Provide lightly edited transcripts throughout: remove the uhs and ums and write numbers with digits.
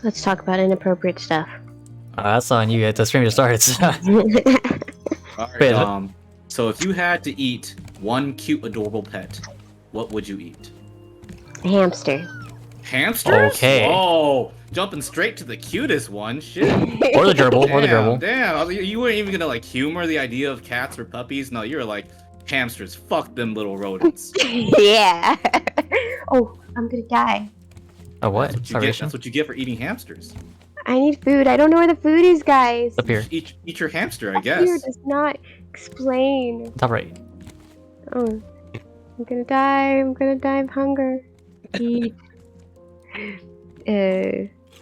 Let's talk about inappropriate stuff. That's on you. The stream just started. So. Alright, Wait, so if you had to eat one cute, adorable pet, what would you eat? A hamster. Hamsters? Okay. Whoa! Jumping straight to the cutest one, shit. Or the gerbil. Damn, Or the gerbil. damn. You weren't even gonna like humor the idea of cats or puppies. No, you're like hamsters. Fuck them little rodents. Yeah. Oh, I'm gonna die. Oh, what? That's what you get for eating hamsters. I need food. I don't know where the food is, guys. Up here. Eat your hamster, I Up guess. here does not explain. Top right. Oh, I'm gonna die. I'm gonna die of hunger. Eat.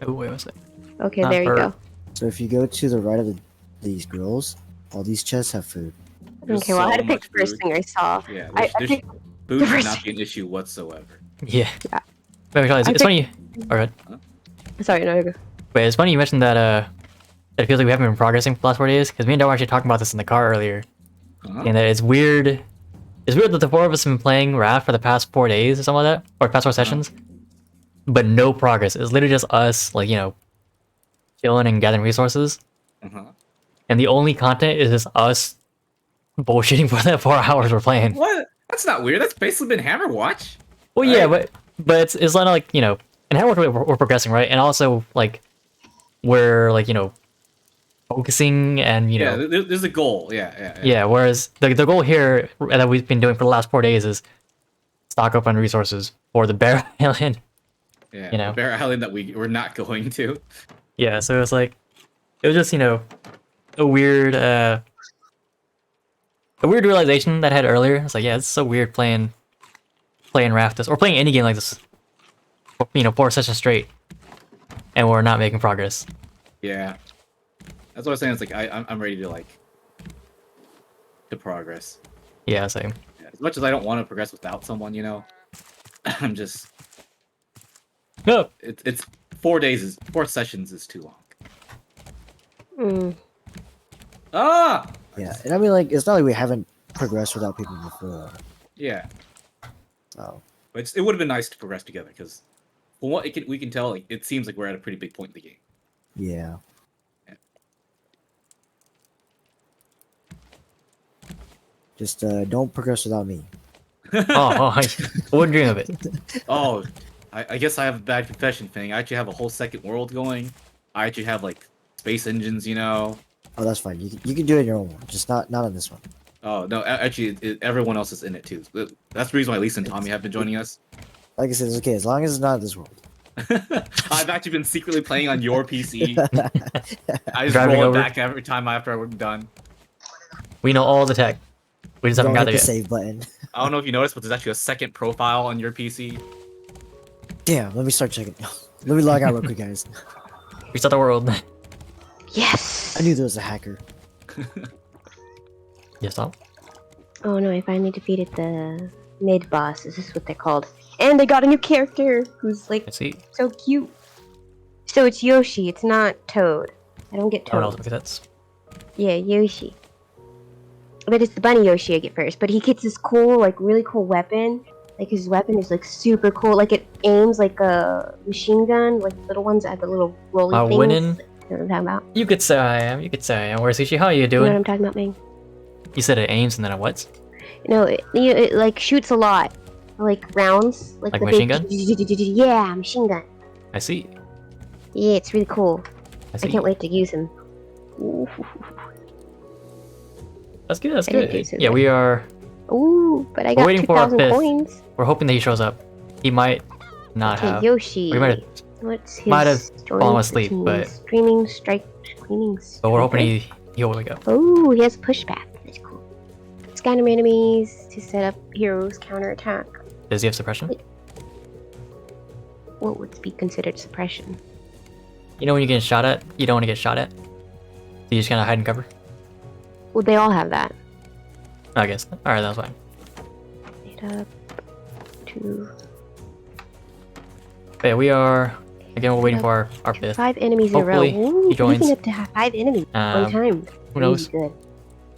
Oh, wait, what's it? Okay, Not there you bird. go. So if you go to the right of these grills, all these chests have food. There's Okay, well, I had so to pick much the first food. thing I saw. Yeah, I food the should first not be an issue whatsoever. Yeah. Yeah. Wait, Charlie, it's funny. Alright. Sorry, no, you go. Wait, it's funny you mentioned that it feels like we haven't been progressing for the last 4 days, because me and Dad were actually talking about this in the car earlier. And that it's weird. It's weird that the four of us have been playing Raft for the past 4 days or something like that, or past 4 sessions, but no progress. It's literally just us, like, you know, chilling and gathering resources. And the only content is just us bullshitting for that 4 hours we're playing. What? That's not weird. That's basically been Hammer Watch. Well, yeah, but it's not like, you know, in how we're progressing, right? And also, like, we're, like, you know, focusing and, you know... Yeah, there's a goal. Yeah. Yeah, whereas the goal here that we've been doing for the last 4 days is stock up on resources for the Bear Island. Yeah, you know. the Bear Island that we're not going to. Yeah, so it's like, it was just, you know, a weird realization that I had earlier. It's like, yeah, it's so weird playing Raft or playing any game like this, you know, 4 sessions straight, and we're not making progress. Yeah, that's what I was saying. It's like I'm ready to progress. Yeah, same. Yeah, as much as I don't want to progress without someone, you know, I'm just. No. It's 4 days 4 sessions is too long. Ah. Yeah, and I mean, like, it's not like we haven't progressed without people before. Yeah. Oh. But it would have been nice to progress together because, from what we can tell, like, it seems like we're at a pretty big point in the game. Yeah. Just don't progress without me. I wouldn't dream of it. Oh, I guess I have a bad confession thing. I actually have a whole second world going. I actually have like space engines, you know. Oh, that's fine. You can do it in your own one, just not on this one. Oh no, actually, everyone else is in it too. That's the reason why Lisa and Tommy have been joining us. Like I said, it's okay as long as it's not in this world. I've actually been secretly playing on your PC. I just Driving roll it over. back every time after I'm done. We know all the tech. We just haven't Don't got hit there the yet. save button. I don't know if you noticed, but there's actually a second profile on your PC. Damn, let me start checking. Let me log out real quick, guys. Reset the world. Yes! I knew there was a hacker. Yes, Tom? Oh no, I finally defeated the mid-boss. Is this what they're called? And they got a new character who's like I see. so cute. So it's Yoshi, it's not Toad. I don't get Oh, no, Toad. that's... Yeah, Yoshi. But it's the bunny Yoshi I get first. But he gets this cool, like really cool weapon. Like his weapon is like super cool. Like it aims like a machine gun, like little ones that have the little rolly things. winning. You know what I'm talking about? You could say I am. You could say I am. Where's Sushi? How are you You know doing? what I'm talking about, Ming? You said it aims and then it what? No, it like shoots a lot. Like rounds. Like Like the machine big... gun? Yeah, machine gun. I see. Yeah, it's really cool. I I see. can't wait to use him. That's good. That's I didn't good. use it, Yeah, but- we are. Ooh, but I We're got waiting for our 2,000 fifth. coins. We're hoping that he shows up. He might not Okay, have. Yoshi. We might have. What's his might have story fallen asleep, routine? but- Screaming strike. But we're hoping he'll wake up. Oh, he has pushback. That's cool. Scan him enemies to set up heroes counterattack. Does he have suppression? What would be considered suppression? You know when you get shot at, you don't want to get shot at. So you just kind of hide and cover. Well, they all have that. I guess. All right, that's fine. It up to But yeah, we are. Again, we're waiting for our fifth. 5 enemies in a row. Hopefully, Ooh, he joins. Even up to 5 enemies at one time. Who knows? Really good.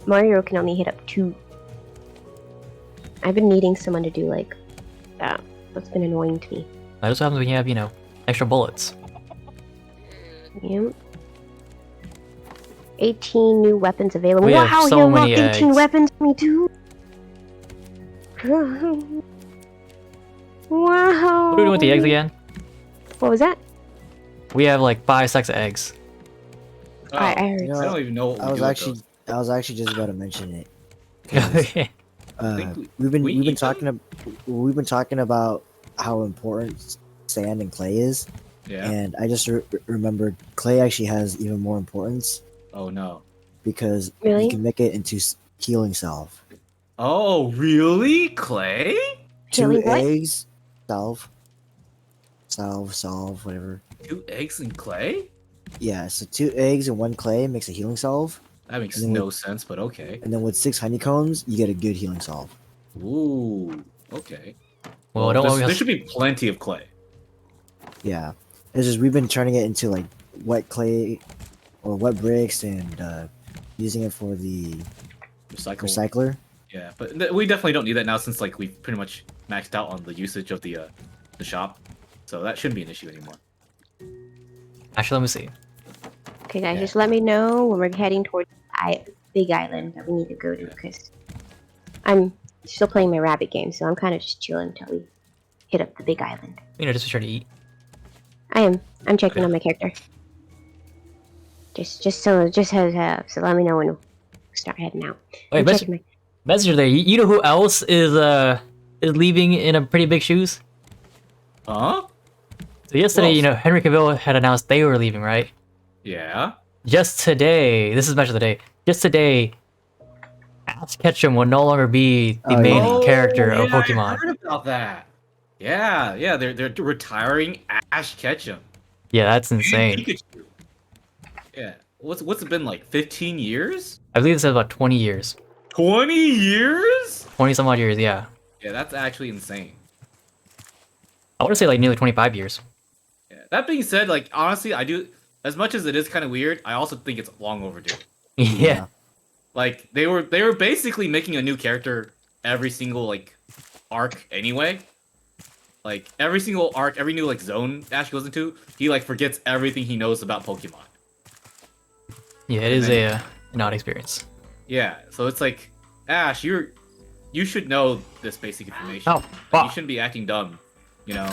Mario can only hit up 2. I've been needing someone to do like that. That's been annoying to me. That's what happens when you have, you know, extra bullets. Yep. 18 new weapons available. We have Wow, so you many unlocked 18 eggs. weapons for me too. Wow. What are we doing with the eggs again? What was that? We have like 5 stacks of eggs. Oh, I I heard. You know, don't even know what we I was do with actually those. I was actually just about to mention it. 'Cause, Okay. think we've been we we've been eat them? talking about how important sand and clay is, Yeah. and I just remembered clay actually has even more importance Oh no. because Really? you can make it into healing salve. Oh really? Clay? Two Healing what? eggs, salve, whatever. 2 eggs and clay? Yeah, so 2 eggs and 1 clay makes a healing salve, That makes And then no sense, but okay. and then with 6 honeycombs, you get a good healing salve. Ooh. Okay. Well, don't worry. there should be plenty of clay. Yeah, it's just we've been turning it into like wet clay or wet bricks and using it for the recycler. Yeah, but we definitely don't need that now since like we've pretty much maxed out on the usage of the shop, so that shouldn't be an issue anymore. Actually, let me see. Okay, guys, Yeah. just let me know when we're heading towards Big Island that we need to go to, because I'm still playing my rabbit game, so I'm kind of just chilling until we hit up the Big Island. You know, just be sure to eat. I am. I'm checking Okay. on my character. Just heads up. So let me know when we start heading out. Wait, I'm checking my. Messenger there. You know who else is leaving in a pretty big shoes? Huh? So yesterday, Who you else? know, Henry Cavill had announced they were leaving, right? Yeah. Just today, this is match of the day. Just today, Ash Ketchum will no longer be the Oh, main yeah. character of yeah, I Pokemon. heard about that. Yeah, they're retiring Ash Ketchum. Yeah, that's insane. Pikachu. Yeah. What's it been like? 15 years? I believe it says about 20 years. 20 years? 20 some odd years, yeah. Yeah, that's actually insane. I want to say like nearly 25 years. Yeah. That being said, like honestly, I do as much as it is kind of weird. I also think it's long overdue. Yeah. Like they were basically making a new character every single like arc anyway. Like every single arc, every new like zone Ash goes into, he like forgets everything he knows about Pokemon. Yeah, it is an odd experience. Yeah, so it's like Ash, you should know this basic information. Oh, Like, fuck. you shouldn't be acting dumb, you know.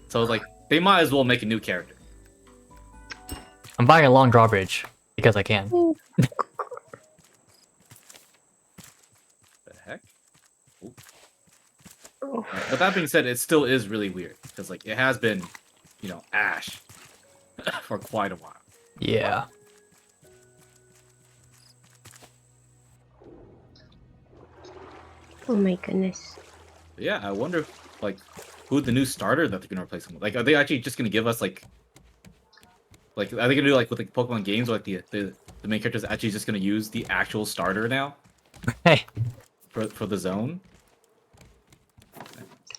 So like they might as well make a new character. I'm buying a long drawbridge because I can. The heck? Ooh. But that being said, it still is really weird because like it has been, you know, Ash for quite a while. Yeah. Oh my goodness. But yeah, I wonder like who the new starter that they're gonna replace him with. Like, are they actually just gonna give us like are they gonna do like with like Pokemon games, where, like the main character is actually just gonna use the actual starter now Hey. for the zone?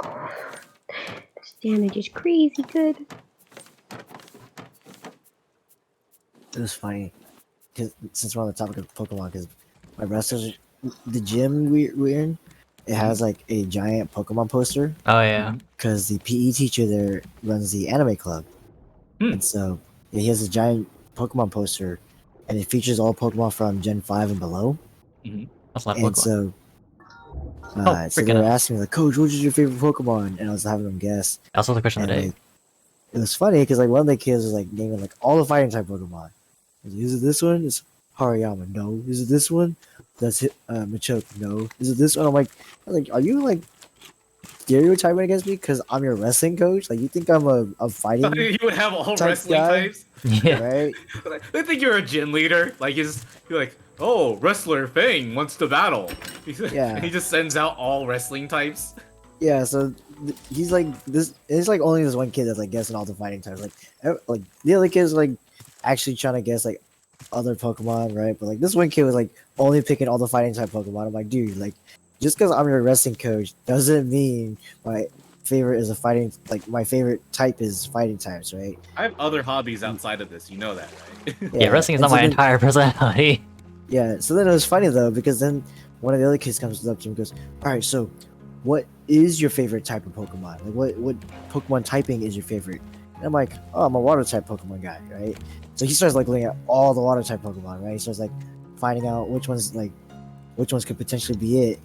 This damage is crazy good. It was funny because since we're on the topic of Pokemon, because my wrestlers, the gym we're in, it has like a giant Pokemon poster Oh yeah. because the PE teacher there runs the anime club, Hmm. and so yeah, he has a giant Pokemon poster, and it features all Pokemon from Gen 5 and below. That's a lot of And Pokemon. so, so freaking they were hell. asking me like, "Coach, which is your favorite Pokemon?" And I was having them guess. That's also the question of And the day. like, it was funny because like one of the kids was like naming like all the fighting type Pokemon. I was like, is it this one? It's Hariyama. No. Is it this one? That's it. Machoke. No. Is it this one? I was like, are you like stereotyping against me because I'm your wrestling coach? Like, you think I'm a fighting You would have all Type wrestling guy? types. Yeah. right? They think you're a gym leader. Like you're like, oh, wrestler Fang wants to battle. Yeah. He just sends out all wrestling types. Yeah. So he's like this. It's like only this one kid that's like guessing all the fighting types. Like the other kids like actually trying to guess like other Pokemon, right? But like this one kid was like only picking all the fighting type Pokemon. I'm like, dude, like just because I'm your wrestling coach doesn't mean my favorite is a fighting. Like my favorite type is fighting types, right? I have other hobbies outside of this. You know that, right? Yeah, wrestling is and not so my then- entire personality. Yeah, so then it was funny though because then one of the other kids comes up to him and goes, "All right, so what is your favorite type of Pokemon? Like what Pokemon typing is your favorite?" And I'm like, oh, I'm a water type Pokemon guy, right? So he starts like looking at all the water type Pokemon, right? He starts like finding out which ones could potentially be it.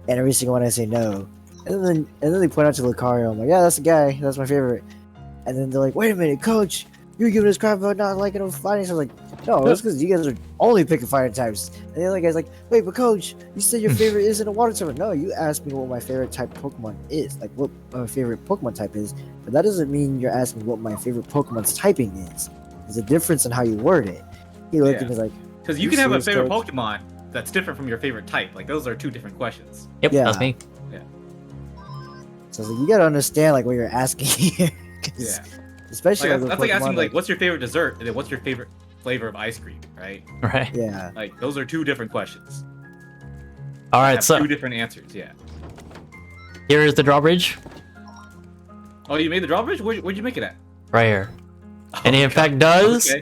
And every single one I say no. And then they point out to Lucario. I'm like, yeah, that's the guy. That's my favorite. And then they're like, wait a minute, coach, you're giving us crap about not liking them fighting. So I was like, no, it's because you guys are only picking fire types. And the other guy's like, wait, but coach, you said your favorite isn't a water type. No, you asked me what my favorite type Pokemon is, like what my favorite Pokemon type is. But that doesn't mean you're asking what my favorite Pokemon's typing is. There's a difference in how you word it. He looked at me like, Because you can have a serious, favorite coach? Pokemon that's different from your favorite type. Like those are two different questions. Yep, Yeah. that's me. So I was like, you gotta understand like what you're asking here. 'Cause Yeah. Especially Like, with that's like Pokemon, asking like, what's your favorite dessert, and then what's your favorite flavor of ice cream, right? Right. yeah. Like those are two different questions. All right, Have so two different answers. Yeah. here is the drawbridge Oh, you made the drawbridge? Where'd you make it at? right here, and it in Okay. fact does.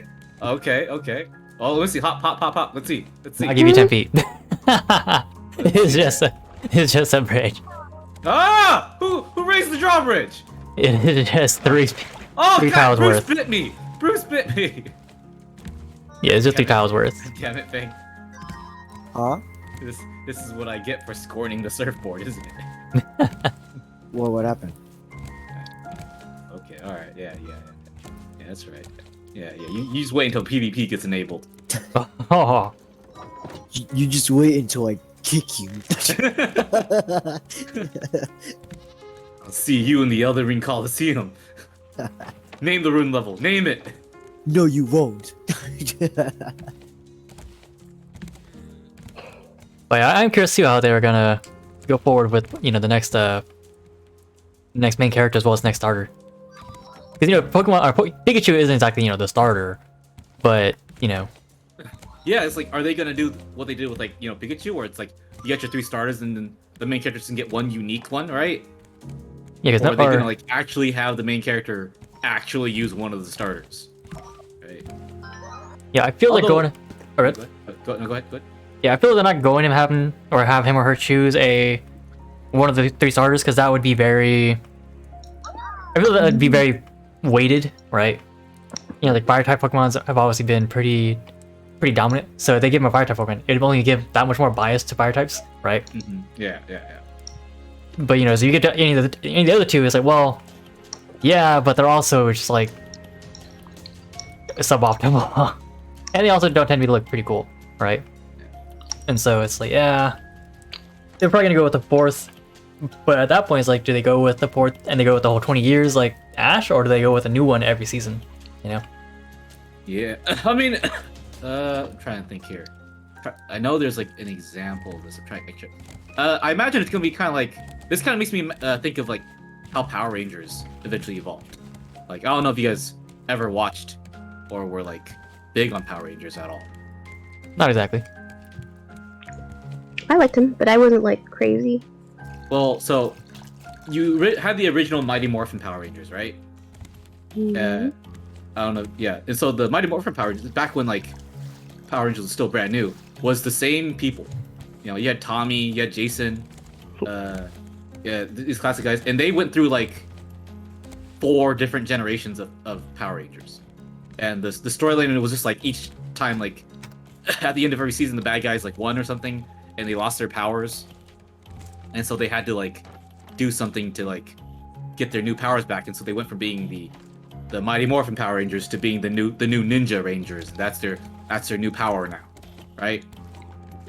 Okay. Oh, let's see. Hop. Let's see. I'll give you 10 feet. It's just a bridge. Ah! Who raised the drawbridge? It is just three Oh, 3 God, tiles Bruce worth. bit me. Bruce bit me. Yeah, it's just 3 tiles worth. Damn it, thing. Huh? This is what I get for scorning the surfboard, isn't it? Well, what happened? Okay. All right. Yeah. That's right. Yeah. You just wait until PvP gets enabled. Oh, You just wait until I kick you. I'll see you in the Elden Ring Coliseum. Name the rune level. Name it. No, you won't. but yeah, I'm curious to see how they're gonna go forward with the next main character as well as next starter. Because Pokemon or Pikachu isn't exactly the starter, but Yeah, it's like, are they gonna do what they did with like Pikachu, where it's like you get your 3 starters and then the main characters can get one unique one, right? yeah, Or are because they gonna like actually have the main character actually use one of the starters? Right. yeah, I feel like Although- going. All right. Go ahead. Yeah, I feel they're not going to have him or her choose one of the 3 starters because that would be very. I feel that would be very weighted, right? Like fire type Pokemons have obviously been pretty dominant. So if they give him a fire type Pokemon, it'd only give that much more bias to fire types, right? Mm-hmm. Yeah. But so you get to any of the other 2, it's like, well, yeah, but they're also just like suboptimal, and they also don't tend to look pretty cool, right? And so it's like, yeah, they're probably gonna go with the 4th. But at that point, it's like, do they go with the 4th and they go with the whole 20 years like Ash, or do they go with a new one every season? Yeah. I mean, I'm trying to think here. I know there's like an example of this. I'm trying to picture. I imagine it's gonna be kind of like this. Kind of makes me think of like how Power Rangers eventually evolved. Like, I don't know if you guys ever watched or were like big on Power Rangers at all. Not exactly. I liked him, but I wasn't like crazy. Well, so you had the original Mighty Morphin Power Rangers, right? Mhm. I don't know. Yeah, and so the Mighty Morphin Power Rangers, back when like Power Rangers was still brand new, was the same people. You had Tommy, you had Jason, these classic guys, and they went through like 4 different generations of Power Rangers. And the storyline was just like each time, like at the end of every season, the bad guys like won or something, and they lost their powers, and so they had to like do something to like get their new powers back. And so they went from being the Mighty Morphin Power Rangers to being the new Ninja Rangers. That's their new power now, right?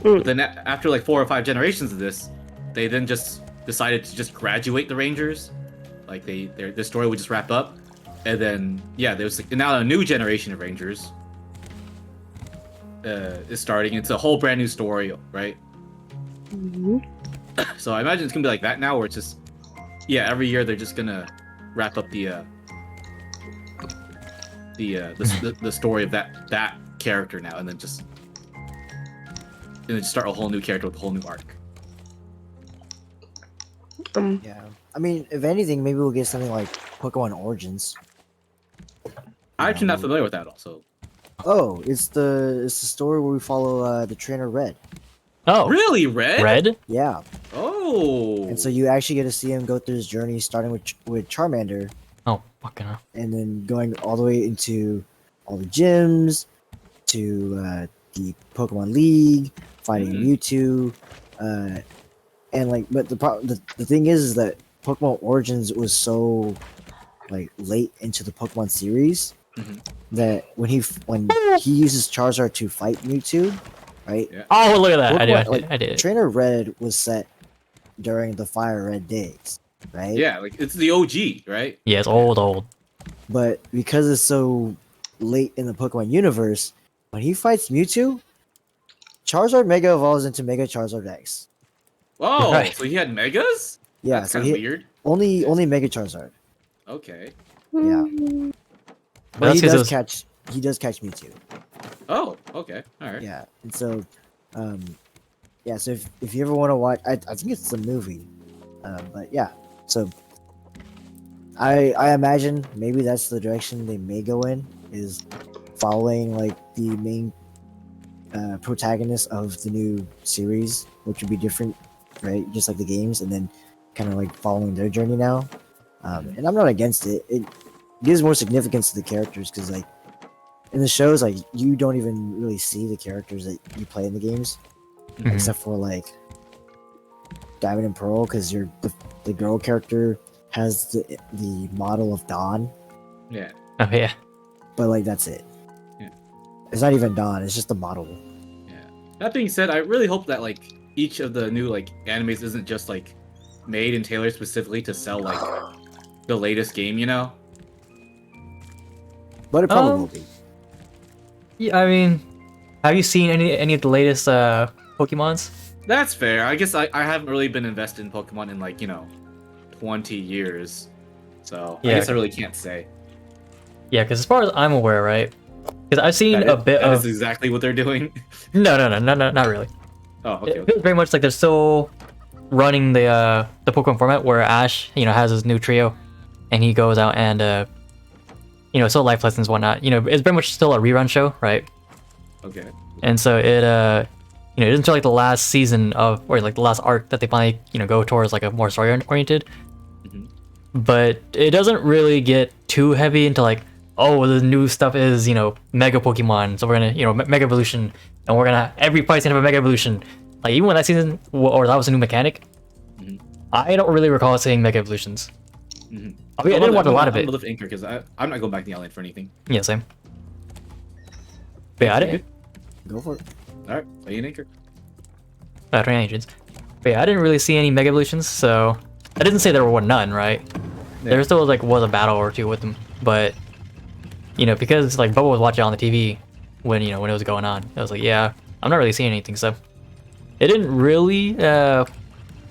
But then after like 4 or 5 generations of this, they then just decided to just graduate the Rangers. Like their story would just wrap up, and then there's like, now a new generation of Rangers is starting. It's a whole brand new story, right? Mhm. So I imagine it's gonna be like that now, where it's just every year they're just gonna wrap up the story of that character now, and then just start a whole new character with a whole new arc. Yeah. I mean, if anything, maybe we'll get something like Pokemon Origins. I'm actually not familiar with that also. Oh, it's the story where we follow the trainer Red. Oh, Really, Red? Red? Yeah. Oh. And so you actually get to see him go through his journey, starting with Charmander, Oh, fucking hell. and then going all the way into all the gyms to the Pokemon League, fighting Mewtwo, and like, but the thing is that Pokemon Origins was so like late into the Pokemon series that when he uses Charizard to fight Mewtwo, right? Yeah. Oh, look at that! Pokemon, I did it. Trainer Red was set during the Fire Red days, right? Yeah, like it's the OG, right? Yeah, it's old. But because it's so late in the Pokemon universe, when he fights Mewtwo, Charizard Mega evolves into Mega Charizard X. Oh, Right. so he had megas? Yeah, That's so kind of he weird. only Mega Charizard. Okay. Yeah. Mm. But That's he 'cause it does was- catch Mewtwo. Oh, okay. All right. Yeah, and so, yeah. So if you ever want to watch, I think it's a movie, but yeah. So I imagine maybe that's the direction they may go in, is following like the main protagonist of the new series, which would be different, right? Just like the games, and then kind of like following their journey now. And I'm not against it. It gives more significance to the characters because like in the shows, like you don't even really see the characters that you play in the games, Mhm. except for like Diamond and Pearl, because the girl character has the model of Dawn, Yeah. Oh yeah. but like that's it. Yeah. It's not even Dawn. It's just the model. Yeah. That being said, I really hope that like each of the new like animes isn't just like made and tailored specifically to sell like the latest game, you know? But it probably will be. Yeah, I mean, have you seen any of the latest Pokemons? That's fair. I guess I haven't really been invested in Pokemon in like, 20 years. So I Yeah. guess I really can't say. Yeah, because as far as I'm aware, right? Because I've seen a bit that of. is exactly what they're doing. No, not really. Oh, okay. It feels very much like they're still running the Pokemon format where Ash, has his new trio, and he goes out and still life lessons and whatnot. It's very much still a rerun show, right? Okay. And so it it isn't until like the last season or like the last arc that they finally go towards like a more story oriented. Mhm. But it doesn't really get too heavy into like, oh, the new stuff is Mega Pokemon, so we're gonna Mega Evolution, and we're gonna every fight's gonna have a Mega Evolution. Like even when that season or that was a new mechanic, Mhm. I don't really recall seeing Mega Evolutions. Mhm. I mean, I didn't watch a lot of it. I'm gonna lift Anchor because I'm not going back to the island for anything. Yeah, same. But yeah, I didn't. Go for it. All right, play an Anchor. 20 agents. But yeah, I didn't really see any Mega Evolutions, so I didn't say there were none, right? Yeah. There still was a battle or two with them, but because like Bubba was watching on the TV when it was going on, I was like, yeah, I'm not really seeing anything. So it didn't really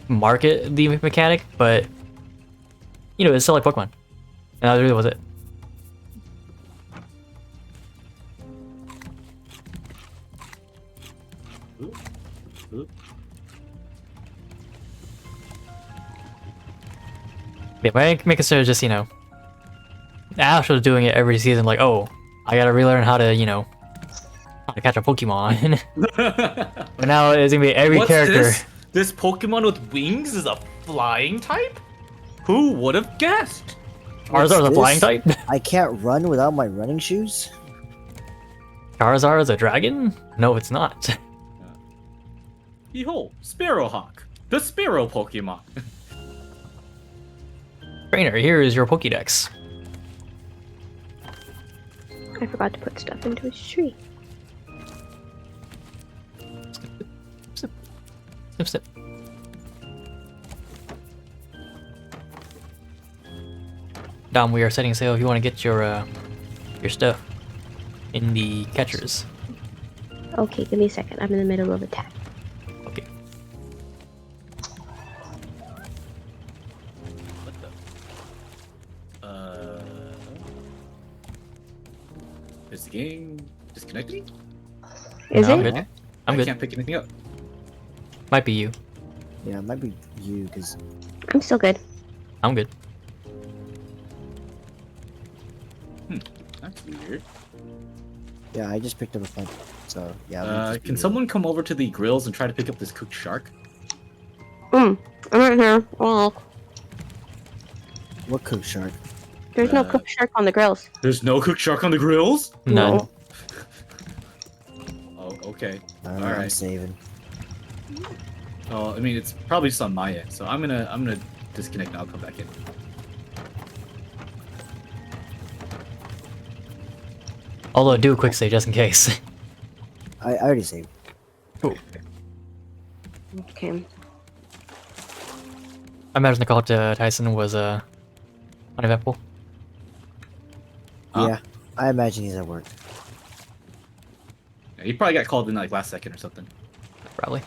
market the mechanic, but it's still like Pokemon, and that really was it. Ooh. Yeah, my main concern is just Ash was doing it every season, like, oh, I gotta relearn how to how to catch a Pokemon. But now it's gonna be every What's character. this? This Pokemon with wings is a flying type? Who would have guessed? Charizard's a What's flying this? type. I can't run without my running shoes. Charizard is a dragon? No, it's not. Behold, Sparrowhawk, the Sparrow Pokemon. Trainer, here is your Pokédex. I forgot to put stuff into his tree. Snip, snip. Dom, we are setting sail if you want to get your stuff in the catchers. Okay, give me a second. I'm in the middle of a tap. Okay. What the? Is the game disconnecting? Is No, I'm it? good. I'm I good. can't pick anything up. Might be you. Yeah, it might be you because I'm still good. I'm good. That's weird. yeah, I just picked up a bunch. So yeah. it might just be Can you. someone come over to the grills and try to pick up this cooked shark? I'm right here. Oh. What cook shark? There's no cooked shark on the grills. There's no cooked shark on the grills? None. No. Oh, okay. I'm Alright. saving. Oh, I mean, it's probably just on my end, so I'm gonna disconnect and I'll come back in. Although do a quick save just in case. I already saved. Okay. I imagine the call up to Tyson was uneventful. Huh? Yeah, I imagine he's at work. Yeah, he probably got called in like last second or something. Probably.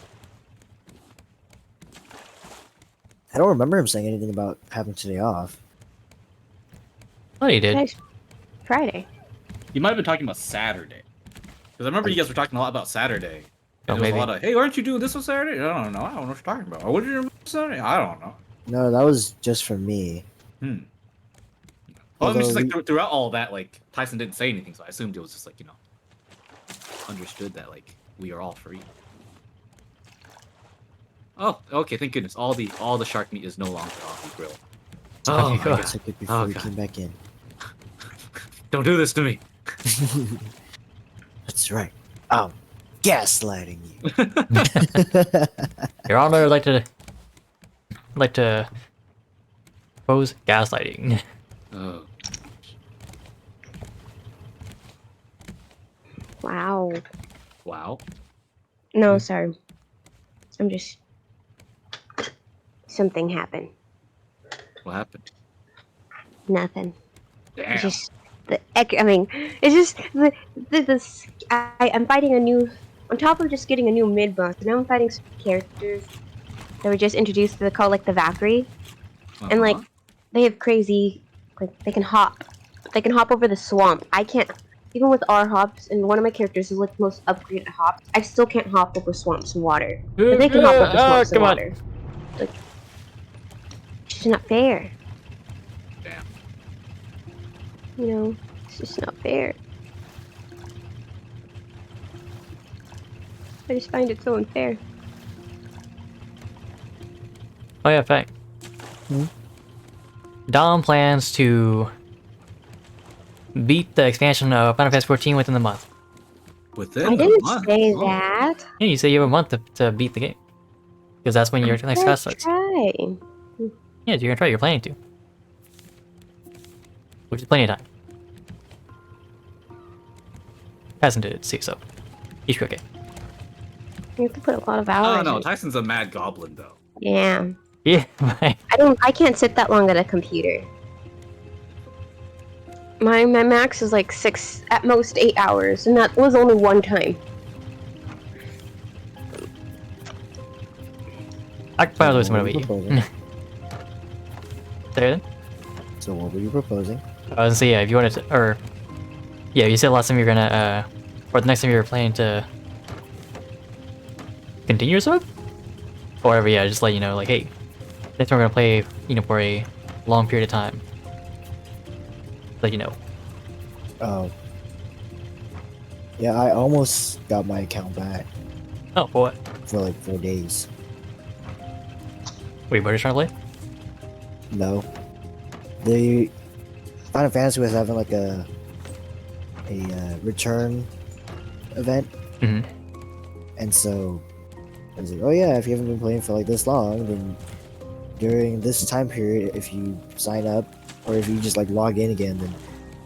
I don't remember him saying anything about having today off. Oh, he did. Today's Friday. He might have been talking about Saturday. Because I remember you guys were talking a lot about Saturday. Oh, And there was maybe. a lot of, hey, aren't you doing this on Saturday? I don't know. I don't know what you're talking about. Or what did you do on Saturday? I don't know. No, that was just for me. Well, I mean, just Although like throughout all that, like Tyson didn't say anything, so I assumed it was just like, you know, understood that like we are all free. Oh, okay, thank goodness. All the shark meat is no longer on the grill. Oh, Okay, my good. God. I took it before Oh, we God. came back in. Don't do this to me. That's right. I'm gaslighting you. Your Honor, I'd like to propose gaslighting. Oh. Wow. Wow. No, sorry. I'm just. Something happened. What happened? Nothing. Damn. It's just I mean, it's just this. I'm fighting a new. On top of just getting a new mid buff, now I'm fighting some characters that were just introduced to call like the Valkyrie, and like they have crazy, like they can hop over the swamp. I can't. Even with our hops, and one of my characters is like the most upgraded hops, I still can't hop over swamps and water. But they can hop over swamps and come on. water. Like, it's just not fair. Damn. You know, it's just not fair. I just find it so unfair. Oh yeah, fact. Dom plans to beat the expansion of Final Fantasy 14 within the month. Within I a didn't month? say Oh. that. Yeah, you say you have a month to beat the game. Because that's when your next class starts. Try. Yeah, you're gonna try, you're planning to. Which is plenty of time. Hasn't did it, see, so. You should be okay. You have to put a lot of I hours. don't know. in. Tyson's a mad goblin, though. Yeah. Yeah, right. I can't sit that long at a computer. My max is like 6, at most 8 hours, and that was only one time. I can find out So what's what gonna were you beat you. proposing? There then? So what were you proposing? I was gonna say, yeah, if you wanted to, or... Yeah, you said last time you're gonna, or the next time you were planning to... continue your sub? Or whatever, yeah, just let you know, like, hey, next time we're gonna play, you know, for a long period of time. Let you know. Oh. Yeah, I almost got my account back Oh, for what? for like 4 days. Wait, what are you trying to play? No. The Final Fantasy was having like a return event, Mm-hmm. and so I was like, oh yeah, if you haven't been playing for like this long, then during this time period, if you sign up or if you just like log in again, then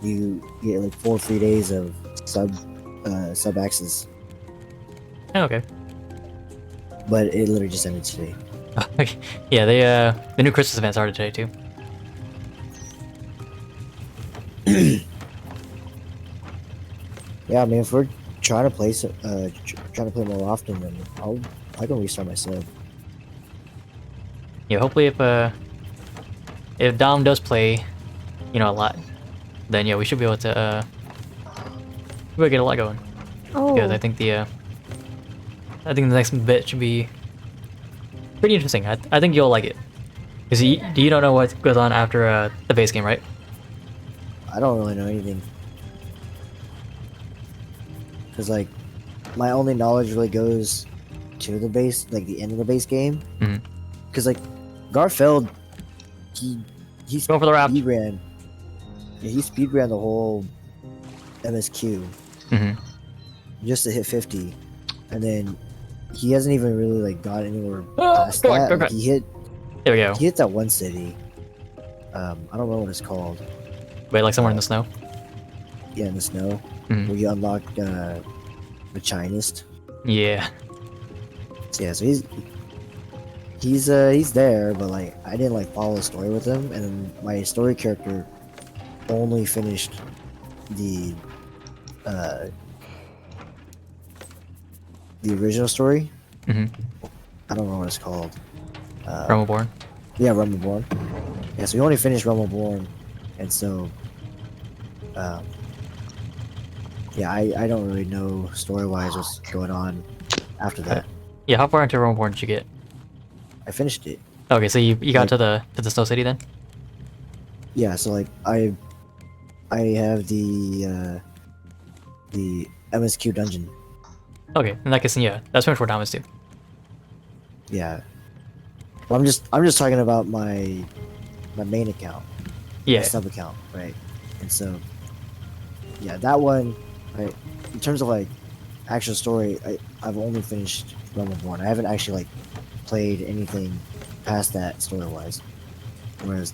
you get like 4 free days of sub access. Oh, okay. But it literally just ended today. Okay. Yeah, the new Christmas event started today, too. Yeah, I mean, if we're trying to play trying to play more often, then I can restart my sub. Yeah, hopefully if Dom does play, you know, a lot, then yeah, we should be able to we'll get a lot going. Oh. Because I think the next bit should be pretty interesting. I think you'll like it. Because you don't know what goes on after the base game, right? I don't really know anything. Because, like, my only knowledge really goes to the base, like, the end of the base game. Mhm. Because, like, Garfield, he's Going for the Raft. he ran. Yeah, he speedran the whole MSQ Hmm. just to hit 50, and then he hasn't even really like got anywhere Oh, past go on, that. go, Like, go. he There we go. hit that one city. I don't know what it's called. Wait, like somewhere in the snow. Yeah, in the snow, Mhm. where you unlock the Chinist. Yeah. So yeah, so he's there, but like I didn't like follow the story with him, and then my story character only finished the uh the original story. Hmm. I don't know what it's called. Rumbleborn. Yeah, Rumbleborn. Yeah, so we only finished Rumbleborn, and so yeah, I don't really know story wise what's going on after that. Yeah, how far into Rumbleborn did you get? I finished it. Okay, so you got Like, to the Snow City then? yeah, so like I have the MSQ dungeon. Okay, in that case, yeah, that's pretty much where Thomas too. Yeah. Well, I'm just talking about my main account, my Yeah. sub account, right? And so yeah, that one, right? In terms of like actual story, I've only finished Rumbleborn. I haven't actually like played anything past that story wise. Whereas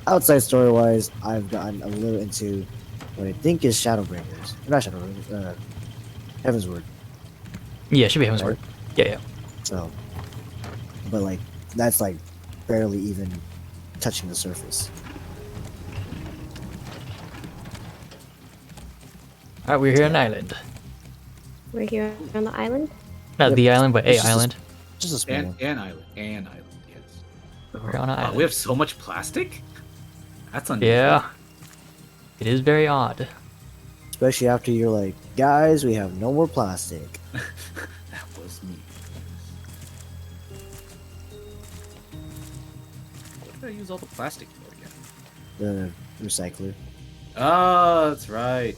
outside story wise, I've gotten a little into what I think is Shadowbringers. Not Shadowbringers, Heaven's Word. Yeah, it should be Heaven's Right. Word. Yeah, yeah. So, but like that's like barely even touching the surface. Alright, we're here on an island. We're here on the island. Not Yep. the island, but a It's just a- island. Just a small one. And island, yes. We're on an Wow, island. we have so much plastic? That's unusual. Yeah. It is very odd. Especially after you're like, guys, we have no more plastic. That was me. What did I use all the plastic for again? The recycler. Oh, that's right.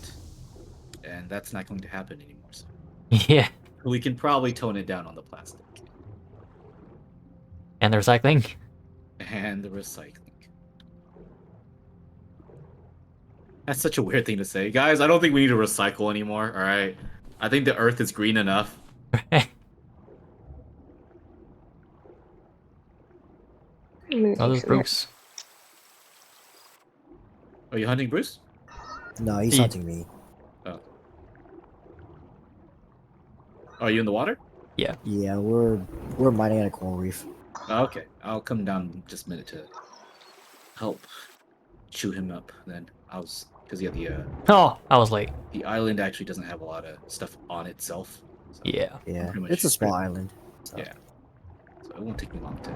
And that's not going to happen anymore. So Yeah. we can probably tone it down on the plastic And the recycling. and the recycling. That's such a weird thing to say. Guys, I don't think we need to recycle anymore, alright? I think the earth is green enough. I'm gonna Oh, take there's some Bruce. Are you hunting Bruce? No, he's He- hunting me. Oh. Are you in the water? Yeah, we're mining at a coral reef. Oh, okay, I'll come down in just a minute to help chew him up then. Because yeah, Oh, I was late. the island actually doesn't have a lot of stuff on itself. So, Yeah. Yeah, Pretty much it's a small pretty- island. So. Yeah. So it won't take me long to.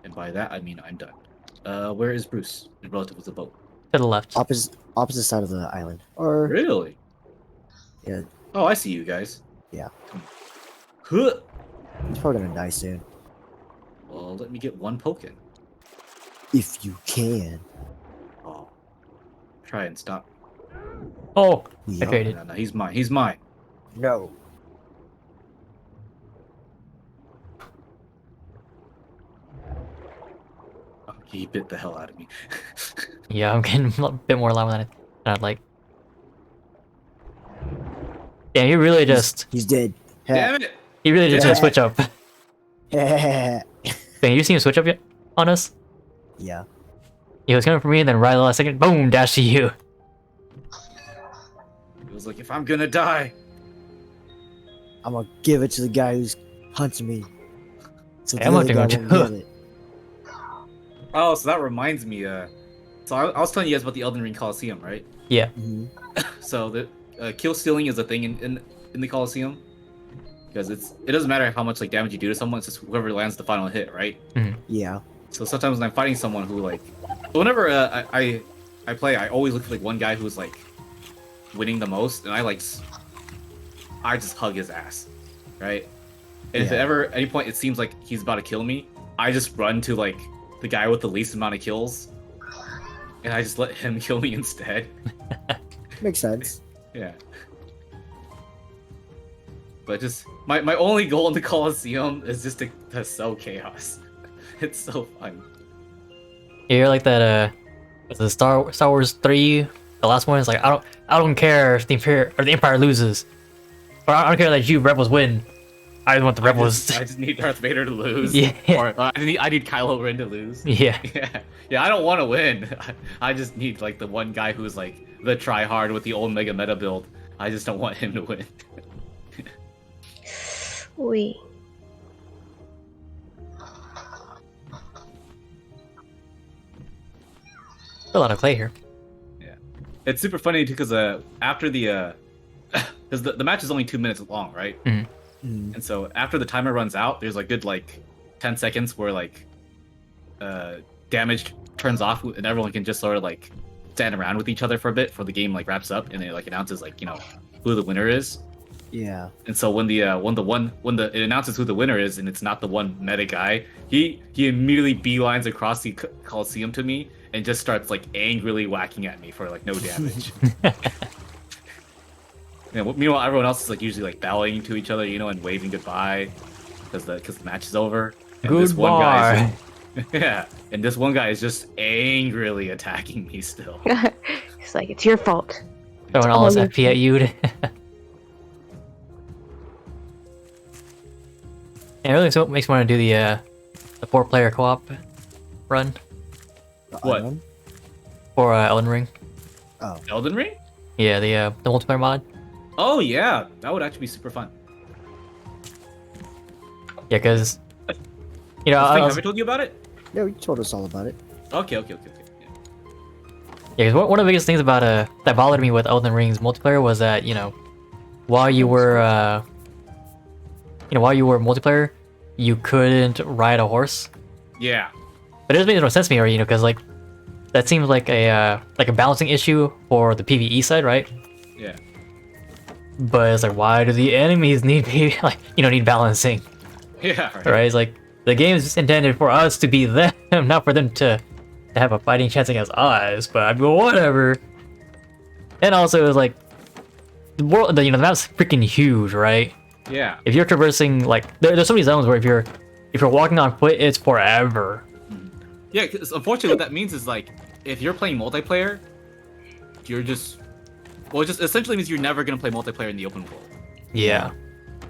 And by that, I mean I'm done. Where is Bruce relative with the boat? To the left. Opposite side of the island. Or Really? yeah, Oh, I see you guys. Yeah. Huh. he's probably gonna die soon. Well, let me get one poke in. If you can. Oh. Try and stop. Oh, Yeah. I traded. No, he's mine. He's mine. No. Oh, he bit the hell out of me. Yeah, I'm getting a bit more alarmed than I'd like. Yeah, he really just He's dead. Damn it! he really just Yeah. did switch up. Dang, you seen him switch up yet on us? Yeah. He was coming for me, and then right at the last second, boom, dash to you. It was like, if I'm gonna die, I'm gonna give it to the guy who's hunting me. So Hey, the I'm other hunting guy him won't too. get it. oh, so that reminds me. So I was telling you guys about the Elden Ring Coliseum, right? Yeah. Mhm. So the kill stealing is a thing in the Coliseum because it doesn't matter how much like damage you do to someone. It's just whoever lands the final hit, right? Yeah. So sometimes when I'm fighting someone who like, whenever I play, I always look for like one guy who's like winning the most, and I just hug his ass, right? And if Yeah. at ever any point it seems like he's about to kill me, I just run to like the guy with the least amount of kills, and I just let him kill me instead. Makes sense. Yeah. But just my only goal in the Coliseum is just to sow chaos. It's so fun. Yeah, you're like that The Star Wars 3, the last one is like I don't care if the Empire loses, or I don't care that you Rebels win. I just want the Rebels. I just need Darth Vader to lose. Yeah. Or I need Kylo Ren to lose. Yeah. Yeah. I don't want to win. I just need like the one guy who's like the try hard with the old Mega Meta build. I just don't want him to win. Wait. A lot of clay here. Yeah, it's super funny too because after the because the match is only 2 minutes long, right? Mhm. And so after the timer runs out, there's like good 10 seconds where damage turns off and everyone can just sort of like stand around with each other for a bit before the game like wraps up and it like announces who the winner is. Yeah. And so when it announces who the winner is and it's not the one meta guy, he immediately beelines across the Coliseum to me and just starts like angrily whacking at me for like no damage. Meanwhile, everyone else is like usually like bowing to each other, and waving goodbye because the match is over. And this one guy yeah, and this one guy is just angrily attacking me still. It's like, it's your fault. Throwing all his FP at you. And really, so what makes me want to do the 4-player co-op run What? Unknown? for Elden Ring. Oh. Elden Ring? Yeah, the multiplayer mod. Oh yeah, that would actually be super fun. Yeah, because Have I told you about it? Yeah, you told us all about it. Okay. Yeah. Yeah, because one of the biggest things about that bothered me with Elden Ring's multiplayer was that while you were multiplayer, you couldn't ride a horse. Yeah. But it just made no sense to me, because like that seems like a balancing issue for the PvE side, right? Yeah. But it's like, why do the enemies need need balancing? Yeah. Right? It's like the game is intended for us to be them, not for them to have a fighting chance against us. But I mean, whatever. And also, it's like the world, the map's freaking huge, right? Yeah. If you're traversing there's so many zones where if you're walking on foot, it's forever. Yeah, because unfortunately, what that means is like if you're playing multiplayer, it just essentially means you're never gonna play multiplayer in the open world. Yeah.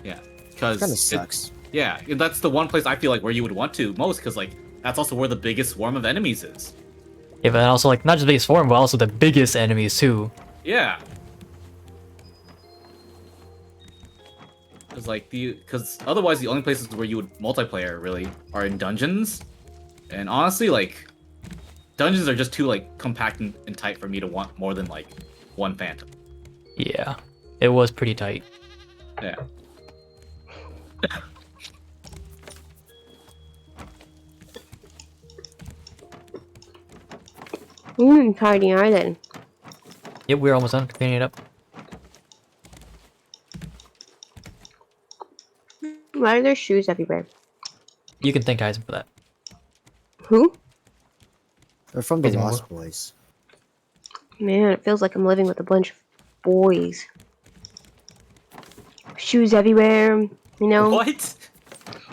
Yeah, because Kind of sucks. Yeah, and that's the one place I feel like where you would want to most, because like that's also where the biggest swarm of enemies is. Yeah, but also not just the biggest form, but also the biggest enemies too. Yeah. Because otherwise the only places where you would multiplayer really are in dungeons, and honestly dungeons are just too compact and tight for me to want more than one phantom. Yeah, it was pretty tight. Yeah. Party Island. Yep, we're almost done cleaning it up. Why are there shoes everywhere? You can thank Tyson for that. Who? They're from the Is it Lost more? Boys. Man, it feels like I'm living with a bunch of boys. Shoes everywhere, What?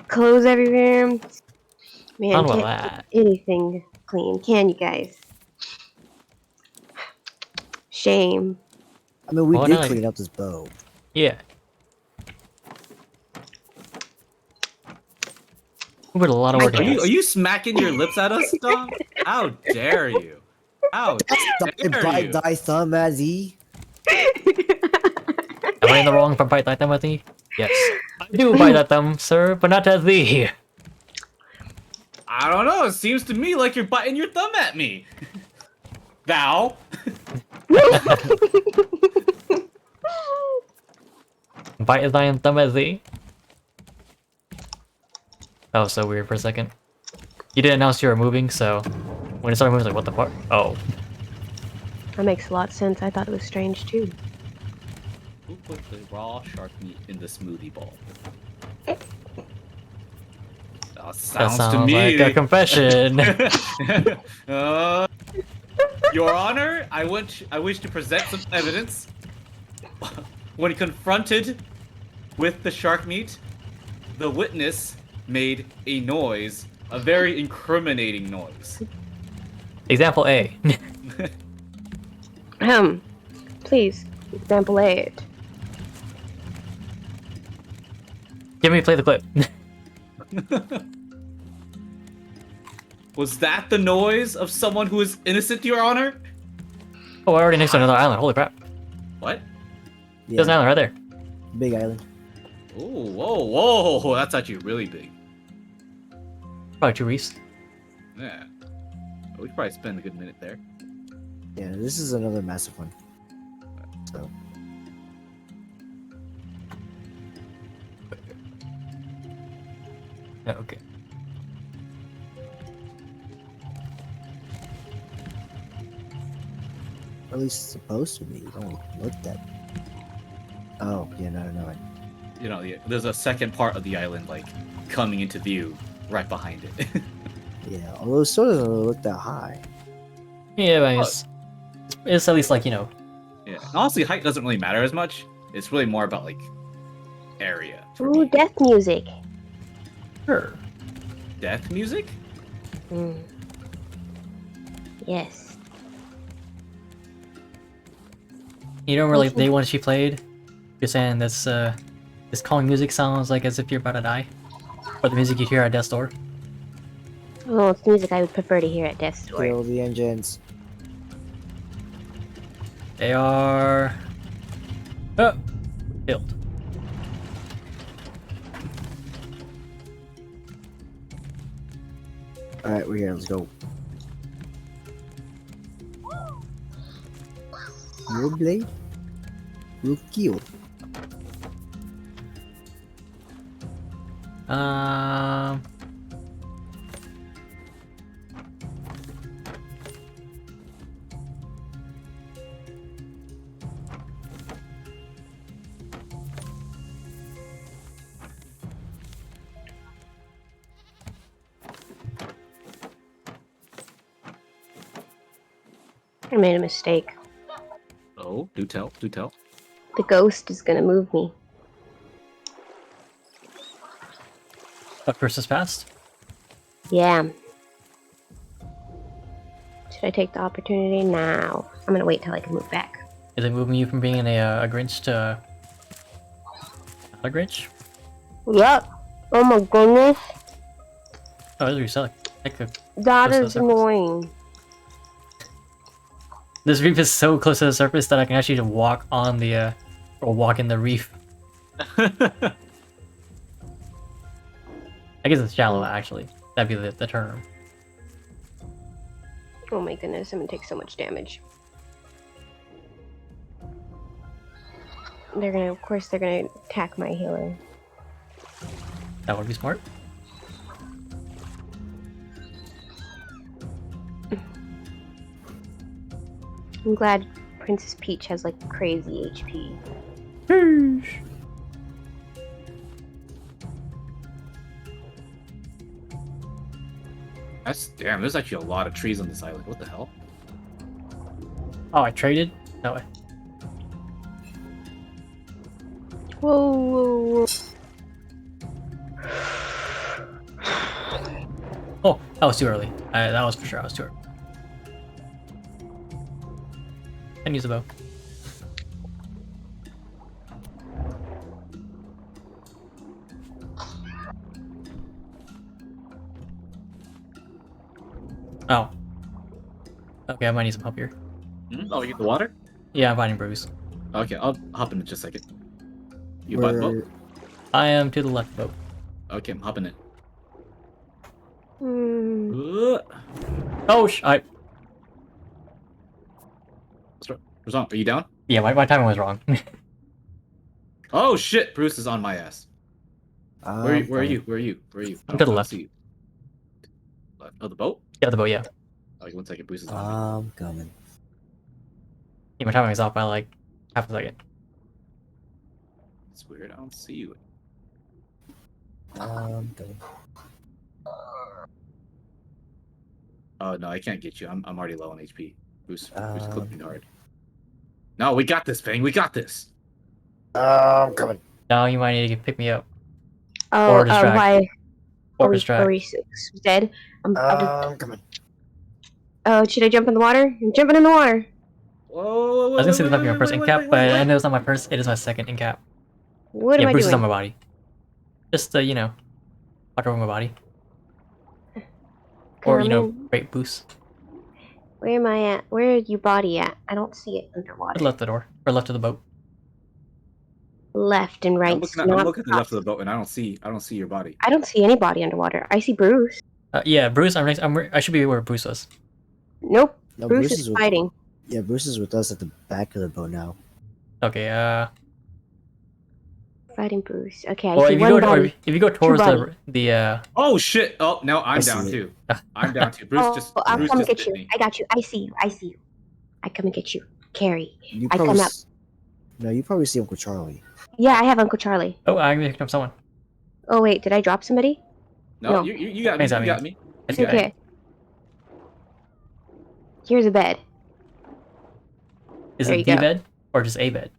clothes everywhere. Man, Not with can't that. keep anything clean, can you guys? Shame. I mean, we Well, did no, clean up this boat. Yeah. We put a lot of work Are in you, this. are you smacking your lips at us, Dom? How dare you? How dare Bite you? thy thumb, Azzy. Am I in the wrong if I bite that thumb at thee? Yes. I do bite that thumb, sir, but not at thee. I don't know. It seems to me like you're biting your thumb at me. Thou. Bite thy thumb at thee? That was so weird for a second. You didn't announce you were moving, so when it started moving, I was like, what the fuck? Oh. That makes a lot of sense. I thought it was strange too. Who put the raw shark meat in the smoothie bowl? That Sounds sounds to me like a confession. Your Honor, I wish to present some evidence. When confronted with the shark meat, the witness made a noise, a very incriminating noise. Example A. Please, example A. Give me play the clip. Was that the noise of someone who is innocent, Your Honor? Oh, we're already next to another island. Holy crap. What? Yeah, There's an island right there. big island. Oh, whoa, whoa! That's actually really big. Probably 2 reefs. Yeah. We could probably spend a good minute there. Yeah, this is another massive one. So Yeah, okay. at least it's supposed to be. You don't look that. Oh yeah, no. You know, there's a second part of the island, like, coming into view right behind it. Yeah, although it still doesn't really look that high. Yeah, but it's at least like, you know. Yeah. Honestly, height doesn't really matter as much. It's really more about, like, area. For Ooh, me. death music. Sure. Death music? Mm. Yes. You don't really dig when she played? You're saying this calling music sounds like as if you're about to die? Or the music you hear at death's door? Oh, it's music I would prefer to hear at death's door. Kill the engines. They are... Oh! Killed. All right, we're here. Let's go. Your blade will kill. I made a mistake. Oh, do tell, do tell. The ghost is gonna move me. But first is past? Yeah. Should I take the opportunity now? I'm gonna wait till I can move back. Is it moving you from being a Grinch to... a Grinch? Yep. Oh my goodness. Oh, that's what you're selling. Heck, That Close to the is surface. annoying. this reef is so close to the surface that I can actually just walk on the, or walk in the reef. I guess it's shallow, actually. That'd be the term. Oh my goodness, I'm gonna take so much damage. They're gonna, of course, they're gonna attack my healer. That would be smart. I'm glad Princess Peach has like crazy HP. Damn, there's actually a lot of trees on this island. What the hell? Oh, I traded? No way. Whoa, whoa, whoa. Oh, that was too early. That was for sure. I was too early. And use a bow. Oh. Okay, I might need some help here. Oh, you get the water? Yeah, I'm finding Bruce. Okay, I'll hop in just a second. You buy the boat? I am to the left boat. Okay, I'm hopping in. Hmm. Oh, What's wrong? Are you down? Yeah, my timing was wrong. Oh shit! Bruce is on my ass. Where are you? Where are you? Where are you? Where are you? I'm to the left. See you. Left. Oh, the boat? Yeah, the boat, yeah. Okay, 1 second. Bruce is on me. I'm coming. Yeah, my timing is off by like half a second. It's weird. I don't see you. I'm coming. Oh no, I can't get you. I'm already low on HP. Bruce clipped me hard. No, we got this, Bang. We got this. I'm coming. Now you might need to pick me up. Oh, Or distract. why? Or Are we distract. dead? I'll I'm coming. Oh, should I jump in the water? I'm jumping in the water. Whoa, I was gonna say this might be my first in cap, but I know it's not my first. It is my second in cap. What Yeah, am I Bruce is on doing? my body. Just you know, fuck over my body, or you know, Carmen, great boost. where am I at? Where is your body at? I don't see it underwater. Left the door, or left of the boat. Left and right. I'm looking at the left of the boat, and I don't see your body. I don't see anybody underwater. I see Bruce. Yeah, Bruce. I should be where Bruce was. Nope. No, Bruce is with, fighting. yeah, Bruce is with us at the back of the boat now. Okay. Fighting Bruce. Okay, I Well, see if you one go, body. if you go towards bodies. the Oh shit! Oh, now I'm I see down it. too. I'm down too. Bruce just I'll Bruce come just get hit you. me. I got you. I see you. I see you. I come and get you. Carrie. You I probably come out. no, you probably see Uncle Charlie. Yeah, I have Uncle Charlie. oh, I'm picking up someone. Oh wait, did I drop somebody? No, No. you got me. Thanks, You I got mean. me. It's You got me. Okay. Here's a bed. Is There it you the go. bed or just a bed?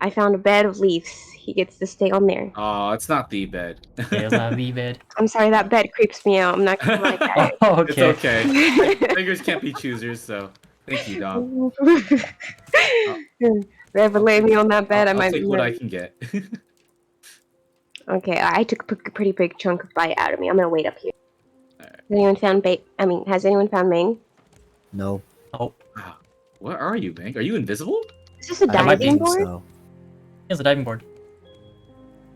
I found a bed of leaves. He gets to stay on there. Oh, it's not the bed. Yeah, it's not the bed. I'm sorry, that bed creeps me out. I'm not gonna lie, guys. Oh, It's okay. okay. Fingers can't be choosers, so thank you, Dom. Whoever laid me on that bed, I I'll might take be what I nervous. can get. Okay, I took a pretty big chunk of bite out of me. I'm gonna wait up here. Alright. Has anyone found bait? I mean, has anyone found Ming? No, Oh, Wow. Where are you, man? Are you invisible? Is this a I might be diving think board? so. here's the diving board.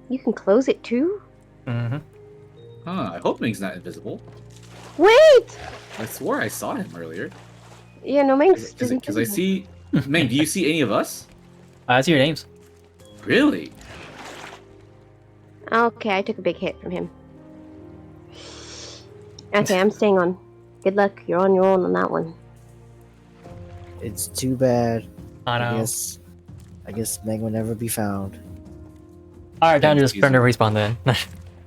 You can close it too? Mm-hmm. Huh, I hope Ming's not invisible. Wait! I swore I saw him earlier. Yeah, no, Ming's Because I see... Ming, do you see any of us? I see your names. Really? Okay, I took a big hit from him. Okay, I'm staying on. Good luck. You're on your own on that one. It's too bad. I know. I guess Meg will never be found. Alright, time to just Easy. burn to respawn then.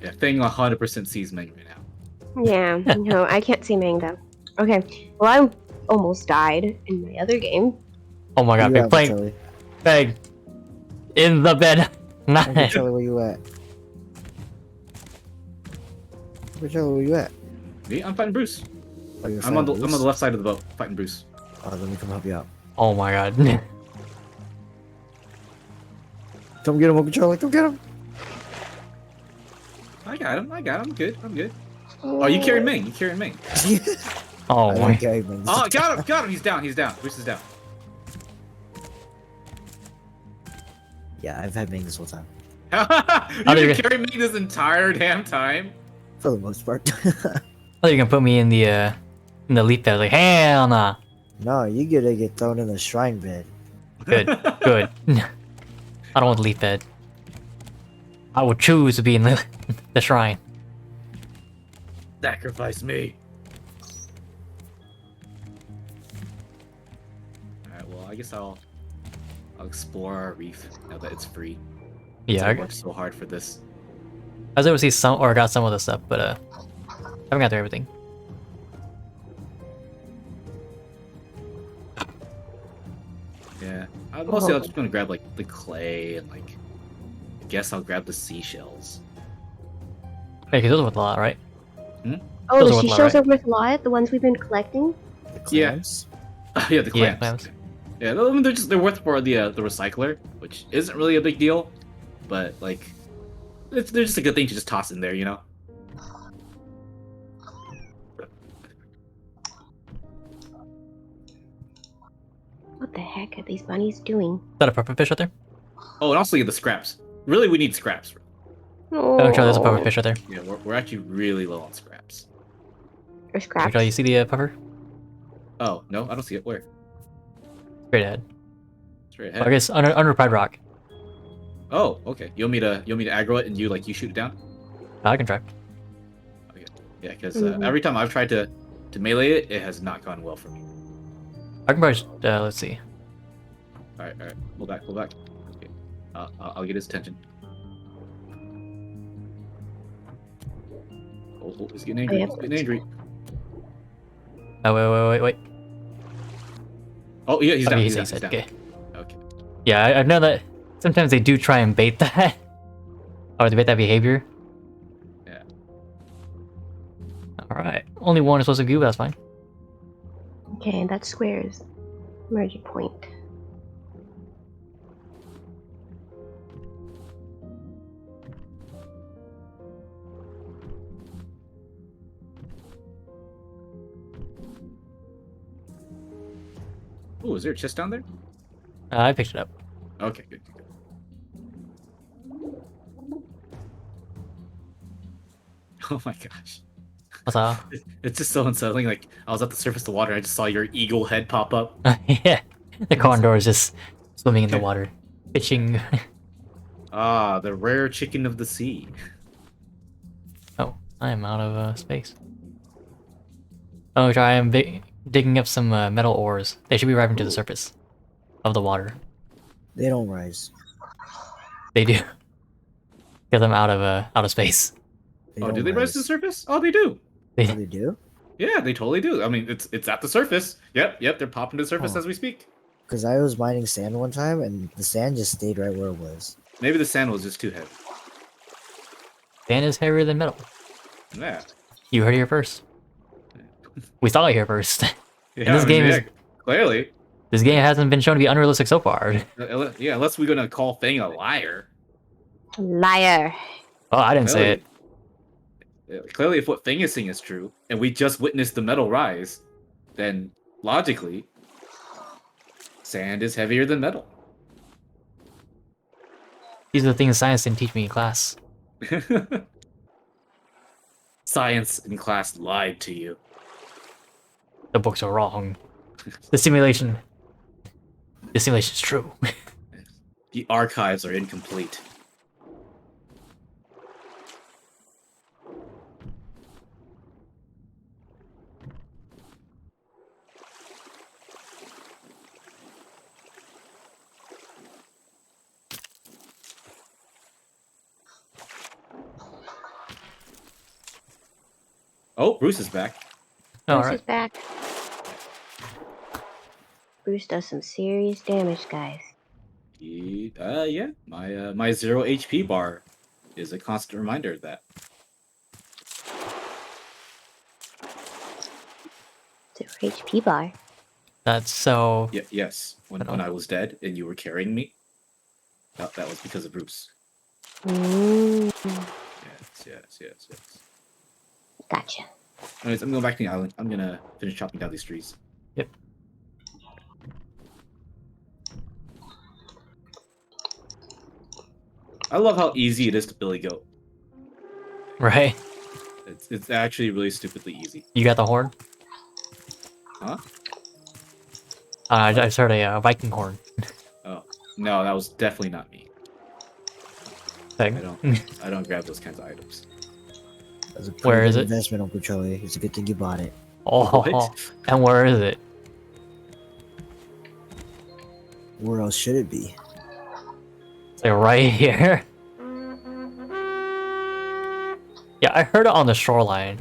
Yeah, Fang 100% sees Ming right now. Yeah, no, I can't see Ming though. Okay, well, I almost died in my other game. Oh my god, You big at, playing Charlie? Beg. In the bed. Uncle Nice. Charlie, where you at? Uncle Charlie, where you at? Me? I'm fighting Bruce. Oh, you're I'm on the fighting Bruce? left side of the boat, fighting Bruce. Oh, let me come help you out. Oh my god. Come get him, Uncle Charlie. Come get him. I got him. Good. I'm good. Oh, you carry Ming. Oh I my. don't care, man. Oh, got him. He's down. Bruce is down. Yeah, I've had Ming this whole time. You've been carrying Ming this entire damn time? For the most part. Oh, you can put me in the leaf bed. Like, hell nah. No, you get thrown in the shrine bed. Good, good. I don't want the leaf bed. I will choose to be in the shrine. Sacrifice me. Alright, well, I guess I'll explore our reef now that it's free. Yeah, I I worked so hard for this. was able to see some, or got some of the stuff, but I haven't got through everything. Yeah. Mostly I'm just gonna grab like the clay and like I guess I'll grab the seashells. Hey, because those are worth a lot, right? Oh, Those the are worth a lot, seashells right? are worth a lot. The ones we've been collecting. The Yeah. clams? Yeah, the Yeah, clams. clams. Yeah, I mean, they're worth for the recycler, which isn't really a big deal, but like they're just a good thing to just toss in there, you know. What the heck are these bunnies doing? Is that a puffer fish right there? Oh, and also the scraps. Really, we need scraps. Oh, Oh, Charlie, there's a puffer fish right there. Yeah, we're actually really low on scraps. Or scraps. Charlie, you see the puffer? Oh no, I don't see it. Where? Straight ahead. Straight I ahead. guess under Pride Rock. Oh, okay. You want me to aggro it and you shoot it down? I can try. Yeah, because Mhm. every time I've tried to melee it, it has not gone well for me. I can probably, let's see. All right. Pull back. Okay. I'll get his attention. Oh, he's getting angry. yeah. He's getting angry. Oh, wait. Oh, yeah, he's down. Okay, He's he's down. okay. Okay. Yeah, I know that sometimes they do try and bait that. Or they bait that behavior. Yeah. Alright. Only one is supposed to go, but that's fine. Okay, that squares. Merge point. Ooh, is there a chest down there? I picked it up. Okay, good. Oh my gosh. What's up? It's just so unsettling. Like, I was at the surface of the water, I just saw your eagle head pop up. Yeah, the condor is just swimming in the water, fishing. Ah, the rare chicken of the sea. Oh, I am out of space. Oh, I am digging up some metal ores. They should be arriving to the surface of the water. They don't rise. They do. Because I'm out of space. Oh, don't do they rise to the surface? Oh, they do. Oh, they do? Yeah, they totally do. I mean, it's at the surface. Yep, they're popping to the surface Oh. as we speak. Because I was mining sand one time, and the sand just stayed right where it was. Maybe the sand was just too heavy. Sand is heavier than metal. Yeah. You heard it here first. We saw it here first. Yeah, this game is- clearly. This game hasn't been shown to be unrealistic so far. Yeah, unless we're gonna call Fang a liar. Liar. Oh, I didn't say it. Clearly, if what Fang is saying is true, and we just witnessed the metal rise, then logically, sand is heavier than metal. These are the things science didn't teach me in class. Science in class lied to you. The books are wrong. The simulation is true. The archives are incomplete. Oh, Bruce is back. All Bruce right. is back. Bruce does some serious damage, guys. Yeah. My 0 HP bar is a constant reminder of that. Zero HP bar. That's so. Yes. When I was dead and you were carrying me, that was because of Bruce. Mm, Yes. gotcha. Anyways, I'm going back to the island. I'm gonna finish chopping down these trees. Yep. I love how easy it is to Billy Goat. Right. It's actually really stupidly easy. You got the horn? Huh? I just heard a Viking horn Oh no, that was definitely not me. thing. I don't grab those kinds of items. That was a Where pretty is good it? investment, Uncle Charlie. It's a good thing you bought it. Oh, What? and where is it? Where else should it be? It's like right here. Yeah, I heard it on the shoreline.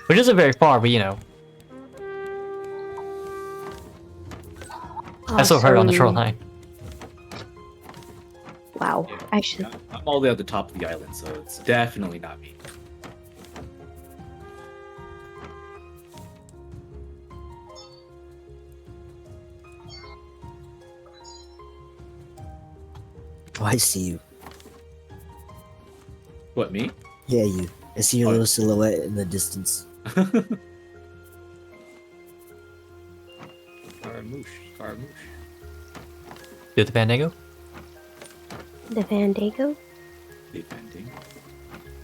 Which isn't very far, but you know. I still heard it on the Awesome. shoreline. Wow. Actually, I'm all the way at the top of the island, so it's definitely not me. Oh, I see you. What, me? Yeah, you. I see your Oh. little silhouette in the distance. Scaramouche. Do the Fandango? the Fandango. Defending.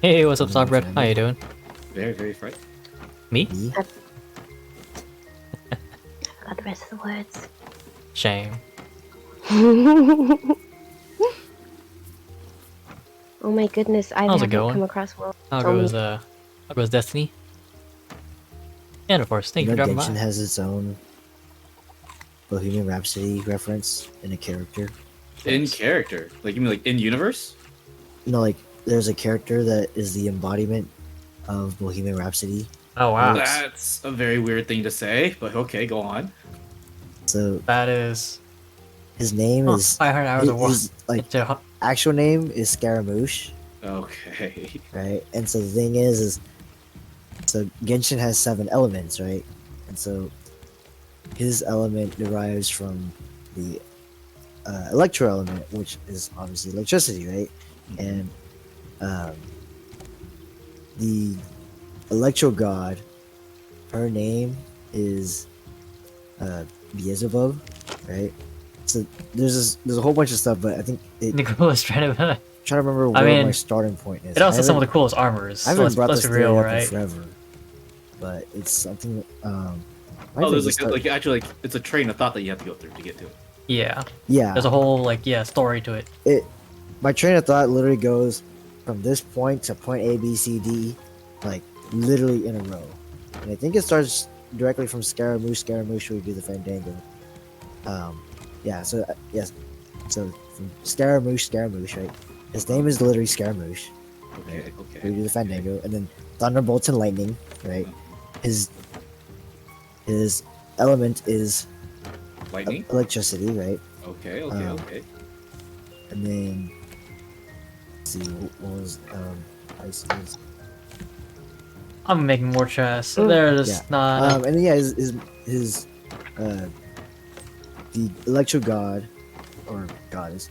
Hey, what's up, Stockbread? How you doing? Very, very frightening. Me? Me? Forgot the rest of the words. Shame. Oh my goodness, I How's it haven't going? come across world. How so goes Destiny? And of course, thank you You for know, dropping Genshin by. has its own Bohemian Rhapsody reference in a character. In character. Like, you mean like in universe? No, like there's a character that is the embodiment of Bohemian Rhapsody. Oh wow, That's a very weird thing to say, but okay, go on. So that is. his name Oh, is 500 hours of work. his, like It's a- actual name is Scaramouche, Okay. right? And so the thing is so Genshin has 7 elements, right? And so his element derives from the electro element, which is obviously electricity, right? And the electro god, her name is Beelzebub, right? So there's a whole bunch of stuff, but I think The coolest trying to. trying to remember I where my mean, starting point is. It also I has some of haven't- the coolest armors. I haven't let's, brought let's this be theory real, up right? in forever, but it's something. Oh, there's like actually like it's a train of thought that you have to go through to get to it. Yeah. yeah. There's a whole story to it. My train of thought literally goes from this point to point A, B, C, D, like literally in a row. And I think it starts directly from Scaramouche. Scaramouche would be the Fandango. Yeah. So yes. So from Scaramouche, right? His name is literally Scaramouche. Okay, We okay. do the Fandango, and then Thunderbolts and Lightning, right? His element is Lightning. electricity, right? Okay, okay, Um, okay. And then let's see what was ice is. I'm making more chests. So they're just not. And then yeah, his the electro god or goddess.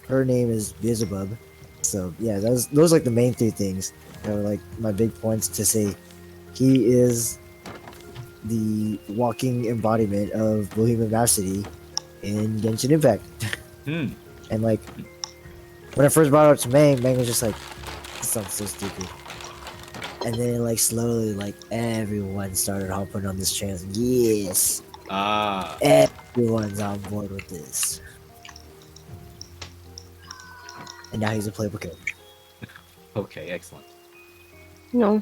Her name is Beelzebub. So yeah, those are like the main three things that were like my big points to say he is the walking embodiment of Bohemian Rhapsody in Genshin Impact. Hmm. And like when I first brought it up to Mang was just like, this sounds so stupid. And then like slowly like everyone started hopping on this train. I was like, yes, Ah. everyone's on board with this. And now he's a playable character. Okay, excellent. No.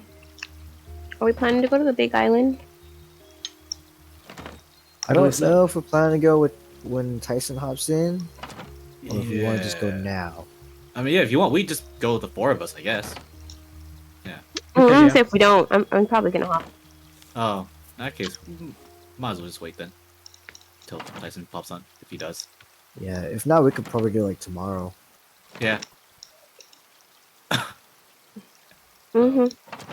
Are we planning to go to the Big Island? I believe don't so. know if we're planning to go with when Tyson hops in, or if we want to just go Yeah. now. I mean, yeah, if you want, we just go with the four of us, I guess. Well, Okay, honestly, yeah. if we don't, I'm probably gonna hop. Oh, in that case, might as well just wait then. Till Tyson pops on, if he does. Yeah, if not, we could probably do like tomorrow. Yeah. Mm-hmm.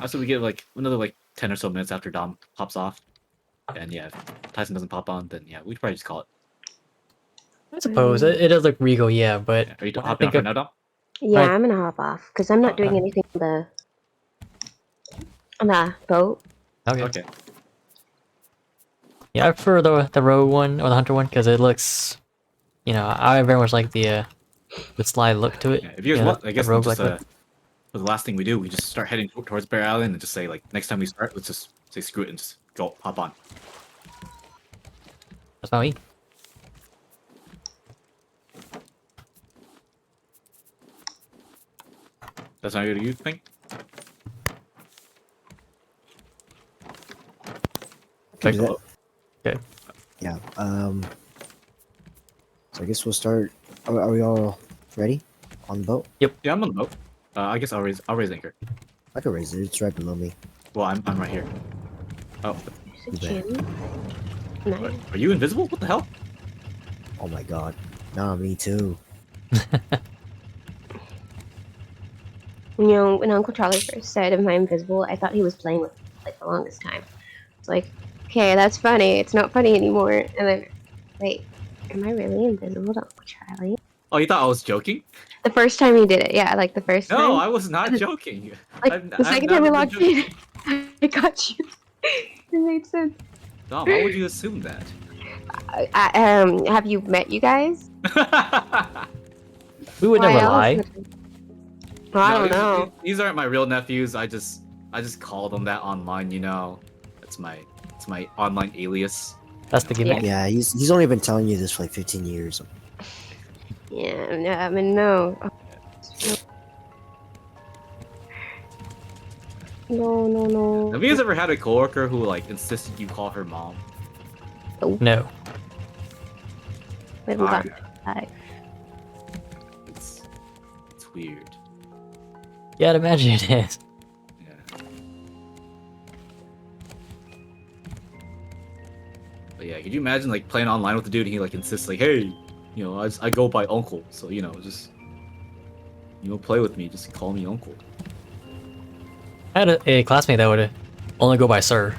Also, we get like another like 10 or so minutes after Dom pops off. And yeah, if Tyson doesn't pop on, then yeah, we'd probably just call it. I suppose it does look regal, yeah, but Yeah. Are you when I hopping off think right of now, Dom? Yeah, Right. I'm gonna hop off because I'm not Oh, doing okay. anything on the boat. okay. Okay. Yeah, I prefer the rogue one or the hunter one because it looks, I very much like the slide look to it. Yeah, if you guys Yeah, want, I the guess rogue just like for the last thing we do, we just start heading towards Bear Island and just say like next time we start, let's just say screw it and just go hop on. that's not me. That's not good to you think? Can do that. Hello? Okay. Yeah. So I guess we'll start. Are we all ready on the boat? Yeah, I'm on the boat. I guess I'll raise anchor. I can raise it. It's right below me. Well, I'm right here. Oh, There's a You gym. Nice. are you invisible? What the hell? Oh my god. Nah, me too. You know, when Uncle Charlie first said, "Am I invisible?" I thought he was playing with me, like the longest time. It's like, okay, that's funny. It's not funny anymore. And then, wait, am I really invisible to Uncle Charlie? Oh, you thought I was joking? The first time he did it, yeah, like the first No, time. I was not joking. Like the second time we never been logged in, I got you. It made sense. Dom, why would you assume that? Have you met you guys? We would Why never else lie. would we- Well, I No, don't know. These aren't my real nephews. I just call them that online. It's my online alias. That's the gimmick. Yeah, he's only been telling you this for like 15 years. Yeah, no, I mean, no. No. Have you guys ever had a coworker who like insisted you call her mom? No. We haven't gotten to that. It's weird. Yeah, I'd imagine it is. Yeah. But yeah, could you imagine like playing online with the dude and he like insists like, hey, I go by uncle, so just play with me, just call me uncle. I had a classmate that would only go by sir.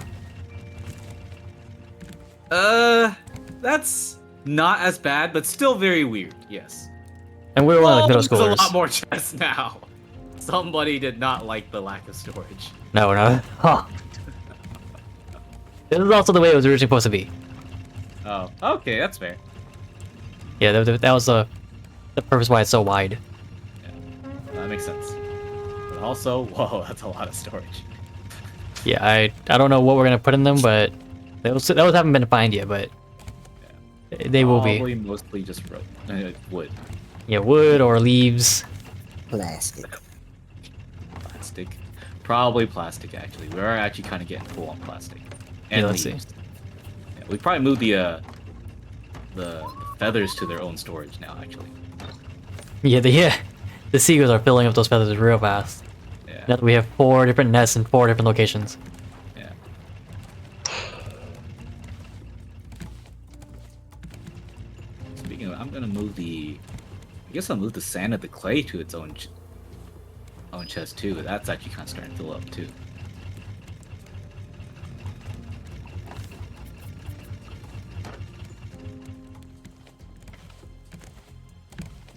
That's not as bad, but still very weird. Yes. And we were like middle There's a lot schoolers. more chests now. Somebody did not like the lack of storage. No, no. Huh. This is also the way it was originally supposed to be. Oh, okay, that's fair. Yeah, that was the purpose why it's so wide. That makes sense. But also, whoa, that's a lot of storage. Yeah, I don't know what we're gonna put in them, but those haven't been defined yet, but they will be. Probably mostly just wood. Yeah, wood or leaves. Plastic. Plastic. Probably plastic, actually. We are actually kind of getting full on plastic. And Yeah, let's see. leaves. Yeah, we probably moved the feathers to their own storage now, actually. Yeah, the seagulls are filling up those feathers real fast. Yeah. Now that we have 4 different nests in 4 different locations. Yeah. Speaking of, I'm gonna move the. I guess I'll move the sand and the clay to its own chest too. That's actually kind of starting to fill up too.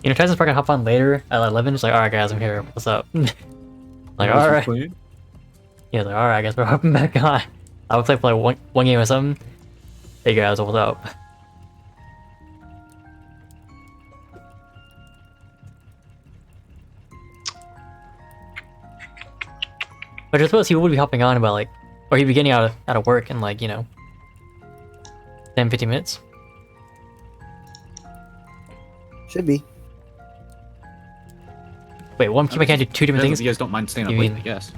You know, Tyson's probably gonna hop on later at 11. Just like, alright, guys, I'm here. What's up? Like, alright. Yeah, like, alright, I guess we're hopping back on. I would play for like one game or something. Hey guys, what's up? But I suppose he would be hopping on about like, or he'd be getting out of work in like, you know, 10-15 minutes. Should be. Wait, one I can't do 2 different If things? you guys don't mind staying up You late, mean- I guess.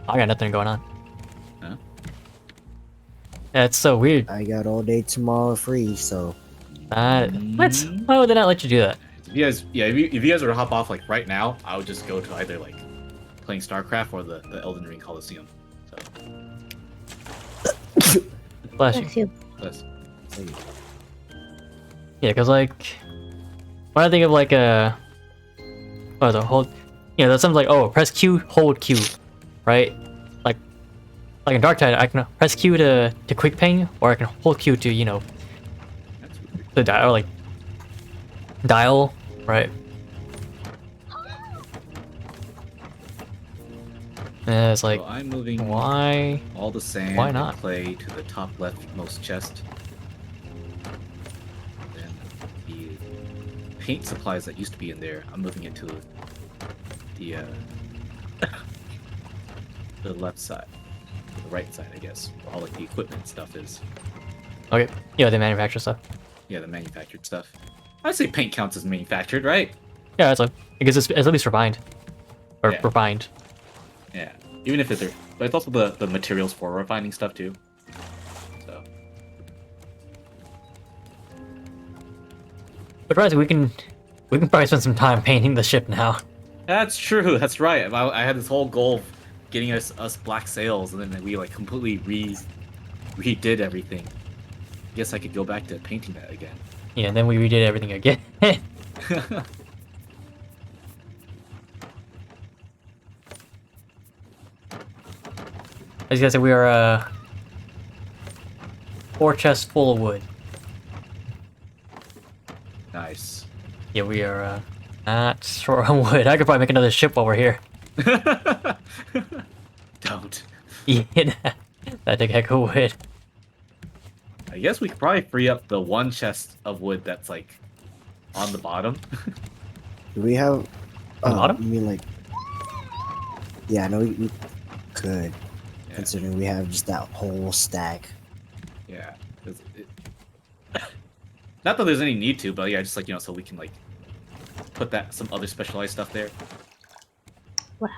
I got nothing going on. Huh? Yeah, it's so weird. I got all day tomorrow free, so What? Why would they not let you do that? If you guys, yeah, if you guys were to hop off like right now, I would just go to either like playing StarCraft or the Elden Ring Coliseum. So Bless you. Bless you. that's thank you. Yeah, cause like when I think of like the hold, you know, that sounds like, oh, press Q, hold Q, right? Like in Dark Tide, I can press Q to quick ping, or I can hold Q to, you know, that's weird. the dial, like dial, right? And it's like, So I'm moving why? all the sand Why and not? clay to the top leftmost chest. Then the paint supplies that used to be in there, I'm moving it to the the left side, the right side, I guess. Where all like the equipment stuff is. Okay, yeah, they manufacture stuff. Yeah, the manufactured stuff. I'd say paint counts as manufactured, right? Yeah, it's like because it's at least refined, or Yeah. refined. Yeah, even if it's but it's also the materials for refining stuff too. So But right, we can probably spend some time painting the ship now. that's true. That's right. I had this whole goal of getting us black sails, and then we like completely redid everything. Guess I could go back to painting that again. Yeah, and then we redid everything again. As you guys said, we are 4 chests full of wood. Nice. Yeah, we are not short on wood. I could probably make another ship while we're here. Don't. Yeah, that'd take a heck of wood. I guess we could probably free up the one chest of wood that's like on the bottom. Do we have? On the bottom? You mean like? Yeah, I know we could, Yeah. considering we have just that whole stack. Yeah. 'Cause not that there's any need to, but yeah, just like, you know, so we can like put that some other specialized stuff there. Wow.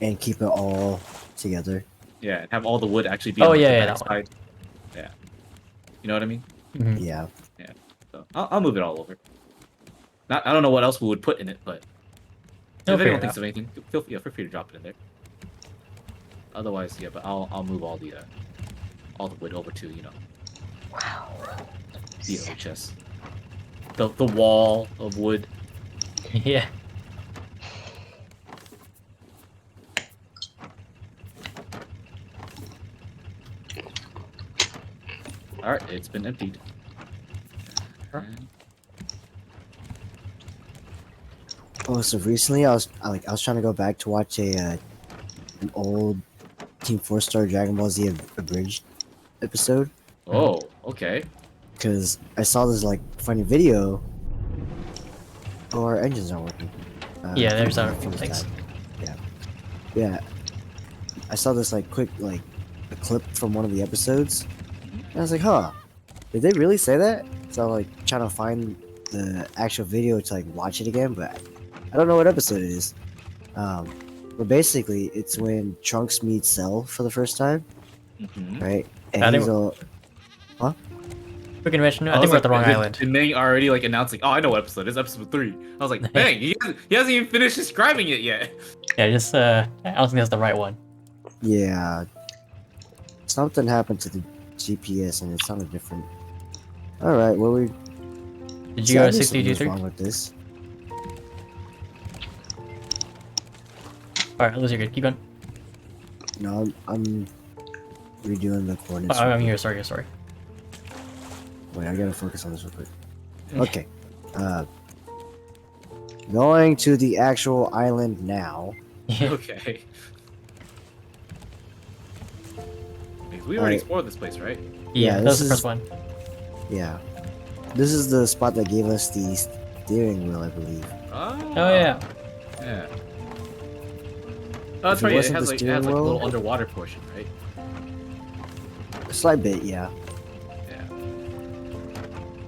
And keep it all together. Yeah, and have all the wood actually be Oh, on like, yeah, the yeah, back that one. side. Yeah. You know what I mean? Mhm. Yeah. So I'll move it all over. I don't know what else we would put in it, but We'll if figure anyone it thinks of anything, feel free to drop it in there. Otherwise, yeah, but I'll move all the wood over to, you know, Wow. the other chest. The wall of wood. Yeah. All right, it's been emptied. Oh, so recently I was trying to go back to watch an old Team 4 Star Dragon Ball Z abridged episode Oh, okay. because I saw this like funny video. Oh, our engines aren't working. Yeah, there's our fuse thanks. died. Yeah, yeah. I saw this like quick like a clip from one of the episodes, and I was like, "Huh, did they really say that?" So I'm like trying to find the actual video to like watch it again, but I don't know what episode it is. But basically, it's when Trunks meets Cell for the first time, Mm-hmm. right? And I he's think- all, We can mention. I think we're at the wrong island. Did Ming already like announcing? Oh, I know what episode. It's episode 3. I was like, dang, he hasn't even finished describing it yet. Yeah, just I don't think that's the right one. yeah, something happened to the GPS and it sounded different. All right, well we. Did see, you I go to knew something was 62? wrong with this. All right, Liz, you're good. Keep going. No, I'm redoing the coordinates. Oh, I'm here. Sorry. Wait, I gotta focus on this real quick. Okay. Going to the actual island now. Yeah. Okay. We already Alright. explored this place, right? Yeah, that this was the is- first one. Yeah. This is the spot that gave us the steering wheel, I believe. Oh, yeah. Yeah. Oh, that's If it right. It wasn't has the like a steering little wheel- underwater portion, right? A slight bit, yeah. Yeah.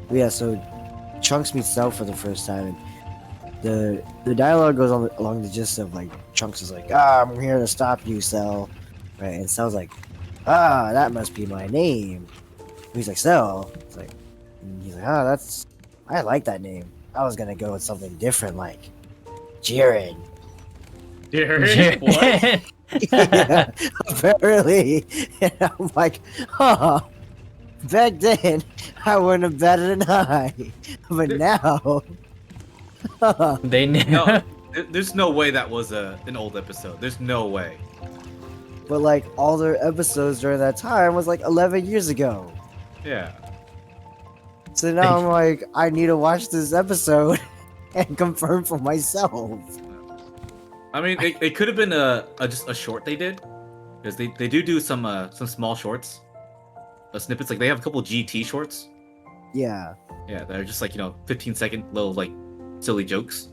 But yeah, so Trunks meets Cell for the first time. And the dialogue goes on along the gist of like Trunks is like, I'm here to stop you, Cell. Right? And Cell's like, that must be my name. And he's like, Cell. It's like, and he's like, I like that name. I was gonna go with something different like Jiren. What? Yeah, apparently. And I'm like, back then I wouldn't have batted an eye. But now, They knew. No, there's no way that was an old episode. There's no way. but like all their episodes during that time was like 11 years ago. Yeah. So now I'm like, I need to watch this episode and confirm for myself. I mean, it could have been just a short they did, because they do some small shorts, snippets. Like they have a couple GT shorts. Yeah. Yeah, they're just like 15-second little like silly jokes.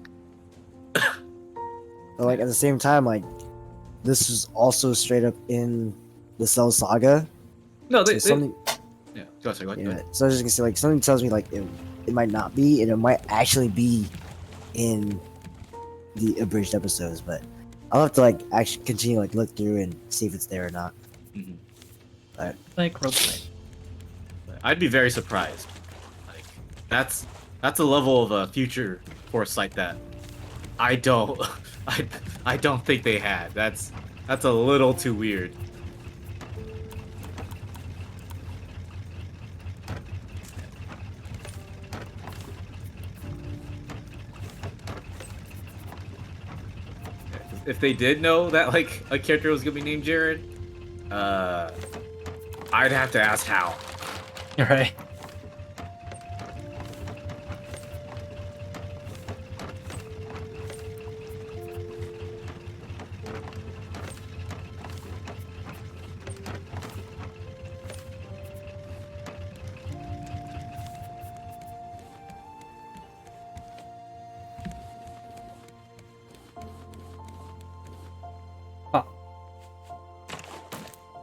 But like at the same time, like this is also straight up in the Cell Saga. No, So they something, yeah. Go ahead, go ahead. yeah. So I was just gonna say, like something tells me like it might not be, and it might actually be in the abridged episodes. But I'll have to like actually continue like look through and see if it's there or not. Mhm. Like roleplay. I'd be very surprised. Like that's a level of future foresight that I don't I don't think they had. That's a little too weird. If they did know that like a character was gonna be named Jared, I'd have to ask how. Right. Oh,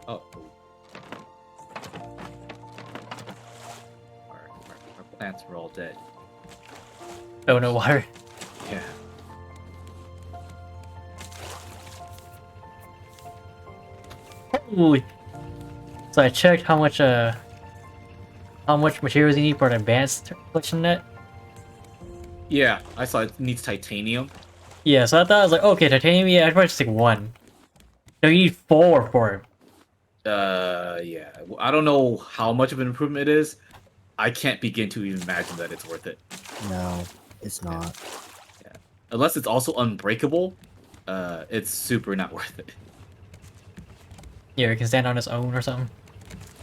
Oh. Our plants were all dead. oh no water. Yeah. Holy. So I checked how much materials you need for an advanced collection net. Yeah, I saw it needs titanium. Yeah, so I thought I was like, okay, titanium. Yeah, I'd probably just take one. No, you need 4 for it. Yeah. I don't know how much of an improvement it is. I can't begin to even imagine that it's worth it. No, it's not. Unless it's also unbreakable, it's super not worth it. Yeah, it can stand on its own or something.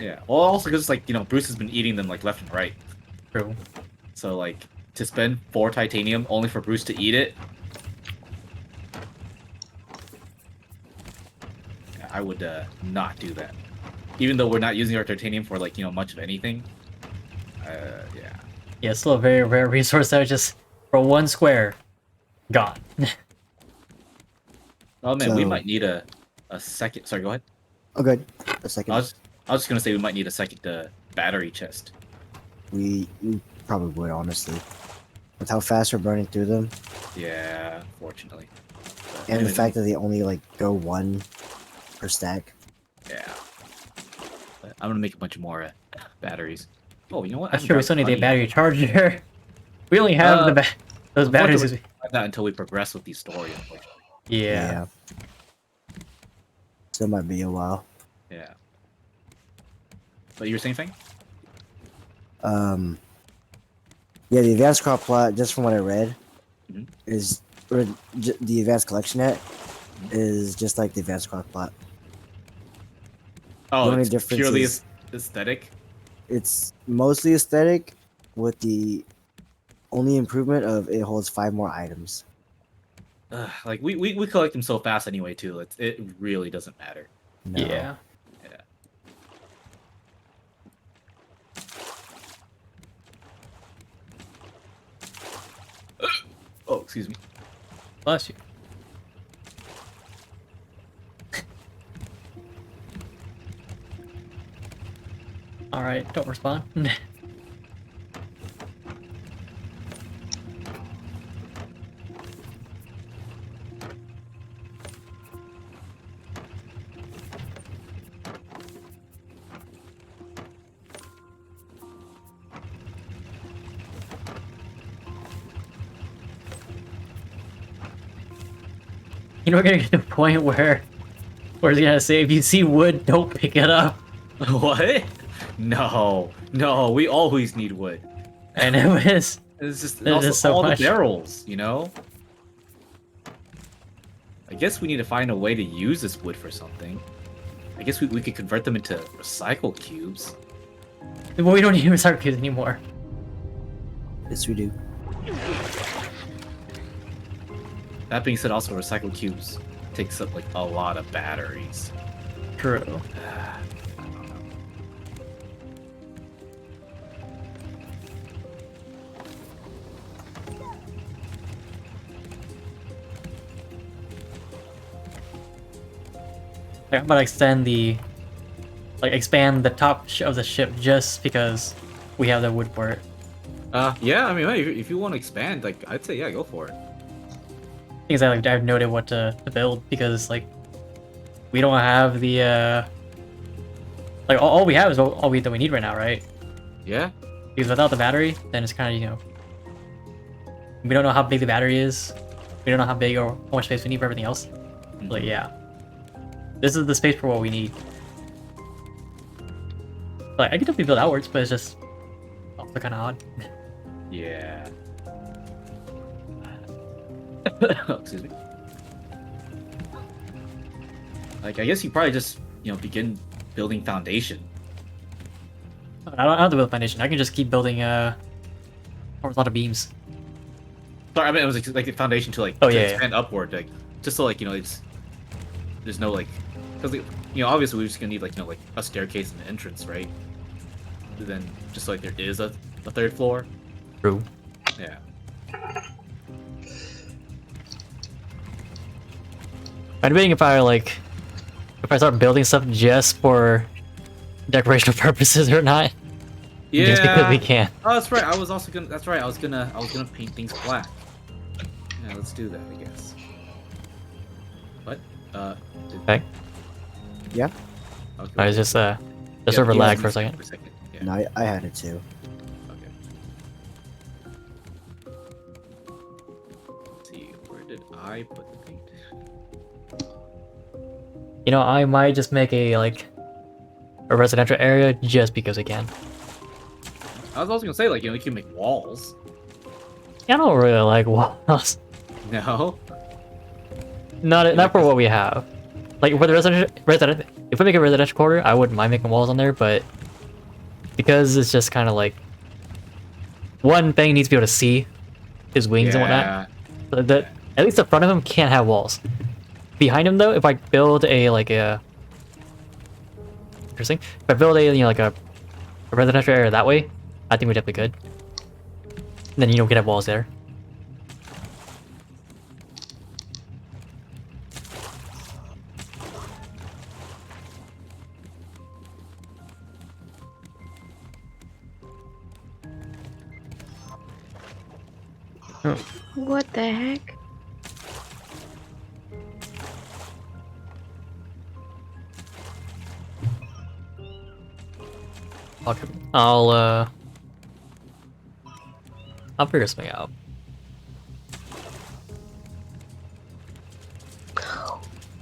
Yeah. Well, also because like Bruce has been eating them like left and right. True. So like to spend 4 titanium only for Bruce to eat it, I would not do that. Even though we're not using our titanium for like much of anything. Yeah. Yeah, it's still a very rare resource that was just for 1 square, gone. Oh man, we So- might need a second. Sorry, go ahead. Oh, good. A second. I was just gonna say we might need a second battery chest. We probably would, honestly. With how fast we're burning through them, Yeah, fortunately. and the fact that they only like go 1 per stack. Yeah. But I'm gonna make a bunch more batteries. Oh, you know what? That's true, we still need a battery charger. We only have those Unfortunately, batteries. we won't have that until we progress with these stories. Unfortunately. Yeah. Still might be a while. Yeah. But you were saying thing? Yeah, the advanced crop plot, just from what I read, Mhm. is or the advanced collection net is just like the advanced crop plot. Oh, The only it's difference purely is- aesthetic. It's mostly aesthetic, with the only improvement of it holds 5 more items. Like we collect them so fast anyway too. It really doesn't matter. No. Yeah. Yeah. Oh, excuse me. Bless you. Alright, don't respond. You know, we're gonna get to a point where it's gonna say, if you see wood, don't pick it up. What? No, no. We always need wood. And it was It's just There's also just so all much. the barrels, I guess we need to find a way to use this wood for something. I guess we could convert them into recycle cubes. well, we don't need recycle cubes anymore. Yes, we do. That being said, also recycle cubes takes up like a lot of batteries. True. Like, I'm about to expand the top of the ship just because we have the wood for it. Yeah. I mean, if you want to expand, like I'd say, yeah, go for it. Things I've noted what to build because like we don't have the like all we have is all that we need right now, right? Yeah. Because without the battery, then it's kind of we don't know how big the battery is. We don't know how big or how much space we need for everything else. Like yeah, this is the space for what we need. Like I can definitely build outwards, but it's just also kind of odd. Yeah. Excuse me. Like I guess you probably just begin building foundation. I don't have to build a foundation. I can just keep building horizontal beams. Sorry, I mean it was like a foundation to Oh, to yeah, expand upward, like just so it's there's no like because obviously we're just gonna need like a staircase and an entrance, right? And then just like there is a 3rd floor. True. Yeah. I'm debating if I start building stuff just for decorational purposes or not. Yeah. Just because we can. Oh, that's right. I was also gonna. That's right. I was gonna paint things black. Yeah, let's do that. I guess. What? Okay. Yeah. Okay. I was just the Yeah, server yeah, lag for a second. Yeah. No, I had it too. Okay. Let's see, where did I put the paint? You know, I might just make a residential area just because I can. I was also gonna say you can make walls. I don't really like walls. No. Not for what we have. Like for the residential, if we make a residential quarter, I wouldn't mind making walls on there, but because it's just kind of like one thing needs to be able to see his wings and whatnot. So that at least the front of him can't have walls. Behind him though, if I build a like a interesting, if I build a like a residential area that way, I think we're definitely good. And then we can have walls there. What the heck? Okay. I'll figure something out.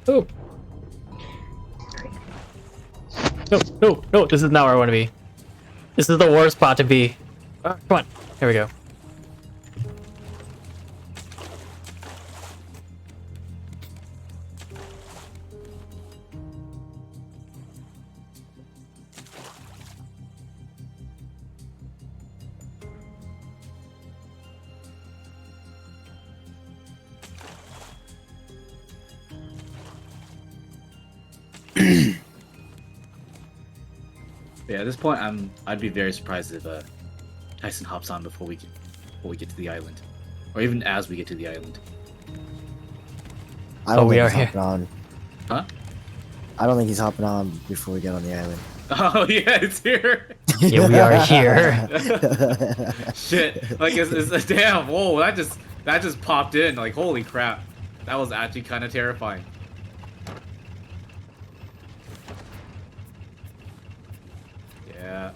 Oh. No, this is not where I want to be. This is the worst spot to be. Come on, here we go. Yeah, at this point, I'd be very surprised if Tyson hops on before we get to the island, or even as we get to the island. I don't we think are he's here. hopping on. Huh? I don't think he's hopping on before we get on the island. Oh yeah, it's here. Yeah, we are here. Shit, like it's damn. Whoa, that just popped in. Like holy crap, that was actually kind of terrifying. Yeah.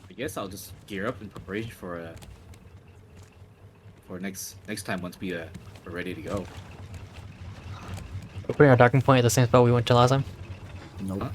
I guess I'll just gear up in preparation for next time once we're ready to go. We're putting our docking point at the same spot we went to last time. Nope. Huh?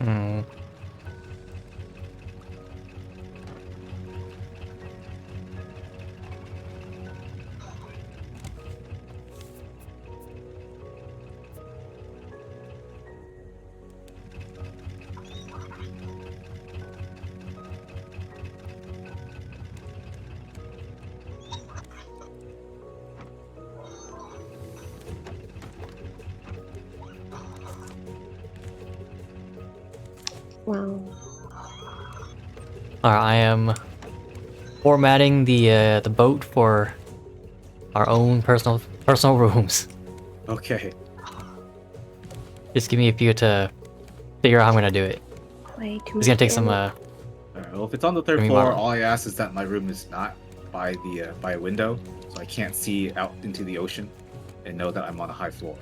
Hmm. Wow. Alright, I am formatting the boat for our own personal rooms. Okay. Just give me a few to figure out how I'm gonna do it. Play too It's gonna take much some Alright, well, if it's on the third Give me floor, mine. all I ask is that my room is not by a window, so I can't see out into the ocean and know that I'm on a high floor.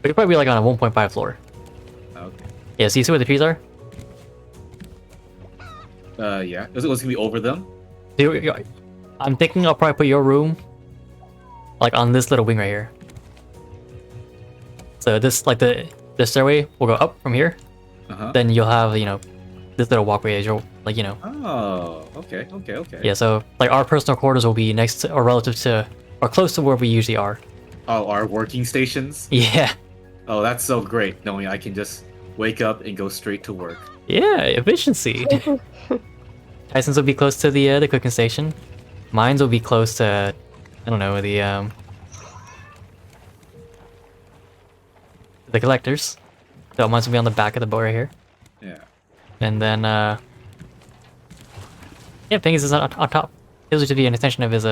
We could probably be like on a 1.5 floor. Okay. Yeah, so you see where the trees are? Yeah. Is it gonna be over them? I'm thinking I'll probably put your room like on this little wing right here. So this like the stairway will go up from here. Uh-huh. Then you'll have this little walkway as you're like Oh, okay. yeah. So like our personal quarters will be next to or relative to or close to where we usually are. Oh, our working stations? Yeah, Oh, that's so great, knowing I can just wake up and go straight to work. yeah, efficiency. Tyson's will be close to the cooking station. Mine's will be close to, I don't know, the collectors. So mine's will be on the back of the boat right here. Yeah. And then yeah, Penguins is on top. His should be an extension of his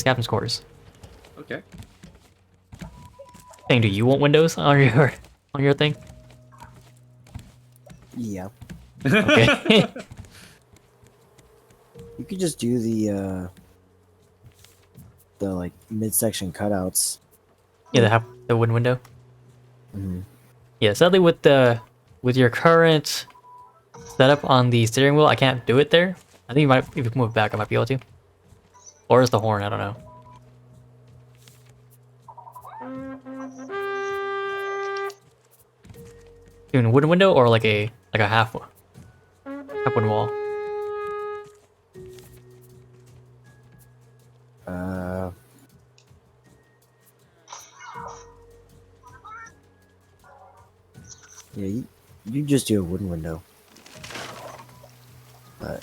captain's quarters. Okay. Thing, do you want windows on your thing? Yeah. Okay. You could just do the like midsection cutouts. Yeah, the wooden window. Mm-hmm. Yeah, sadly with your current setup on the steering wheel, I can't do it there. I think if you move it back, I might be able to. Or is the horn? I don't know. Doing a wooden window or like a half wooden wall. Yeah, you just do a wooden window. But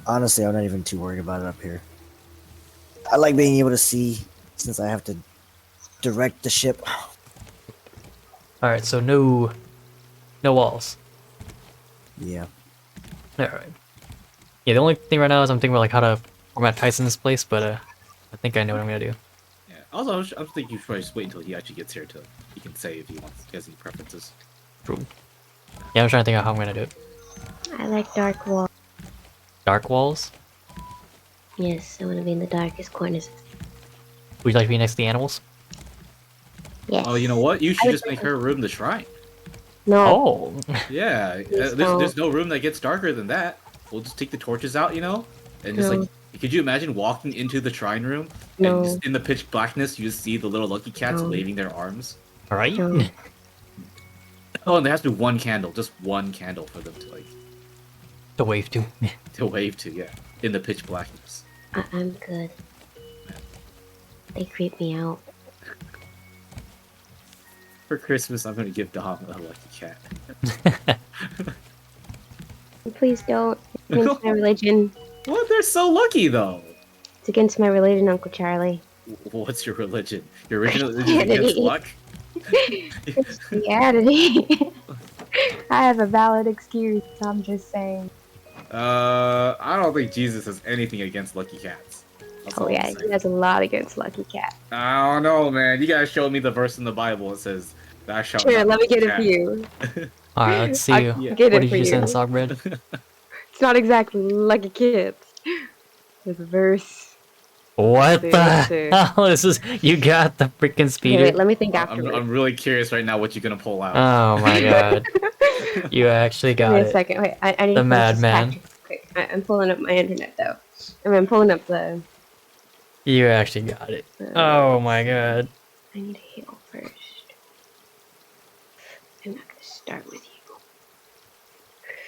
honestly, I'm not even too worried about it up here. I like being able to see since I have to direct the ship. All right, so no walls. Yeah. All right. Yeah, the only thing right now is I'm thinking about like how to format Tyson's place, but I think I know what I'm gonna do. Yeah. Also, I'm thinking you should probably just wait until he actually gets here to he can say if he has any preferences. True. Yeah, I'm trying to think of how I'm gonna do it. I like dark wall. Dark walls. Yes, I want to be in the darkest corners. Would you like to be next to the animals? Yes. Oh, you know what? You I should would just make her room the shrine. No. Oh. Yeah, Please there's no room that gets darker than that. We'll just take the torches out, and just No. like, could you imagine walking into the shrine room No. and just in the pitch blackness you just see the little lucky cats No. waving their arms? All right. No. Oh, and there has to be one candle, just one candle for them to like The wave too. to wave to, yeah, in the pitch blackness. I'm good. They creep me out. For Christmas, I'm gonna give Dom a lucky cat. Please don't. It's against my religion. What? They're so lucky though. It's against my religion, Uncle Charlie. What's your religion? Your original religion is against luck? Christianity. I have a valid excuse. I'm just saying. I don't think Jesus has anything against lucky cats. That's Oh all I'm yeah, saying. he has a lot against Lucky Cat. I don't know, man. You gotta show me the verse in the Bible that says, "Thou shalt Here, not let me lucky get it cat." for you. All right, let's see. I'll Yeah. get What it did for you say in you. Sogbread? It's not exactly Lucky Kids. There's a verse. What Let's the see. hell? This is you got the freaking Okay, speeder. wait, let me think I'm afterwards. really curious right now what you're gonna pull out. Oh my god, you actually Give got me a it. second. Wait, I need The to finish this madman. tactic quick. I'm pulling up my internet though. I'm pulling up the. You actually got it. Oh my god. I need to heal first. I'm not gonna start with you.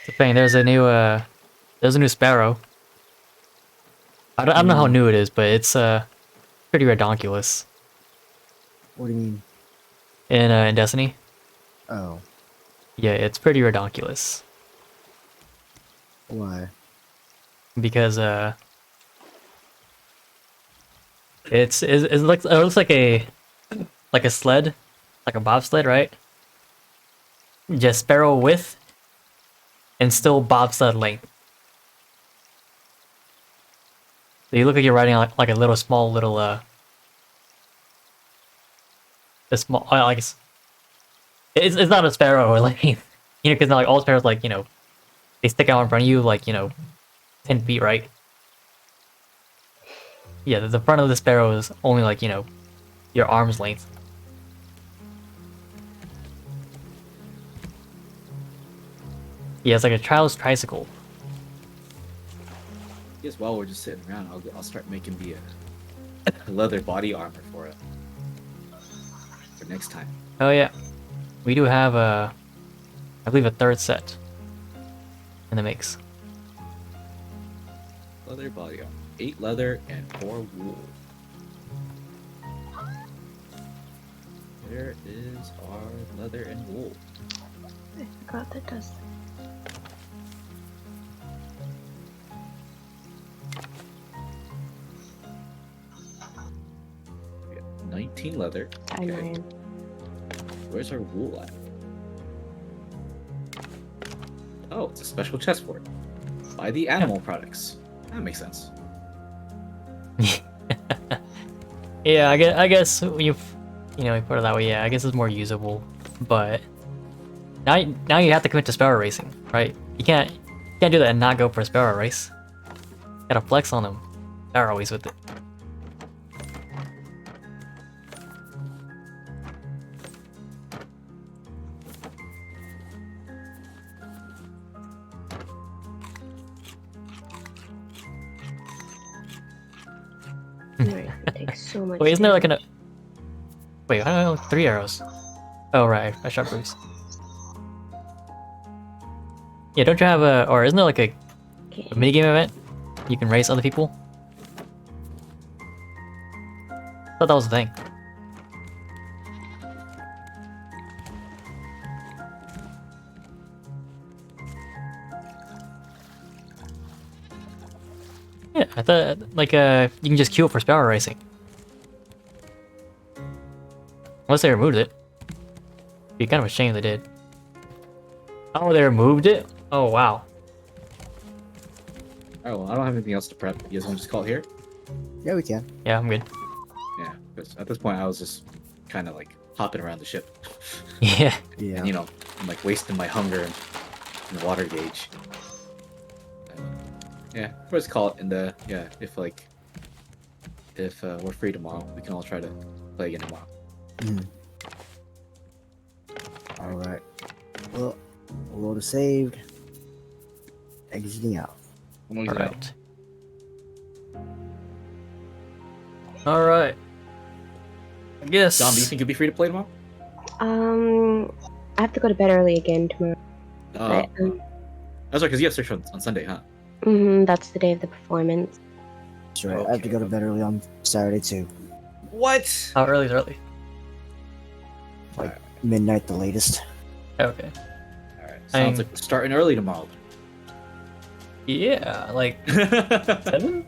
The thing, there's a new sparrow. I don't know how new it is, but it's pretty redonkulous What do you mean? in Destiny. Oh, Yeah, it's pretty redonkulous why? because it looks like a sled, like a bobsled, right? Just sparrow width and still bobsled length. So you look like you're riding like a little small little a small like it's not a sparrow like because not like all sparrows like they stick out in front of you like 10 feet, right? Yeah, the front of the sparrow is only like your arm's length. Yeah, it's like a child's tricycle. I guess while we're just sitting around, I'll start making the leather body armor for it for next time. Oh yeah, we do have I believe a third set in the mix. Leather body armor, 8 leather and 4 wool. Where is our leather and wool? I forgot that does. 19 leather. I know I am. Where's our wool at? Oh, it's a special chest for it. Buy the animal products. That makes sense. Yeah, I guess when you put it that way, yeah, I guess it's more usable. But now you have to commit to sparrow racing, right? You can't do that and not go for a sparrow race. Gotta flex on them. They're always with it. Right, it takes so much. Wait, isn't there like damage. an? Wait, I don't know, 3 arrows. Oh right, I shot Bruce. Yeah, don't you have or isn't there like a Okay. minigame event? You can race other people? Thought that was the thing. Yeah, I thought like you can just queue up for sparrow racing. Unless they removed it. Be kind of a shame they did. Oh, they removed it? Oh wow. Oh, well, I don't have anything else to prep. You guys want to just call it here? Yeah, we can. Yeah, I'm good. Yeah, because at this point I was just kind of like hopping around the ship. Yeah. Yeah. And, I'm like wasting my hunger and water gauge. Yeah, we'll just call it. And if we're free tomorrow, we can all try to play again tomorrow. All right. Well, load is saved. Exiting out. I'm gonna use it out. Alright. Alright. I guess. Dom, do you think you'll be free to play tomorrow? I have to go to bed early again tomorrow. But, That's right, because you have search on Sunday, huh? that's the day of the performance. That's right. I have to go to bed early on Saturday too. What? How early is early? Midnight, the latest. Okay. Alright, sounds like we're starting early tomorrow. Yeah, like 7?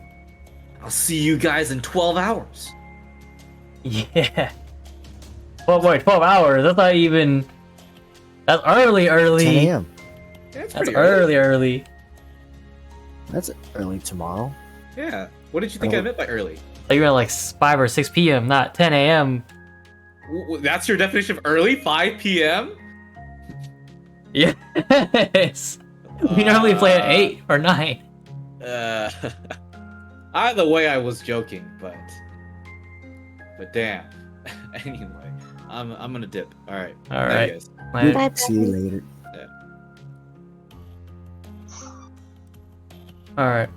I'll see you guys in 12 hours. Yeah. Well, wait, 12 hours? That's not even. That's early. 10 a.m. That's That's pretty early. That's early tomorrow. Yeah. What did you think I meant by early? Like you're at like 5 or 6 p.m., not 10 a.m. That's your definition of early? 5 p.m.? Yes. We normally play at 8 or 9. Either way, I was joking, but damn. Anyway, I'm gonna dip. All right. All Night, right. guys. Like, Bye. See you later. all right.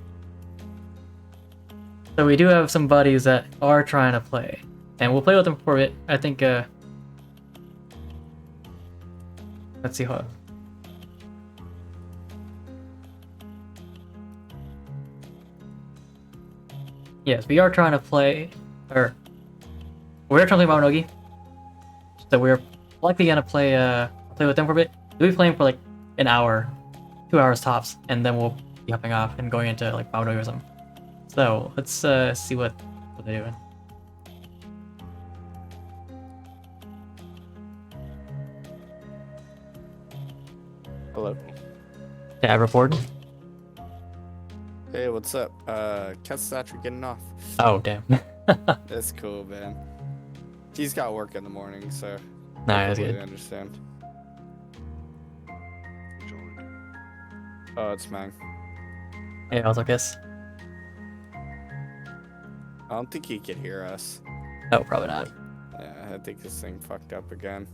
So we do have some buddies that are trying to play, and we'll play with them for a bit. I think. Let's see how. Yes, we are trying to play, or we're trying to play Mabinogi. So we're likely gonna play with them for a bit. We'll be playing for like an hour, 2 hours tops, and then we'll be hopping off and going into like Mabinogi or something. So let's see what they're doing. Hello. Yeah, reporting. Hey, what's up? Cat's after getting off. Oh damn. That's cool, man. He's got work in the morning, so Nah, I that's completely good. understand. Oh, it's Mang. Yeah, I was like this. I don't think he could hear us. No, probably not. Yeah, I think this thing fucked up again.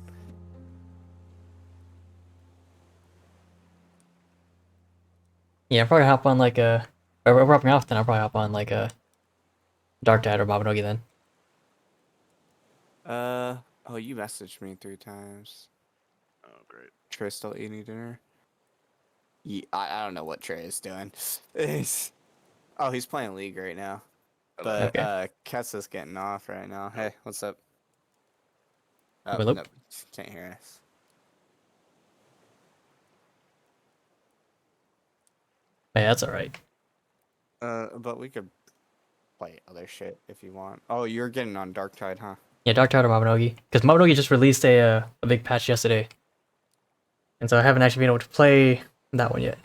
Yeah, I'll probably hop on like a. Or we're hopping off, then I'll probably hop on like a Dark Dad or Mabinogi then. Oh, you messaged me 3 times. Oh, great. Trey's still eating dinner? Yeah, I don't know what Trey is doing. Oh, he's playing League right now. But, Okay. Cat's just getting off right now. Hey, what's up? Oh, Hello? no, can't hear us. Yeah, that's alright. But we could play other shit if you want. Oh, you're getting on Dark Tide, huh? Yeah, Dark Tide or Mabinogi. Because Mabinogi just released a big patch yesterday. And so I haven't actually been able to play that one yet.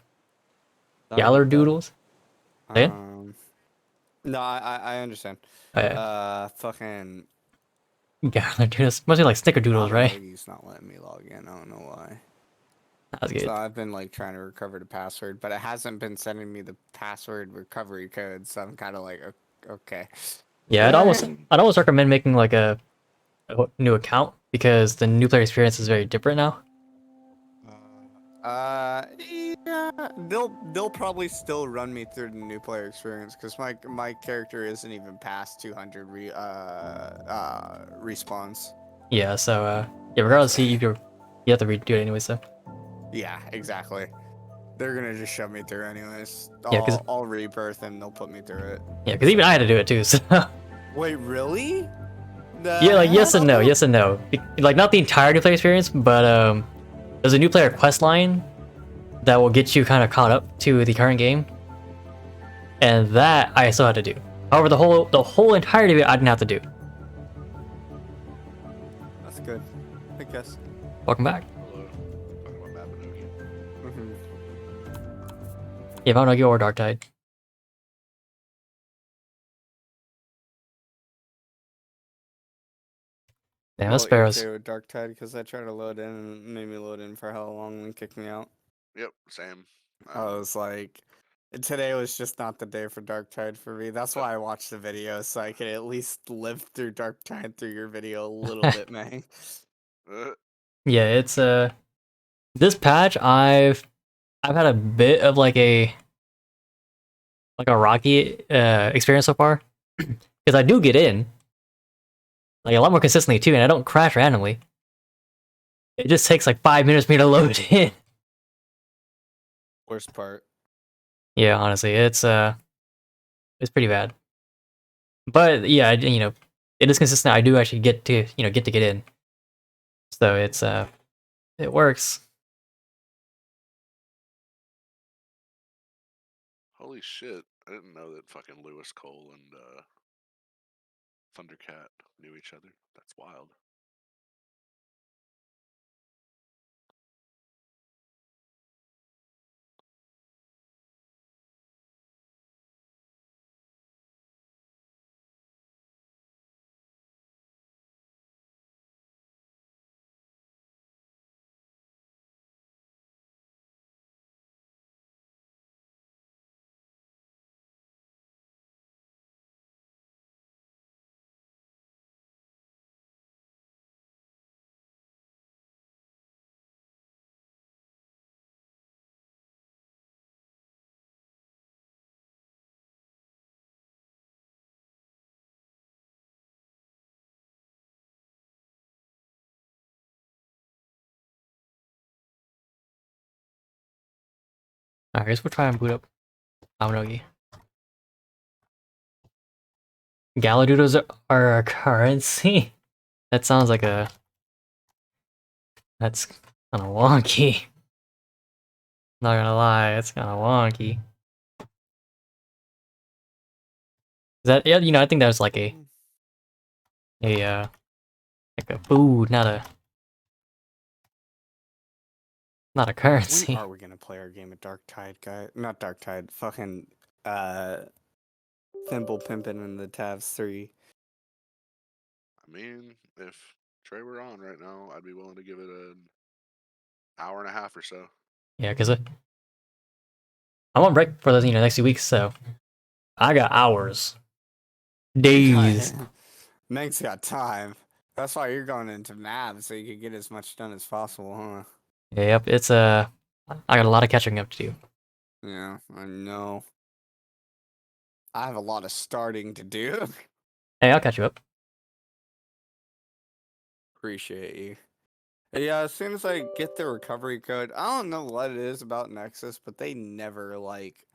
Yaller Doodles? Say it? No, I understand. Oh, yeah. Fucking Yaller Doodles. Must be like Snickerdoodles, right? Mabinogi's not letting me log in. I don't know why. That's good. So I've been like trying to recover the password, but it hasn't been sending me the password recovery code. So I'm kind of like, okay. Yeah, I'd almost recommend making like a new account because the new player experience is very different now. Yeah, they'll probably still run me through the new player experience because my character isn't even past 200 respawns. Yeah, so yeah, regardless, you have to redo it anyway. So Yeah, exactly. They're gonna just shove me through anyways. yeah, because I'll rebirth and they'll put me through it. even I had to do it too. So Wait, really? yeah, like yes and no, yes and no. Like not the entire new player experience, but there's a new player quest line that will get you kind of caught up to the current game, and that I still had to do. However, the whole entirety of it I didn't have to do. That's good, I guess. Welcome back. Hello. Talking about Mabinogi. Mm-hmm. Yeah, Mabinogi or Dark Tide. Damn, that's sparrows. Okay with Dark Tide because I tried to load in and it made me load in for how long and kicked me out. Yep, same. I was like, today was just not the day for Dark Tide for me. That's why I watched the video so I could at least live through Dark Tide through your video a little bit, man. Yeah, it's this patch I've had a bit of like a rocky experience so far because I do get in like a lot more consistently too, and I don't crash randomly. It just takes like 5 minutes for me to load in. Worst part. Yeah, honestly, it's pretty bad. But yeah, it is consistent. I do actually get to get in, so it works. Holy shit! I didn't know that fucking Lewis Cole and Thundercat knew each other. That's wild. I guess we'll try and boot up Mabinogi. Galadoodles are a currency. That sounds like that's kind of wonky. Not gonna lie, it's kind of wonky. Is that yeah? I think that's like a like a food, not a currency. When are we gonna play our game of Dark Tide, guy? Not Dark Tide. Fucking Thimble Pimpin' and the Tavs 3. I mean, if Trey were on right now, I'd be willing to give it an hour and a half or so. Yeah, because I'm on break for the next 2 weeks, so I got hours, days. Meg's got time. That's why you're going into NAV so you can get as much done as possible, huh? Yep, it's I got a lot of catching up to do. Yeah, I know. I have a lot of starting to do. Hey, I'll catch you up. Appreciate you. Yeah, as soon as I get the recovery code, I don't know what it is about Nexus, but they never like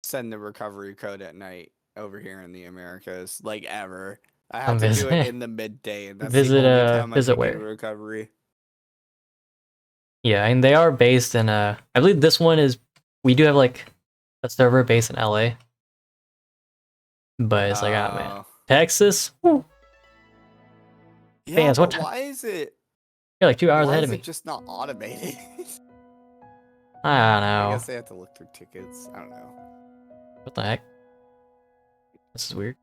send the recovery code at night over here in the Americas, like ever. I Come had to do it visit. in the midday, and that's Visit, the only time I visit could do where? recovery. Yeah, and they are based in I believe this one is we do have like a server based in LA. But it's like, ah man. Oh. Texas? Woo. Yeah, Fans, what but time? why is it? You're like 2 hours Why ahead is of it me. just not automated? I don't I know. guess they have to look through tickets. I don't know. What the heck? This is weird.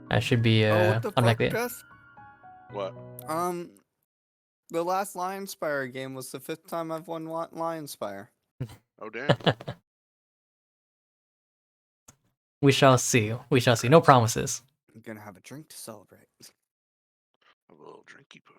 I should be Oh, what the fuck, automatically. Gus? What? The last Lion Spire game was the 5th time I've won Lion Spire. Oh damn. We shall see. We shall see. No promises. I'm gonna have a drink to celebrate. A little drinky poo.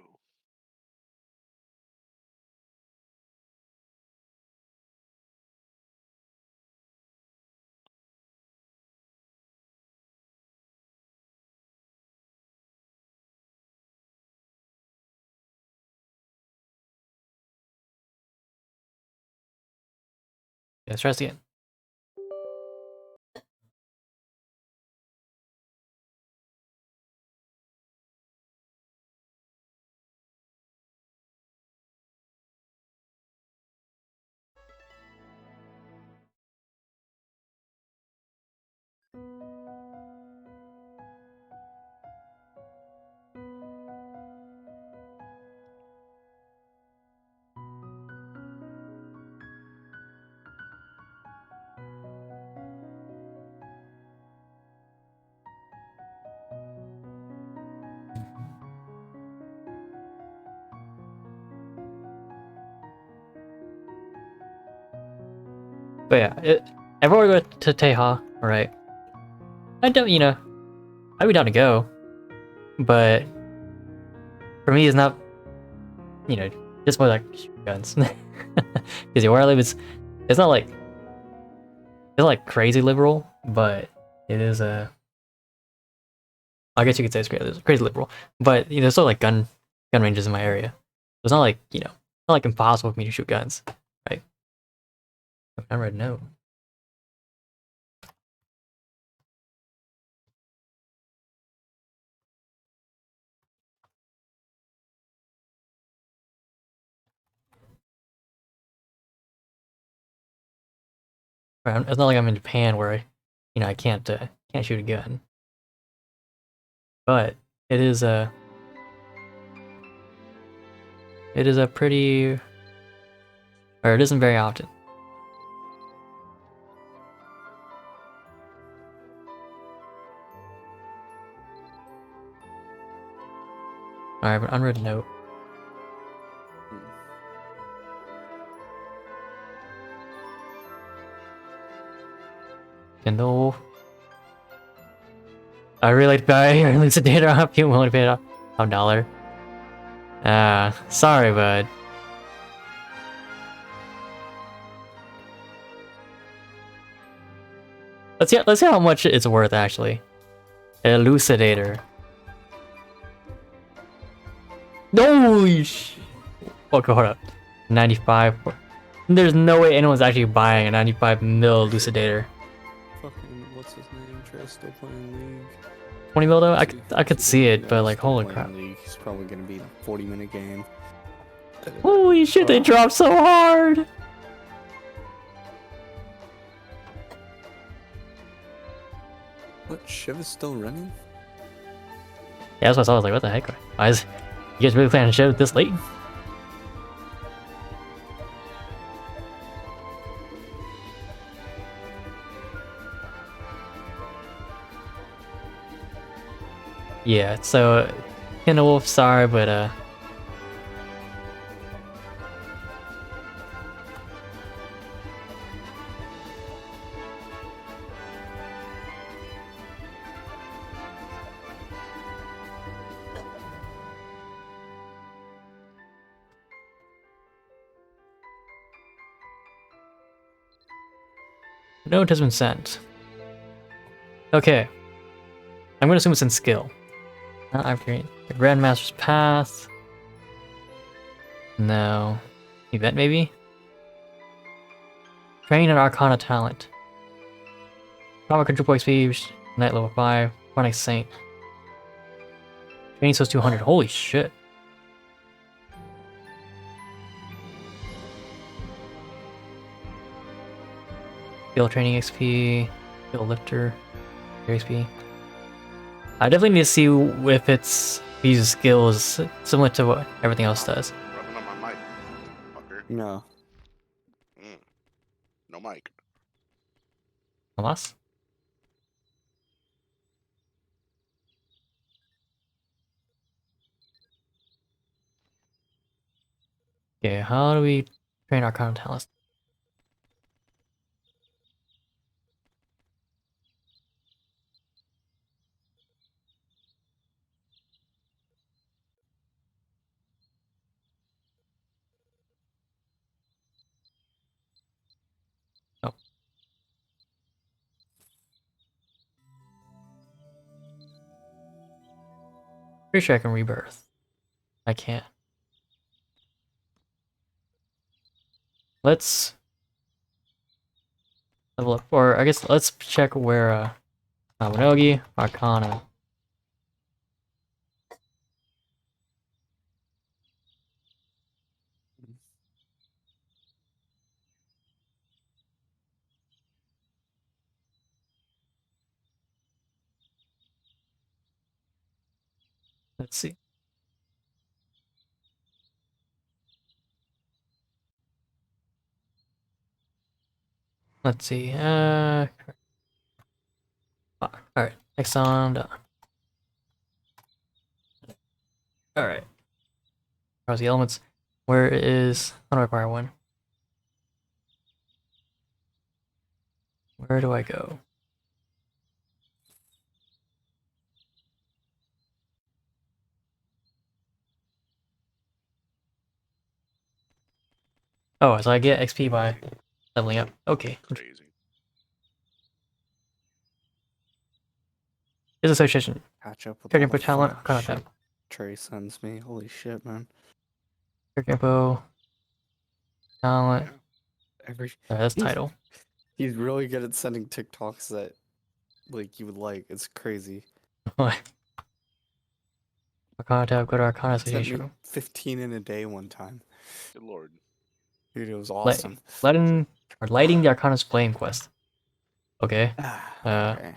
Yeah, let's try this again. But yeah, if I were to go to Teja, alright. I don't, I'd be down to go. But for me, it's not, just more like guns. Because where I live, it's not like, crazy liberal, but it is I guess you could say it's crazy liberal. But there's still like gun ranges in my area. So it's not like not like impossible for me to shoot guns, right? I read no. Right, it's not like I'm in Japan where I can't shoot a gun. But it is a pretty, or it isn't very often. Alright, but unread note. Kindle. I really like to buy your Lucid data off you willing to pay it $1. Sorry, bud. Let's see how much it's worth actually. Elucidator. No. Okay, hold up. 95. There's no way anyone's actually buying a 95 mil Elucidator. Fucking, what's his name? Trey's still playing League. 20 mil though? I could see it, but like, holy crap. League. He's probably gonna be in a 40-minute game. Holy shit, they dropped so hard! What? Shiv is still running? Yeah, that's what I saw. I was like, what the heck? Why is you guys really planning to show it this late? Yeah, so Kindle Wolf, sorry, but note has been sent. Okay. I'm gonna assume it's in skill. Not upgrade. The Grandmaster's Path. No. Event maybe? Train and Arcana talent. Power control XP, Knight level 5, Chronic Saint. Training Souls 200. Holy shit. Skill training XP. Skill lifter. XP. I definitely need to see if it's these skills similar to what everything else does. Rubbing on my mic, fucker. No. No mic. Tomas? Okay, how do we train our current talents? Oh. Pretty sure I can rebirth. I can't. Let's level up, or I guess let's check where Mabinogi, Arcana. Let's see. Let's see. Alright, next on done. Alright. How's the elements? Where is how do I acquire one? Where do I go? Oh, so I get XP by leveling up. Okay. Crazy. His association. Catch up with Character all the input talent. fun Arcana shit tab. Trey sends me. Holy shit, man. Character info. Talent. Yeah. Every That's title. he's really good at sending TikToks that like you would like. It's crazy. Arcana tab. Go to Arcana Sent me association. 15 in a day one time. Good lord. Dude, it was awesome. Lighting the Arcana's flame quest. Okay. Okay.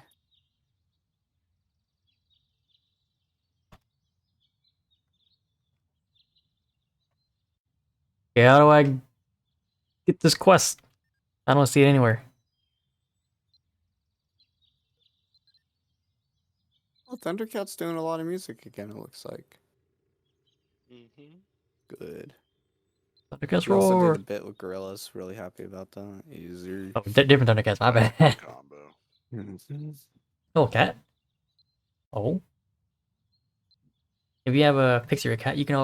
Okay, how do I get this quest? I don't see it anywhere. Well, Thundercat's doing a lot of music again, it looks like. Good. Thundercats He also roar. did a bit with Gorillas. Really happy about that. Easy. Oh, different Thundercats. My bad. Combo. Oh, cat. Oh. If you have a picture of a cat, you can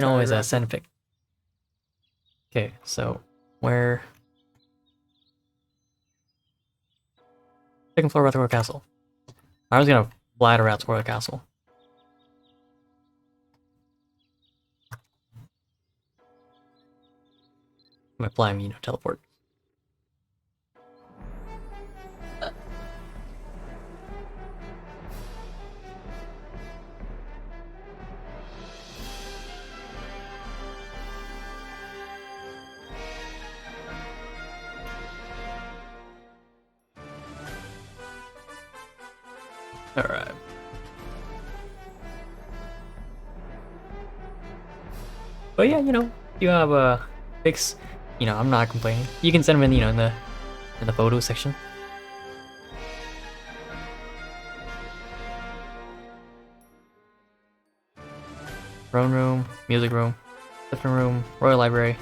always send a pic. Okay, so where? Second floor of the castle. I was gonna fly it around toward the castle. I'm flying, teleport. Alright. But yeah, you have pics, I'm not complaining. You can send them in, in the photo section. Throne room, music room, different room, royal library,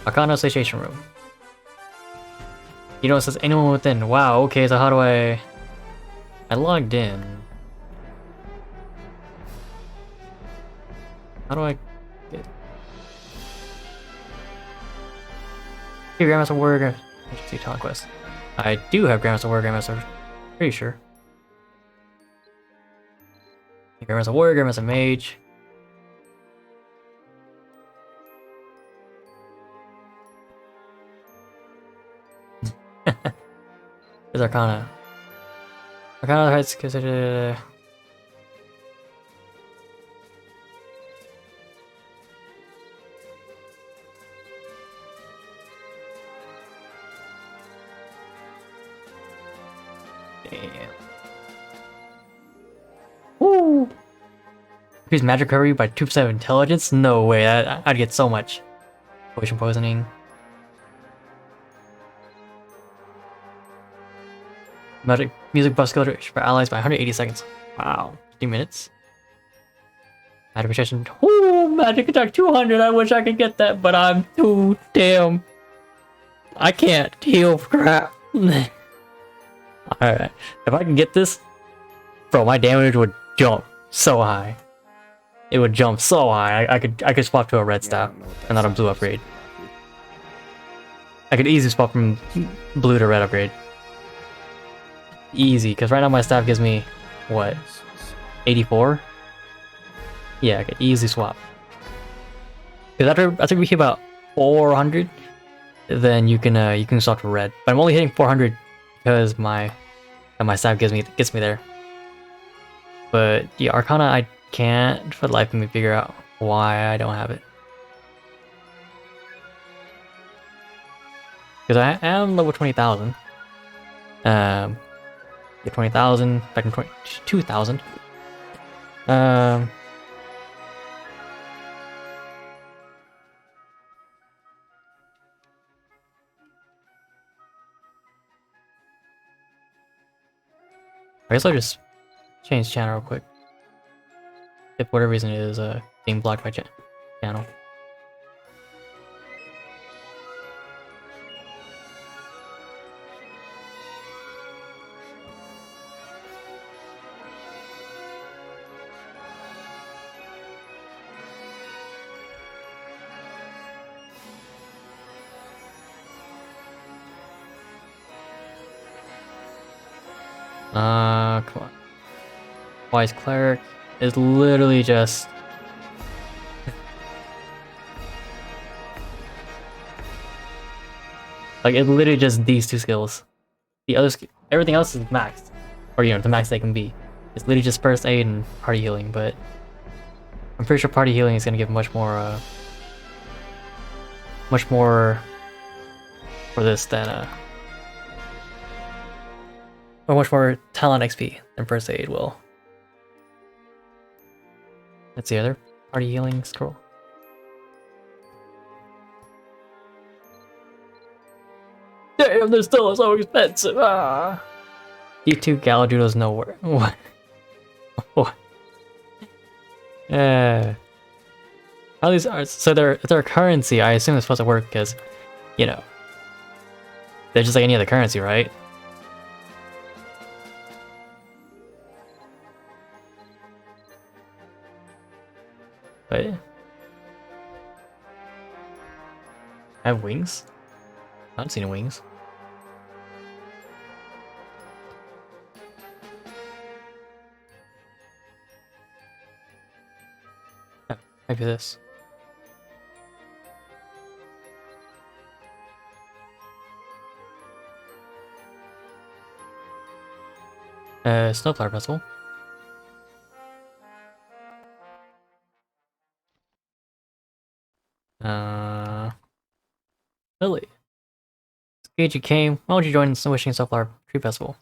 Arcana association room. It says anyone within. Wow, okay, so how do I logged in. How do I get here? Grandmaster Warrior. Let's see, talent quest. I do have Grandmaster Warrior, Grandmaster. Pretty sure. Grandmaster Warrior, Grandmaster Mage. There's Arcana. Arcana heights considered. Damn. Woo! Increase magic recovery by 2% of intelligence? No way, I'd get so much. Potion poisoning. Magic music buff skill for allies by 180 seconds. Wow. 3 minutes. Magic protection. Ooh, magic attack 200. I wish I could get that, but I'm too damn. I can't heal crap. Alright. If I can get this, bro, my damage would jump so high. It would jump so high. I could swap to a red staff and not a blue upgrade. I could easily swap from blue to red upgrade. Easy, because right now my staff gives me what? 84? Yeah, I could easily swap. Because after we hit about 400, then you can swap to red. But I'm only hitting 400 because my staff gets me there. But the Arcana I can't for the life of me figure out why I don't have it. Because I am level 20,000. Yeah, 20,000, back in 22,000. I guess I'll just change channel real quick. If for whatever reason it is being blocked by channel. Come on. Wise Cleric is literally just... like, it's literally just these two skills. The other everything else is maxed. Or, you know, the max they can be. It's literally just first aid and party healing, but... I'm pretty sure party healing is gonna give much more for this than, or much more talent XP than first aid will. Let's see, other party healing scroll. Damn, they're still so expensive. Ah. D2 Galajudo's nowhere. What? What? How these are so their currency? I assume it's supposed to work because, you know, they're just like any other currency, right? But I have wings. I haven't seen any wings. Oh, maybe this. Snowflower Festival. Lily. Gage, you came. Why don't you join the Snow Wishing Snowflower Tree Festival?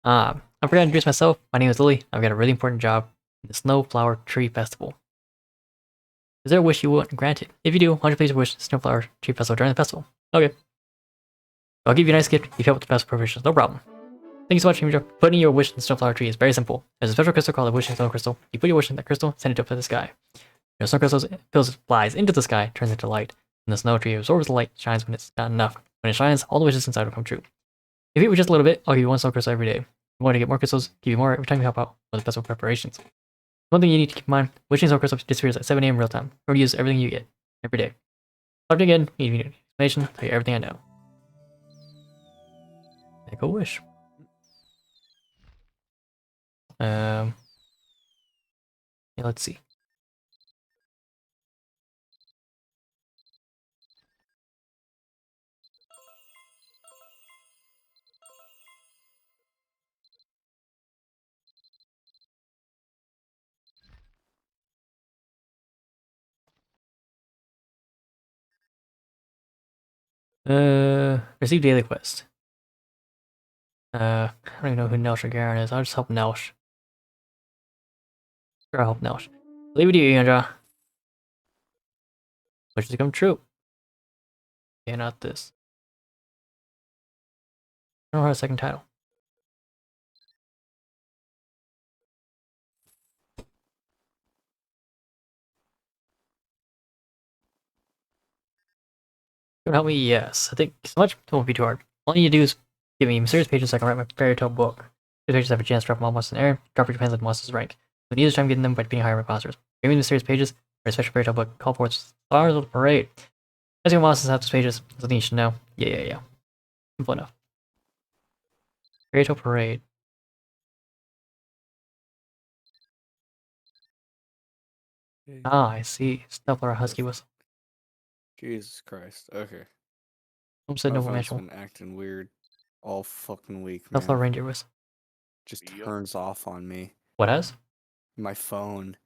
I forgot to introduce myself. My name is Lily. I've got a really important job in the Snowflower Tree Festival. Is there a wish you want granted? If you do, why don't you please wish the Snowflower Tree Festival during the festival? Okay. I'll give you a nice gift if you help with the festival preparations. No problem. Thank you so much, Mabinogi. Putting your wish in the Snowflower Tree is very simple. There's a special crystal called the Wishing Snow Crystal. You put your wish in that crystal, send it up to the sky. The snow crystal flies into the sky, turns into light, and the snow tree absorbs the light, shines when it's not enough. When it shines, all the wishes inside will come true. If you wish just a little bit, I'll give you one snow crystal every day. If you want to get more crystals, give you more every time you help out with the festival preparations. One thing you need to keep in mind, wishing snow crystal disappears at 7 AM real time. Remember to use everything you get, every day. Talk to you again, need an explanation, tell you everything I know. Make a wish. Yeah, let's see. Receive daily quest. I don't even know who Nelsh or Garen is. I'll just help Nelsh. Sure, I'll help Nelsh. Leave it to you, Yandra. Which has come true. Okay, not this. I don't have a second title. You can help me? Yes. I think so much won't be too hard. All you need to do is give me mysterious pages so I can write my fairy tale book. These pages have a chance to drop all monsters in the air, drop your depends on the monster's rank. But neither time getting them by being higher imposters. Give me the mysterious pages, or a special fairy tale book, call forth stars of the parade. As your monsters have these pages, something you should know. Yeah. Simple enough. Fairy tale parade. Ah, I see. Snuffler, husky whistle. Jesus Christ. Okay. Homestead My noble phone's mansion. been acting weird all fucking week, Snuffler man. reindeer whistle. Just Yep. turns off on me. What has? My phone.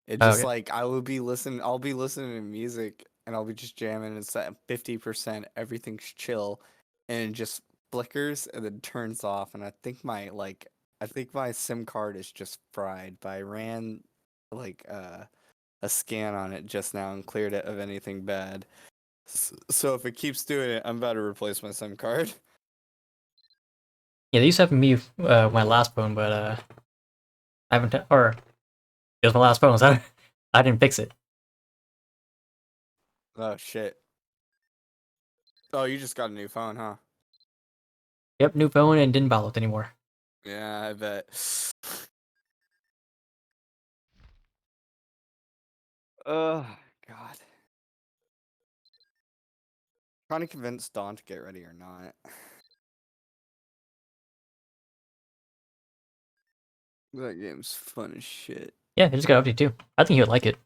It Oh, just okay. like I'll be listening to music and I'll be just jamming. It's at 50%. Everything's chill, and it just flickers and then turns off. And I think my SIM card is just fried. But I ran like a scan on it just now and cleared it of anything bad. So if it keeps doing it, I'm about to replace my SIM card. Yeah, they used to happen to me my last phone, but I haven't. Or it was my last phone, so I didn't fix it. Oh shit. Oh, you just got a new phone, huh? Yep, new phone and didn't bother with anymore. Yeah, I bet. Oh God. Trying to convince Dawn to get ready or not. That game's fun as shit. Yeah, it just got updated too. I think you would like it.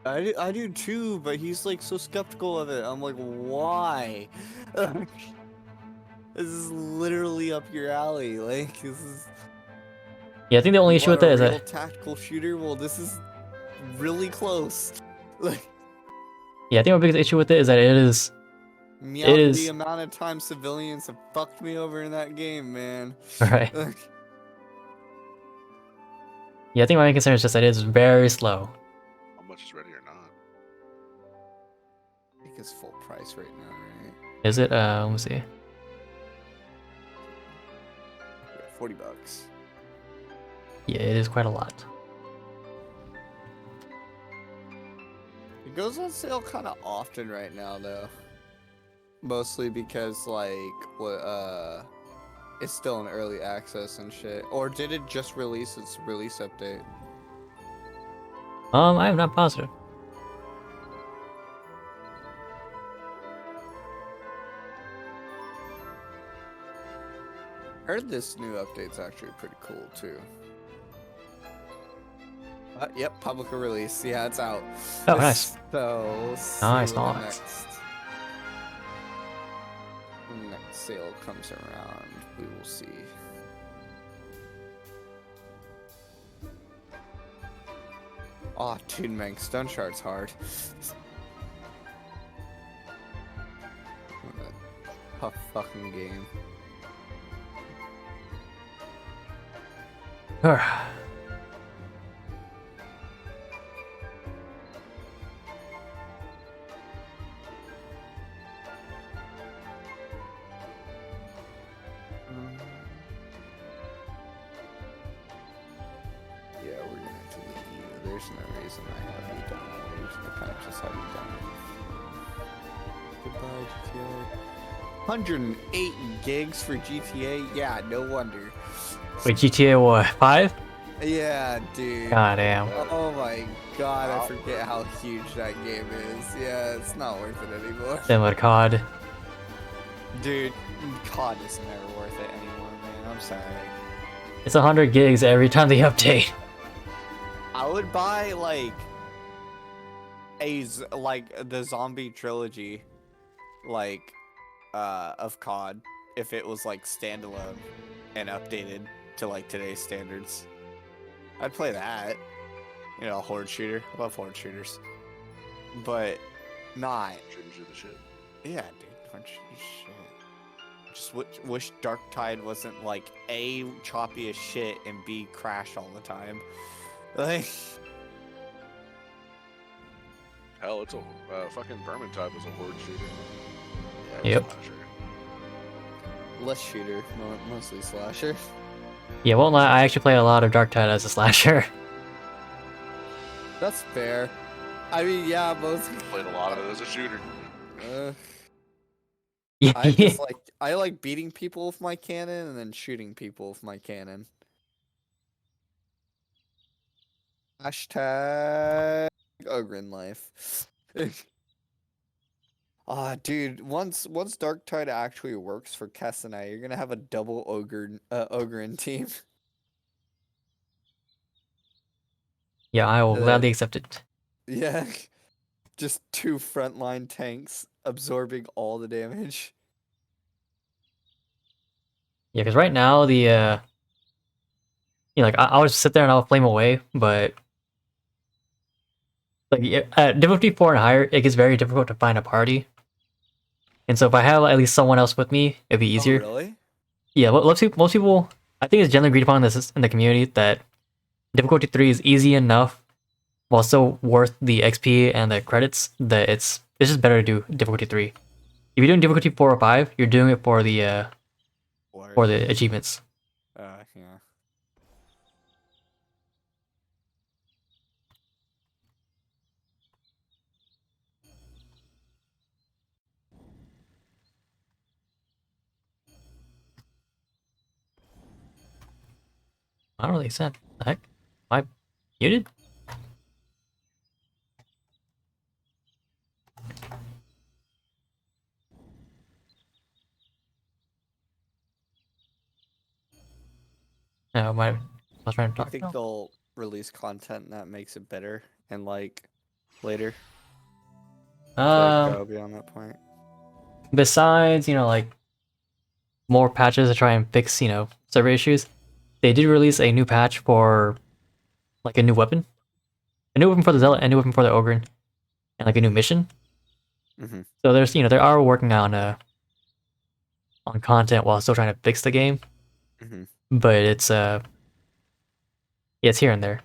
I do too, but he's like so skeptical of it. I'm like, why? This is literally up your alley. Like, this is. Yeah, I think the only You issue want with a it is real that tactical shooter? Well, this is really close. Like, yeah, I think my biggest issue with it is that it is the amount of time civilians have fucked me over in that game, man. right. Like, Yeah, I think my main concern is just that it is very slow. How much is ready or not? I think it's full price right now, right? Is it? Let me see. Yeah, $40. Yeah, it is quite a lot. It goes on sale kind of often right now, though. Mostly because, like, it's still in early access and shit. Or did it just release its release update? I am not positive. Heard this new update's actually pretty cool, too. Yep, public release. Yeah, it's out. Oh, nice. So, we'll see Nice, when the nice. next sale comes around. We will see. Oh, dude, man, Stone Shard's hard. What a tough fucking game. Yeah, we're gonna delete you. There's no reason I have you downloaded. I kind of just have you downloaded. Goodbye, GTA. 108 gigs for GTA? Yeah, no wonder. Wait, GTA what? 5? Yeah, dude. God damn. Oh my god, I forget how huge that game is. Yeah, it's not worth it anymore. Similar COD. Dude, COD is never worth it anymore, man. I'm sorry. It's 100 gigs every time they update. I would buy like the zombie trilogy, of COD, if it was like standalone and updated to like today's standards. I'd play that. You know, a horde shooter. I love horde shooters, but not. Shooters are the shit. Yeah, dude, horde shooters, shit. Just wish Dark Tide wasn't like A, choppy as shit, and B, crash all the time. Like, Hell, it's a fucking Vermintide was a horde shooter. yeah, Yep. Slasher. less shooter, mostly slasher. Yeah, won't lie, I actually played a lot of Dark Tide as a slasher. That's fair. I mean, yeah, most. Played a lot of it as a shooter. Yeah, I like beating people with my cannon and then shooting people with my cannon. Hashtag Ogren life. Dude, once Dark Tide actually works for Kess and I, you're gonna have a double Ogren team. yeah, I will Uh, gladly accept it. Yeah, just 2 frontline tanks absorbing all the damage. Yeah, because right now like I'll just sit there and I'll flame away, but like at difficulty 4 and higher, it gets very difficult to find a party. And so if I have at least someone else with me, it'd be easier. Oh, really? Yeah, most people, I think it's generally agreed upon this in the community that difficulty 3 is easy enough while still worth the XP and the credits that it's just better to do difficulty 3. If you're doing difficulty 4 or 5, you're doing it for the achievements. Yeah. I don't really sense. The heck? Am I muted? No, I was trying to I talk. think they'll release content that makes it better and like later. Go beyond that point. Besides, like more patches to try and fix, server issues, they did release a new patch for like a new weapon. A new weapon for the Zealot, a new weapon for the Ogryn, and like a new mission. Mm-hmm. So there's, they are working on content while still trying to fix the game. Mm-hmm. But it's yeah, it's here and there.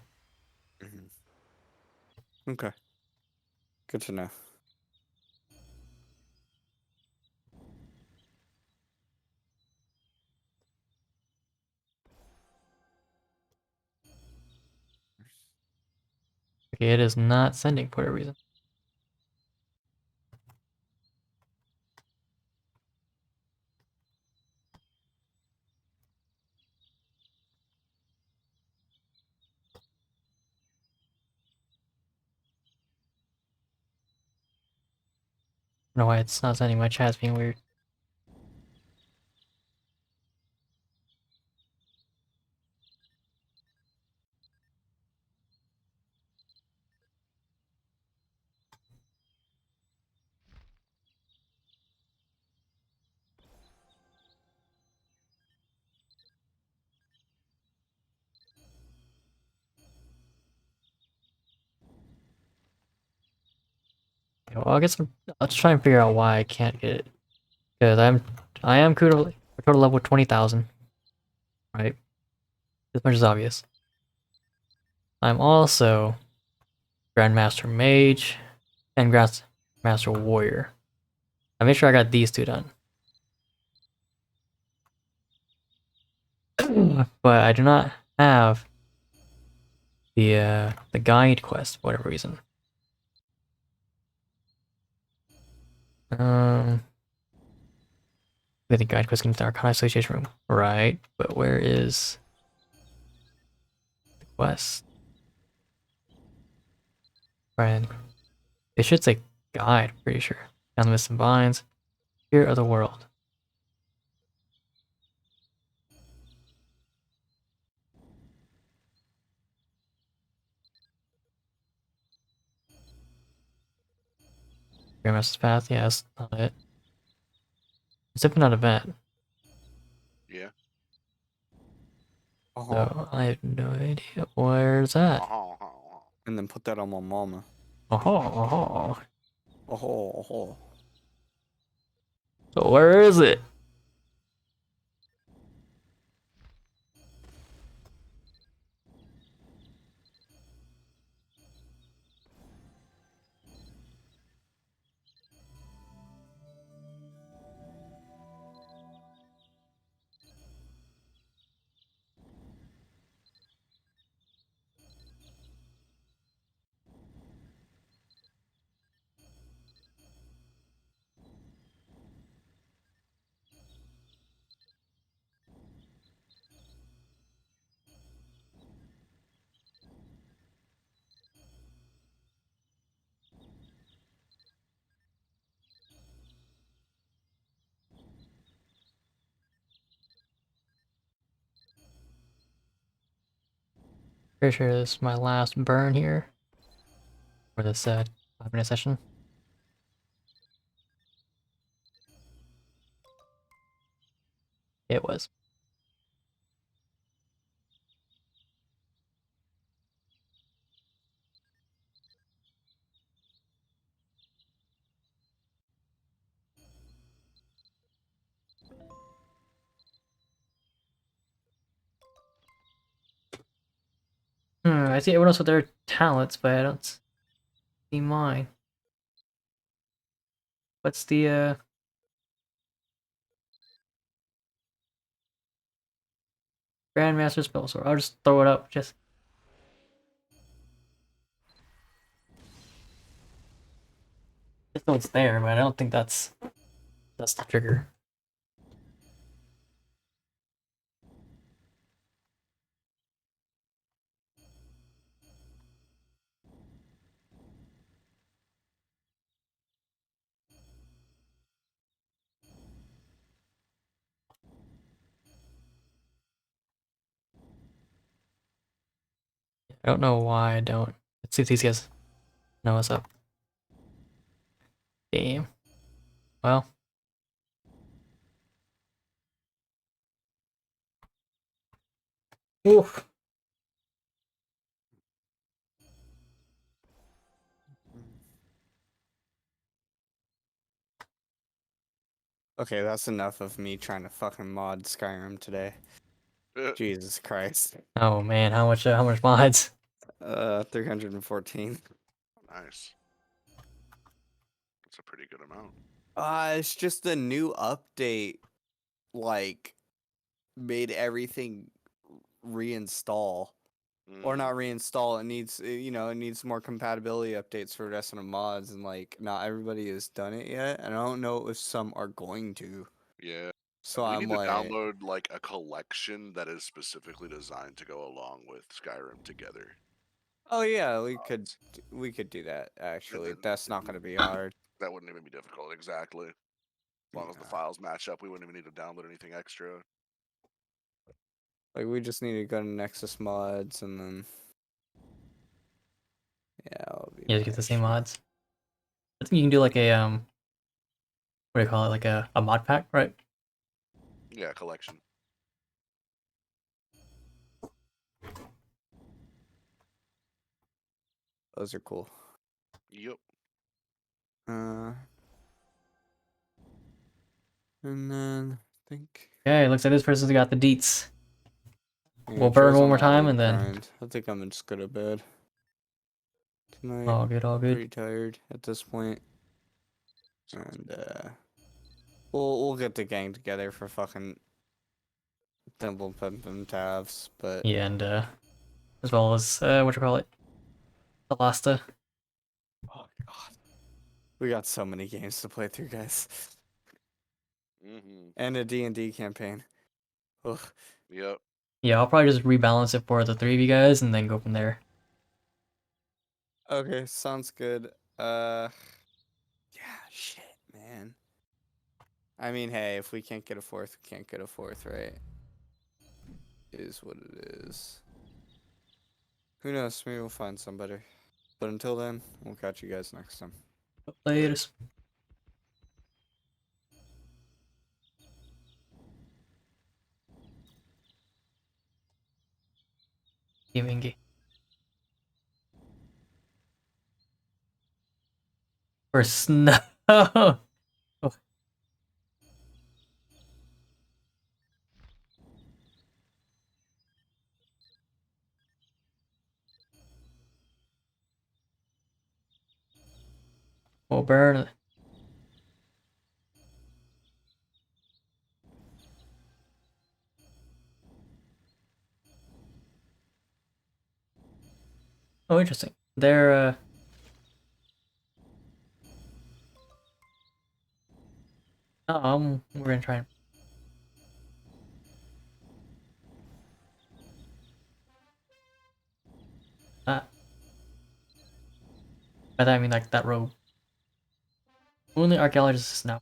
Mm-hmm. Okay. Good to know. Okay, it is not sending for a reason. I don't know why it's not sending. My chat's being weird. Okay, well, I'll just try and figure out why I can't get it. Because I am total level 20,000. Right? This much is obvious. I'm also Grandmaster Mage and Grandmaster Warrior. I made sure I got these 2 done. But I do not have the guide quest for whatever reason. The guide quest into the Arcana Association room. Right, but where is the quest? Friend. It should say guide, pretty sure. Down the missing vines. Here of the world. Grandmaster's Path, yeah, that's not it. It's definitely not event. Yeah. So I have no idea where's that. And then put that on my mama. Oh. Oh. So where is it? Pretty sure this is my last burn here for this 5-minute session. It was. I see everyone else with their talents, but I don't see mine. What's the Grandmaster spell sword? I'll just throw it up. Just so it's there, but I don't think that's the trigger. I don't know why I don't. Let's see if these guys know what's up. Damn. Well. Oof. Okay, that's enough of me trying to fucking mod Skyrim today. Jesus Christ. Oh man, how much mods? 314. Nice. That's a pretty good amount. It's just a new update, like, made everything reinstall. Or not reinstall, it needs, you know, it needs more compatibility updates for the rest of the mods, and, like, not everybody has done it yet, and I don't know if some are going to. Yeah. So We I'm need to like, download like a collection that is specifically designed to go along with Skyrim together. oh yeah, we could do that, actually. then- That's not going to be hard. That wouldn't even be difficult, exactly. As long as the Yeah. files match up, we wouldn't even need to download anything extra. Like, we just need to go to Nexus mods, and then... Yeah, it'll be Yeah, to get the same nice. mods. I think you can do like a what do you call it? Like a mod pack, right? Yeah, collection. Those are cool. Yep. And then I think Okay, looks like this person's got the deets. yeah, We'll burn Joe's one on more that time late and then grind. I think I'm just go to bed tonight. all good, all good. Pretty tired at this point, Sounds and good. we'll get the gang together for fucking Thimble Pimpin' Tabs, but Yeah, and as well as what you call it, the last oh god, we got so many games to play through, guys, and a D&D campaign. Ugh. Yep. Yeah, I'll probably just rebalance it for the 3 of you guys and then go from there. Okay, sounds good. Yeah, shit, man. I mean, hey, if we can't get a fourth, we can't get a fourth, right? Is what it is. Who knows? Maybe we'll find somebody. But until then, we'll catch you guys next time. Later. Gaming. For snow. We'll burn. Oh, interesting. They're we're gonna try and that. By that I mean like that robe. Only archaeologist is now.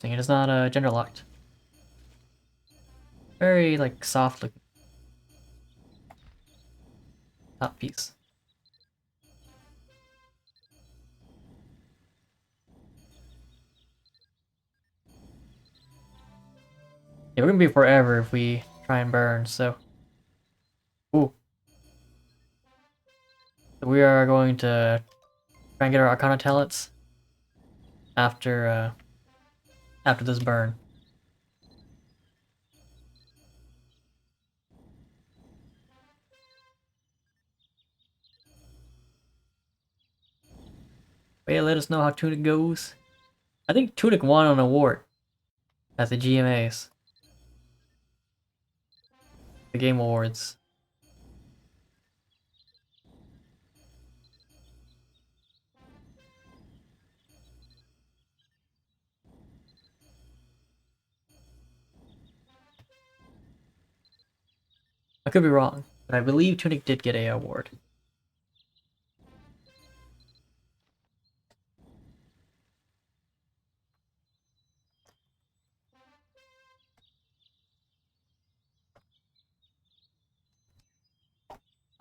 It is not gender locked. Very like soft looking. top piece. Yeah, we're gonna be forever if we try and burn, so. Ooh. So we are going to try and get our Arcana talents after after this burn. But yeah, let us know how Tunic goes. I think Tunic won an award at the GMAs. The Game Awards. I could be wrong, but I believe Tunic did get a award.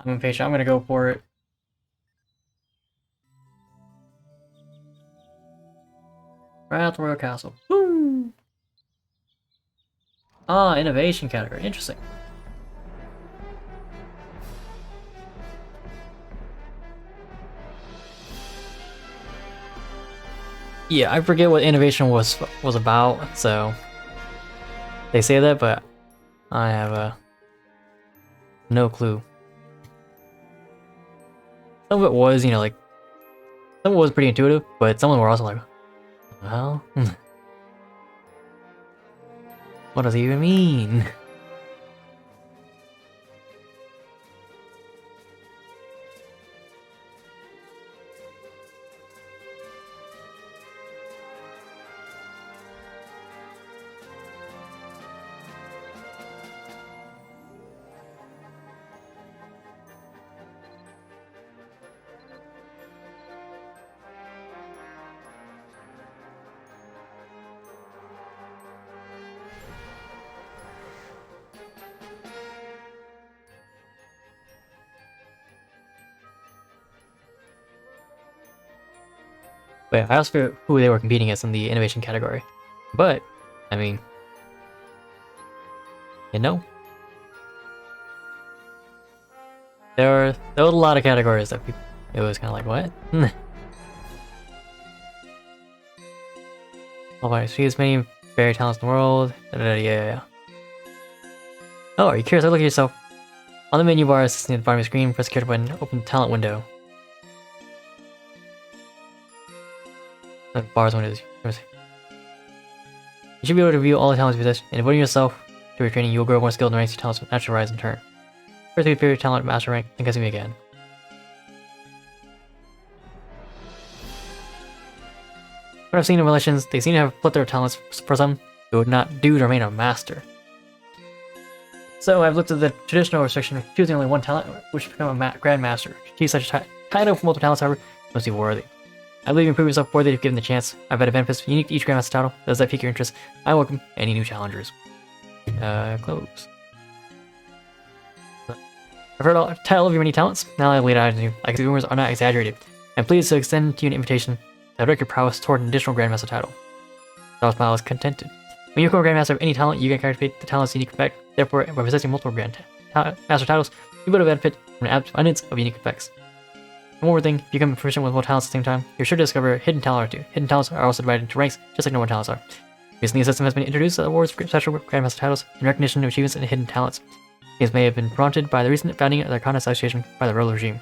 I'm impatient. I'm gonna go for it. Raft Royal Castle. Woo! Ah, innovation category. Interesting. Yeah, I forget what innovation was about, so they say that, but I have no clue. Some of it was, you know, like some of it was pretty intuitive, but some of them were also like, well, what does it even mean? But yeah, I also forget who they were competing against in the innovation category. But, I mean, you know, there were a lot of categories that people, it was kind of like, what? Oh my, she has many very talents in the world. Yeah. Oh, are you curious? Look at yourself. On the menu bar, assisting at the bottom of the screen, press character button, open the talent window. The bars windows. You should be able to view all the talents you possess, and devoting yourself to your training, you will grow more skilled and ranks your talents will naturally rise in turn. First, you your talent master rank, then continue again. What I've seen in relations, they seem to have split their talents. For some, it would not do to remain a master. So I've looked at the traditional restriction, choosing only one talent, which would become a Grandmaster. To achieve such a title for multiple talents, however, you must be worthy. I believe you can prove yourself worthy if given the chance. I've had benefits unique to each Grandmaster title. Does that pique your interest? I welcome any new challengers. Close. I've heard the title of your many talents. Now I laid out on you. Like the rumors are not exaggerated. I'm pleased to extend to you an invitation to direct your prowess toward an additional Grandmaster title. Dallas Smile is contented. When you become a Grandmaster of any talent, you can activate the talent's unique effect. Therefore, by possessing multiple Grandmaster titles, you would benefit from an abundance of unique effects. One more thing, if you become proficient with multiple talents at the same time, you're sure to discover a hidden talent or two. Hidden talents are also divided into ranks, just like normal talents are. Recently, a system has been introduced that awards for special Grandmaster titles in recognition of achievements and hidden talents. These may have been prompted by the recent founding of the Arcana Association by the Royal Regime.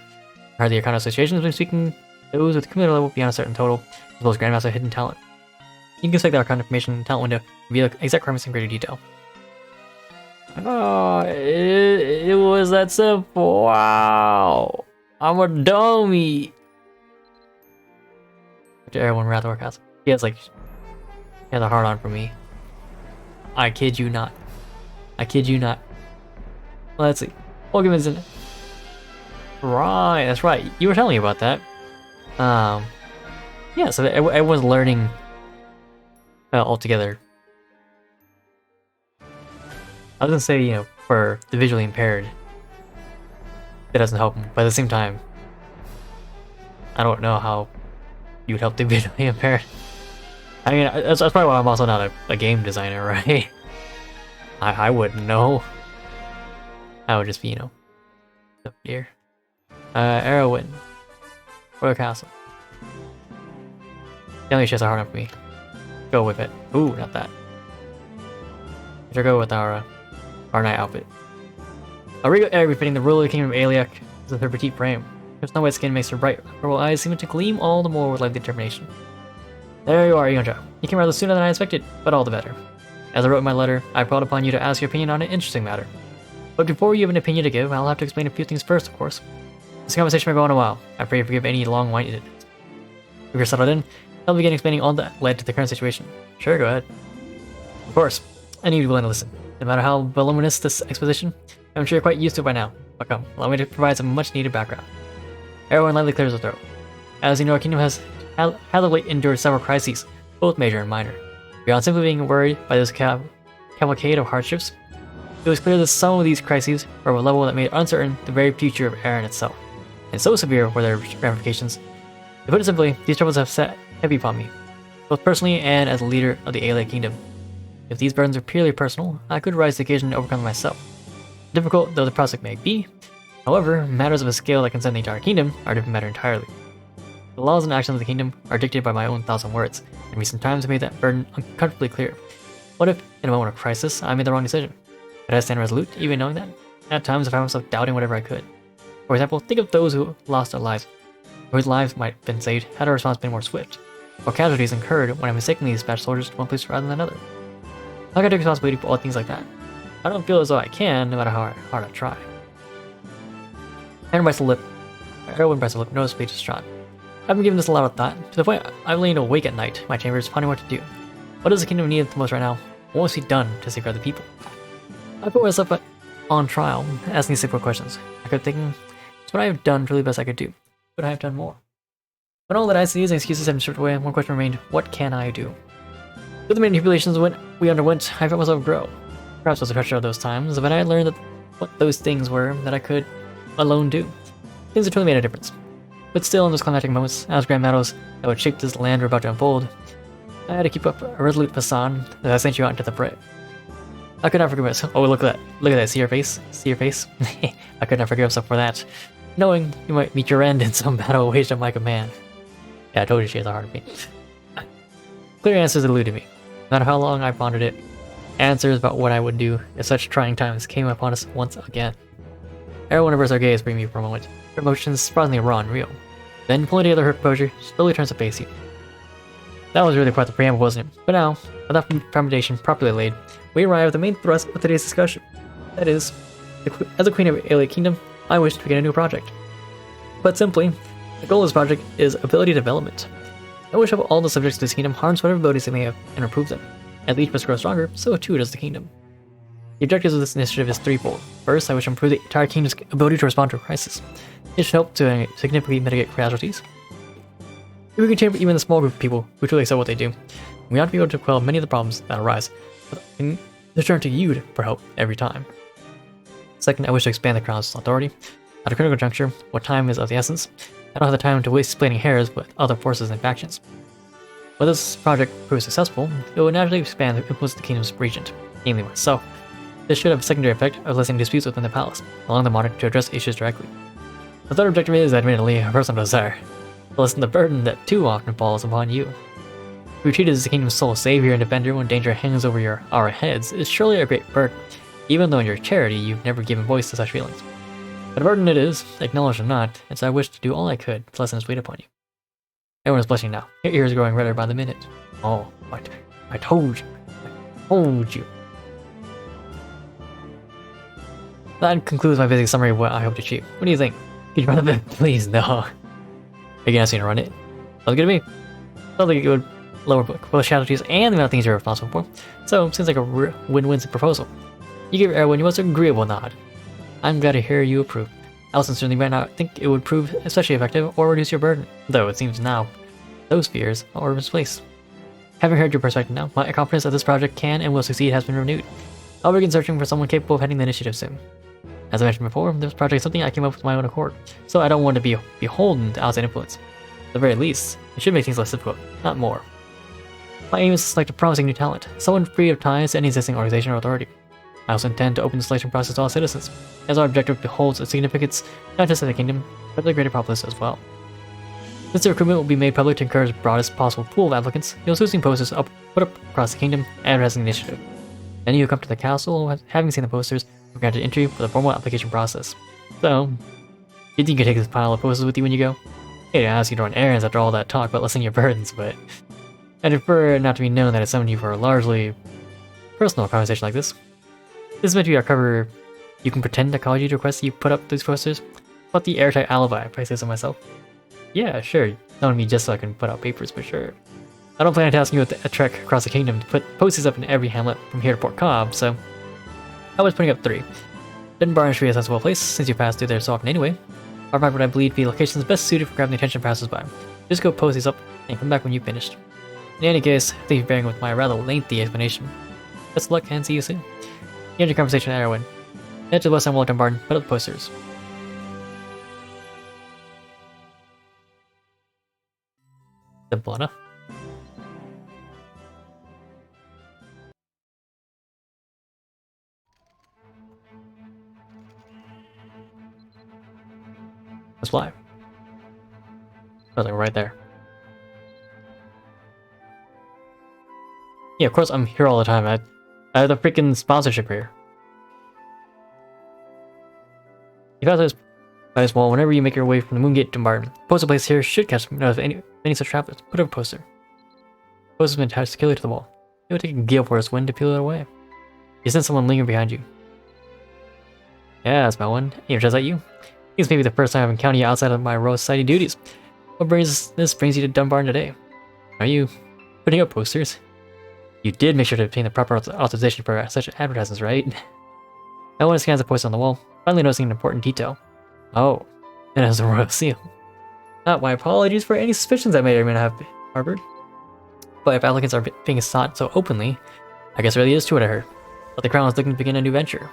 I heard the Arcana Association has been seeking those with cumulative level beyond a certain total, as well as Grandmaster hidden talent. You can inspect the Arcana information talent window and reveal exact requirements in greater detail. Oh, it was that simple. Wow. I'm a dummy. To everyone Wrath Warcast. He has a hard on for me. I kid you not. I kid you not. Let's see. Pokemon in it. Right, that's right. You were telling me about that. Yeah, so everyone's learning all together. I was gonna say, you know, for the visually impaired. it doesn't help him. But at the same time, I don't know how you would help the visually impaired. I mean, that's probably why I'm also not a game designer, right? I wouldn't know. I would just be, up here. Arrowin. Royal Castle. The only shits are hard enough for me. Go with it. Ooh, not that. Let's go with our night outfit. A regal air befitting the ruler of the kingdom of Aliak is with her petite frame. Her snow white skin makes her bright purple eyes seem to gleam all the more with lively determination. There you are, Yonja. You came rather sooner than I expected, but all the better. As I wrote in my letter, I called upon you to ask your opinion on an interesting matter. But before you have an opinion to give, I'll have to explain a few things first, of course. This conversation may go on a while. I pray you forgive any long-winded. If you're settled in, I'll begin explaining all that led to the current situation. Sure, go ahead. Of course, I need you to be willing to listen. No matter how voluminous this exposition, I'm sure you're quite used to it by now. But come, allow me to provide some much-needed background. Everyone lightly clears the throat. As you know, our kingdom has of late endured several crises, both major and minor. Beyond simply being worried by this cavalcade of hardships, it was clear that some of these crises were of a level that made uncertain the very future of Aaron itself. And so severe were their ramifications. To put it simply, these troubles have sat heavy upon me, both personally and as a leader of the Alay Kingdom. If these burdens are purely personal, I could rise to the occasion to overcome them myself. Difficult though the prospect may be, however, matters of a scale that concern the entire kingdom are a different matter entirely. The laws and actions of the kingdom are dictated by my own thoughts and words. In recent times, I made that burden uncomfortably clear. What if, in a moment of crisis, I made the wrong decision? Could I stand resolute, even knowing that? At times, I found myself doubting whatever I could. For example, think of those who lost their lives, or whose lives might have been saved had our response been more swift, or casualties incurred when I mistakenly dispatched soldiers to one place rather than another. How can I take responsibility for all things like that? I don't feel as though I can, no matter how hard I try. Erwin bites the lip, noticeably distraught. I've been giving this a lot of thought, to the point I've lain awake at night, my chambers, pondering what to do. What does the kingdom need the most right now? What must be done to safeguard the people? I put myself on trial, asking these simple questions. I kept thinking, it's what I have done truly the best I could do. Could I have done more? When all that I see is excuses have been stripped away, one question remained, what can I do? With the many tribulations we underwent, I felt myself grow. Perhaps it was a pressure of those times, but I learned that what those things were that I could alone do. Things that truly made a difference. But still, in those climactic moments, as grand battles that would shape this land were about to unfold, I had to keep up a resolute facade that I sent you out into the fray. I could not forgive myself. Oh, look at that. Look at that. See your face? See your face? I could not forgive myself for that. Knowing you might meet your end in some battle waged at my command. Yeah, I told you she has a heart of me. Clear answers eluded me. No matter how long I pondered it, answers about what I would do if such trying times came upon us once again. Everyone reversed our gaze, bring me for a moment. Her emotions surprisingly raw and real. Then, pulling together her composure, she slowly turns to face you. That was really quite the preamble, wasn't it? But now, with that foundation properly laid, we arrive at the main thrust of today's discussion. That is, as a queen of Alay Kingdom, I wish to begin a new project. But simply, the goal of this project is ability development. I wish of all the subjects of this kingdom harness whatever abilities they may have and improve them. As each must grow stronger, so too does the kingdom. The objectives of this initiative is threefold. First, I wish to improve the entire kingdom's ability to respond to a crisis. It should help to significantly mitigate casualties. If we can chamber even the small group of people who truly excel what they do, we ought to be able to quell many of the problems that arise, and to turn to you for help every time. Second, I wish to expand the crown's authority. At a critical juncture, where time is of the essence, I don't have the time to waste splitting hairs with other forces and factions. When this project proves successful, it will naturally expand the influence of the kingdom's regent, namely myself. This should have a secondary effect of lessening disputes within the palace, allowing the monarch to address issues directly. The third objective is, admittedly, a personal desire, to lessen the burden that too often falls upon you. To be treated as the kingdom's sole savior and defender when danger hangs over our heads is surely a great burden, even though in your charity you've never given voice to such feelings. But a burden it is, acknowledged or not, and so I wish to do all I could to lessen its weight upon you. Everyone is blushing now. Your ears are growing redder by the minute. Oh, what? I told you. I told you. That concludes my basic summary of what I hope to achieve. What do you think? Could you run a bit? Please, no. Are you gonna ask me to run it? Sounds good to me. Sounds like it would lower both casualties and the amount of things you're responsible for. So, seems like a win-win proposal. You give Erwin your most agreeable nod. I'm glad to hear you approve. I sincerely might not think it would prove especially effective or reduce your burden, though it seems now those fears are misplaced. Having heard your perspective now, my confidence that this project can and will succeed has been renewed. I'll begin searching for someone capable of heading the initiative soon. As I mentioned before, this project is something I came up with my own accord, so I don't want to be beholden to outside influence. At the very least, it should make things less difficult, not more. My aim is to select a promising new talent, someone free of ties to any existing organization or authority. I also intend to open the selection process to all citizens, as our objective beholds a significance not just of the kingdom, but the greater populace as well. Since the recruitment will be made public to encourage the broadest possible pool of applicants, you'll soon see posters put up across the kingdom advertising the initiative. Any who come to the castle, having seen the posters, will be granted entry for the formal application process. So, do you think you can take this pile of posters with you when you go? Hey, I ask you to run errands after all that talk about lessening your burdens, but I'd prefer not to be known that I summoned you for a largely personal conversation like this. This is meant to be our cover. You can pretend I called you to request that you put up these posters, but the airtight alibi, if I say so myself. Yeah, sure. Not me just so I can put out papers, but sure. I don't plan on tasking you with a trek across the kingdom to put posters up in every hamlet from here to Port Cobb, so I was putting up 3. Dunbarton should be a sensible place, since you pass through there so often anyway. However, what I believe to be locations best suited for grabbing the attention of passers-by. Just go post these up and come back when you've finished. In any case, thank you for bearing with my rather lengthy explanation. Best of luck and see you soon. End your conversation at Erwin. Head to the west side wall of Dunbarton, put up the posters. Simple enough. Let's fly. I was like right there. Yeah, of course I'm here all the time. I have the freaking sponsorship here. If you pass by this wall, whenever you make your way from the Moongate to Dunbarton, postal place here should catch notice of any such travelers. Put up a poster. The poster has been attached securely to the wall. It would take a gale force wind to peel it away. You sense someone lingering behind you. Yeah, that's my one. Hey, just like you. This may be the first time I've encountered you outside of my Royal Society duties. What brings you to Dunbarton today? Are you putting up posters? You did make sure to obtain the proper authorization for such advertisements, right? I want to scan the poster on the wall, finally noticing an important detail. Oh, it has a royal seal. Not my apologies for any suspicions I may or may not have harbored. But if applicants are being sought so openly, I guess there really is to it, I heard. But the crown is looking to begin a new venture.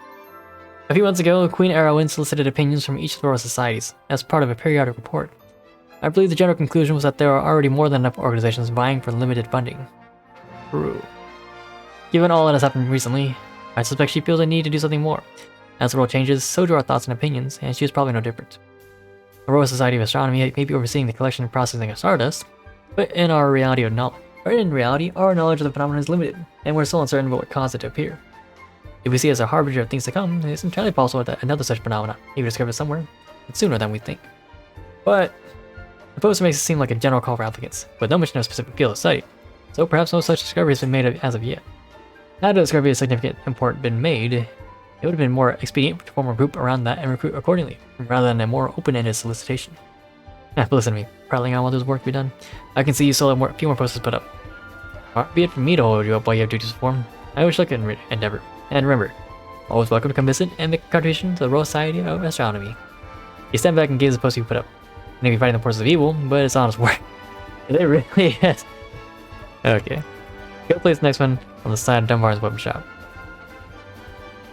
A few months ago, Queen Erwin solicited opinions from each of the royal societies as part of a periodic report. I believe the general conclusion was that there are already more than enough organizations vying for limited funding. True. Given all that has happened recently, I suspect she feels a need to do something more. As the world changes, so do our thoughts and opinions, and she is probably no different. The Royal Society of Astronomy may be overseeing the collection and processing of stardust, but in reality, our knowledge of the phenomenon is limited, and we're still uncertain about what caused it to appear. If we see it as a harbinger of things to come, it's entirely possible that another such phenomenon may be discovered somewhere, and sooner than we think. But the poster makes it seem like a general call for applicants, with no mention of a specific field of study, so perhaps no such discovery has been made as of yet. Had a discovery of significant import been made, it would have been more expedient to form a group around that and recruit accordingly, rather than a more open-ended solicitation. But listen to me, prattling on while there's work to be done. I can see you still have a few more posters put up. Far be it from me to hold you up while you have duties to perform. I wish luck in endeavor. And remember, always welcome to come visit and make a contribution to the Royal Society of Astronomy. You stand back and gaze at the poster you put up. You may be fighting the forces of evil, but it's honest work. It really is. Okay. Go place the next one on the side of Dunbarton's weapon shop.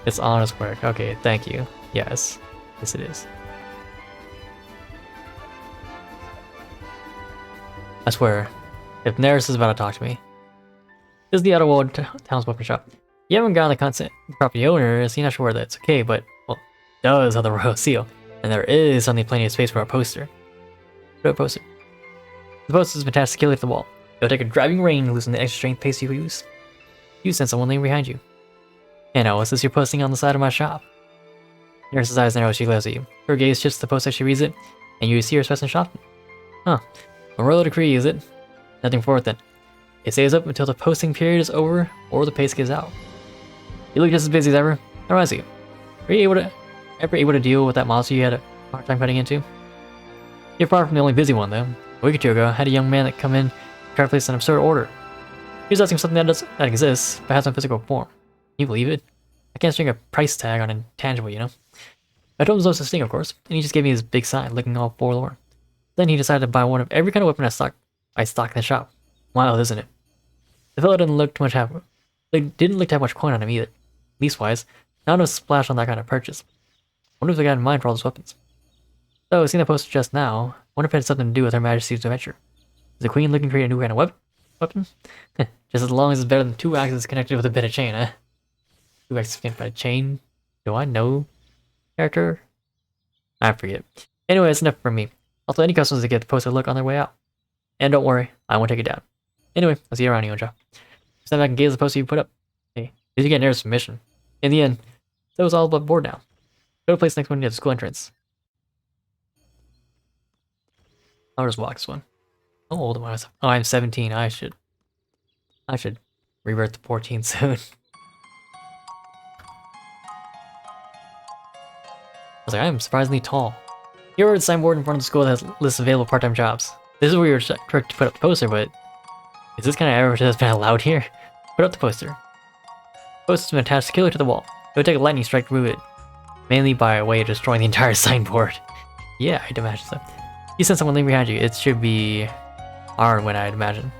It's honest work. Okay, thank you. Yes. Yes, it is. I swear, if Neris is about to talk to me, this is the Outer World Town's weapon shop. You haven't gotten the consent property owner, so you're not sure whether it's okay, but, well, it does have the royal seal, and there is suddenly plenty of space for a poster. Put a poster. The poster has been attached securely to the wall. It'll take a driving rain to loosen the extra strength pace you use. You sense someone laying behind you. And what's this you're posting on the side of my shop? Nurse's eyes narrow as she glares at you. Her gaze shifts to the post as she reads it, and you see her specimen shopping. Huh. A royal decree, is it? Nothing for it then. It stays up until the posting period is over, or the pace gives out. You look just as busy as ever. How reminds you? Were you ever able to deal with that monster you had a hard time cutting into? You're far from the only busy one, though. A week or two ago, I had a young man that come in and try to place an absurd order. He was asking something that exists, but has no physical form. Can you believe it? I can't string a price tag on an intangible, you know? I told him there's no such thing, of course, and he just gave me his big sign, looking all forlorn. Then he decided to buy one of every kind of weapon I stock in the shop. Wild, isn't it? The fellow didn't look to have much coin on him either. Leastwise, not a splash on that kind of purchase. Wonder if they got in mind for all those weapons. So, seeing the poster just now, wonder if it had something to do with Her Majesty's adventure. Is the Queen looking to create a new kind of weapon? Just as long as it's better than 2 axes connected with a bit of chain, eh? 2 axes connected by a chain? Do I know character? I forget. Anyway, that's enough from me. Also, any customers that get the poster look on their way out. And don't worry, I won't take it down. Anyway, I'll see you around, Yonja. Stand back and gaze at the poster you put up. Hey, did you get near submission? In the end, that was all above board now. Go to place next one near the school entrance. I'll just walk this one. How old am I? Oh, I'm 17. I should revert to 14 soon. I was like, I'm surprisingly tall. Here are the signboard in front of the school that has lists of available part-time jobs. This is where you're correct to put up the poster, but is this kind of error that's been allowed here? Put up the poster. The poster's been attached securely to the wall. It would take a lightning strike to remove it, mainly by way of destroying the entire signboard. Yeah, I'd imagine so. You sent someone leaving behind you. It should be Arwen, I'd imagine.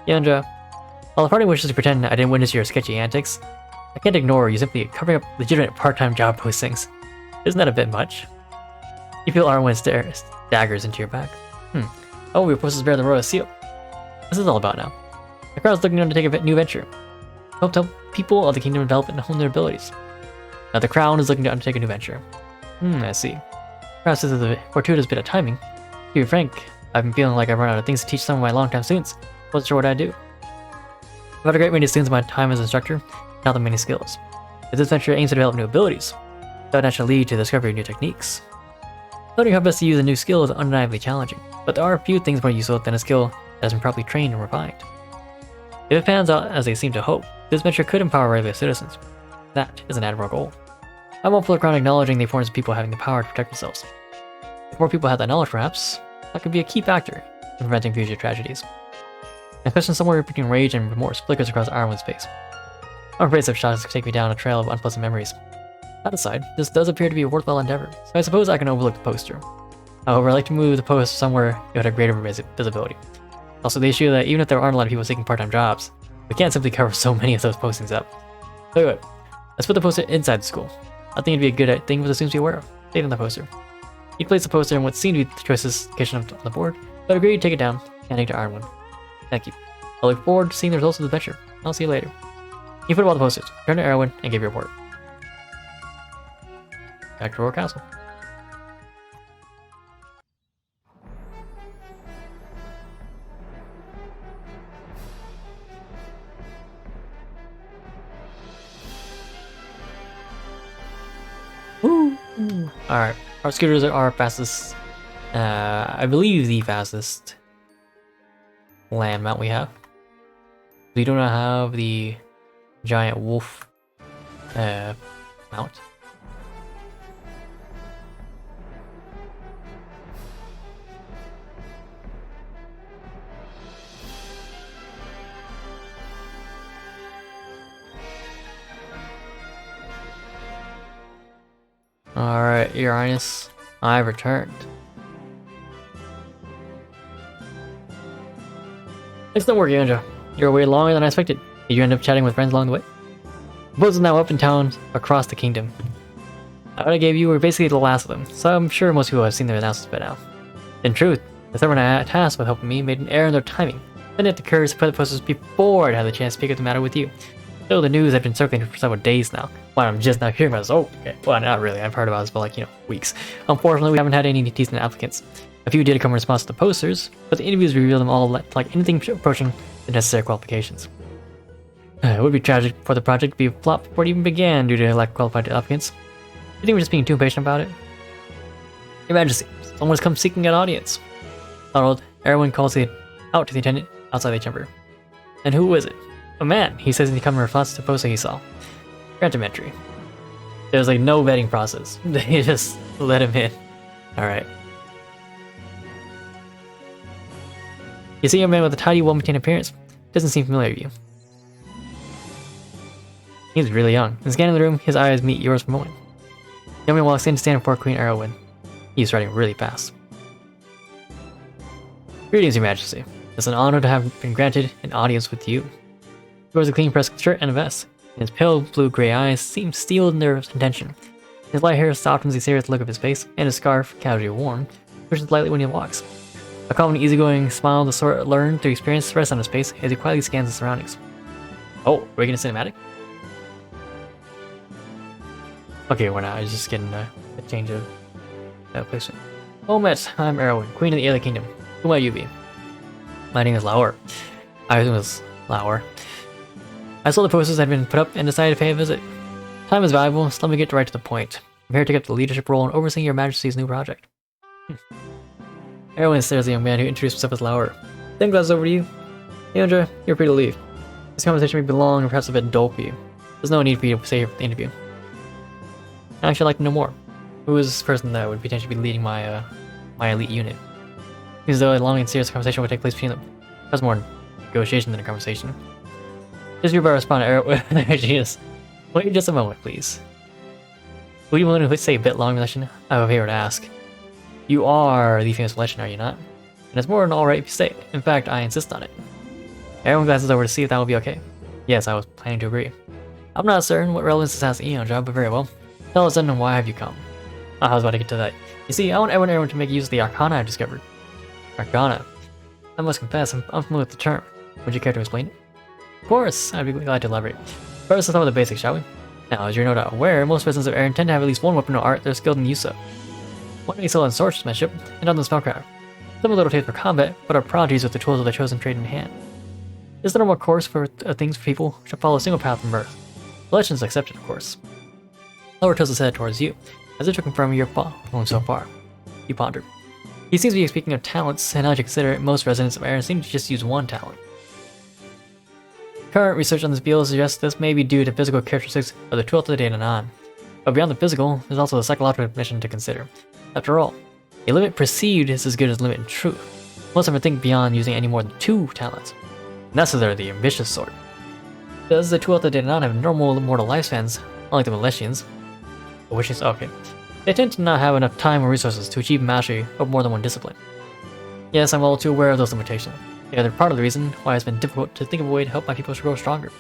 Yonja, while the party wishes to pretend I didn't witness your sketchy antics, I can't ignore you simply covering up legitimate part-time job postings. Isn't that a bit much? You feel Arwen daggers into your back. Oh, we were supposed to bear the royal seal. This is all about now. The crowd's looking to undertake a new venture. Help people of the kingdom develop and hone their abilities. Now the crown is looking to undertake a new venture. I see. Perhaps this is a fortuitous bit of timing. To be frank, I've been feeling like I've run out of things to teach some of my long-time students. Wasn't sure what I'd do. I've had a great many students in my time as instructor, not that many skills. If this venture aims to develop new abilities, that would naturally lead to the discovery of new techniques. Learning how best to use a new skill is undeniably challenging, but there are a few things more useful than a skill that has been properly trained and refined. If it pans out as they seem to hope, this venture could empower regular citizens. That is an admirable goal. I'm all for the crown acknowledging the importance of people having the power to protect themselves. If more people have that knowledge, perhaps, that could be a key factor in preventing future tragedies. A question somewhere between rage and remorse flickers across Arwen's face. I'm afraid such shots take me down a trail of unpleasant memories. That aside, this does appear to be a worthwhile endeavor, so I suppose I can overlook the poster. However, I'd like to move the post somewhere it would have greater visibility. Also, the issue that even if there aren't a lot of people seeking part-time jobs, we can't simply cover so many of those postings up. So anyway, let's put the poster inside the school. I think it'd be a good thing for the students to be aware of. State on the poster. You place the poster in what seemed to be the choicest location on the board, but agreed to take it down, handing it to Arwen. Thank you. I look forward to seeing the results of the adventure. I'll see you later. You put up all the posters, turn to Arwen, and give your report. Back to Roar Castle. Woo! Alright, our scooters are our fastest, I believe the fastest land mount we have. We do not have the giant wolf mount. Alright, Your Highness, I've returned. Excellent work, Yonja. You're away longer than I expected. Did you end up chatting with friends along the way? The boat is now up in towns across the kingdom. What I gave you were basically the last of them, so I'm sure most people have seen their announcements by now. In truth, the servant I tasked with helping me made an error in their timing. I didn't have the courage to put the posters before I'd had the chance to speak up the matter with you. Though the news had been circulating for several days now. Well, I'm just now hearing about this. Oh, okay. Well, not really. I've heard about this for like, weeks. Unfortunately, we haven't had any decent applicants. A few did come in response to the posters, but the interviews revealed them all like anything approaching the necessary qualifications. It would be tragic for the project to be a flop before it even began due to lack of qualified applicants. You think we're just being too impatient about it? Your Majesty, someone has come seeking an audience. Startled, Erwin calls out to the attendant outside the chamber. And who is it? A man. He says he come in response to the poster he saw. Grant him entry. There's like no vetting process. They just let him in. Alright. You see a man with a tidy, well-maintained appearance. Doesn't seem familiar to you. He's really young. In scanning the room, his eyes meet yours for a moment. The young man walks in to stand before Queen Erwin. He's riding really fast. Greetings, Your Majesty. It's an honor to have been granted an audience with you. He wears a clean pressed shirt and a vest, and his pale blue-gray eyes seem steeled in their intention. His light hair softens the serious look of his face, and his scarf, casually worn, pushes lightly when he walks. A calm and easygoing smile, the sort learned through experience, rests on his face as he quietly scans the surroundings. Oh, we're getting a cinematic? Okay, we're not. I was just getting a change of placement. Oh, Met, I'm Erwin, Queen of the Alien Kingdom. Who might you be? My name is Lauer. I assume it's Lauer. I saw the posters that had been put up and decided to pay a visit. Time is valuable, so let me get right to the point. I'm here to take up the leadership role in overseeing your majesty's new project. Erwin stares at the young man who introduced himself as Lauer. Then glances over to you. Leandra, you're free to leave. This conversation may be long and perhaps a bit dull for you. There's no need for you to stay here for the interview. I'd actually like to know more. Who is this person that would potentially be leading my my elite unit? Because though a long and serious conversation would take place between them. That's more negotiation than a conversation. Just you better respond to Erwin. There she is. Wait just a moment, please. Would you be willing to stay a bit longer, Legend? I have a favor to ask. You are the famous Legend, are you not? And it's more than alright if you stay. In fact, I insist on it. Everyone glances over to see if that will be okay. Yes, I was planning to agree. I'm not certain what relevance this has to Eon job, but very well. Tell us then, why have you come? I was about to get to that. You see, I want everyone to make use of the Arcana I've discovered. Arcana. I must confess, I'm unfamiliar with the term. Would you care to explain it? Of course, I'd be glad to elaborate. First, let's start with the basics, shall we? Now, as you're no doubt aware, most residents of Erin tend to have at least one weapon or art they're skilled in the use of. One may excel in swordsmanship, and other in spellcraft. Some have little taste for combat, but are prodigies with the tools of their chosen trade in hand. This is the normal course for things for people who should follow a single path from birth. Legends accepted, of course. Lower tilts his head towards you, as if to confirm your following so far. You ponder. He seems to be speaking of talents, and as you consider it, most residents of Erin seem to just use one talent. Current research on this field suggests this may be due to physical characteristics of the 12th of the Dananan. But beyond the physical, there's also the psychological dimension to consider. After all, a limit perceived is as good as a limit in truth. Most never think beyond using any more than 2 talents. And that's if they're the ambitious sort. Does the 12th of the Dananan have normal mortal lifespans, unlike the Milesians? Which is okay. They tend to not have enough time or resources to achieve mastery of more than one discipline. Yes, I'm all too aware of those limitations. The other part of the reason why it's been difficult to think of a way to help my people grow stronger.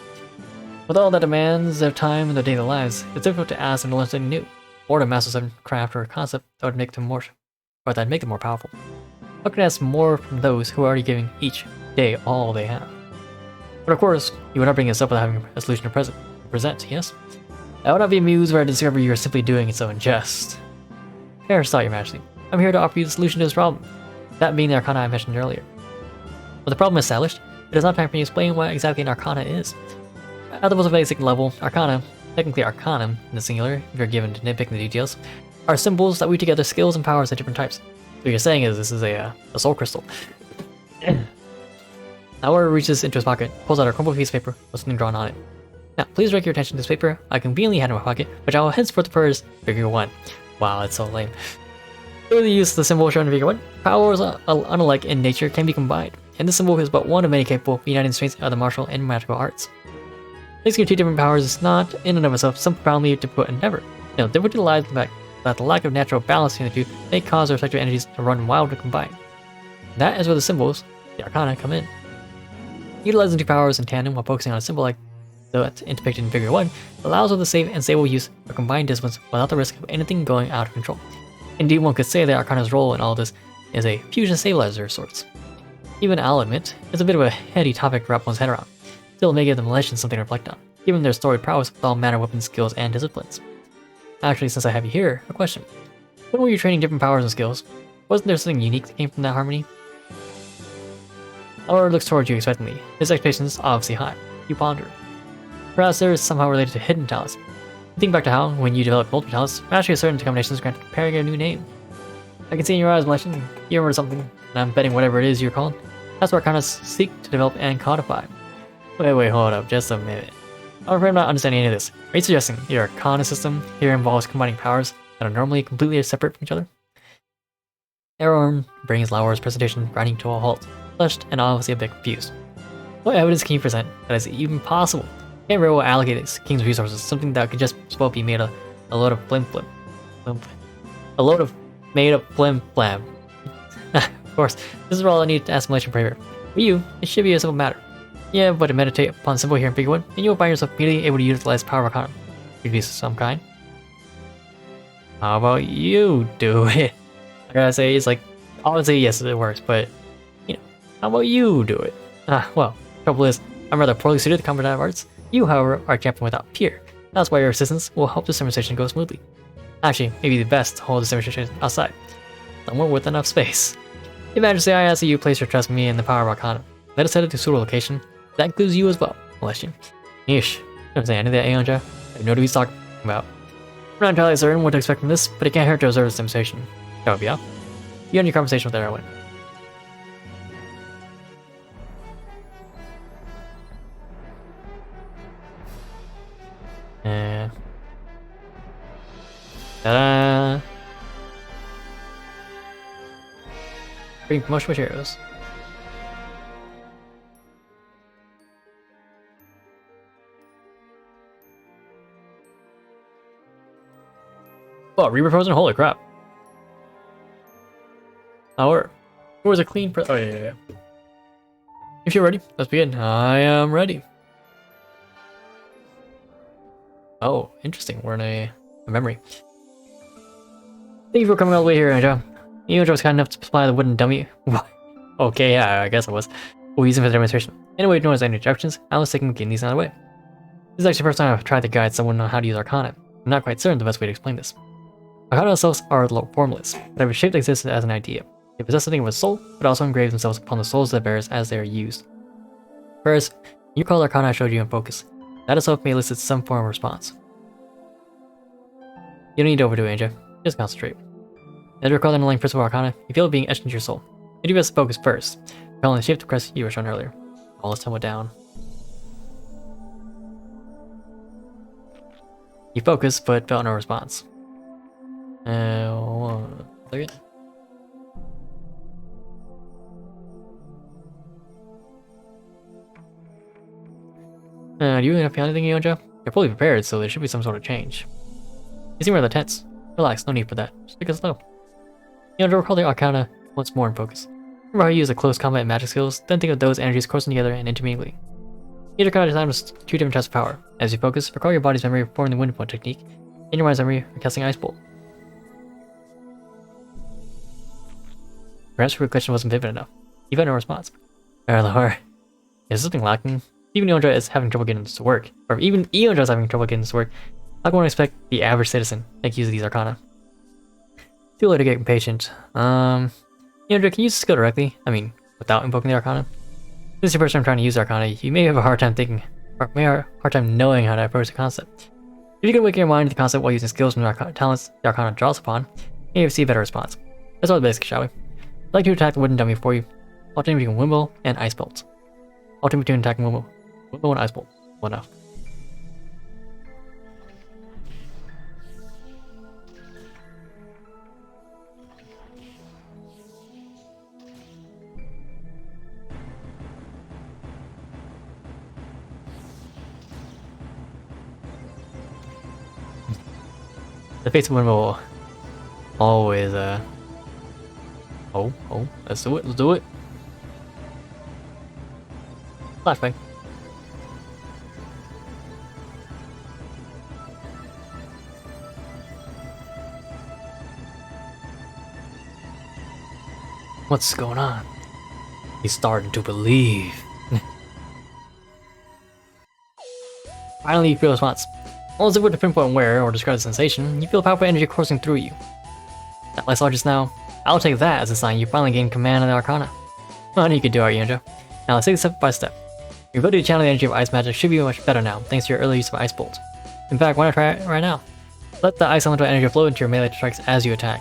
With all that demands of time in their daily lives, it's difficult to ask them to learn something new, or to master some craft or concept that would make them more powerful. How can I ask more from those who are already giving each day all they have? But of course, you would not bring this up without having a solution to present, yes? I would not be amused were I to discover you are simply doing so in jest. Fair thought, Your Majesty. I'm here to offer you the solution to this problem, that being the Arcana I mentioned earlier. With the problem established, it is now time for me to explain what exactly an Arcana is. At the most basic level, Arcana, technically Arcanum in the singular, if you're given to nitpick the details, are symbols that weave together skills and powers of different types. What you're saying is this is a soul crystal. Lauer reaches into his pocket, pulls out a crumpled piece of paper with something drawn on it. Now, please direct your attention to this paper I conveniently had in my pocket, which I will henceforth refer as Figure 1. Wow, that's so lame. Through the use of the symbol shown in Figure 1, powers unlike in nature can be combined, and this symbol is but one of many capable of uniting strengths of the martial and magical arts. Mixing 2 different powers is not, in and of itself, some profoundly difficult endeavor. No, difficulty lies in the fact that the lack of natural balance between the two may cause their respective energies to run wild when combined. That is where the symbols, the Arcana, come in. Utilizing 2 powers in tandem while focusing on a symbol like that's depicted in Figure 1 allows for the safe and stable use of combined disciplines without the risk of anything going out of control. Indeed, one could say that Arcana's role in all this is a fusion stabilizer of sorts. Even I'll admit, it's a bit of a heady topic to wrap one's head around. Still, it may give the Milesians something to reflect on, given their storied prowess with all manner of weapons, skills, and disciplines. Actually, since I have you here, a question. When were you training different powers and skills? Wasn't there something unique that came from that harmony? Lauer looks towards you expectantly, his expectations obviously high. You ponder. Perhaps there is somehow related to hidden talents. Think back to how, when you developed multiple talents, mastery of certain combinations granted preparing a new name. I can see in your eyes, Milesian, you remember something, and I'm betting whatever it is you're called. That's what Arcanas seek to develop and codify. Wait, hold up, just a minute. I'm afraid I'm not understanding any of this. Are you suggesting your Arcana system here involves combining powers that are normally completely separate from each other? Erwin brings Lauer's presentation grinding to a halt, flushed and obviously a bit confused. What evidence can you present that is even possible? Can't very well allocate its king's resources, something that could just as well be made a load of flim. A load of made up flim flam. Of course, this is all I need to ask Milesian Praver. For you, it should be a simple matter. Yeah, but to meditate upon the symbol here in Figure 1, and you will find yourself immediately able to utilize power of Arcana. Could be some kind. How about you do it? I gotta say, it's like, obviously, yes, it works, but, you know, how about you do it? Well, trouble is, I'm rather poorly suited to combative arts. You, however, are a champion without peer. That's why your assistance will help this demonstration go smoothly. Actually, maybe the best to hold this demonstration outside, somewhere with enough space. Your Majesty, I ask that you place your trust in me and the power of Arcana. Let us head to a suitable location. That includes you as well, Celestian. Yeesh, don't say anything, Aeonja. I have no idea what he's talking about. I'm not entirely certain what to expect from this, but it can't hurt to observe this demonstration. That would be all. You and your conversation with Erwin. And ta-da! Bring promotion materials. Oh, Reaper Frozen? Holy crap. Where's a clean oh, yeah. If you're ready, let's begin. I am ready. Oh, interesting. We're in a memory. Thank you for coming all the way here, Aeonja. Aeonja was kind enough to supply the wooden dummy. Okay, yeah, I guess I was. We'll use him for the demonstration. Anyway, no any objections. I was thinking of getting these out of the way. This is actually the first time I've tried to guide someone on how to use Arcana. I'm not quite certain the best way to explain this. Arcana themselves are formless, but every shape that exists as an idea. They possess something of a soul, but also engrave themselves upon the souls of the bearers as they are used. First, you call Arcana I showed you in focus. That itself may elicit some form of response. You don't need to overdo it, Aeonja. Just concentrate. As you recall the underlying principle of Arcana, you feel it being etched into your soul. You do best to focus first, recalling the shape of crest you were shown earlier. All is somewhat down. You focused, but felt no response. 1 second. Do you even feel anything, Aeonja? You're fully prepared, so there should be some sort of change. You seem rather tense. Relax, no need for that. Just take it slow. Aeonja, recall the Arcana once more in focus. Remember how you use the close combat and magic skills, then think of those energies coursing together and intermingling. Each Arcana designed with 2 different types of power. As you focus, recall your body's memory forming the wind point technique, and your mind's memory for casting Ice Bolt. Perhaps your recollection wasn't vivid enough. You've had no response. Lord, is something lacking? Even Aeonja is having trouble getting this to work. Or if even Aeonja is having trouble getting this to work, how can one expect the average citizen to make use of these Arcana? Too late to get impatient. Aeonja, can you use the skill directly? I mean, without invoking the Arcana? This is your first time trying to use Arcana, you may have a hard time thinking, or may have a hard time knowing how to approach the concept. If you can awaken your mind to the concept while using skills from the talents the Arcana draws upon, you may see a better response. That's all the basics, shall we? I'd like to attack the wooden dummy for you, alternating between Wimble and Ice Bolt. Alternating between attacking Wimble and Ice Bolt. Well, no. The face of Wimble always, Oh, let's do it. Flashbang. What's going on? He's starting to believe. Finally, you feel a response. Almost if it were to pinpoint where or describe the sensation, you feel powerful energy coursing through you. That less large just now. I'll take that as a sign you finally gained command of the Arcana. Well, I know you can do it, Aeonja. Now let's take it step by step. Your ability to channel the energy of ice magic should be much better now, thanks to your early use of Ice Bolt. In fact, why not try it right now? Let the ice elemental energy flow into your melee strikes as you attack.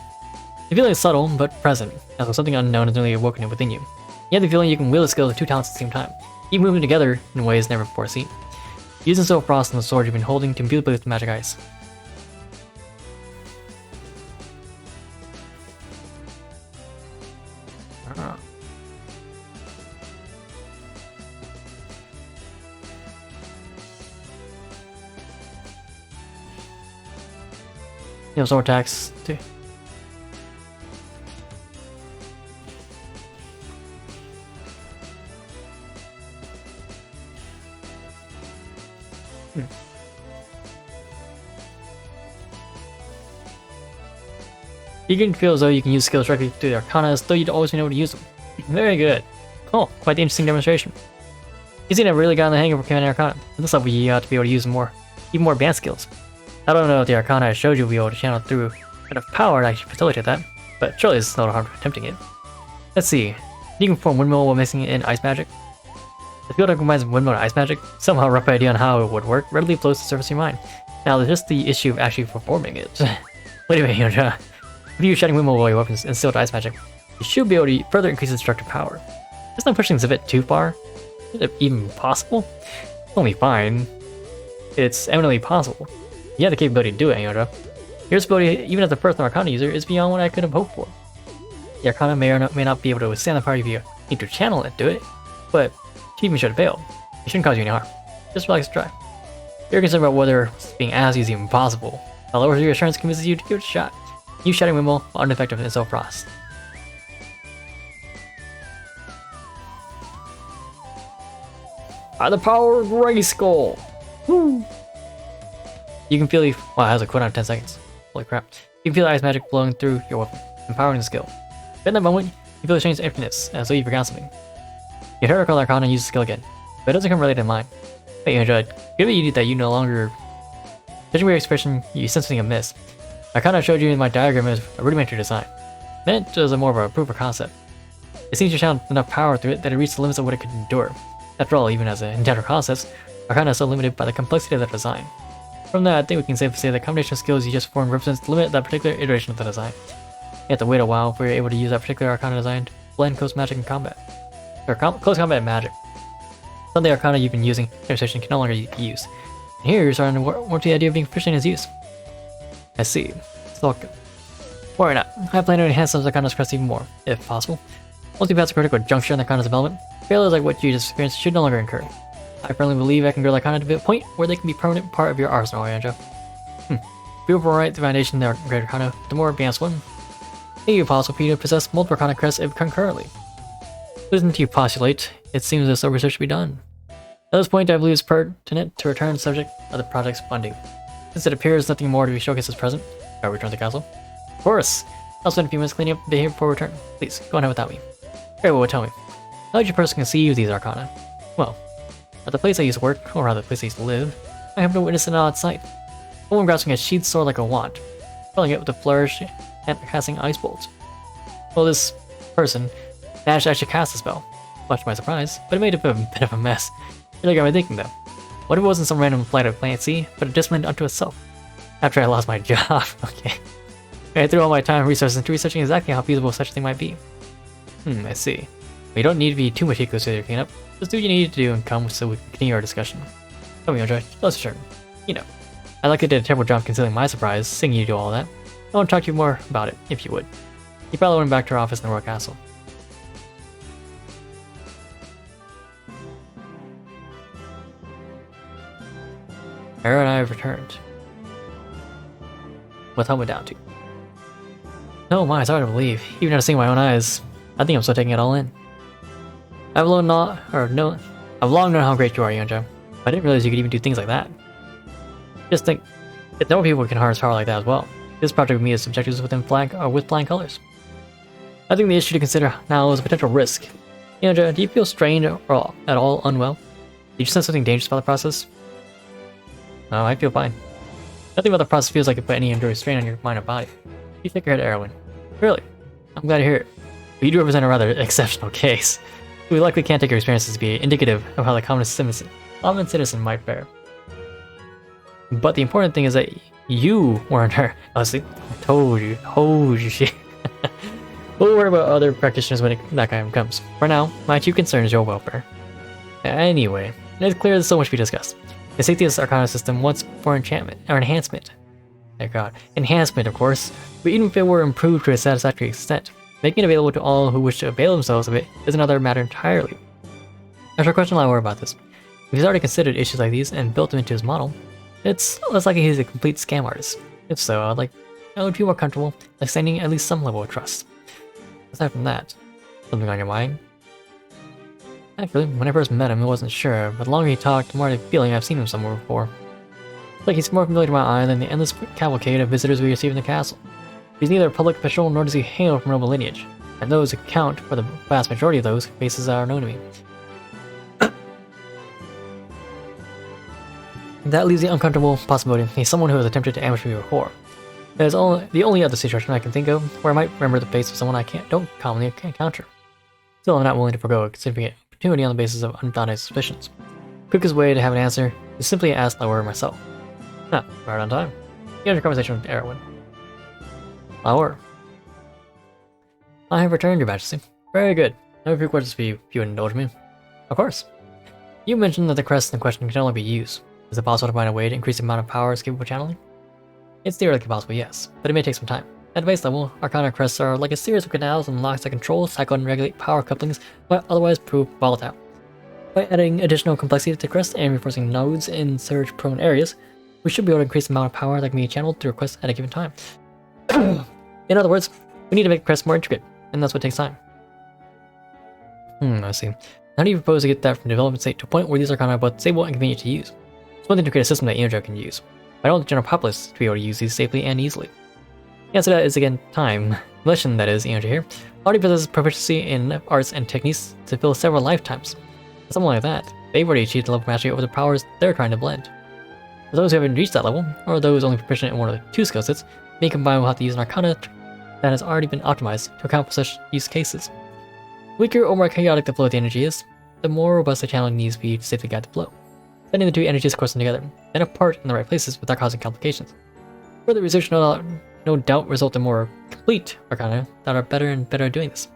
The feeling is subtle, but present, as though something unknown is newly awoken within you. You have the feeling you can wield the skills of 2 talents at the same time, even moving together in ways never before seen. Use the Soul of Frost on the sword you've been holding to imbue the blade with magic ice. You know, sword attacks too. You can feel as though you can use skills directly through the Arcanas, though you'd always be able to use them. Very good. Oh, quite the interesting demonstration. You seem to have really gotten the hang of commanding Arcana. At this level, you ought to be able to use even more advanced skills. I don't know if the Arcana I showed you will be able to channel through enough power to actually facilitate that, but surely it's not hard attempting it. Let's see. You can perform windmill while mixing in ice magic. The field that combines windmill and ice magic, somehow a rough idea on how it would work, readily floats to the surface of your mind. Now, there's just the issue of actually performing it. Wait a minute, Yonja. If you use shining windmill while your weapons instilled ice magic, you should be able to further increase its destructive power. It's not pushing this a bit too far. Is it even possible? It's only fine. It's eminently possible. You have the capability to do it, Yonja. Your ability, even as a personal Arcana user, is beyond what I could have hoped for. The Arcana may or may not be able to withstand the power if you need to channel it to it, but achievement should fail. It shouldn't cause you any harm. Just relax and try. If you're concerned about whether being as easy is even possible, a lower reassurance convinces you to give it a shot. Use Shattering Windmill while ineffective in Self Frost. By the power of Grayskull! Woo! You can feel the... Wow, it has a cooldown of 10 seconds. Holy crap. You can feel the ice magic flowing through your weapon, empowering the skill. But in that moment, you feel the change to infiniteness, as though you forgot something. You hear Recall Arcana and use the skill again, but it doesn't come related to mine. Wait, you enjoyed. Given you that you no longer... Judging by your expression, you sense something amiss. Arcana showed you in my diagram as a rudimentary design. Meant as a more of a proof of concept. It seems you channeled enough power through it that it reached the limits of what it could endure. After all, even as an integral concept, Arcana is so limited by the complexity of that design. From that, I think we can safely say the combination of skills you just formed represents the limit of that particular iteration of the design. You have to wait a while before you're able to use that particular Arcana design to blend close magic and combat. Or close combat and magic. Some of the Arcana you've been using in your session can no longer be used. And here you're starting to warm to the idea of being proficient in its use. I see. Stalker. Worry not. I plan to enhance those Arcana's crest even more, if possible. Once you've passed a critical juncture in the Arcana's development, failures like what you just experienced should no longer occur. I firmly believe I can grow Arcana to a point where they can be a permanent part of your arsenal, Anja. If you overwrite the foundation of the Great Arcana, the more advanced one, it may be possible for you to possess multiple Arcana crests concurrently. Listen to you postulate, it seems as though research should be done. At this point, I believe it's pertinent to return to the subject of the project's funding. Since it appears nothing more to be showcased as present, shall we return to the castle? Of course! I'll spend a few minutes cleaning up the day here before we return. Please, go on ahead without me. Very well, tell me. How did you personally conceive these Arcana? Well, at the place I used to work, or rather the place I used to live, I happened to witness an odd sight. A woman grasping a sheathed sword like a wand, filling it with a flourish and casting ice bolts. Well, this person managed to actually cast the spell, much to my surprise, but it made a bit of a mess. It really got me thinking though. What if it wasn't some random flight of fancy, but a discipline unto itself? After I lost my job, okay. I threw all my time and resources into researching exactly how feasible such a thing might be. I see. But you don't need to be too meticulous with your cleanup. Just do what you need to do and come so we can continue our discussion. Tell me, Andre, let's return. You know, I likely did a terrible job concealing my surprise, seeing you do all that. I want to talk to you more about it, if you would. You probably went back to our office in the Royal Castle. Era and I have returned. What's home down to? No, my, it's hard to believe. Even after seeing my own eyes, I think I'm still taking it all in. I've long known how great you are, Yonja, but I didn't realize you could even do things like that. Just think, if no people can harness power like that as well, this project with me is subjected with flying colors. I think the issue to consider now is a potential risk. Yonja, do you feel strained or at all unwell? Did you sense something dangerous about the process? No, I feel fine. Nothing about the process feels like it put any enduring strain on your mind or body. You take your head, Erwin. Really? I'm glad to hear it. But you do represent a rather exceptional case. We likely can't take your experiences to be indicative of how the common citizen might fare. But the important thing is that you weren't her. Honestly, I told you she. We'll worry about other practitioners when that time comes. For now, my chief concern is your welfare. Anyway, it's clear there's so much to be discussed. The safety of this Arcana system once for enhancement. Thank God. Enhancement, of course, but even if it were improved to a satisfactory extent, making it available to all who wish to avail themselves of it is another matter entirely. After a question I'll worry about this. If he's already considered issues like these and built them into his model, it's less likely he's a complete scam artist. If so, I would feel more comfortable extending at least some level of trust. Aside from that, something on your mind? Actually, when I first met him, I wasn't sure, but the longer he talked, the more I had a feeling I've seen him somewhere before. It's like he's more familiar to my eye than the endless cavalcade of visitors we receive in the castle. He's neither a public official nor does he hail from noble lineage, and those who account for the vast majority of those faces are known to me. That leaves the uncomfortable possibility he's someone who has attempted to ambush me before. That is the only other situation I can think of where I might remember the face of someone I don't commonly encounter. Still, I'm not willing to forgo a significant opportunity on the basis of unfounded suspicions. Quickest way to have an answer is simply ask Laura myself. Right on time. Get a conversation with Erwin. Laura. I have returned, Your Majesty. Very good. I have a few questions for you, if you would indulge me. Of course. You mentioned that the crest in question can only be used. Is it possible to find a way to increase the amount of power it's capable of channeling? It's theoretically possible, yes, but it may take some time. At base level, Arcana crests are like a series of canals and locks that control, cycle, and regulate power couplings, but otherwise prove volatile. By adding additional complexity to crests and reinforcing nodes in surge-prone areas, we should be able to increase the amount of power that can be channeled through a quest at a given time. In other words, we need to make crests more intricate, and that's what takes time. I see. How do you propose to get that from development state to a point where these Arcana are both stable and convenient to use? It's one thing to create a system that Energo can use, but I want the general populace to be able to use these safely and easily. The answer to that is again time. Milition, that is, Energo here, already possesses proficiency in arts and techniques to fill several lifetimes. For someone like that, they've already achieved a level of mastery over the powers they're trying to blend. For those who haven't reached that level, or those only proficient in one of the two skill sets, they combine will have to use an Arcana that has already been optimized to account for such use cases. The weaker or more chaotic the flow of the energy is, the more robust the channeling needs to be to safely guide the flow. Sending the two energies coursing together, and apart in the right places without causing complications. Further research no doubt result in more complete Arcana that are better and better at doing this.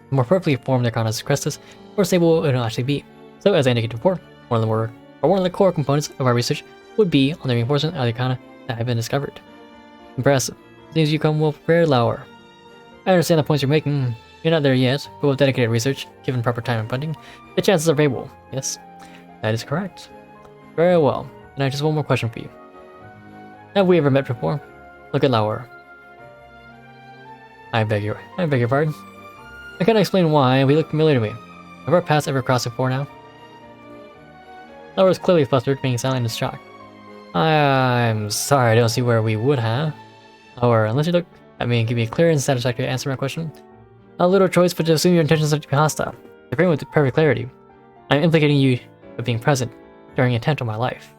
The more perfectly formed the Arcana's crest is, the more stable it will actually be. So as I indicated before, one of the core components of our research would be on the reinforcement of the Arcana that have been discovered. Impressive. Seems you come well prepared, Lauer. I understand the points you're making. You're not there yet, but with dedicated research, given proper time and funding, the chances are favorable, yes? That is correct. Very well. And I have just one more question for you. Have we ever met before? Look at Lauer. I beg your pardon. I can't explain why we look familiar to me. Have our paths ever crossed before now? Lauer is clearly flustered, being silent in shock. I'm sorry, I don't see where we would have. Or unless you look at me and give me a clear and satisfactory answer to my question. A little choice but to assume your intentions are to be hostile. To frame with perfect clarity, I'm implicating you of being present during an attempt on my life.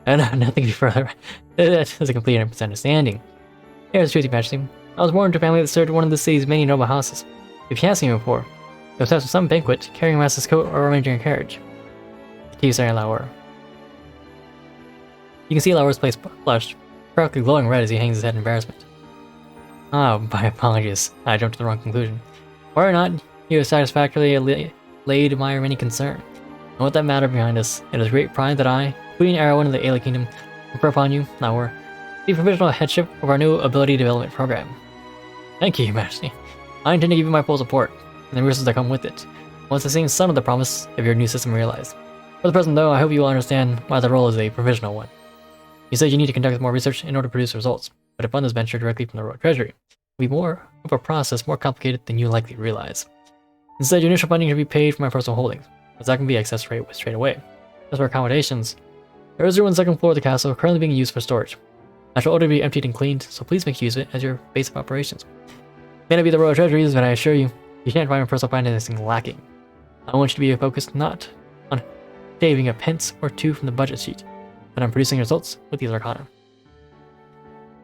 And nothing further. That is a complete misunderstanding. Here's the truth, Your Majesty. I was born into a family that served one of the city's many noble houses. If you have seen me before, it was at some banquet, carrying a master's coat or arranging a carriage. Keep staring at Lauer. You can see Lauer's face flushed, practically glowing red as he hangs his head in embarrassment. My apologies. I jumped to the wrong conclusion. Or not, you have satisfactorily laid my remaining concern. And with that matter behind us, it is great pride that I, Queen Erwin of the Aeolic Kingdom, confer upon you, Lauer, the provisional headship of our new ability development program. Thank you, Your Majesty. I intend to give you my full support, and the resources that come with it, once I see some of the promise of your new system realized. For the present, though, I hope you will understand why the role is a provisional one. You said you need to conduct more research in order to produce results, but to fund this venture directly from the Royal Treasury will be more of a process more complicated than you likely realize. Instead, your initial funding should be paid from my personal holdings, as that can be accessed straight away. As for accommodations, there is room on the second floor of the castle currently being used for storage. I shall order to be emptied and cleaned, so please make use of it as your base of operations. May not be the Royal Treasuries, but I assure you, you can't find my personal financing lacking. I want you to be focused not on shaving a pence or two from the budget sheet, but on producing results with these Arcana.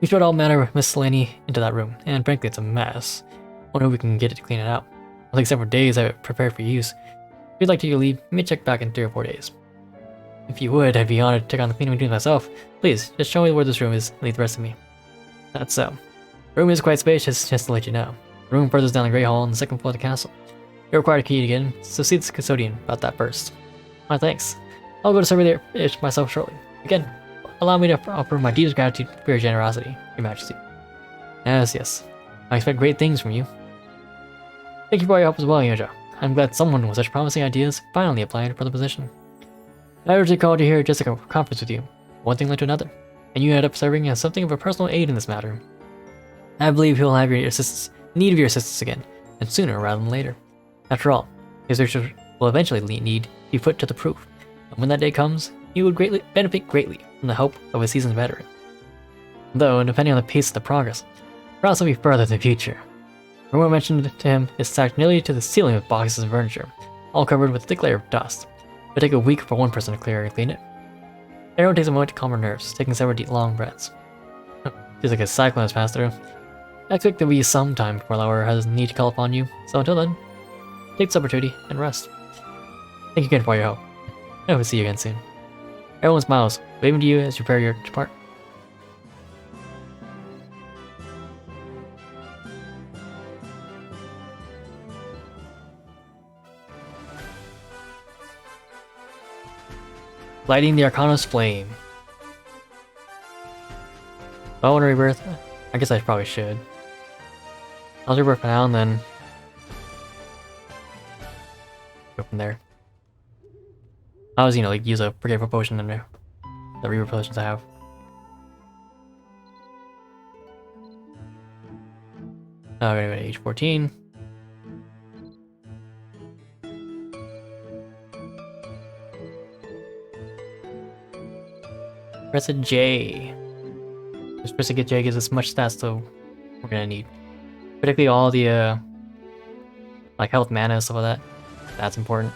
We showed all manner of miscellany into that room, and frankly it's a mess. I wonder if we can get it to clean it out. It'll take several days I have it prepared for use. If you'd like to leave, you may check back in 3 or 4 days. If you would, I'd be honored to take on the cleaning duties myself. Please, just show me where this room is and leave the rest of me. That's so. The room is quite spacious, just to let you know. The room furthers down the Great Hall on the second floor of the castle. You're required a key to get in, so see the custodian about that first. My thanks. I'll go to survey it myself shortly. Again, allow me to offer my deepest gratitude for your generosity, Your Majesty. Yes. I expect great things from you. Thank you for your help as well, Yoja. I'm glad someone with such promising ideas finally applied for the position. I originally called you here just like a conference with you. One thing led to another, and you ended up serving as something of a personal aid in this matter. I believe he'll have your need of your assistance again, and sooner rather than later. After all, his research will eventually need to be put to the proof, and when that day comes, he would benefit greatly from the help of a seasoned veteran. Though, depending on the pace of the progress, we'll also be further in the future. Rumor mentioned to him is stacked nearly to the ceiling with boxes and furniture, all covered with a thick layer of dust. It would take a week for one person to clear and clean it. Everyone takes a moment to calm her nerves, taking several deep, long breaths. Feels like a cyclone has passed through. I expect there will be some time before Lauer has need to call upon you, so until then, take this opportunity and rest. Thank you again for your help. I hope to see you again soon. Everyone smiles, waving to you as you prepare your depart. Lighting the Arcana's flame. I want to rebirth. I guess I probably should. I'll rebirth for now and then go from there. I was, like use a forgetful potion in there. The rebirth potions I have. Oh, I'm gonna go to age 14. Press a J. Just press a get J gives us much stats, so we're gonna need. Particularly all the like health, mana, and stuff like that. That's important.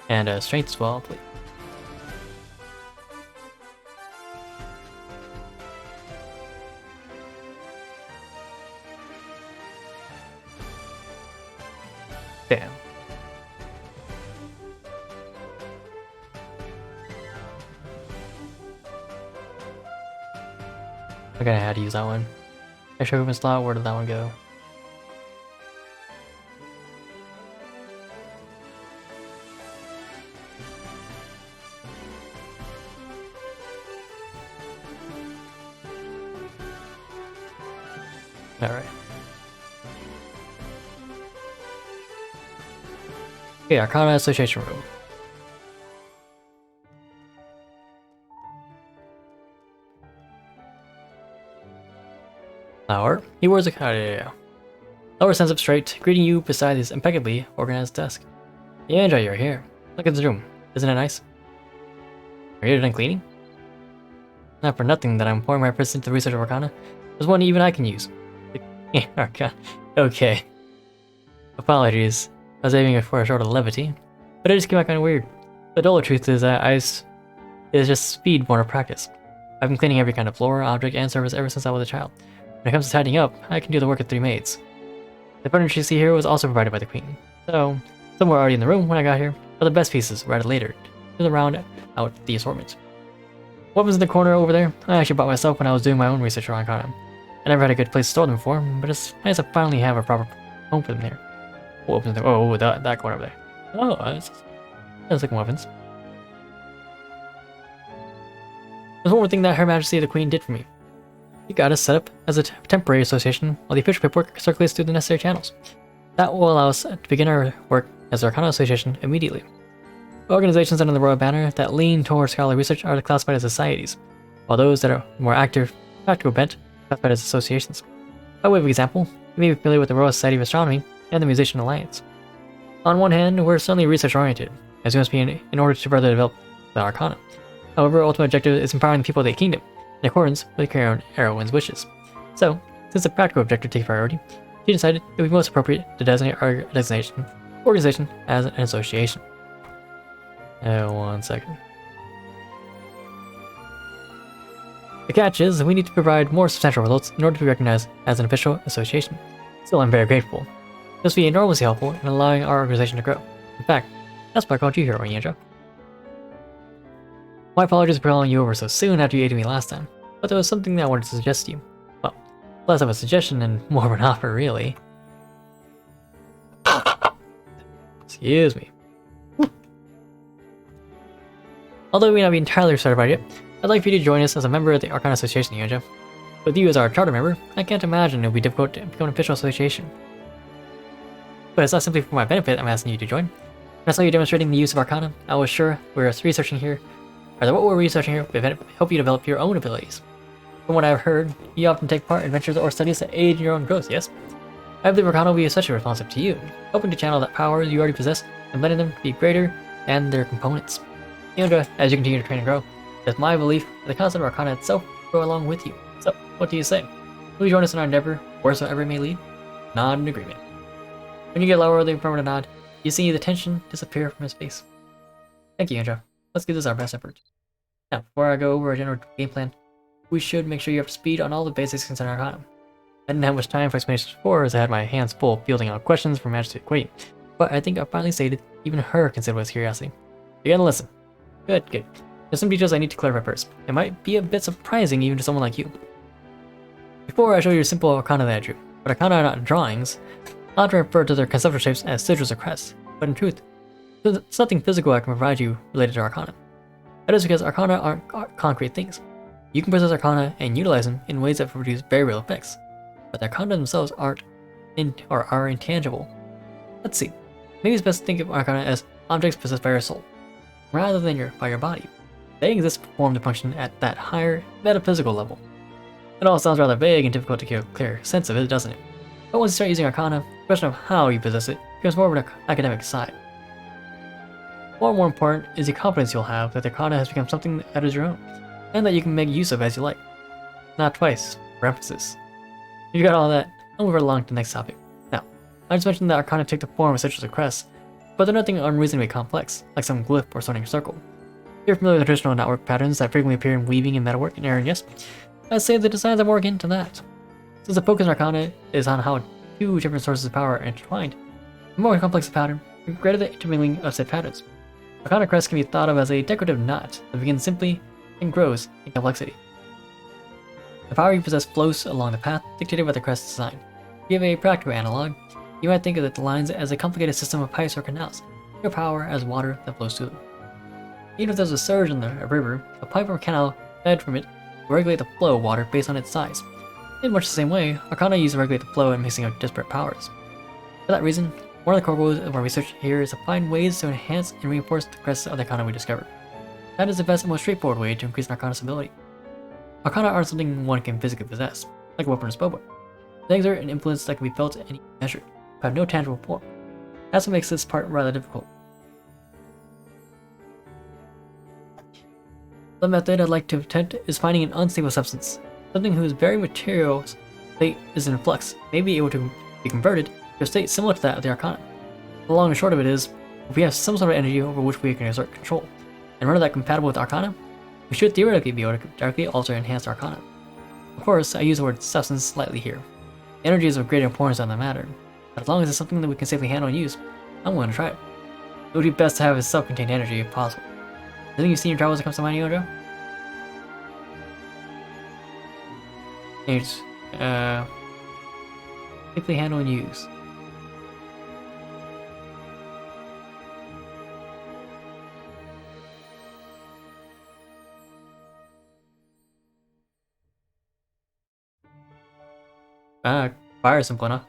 And strength as well, please. Damn. I forgot how to use that one. Extra movement slot, where did that one go? Alright. Okay, Arcana Association Room. Lauer. He wears a yeah. Lauer stands up straight, greeting you beside his impeccably organized desk. Yeah, enjoy your hair. Look at this room. Isn't it nice? Are you done cleaning? Not for nothing that I'm pouring my efforts into the research of Arcana. There's one even I can use. Yeah, Arcana. Okay. Apologies. I was aiming for a sort of levity, but it just came out kind of weird. The duller truth is that is just speed born of practice. I've been cleaning every kind of floor, object, and surface ever since I was a child. When it comes to tidying up, I can do the work of 3 maids. The furniture you see here was also provided by the queen, so some were already in the room when I got here, but the best pieces were added later to round out the assortment. Weapons in the corner over there, I actually bought myself when I was doing my own research on Arcana. I never had a good place to store them before, but it's nice to finally have a proper home for them here. What weapons there? Oh, that corner over there. Oh, that's like weapons. There's one more thing that Her Majesty the Queen did for me. You got us set up as a temporary association while the official paperwork circulates through the necessary channels. That will allow us to begin our work as the Arcana Association immediately. Organizations under the Royal Banner that lean towards scholarly research are classified as societies, while those that are more active, practical bent, are classified as associations. By way of example, you may be familiar with the Royal Society of Astronomy and the Musician Alliance. On one hand, we're certainly research-oriented, as we must be in order to further develop the Arcana. However, our ultimate objective is empowering the people of the Kingdom, in accordance with Erwin's wishes. So, since the practical objective takes priority, she decided it would be most appropriate to designate our organization as an association. 1 second. The catch is, we need to provide more substantial results in order to be recognized as an official association. Still, I'm very grateful. This will be enormously helpful in allowing our organization to grow. In fact, that's why I called you here, Onyanja. My apologies for calling you over so soon after you aided me last time, but there was something that I wanted to suggest to you. Well, less of a suggestion and more of an offer, really. Excuse me. Although we may not be entirely certified yet, I'd like for you to join us as a member of the Arcana Association, Onyanja. With you as our charter member, I can't imagine it would be difficult to become an official association. But it's not simply for my benefit I'm asking you to join. When I saw you demonstrating the use of Arcana, I was sure what we're researching here would help you develop your own abilities. From what I've heard, you often take part in adventures or studies that aid in your own growth, yes? I believe Arcana will be especially responsive to you, hoping to channel that power you already possess and letting them be greater than their components. Onyanja, as you continue to train and grow, it's my belief that the concept of Arcana itself will grow along with you. What do you say? Will you join us in our endeavor, wheresoever it may lead? Nod in agreement. When you get lower with the affirmative nod, you see the tension disappear from his face. Thank you, Andrew. Let's give this our best effort. Now, before I go over our general game plan, we should make sure you're up to speed on all the basics concerning Arcana. I didn't have much time for explanations before, as I had my hands full fielding out questions from Majesty Queen, but I think I finally stated even her considered with curiosity. You're gonna listen. Good, good. There's some details I need to clarify first. It might be a bit surprising even to someone like you. Before I show you a simple Arcana that I drew, but Arcana are not drawings, I often refer to their conceptual shapes as sigils or crests, but in truth, there's nothing physical I can provide you related to Arcana. That is because Arcana aren't concrete things. You can possess Arcana and utilize them in ways that produce very real effects, but the Arcana themselves are intangible. Let's see. Maybe it's best to think of Arcana as objects possessed by your soul, rather than by your body. They exist to perform the function at that higher metaphysical level. It all sounds rather vague and difficult to get a clear sense of it, doesn't it? But once you start using Arcana, the question of how you possess it becomes more of an academic side. Far more important is the confidence you'll have that the Arcana has become something that is your own, and that you can make use of as you like. Not twice, for emphasis. If you got all that, I'll move right along to the next topic. Now, I just mentioned that Arcana take the form of sigils or crests, but they're nothing unreasonably complex, like some glyph or sorting circle. You're familiar with the traditional knotwork patterns that frequently appear in weaving and metalwork and iron, yes? I'd say the designs are more akin to that. Since the focus in Arcana is on how two different sources of power are intertwined, the more complex the pattern, the greater the intermingling of said patterns. Arcana crest can be thought of as a decorative knot that begins simply and grows in complexity. The power you possess flows along the path dictated by the crest's design. To give a practical analog, you might think of the lines as a complicated system of pipes or canals, your power as water that flows through them. Even if there's a surge in a river, a pipe or canal fed from it will regulate the flow of water based on its size. In much the same way, Arcana use to regulate the flow and mixing of disparate powers. For that reason, one of the core goals of our research here is to find ways to enhance and reinforce the crests of the Arcana we discovered. That is the best and most straightforward way to increase an Arcana's ability. Arcana aren't something one can physically possess, like a weapon or spellbook. They exert an influence that can be felt and measured, but have no tangible form. That's what makes this part rather difficult. The method I'd like to attempt is finding an unstable substance, something whose very material state is in flux, may be able to be converted to a state similar to that of the Arcana. The long and short of it is, if we have some sort of energy over which we can exert control, and render that compatible with Arcana, we should theoretically be able to directly alter and enhance Arcana. Of course, I use the word substance slightly here. Energy is of greater importance than the matter, but as long as it's something that we can safely handle and use, I'm willing to try it. It would be best to have a self-contained energy if possible. Anything you've seen in your travels that comes to mind, Yojo? It's, safely handle and use. Fire is simple enough.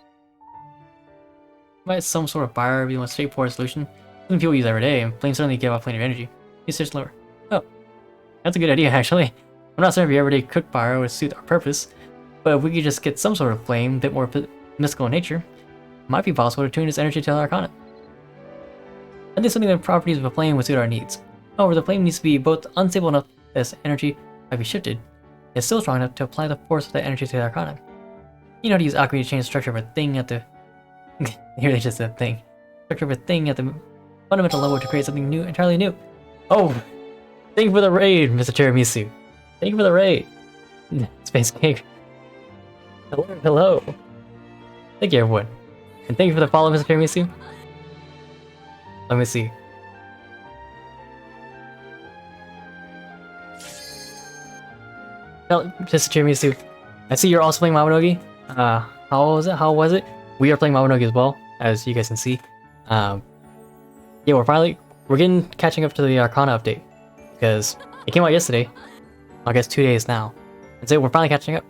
Might some sort of fire be the most straightforward solution? Something people use every day, and flames certainly give off plenty of energy. You search lower. Oh, that's a good idea actually. I'm not certain if your everyday cook fire would suit our purpose, but if we could just get some sort of flame, a bit more mystical in nature, it might be possible to tune its energy to the Arcana. I think something that the properties of a flame would suit our needs. However, the flame needs to be both unstable enough that its energy might be shifted, yet still strong enough to apply the force of that energy to the Arcana. You know how to use alchemy to change the structure of a thing at the... Here they just said thing. Structure of a thing at the fundamental level to create something new, entirely new. Oh! Thank you for the raid, Mr. Tiramisu. Thank you for the raid. Space Cake. Hello, hello. Thank you, everyone. And thank you for the follow, Mr. Tiramisu. Let me see. Well, Mr. Tiramisu, I see you're also playing Mabinogi. How was it? How was it? We are playing Mabinogi as well, as you guys can see. Yeah, we're catching up to the Arcana update because it came out yesterday. I guess 2 days now, and so we're finally catching up.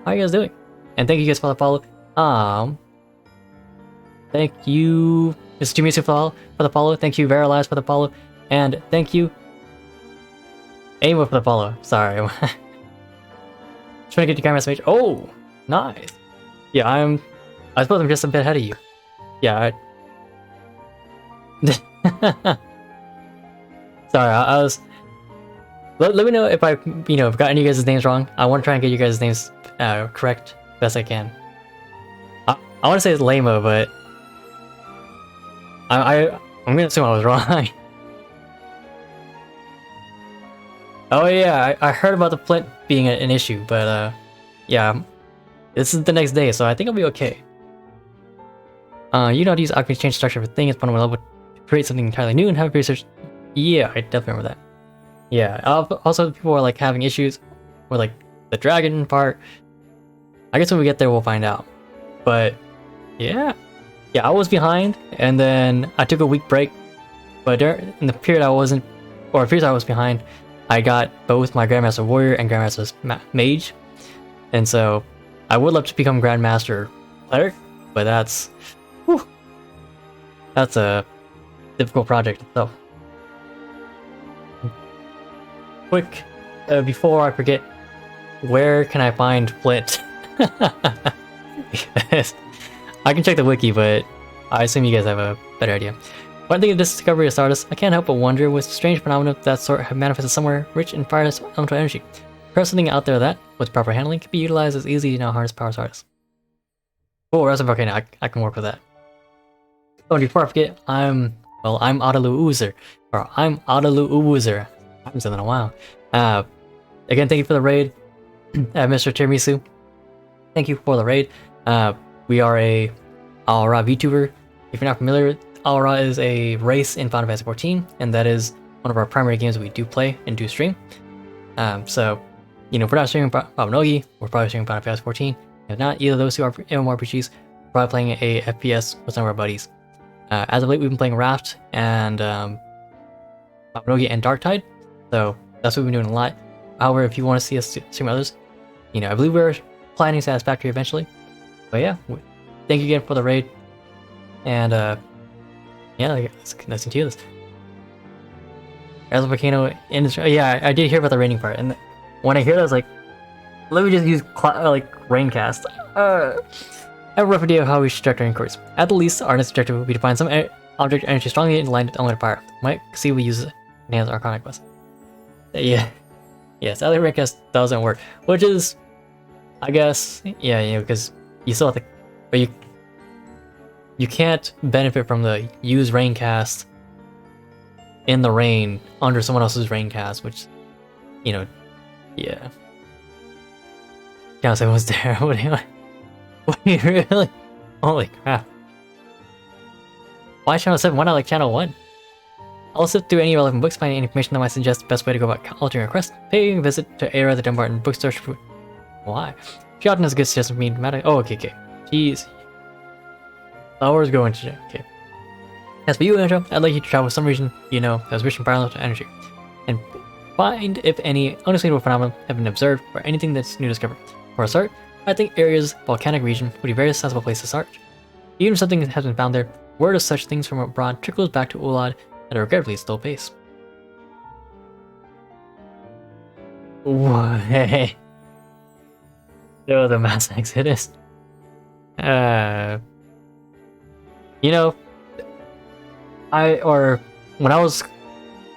How are you guys doing? And thank you guys for the follow. Thank you, Mr. Jimmy for the follow. Thank you, Verilize for the follow, and thank you, Amo for the follow. Sorry, I'm trying to get your camera page. Oh, nice. Yeah, I suppose I'm just a bit ahead of you. Yeah. Sorry, I was. Let me know if I, got any of you guys' names wrong. I want to try and get you guys' names correct best I can. I want to say it's lame-o, but I'm gonna assume I was wrong. Oh yeah, I heard about the flint being an issue, but yeah, this is the next day, so I think I'll be okay. You know how to use alchemy to change structure of a thing. It's one level to create something entirely new and have research. Yeah, I definitely remember that. Yeah, also people are like having issues with like the dragon part. I guess when we get there, we'll find out. But yeah, I was behind, and then I took a week break. But in the period I wasn't, or periods I was behind, I got both my Grandmaster Warrior and Grandmaster Mage, and so I would love to become Grandmaster Cleric, but that's a difficult project itself. Quick, before I forget, where can I find flint? Because I can check the wiki, but I assume you guys have a better idea. When I think of this discovery of Stardust, I can't help but wonder with strange phenomena of that sort have manifested somewhere rich in fire elemental energy. Perhaps something out there that, with proper handling, can be utilized as easy to now harness power Stardust. Oh, Resin Volcano, I can work with that. Oh, and before I forget, I'm Adalu Oozer. Or I'm Adalu Oozer. I haven't said that in a while. Again, thank you for the raid, Mr. Tiramisu. Thank you for the raid. We are a Aura VTuber. If you're not familiar, Aura is a race in Final Fantasy XIV, and that is one of our primary games that we do play and do stream. So, you know, if we're not streaming Mabinogi, we're probably streaming Final Fantasy XIV. If not, either of those two are MMORPGs, we're probably playing a FPS with some of our buddies. As of late, we've been playing Raft and Mabinogi and Darktide, so that's what we've been doing a lot. However, if you want to see us stream others, you know, I believe we're planning Satisfactory eventually. But yeah, thank you again for the raid, and yeah, let's continue this. As a volcano industry, yeah, I did hear about the raining part, and when I hear that, I was like, let me just use raincast. I have a rough idea of how we should direct our inquiries. At the least, our next objective would be to find some object energy strongly aligned with element of fire. Might see we use it in enhance our Arcana quest. Yeah. Sadly, raincast doesn't work, which is, I guess, yeah, you know, because you still have to, but you can't benefit from the use raincast in the rain under someone else's raincast, which, you know, yeah. Can't say what's there. What do you really? Holy crap. Why channel 7? Why not like channel 1? I'll sift through any relevant books, find any information that might suggest the best way to go about altering a quest. Paying a visit to Era the Dumbarton bookstore. Why? She often has a good suggestion for me. Oh, okay. Jeez. Hours going to okay. As for you, Andrew, I'd like you to travel with some region you know that was rich in violent energy, and find if any unexplainable phenomena have been observed or anything that's new discovered. For a start, I think Area's volcanic region would be a very sensible place to start. Even if something has been found there, word of such things from abroad trickles back to Ulad at a regrettably slow pace. What? No, the mass exodus. You know, when I was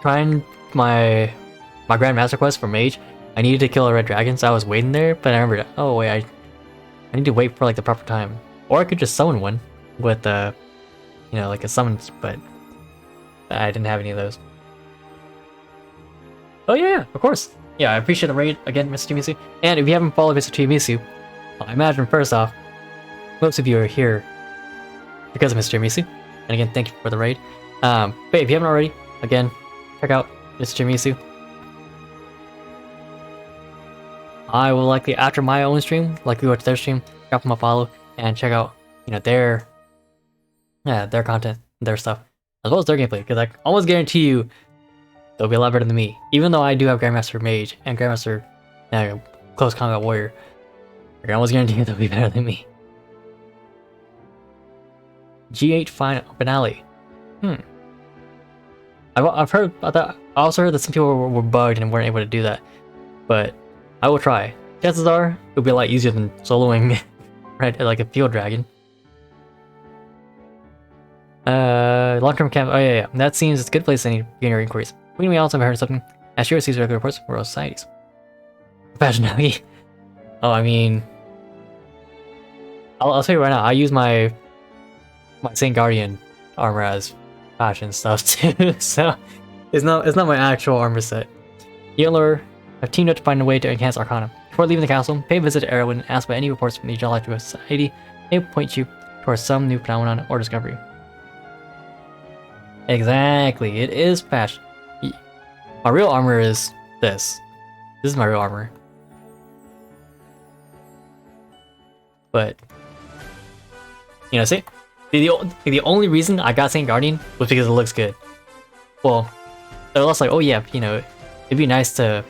trying my Grandmaster quest for Mage, I needed to kill a red dragon, so I was waiting there, but I remembered, oh wait, I need to wait for like the proper time. Or I could just summon one with you know, like a summons, but I didn't have any of those. Oh yeah, of course. Yeah, I appreciate the raid again, Mr. Timisu. And if you haven't followed Mr. Timisu, well, I imagine first off, most of you are here because of Mr. Timisu. And again, thank you for the raid. But if you haven't already, again, check out Mr. Timisu. I will likely, after my own stream, likely go to their stream, drop them a follow, and check out, you know, their content, their stuff, as well as their gameplay, because I almost guarantee you they'll be a lot better than me. Even though I do have Grandmaster Mage and Grandmaster Close Combat Warrior, I can almost guarantee you they'll be better than me. G8 finale. I've heard about that. I also heard that some people were bugged and weren't able to do that, but I will try. Chances are it'll be a lot easier than soloing, right? Like a field dragon. Long-term camp. Oh yeah. That seems it's a good place to begin your inquiries. We also have heard something. As sure sees regular reports from Royal Societies. Mabinogi. Oh, I mean, I'll tell you right now. I use my Saint Guardian armor as fashion stuff too. So it's not my actual armor set. Yellow have teamed up to find a way to enhance Arcana. Before leaving the castle, pay a visit to Erwin and ask about any reports from the Geological Society. They will point you towards some new phenomenon or discovery. Exactly, it is fashion. My real armor is this. This is my real armor. But you know, see, the only reason I got Saint Guardian was because it looks good. Well, they're also like, oh yeah, you know, it'd be nice to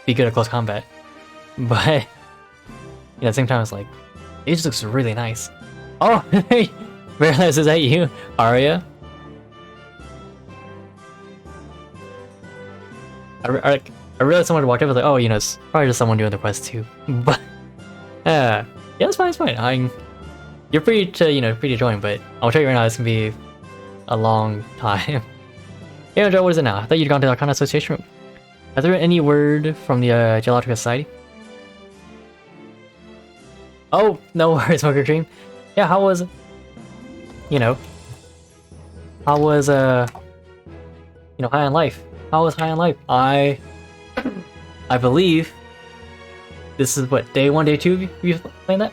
be good at close combat, but you know, at the same time, it's like, it just looks really nice. Oh, realize, is that you, Arya? I realized someone walked up. I was like, oh, you know, it's probably just someone doing the quest too. But yeah, it's fine. It's fine. You're free to join, but I'll tell you right now, it's gonna be a long time. Hey, Joe, what is it now? I thought you'd gone to the Arcana Association room. Is there any word from the Geological Society? Oh, no worries, Smoker Dream. Yeah, how was, you know, how was High on Life? How was High on Life? I believe this is what, day 1, day 2 of you playing that?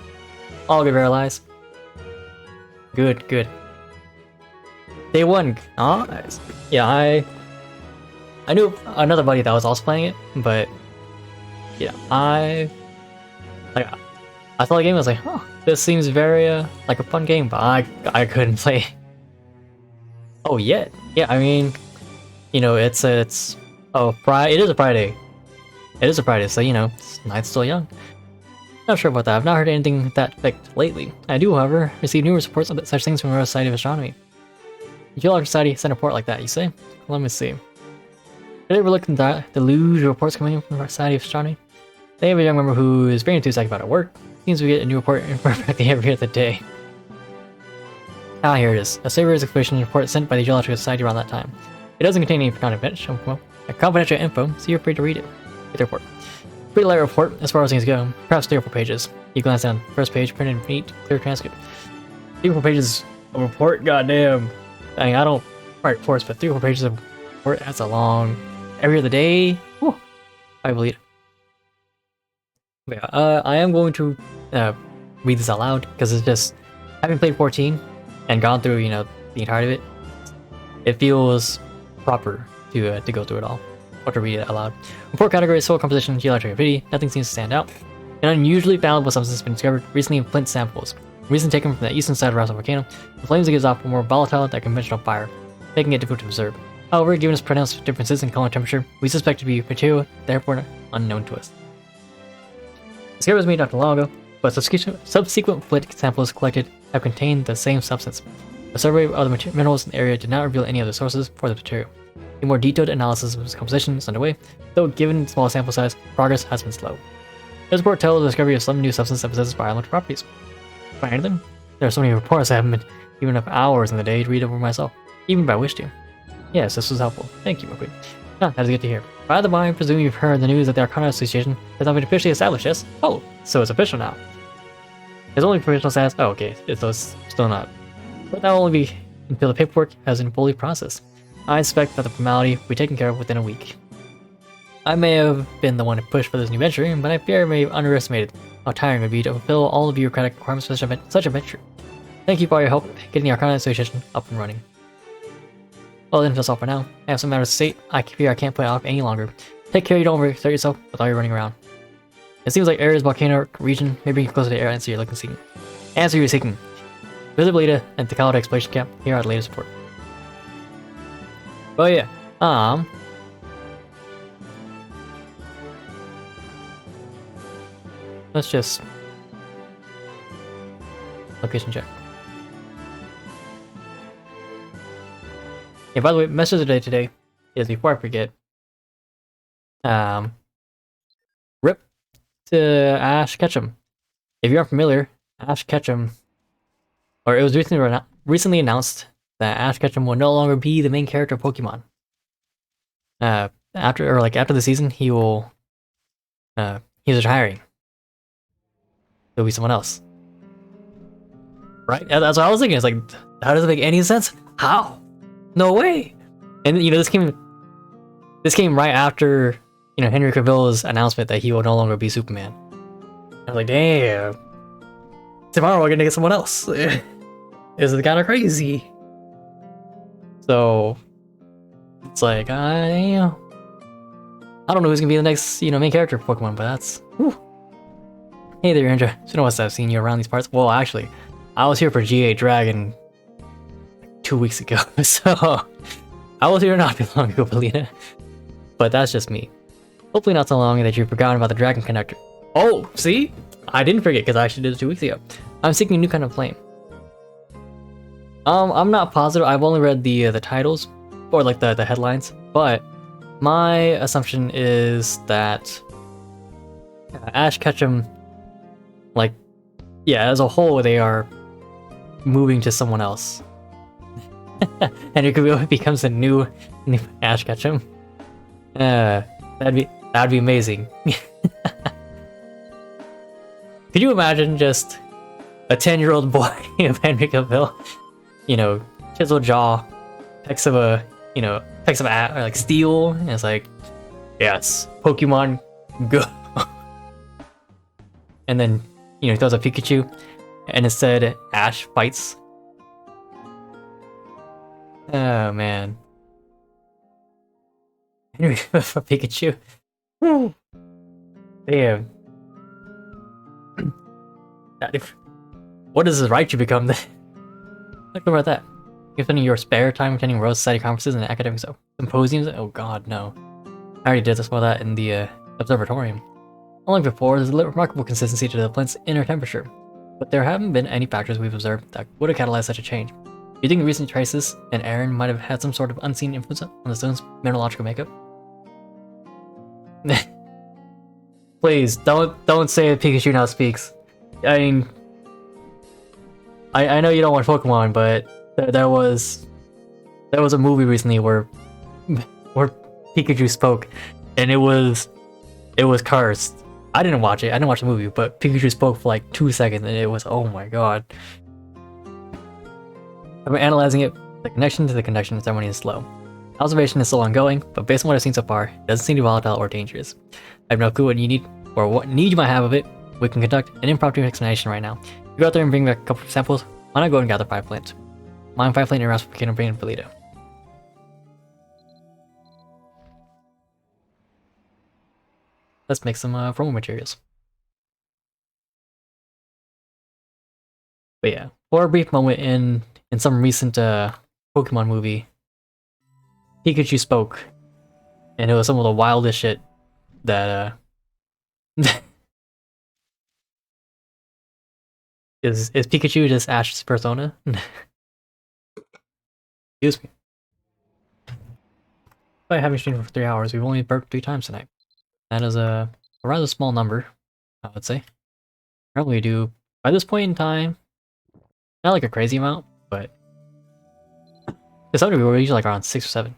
All good, realize. Good. Day 1. Oh, nice. Yeah, I knew another buddy that was also playing it, but yeah, I saw the game. I was like, oh, this seems very like a fun game, but I couldn't play. Oh yeah, I mean, you know, it's Friday. It is a Friday. It is a Friday, so you know, night's still young. Not sure about that. I've not heard anything that effect lately. I do, however, receive numerous reports about such things from the Royal Society of Astronomy. The Geological Society sent a report like that, you say? Let me see. Did I ever look at the deluge of reports coming in from the Society of Astronomy? They have a young member who is very enthusiastic about our work. Seems we get a new report practically every other day. Ah, here it is. A Saber's expedition report sent by the Geological Society around that time. It doesn't contain any confidential info, so you're free to read it. Get the report. Pretty light report as far as things go. Perhaps 3 or 4 pages. You glance down. First page, printed, neat, clear transcript. 3 or 4 pages of report, goddamn. I mean, I don't write reports, but 3 or 4 pages of report, that's a long... Every other day? Whew. I believe it. Yeah, I am going to read this out loud, because it's just... Having played 14, and gone through, you know, the entirety of it, it feels proper to go through it all. Or to read it aloud. Report category is soil composition, geologic activity. Nothing seems to stand out. An unusually valuable substance has been discovered recently in flint samples. Recently taken from the eastern side of Raft volcano. The flames it gives off are more volatile than conventional fire, making it difficult to observe. However, given its pronounced differences in color and temperature, we suspect it to be material, therefore unknown to us. The discovery was made not too long ago, but subsequent flint samples collected have contained the same substance. A survey of other minerals in the area did not reveal any other sources for the material. A more detailed analysis of its composition is underway, though given its small sample size, progress has been slow. This report tells the discovery of some new substance that possesses biological properties. Find them? There are so many reports I haven't been given enough hours in the day to read over myself, even if I wish to. Yes, this was helpful. Thank you, McQueen. Ah, that is good to hear. By the by, I presume you've heard the news that the Arcana Association has not been officially established, yes? Oh, so it's official now. It's only provisional status. Oh, okay, it's still not. But that will only be until the paperwork has been fully processed. I expect that the formality will be taken care of within a week. I may have been the one to push for this new venture, but I fear I may have underestimated how tiring it would be to fulfill all the bureaucratic requirements for such a venture. Thank you for all your help getting the Arcana Association up and running. Well then, that's all for now. I have some matters to state. I fear I can't put it off any longer. Take care you don't overexert yourself with all your running around. It seems like Ares volcano region may bring you closer to the answer you're seeking. Answer you're seeking. Visit Belita and the Calada Exploration Camp. Here are the latest report. Oh yeah, let's just location check. Yeah, by the way, message of the day today is, before I forget, rip to Ash Ketchum. If you're unfamiliar, Ash Ketchum, or it was recently announced that Ash Ketchum will no longer be the main character of Pokemon. After the season, he's retiring. There'll be someone else. Right? That's what I was thinking. It's like, how does it make any sense? How? No way. And you know, this came right after, you know, Henry Cavill's announcement that he will no longer be Superman. I was like, damn. Tomorrow we're gonna get someone else. This is kind of crazy. So it's like, I don't know who's gonna be the next, you know, main character of Pokemon, but that's. Whew. Hey there, Andrea. So, you know what's I've seen you around these parts. Well, actually, I was here for GA Dragon 2 weeks ago, so I was here not too long ago, Belina. But that's just me. Hopefully not so long that you've forgotten about the Dragon Connector. Oh, see? I didn't forget because I actually did it 2 weeks ago. I'm seeking a new kind of flame. I'm not positive. I've only read the titles or like the headlines, but my assumption is that Ash Ketchum, like, yeah, as a whole, they are moving to someone else, and it becomes a new Ash Ketchum. That'd be amazing. Could you imagine just a 10-year-old boy of Henry Cavill, you know, chiseled jaw, pecs of a, you know, pecs of or like steel, and it's like, yes, Pokemon go. And then, you know, he throws a Pikachu, and it said Ash fights. Oh man. Anyway, for Pikachu. Woo. Damn. What does his Raichu become then? Look about that. You're spending your spare time attending World Society conferences and academic symposiums? Oh god, no. I already did this about that in the observatorium. Unlike before, there's a remarkable consistency to the plant's inner temperature, but there haven't been any factors we've observed that would have catalyzed such a change. Do you think the recent crisis in Aaron might have had some sort of unseen influence on the stone's mineralogical makeup? Please, don't say that Pikachu now speaks. I mean, I know you don't watch Pokemon, but there was a movie recently where Pikachu spoke, and it was cursed. I didn't watch it. I didn't watch the movie, but Pikachu spoke for like 2 seconds, and it was, oh my god. I've been analyzing it. The connection to the conduction ceremony is slow. Observation is still ongoing, but based on what I've seen so far, it doesn't seem volatile or dangerous. I have no clue what you need or what need you might have of it. We can conduct an impromptu explanation right now. You go out there and bring back a couple of samples. Why not go and gather 5 plants? Mine 5 plant around for Brain and Polito. Let's make some promo materials. But yeah, for a brief moment in some recent Pokemon movie, Pikachu spoke, and it was some of the wildest shit that is Pikachu just Ash's persona? Excuse me. By having streamed for 3 hours, we've only burped 3 times tonight. That is a rather small number, I would say. Normally we do, by this point in time, not like a crazy amount, but to some degree we're usually like around 6 or 7.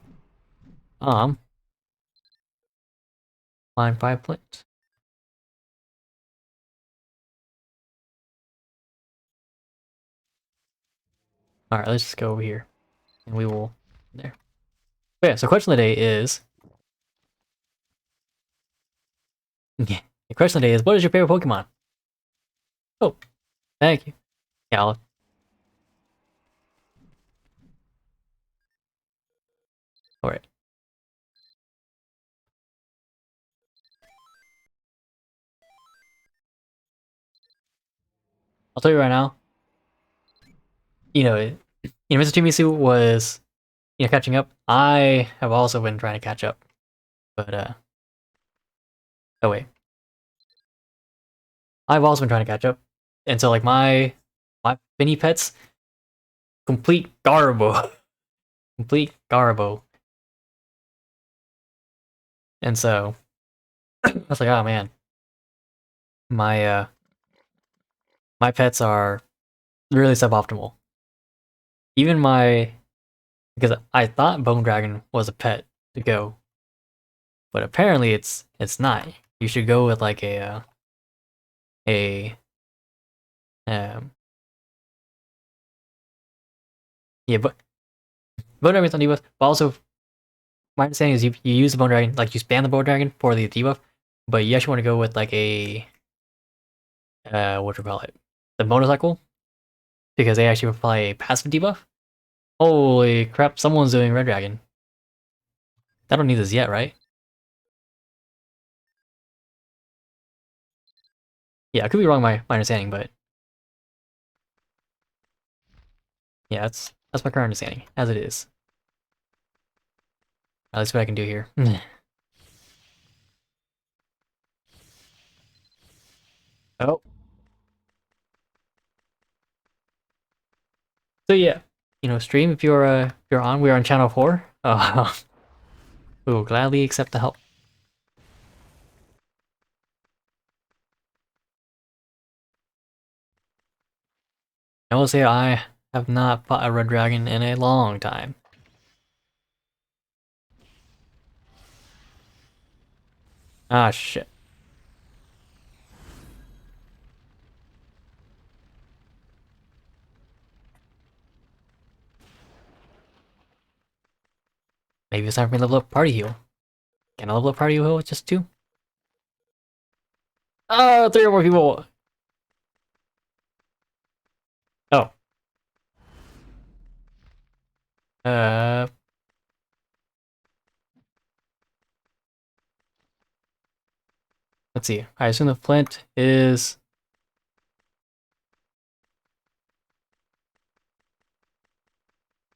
Line 5 plant. Alright, let's just go over here. And we will there. But yeah, so question of the day is yeah, the question of the day is, what is your favorite Pokemon? Oh, thank you. Yeah, alright. I'll tell you right now, Mr. Tumisu was, catching up. I have also been trying to catch up. But, oh wait. I've also been trying to catch up. And so, like, my mini pets, complete garbo. Complete garbo. And so, I was like, oh man. My pets are really suboptimal. Even because I thought Bone Dragon was a pet to go, but apparently it's not. You should go with like a Yeah, but bone dragon's on debuff. But also, my understanding is you use the bone dragon, like you spam the bone dragon for the debuff, but you actually want to go with like a what do you call it? The motorcycle, because they actually apply a passive debuff. Holy crap! Someone's doing red dragon. I don't need this yet, right? Yeah, I could be wrong my understanding, but yeah, that's my current understanding, as it is. At least what I can do here. Oh. So yeah, stream if you're on. We're on channel 4. We will gladly accept the help. I will say I have not fought a red dragon in a long time. Ah shit. Maybe it's time for me to level up party heal. Can I level up party heal with just 2? Oh, 3 or more people! Oh. Uh... Let's see. I assume the flint is...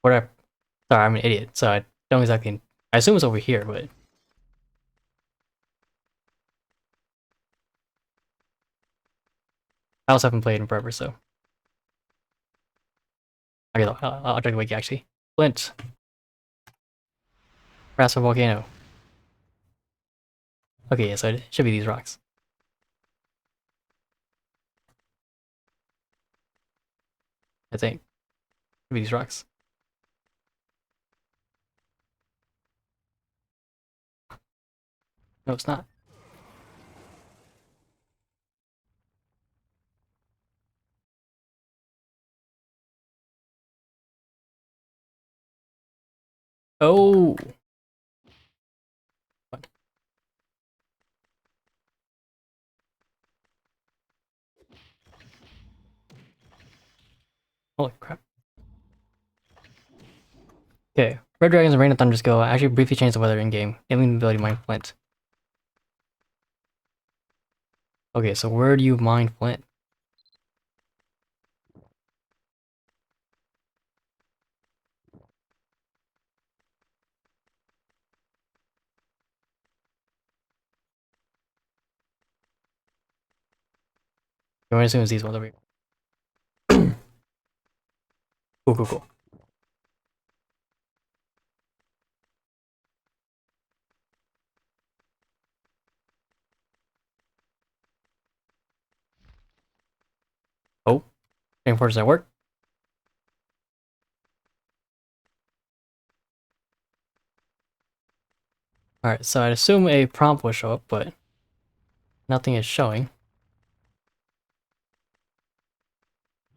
Whatever. Sorry, I'm an idiot, so I don't exactly... I assume it's over here, but... I also haven't played in forever, so... Okay, I'll check the wiki, actually. Flint. Rasp volcano. Okay, yeah, so it should be these rocks. I think. Should be these rocks. No, it's not. Oh! Holy crap. Okay, red dragons and rain and thunders go actually briefly change the weather in-game, enabling the ability to mine flint. Okay, so where do you mine flint? I'm gonna assume it's these ones over here. Cool, cool, cool. Oh, reinforce that work? Alright, so I'd assume a prompt will show up, but nothing is showing.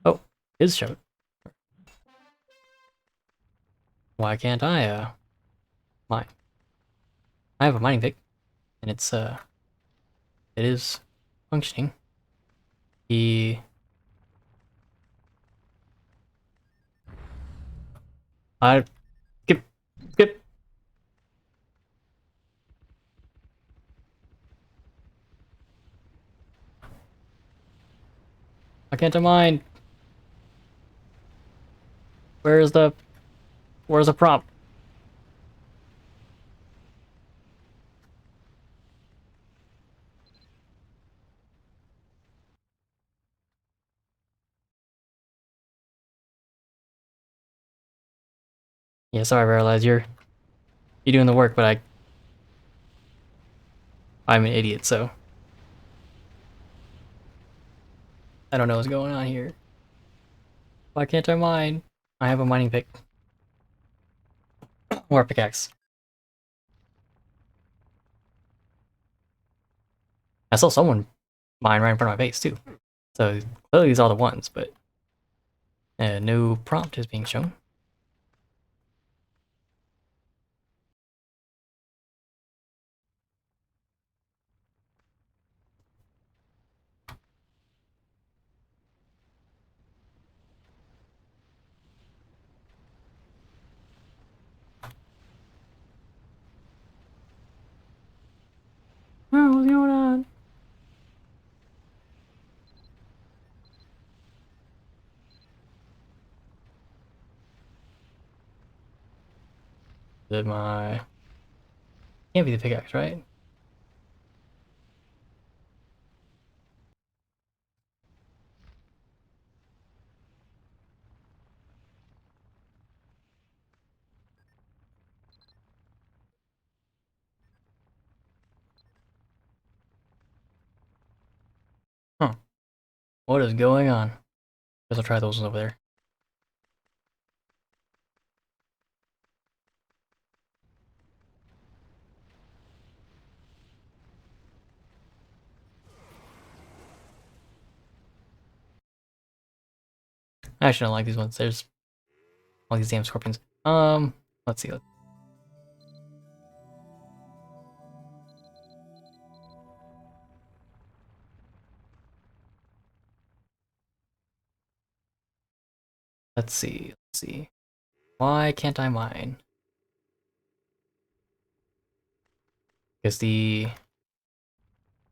Oh, it is showing. Why can't I, mine? I have a mining pick, and it is functioning. The... Skip, skip. Why can't I mine? Where's the prompt? Yeah, sorry, I realize you're doing the work, but I'm an idiot, so I don't know what's going on here. Why can't I mine? I have a mining pick. Or a pickaxe. I saw someone mine right in front of my base, too. So, clearly these are the ones, but no prompt is being shown. it my... Can't be the pickaxe, right? Huh. What is going on? Guess I'll try those ones over there. I actually don't like these ones. There's all these damn scorpions. Let's see. Let's see. Let's see. Why can't I mine? Because the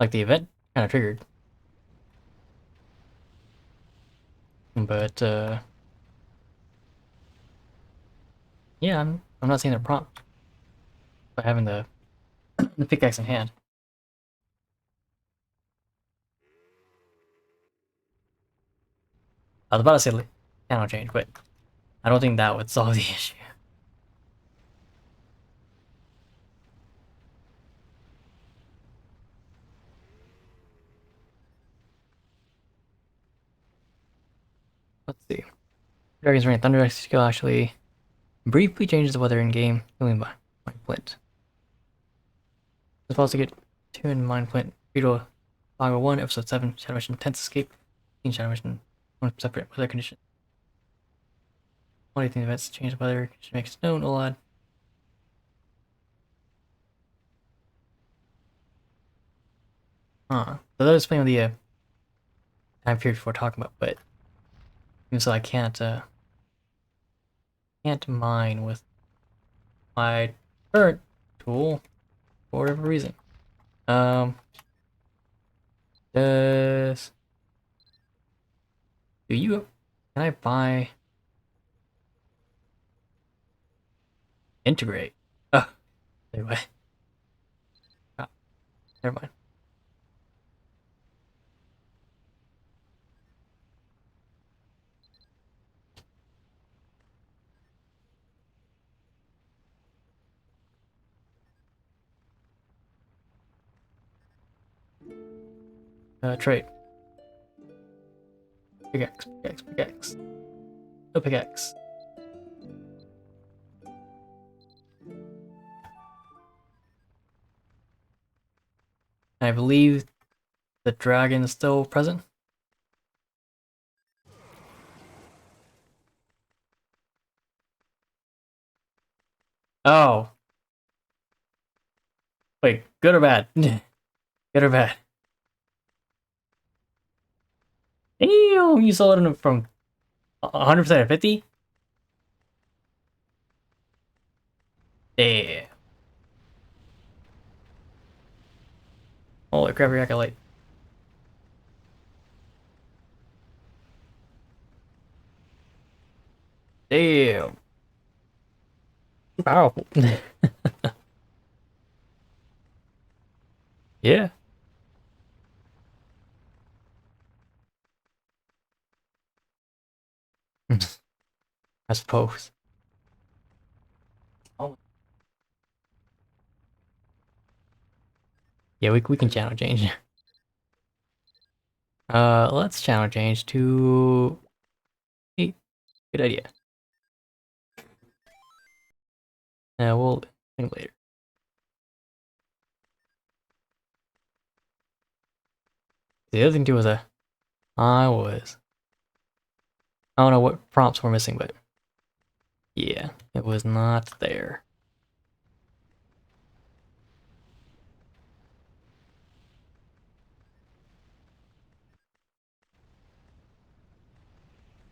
event kind of triggered. But yeah, I'm not seeing the prompt by having the pickaxe in hand. I was about to say channel change, but I don't think that would solve the issue. Let's see. Dragon's Rain Thunder skill actually briefly changes the weather in game, healing by Mine Flint. It's supposed to get 2 in Mine Flint. Beetle Logger 1, Episode 7, Shadow Mission 10th Escape, Shadow Mission 1 separate weather condition. What do you think events change the weather condition makes snow no lad? Huh. So that was playing with the time period we're talking about, but even so I can't mine with my current tool for whatever reason. Does do you can I buy integrate? Oh, anyway. Oh, never mind. Trade. Pickaxe, pickaxe, pickaxe. No pickaxe. I believe the dragon is still present. Oh. Wait, good or bad? Good or bad? Damn, you sold it from 100% to 50? Damn. Holy crap, your acolyte. Damn. Powerful. Yeah. I suppose. Oh. Yeah, we can channel change. Let's channel change to... Hey, good idea. We'll think later. The other thing too was I don't know what prompts were missing, but yeah, it was not there.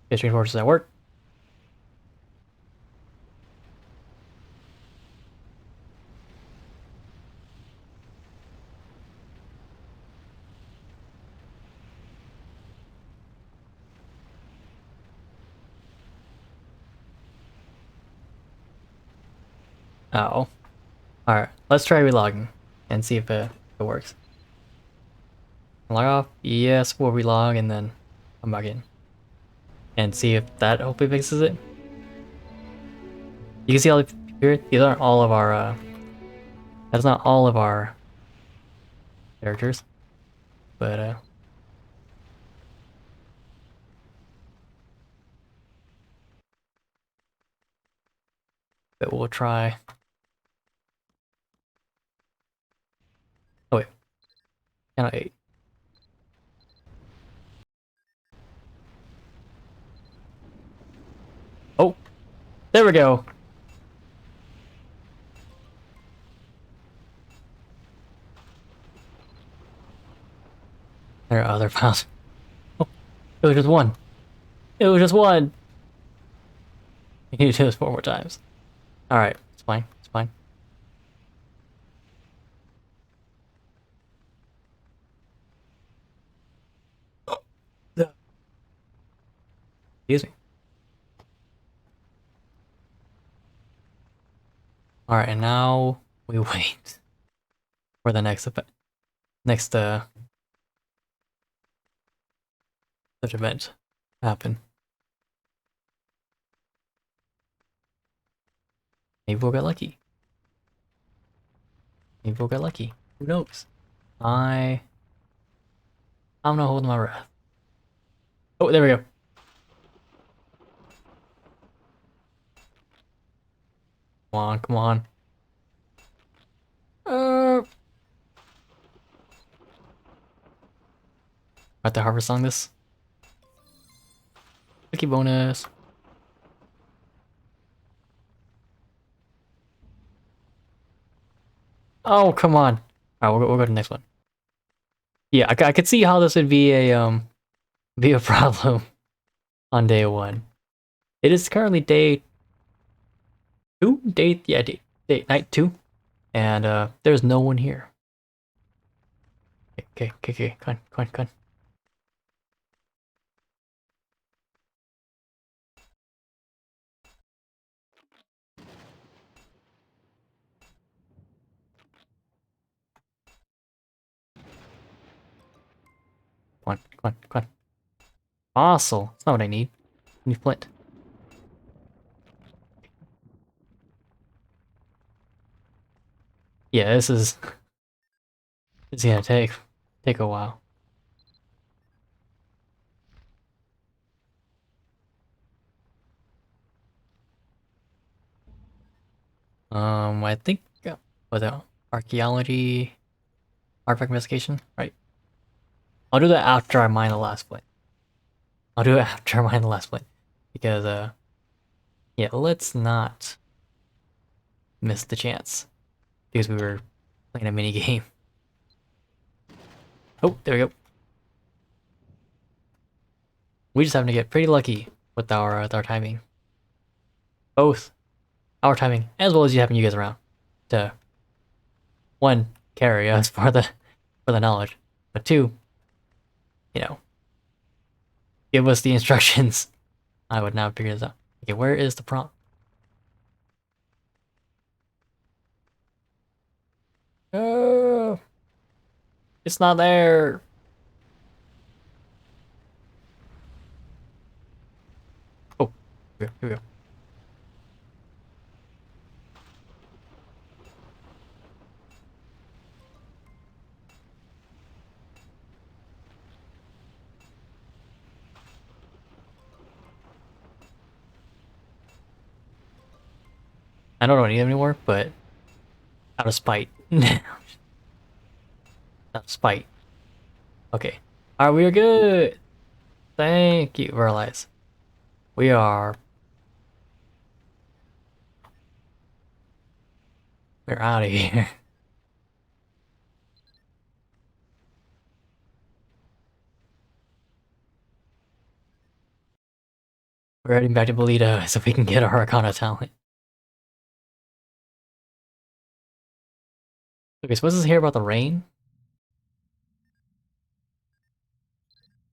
Fishing forces at work. Oh. Alright, let's try relogging and see if it works. Log off? Yes, we'll relog and then come back in. And see if that hopefully fixes it. You can see all the here, these aren't all of our that's not all of our characters. But we'll try. Oh wait. Channel 8. Oh! There we go! There are other files. Oh, it was just one. It was just one! You need to do this 4 more times. Alright, it's fine, it's fine. Excuse me. Alright, and now we wait for the next event. Next such event to happen. Maybe we'll get lucky. Maybe we'll get lucky. Who knows? I'm not holding my breath. Oh, there we go. Come on, come on. Got the harvest on this. Lucky bonus. Oh, come on. Alright, we'll go to the next one. Yeah, I could see how this would be a problem on day 1. It is currently day 2? Night 2. And there's no one here. Okay, come on. Come on. Fossil. That's not what I need. I need flint. Yeah, this is gonna take a while. I think was it archaeology, artifact investigation, right? I'll do that after I mine the last flint. Because yeah, let's not miss the chance because we were playing a mini game. Oh, there we go. We just happen to get pretty lucky with our timing. Both our timing as well as you having you guys around to 1, carry us for the knowledge, but 2, you know, give us the instructions. I would now figure this out. Okay, where is the prompt? It's not there. Oh, here we go. I don't need them anymore, but out of spite. Out of spite. Okay. Alright, we are good. Thank you, Verlize. We are... We're out of here. We're heading back to Bolita so we can get our Arcana talent. Okay, so was this here about the rain?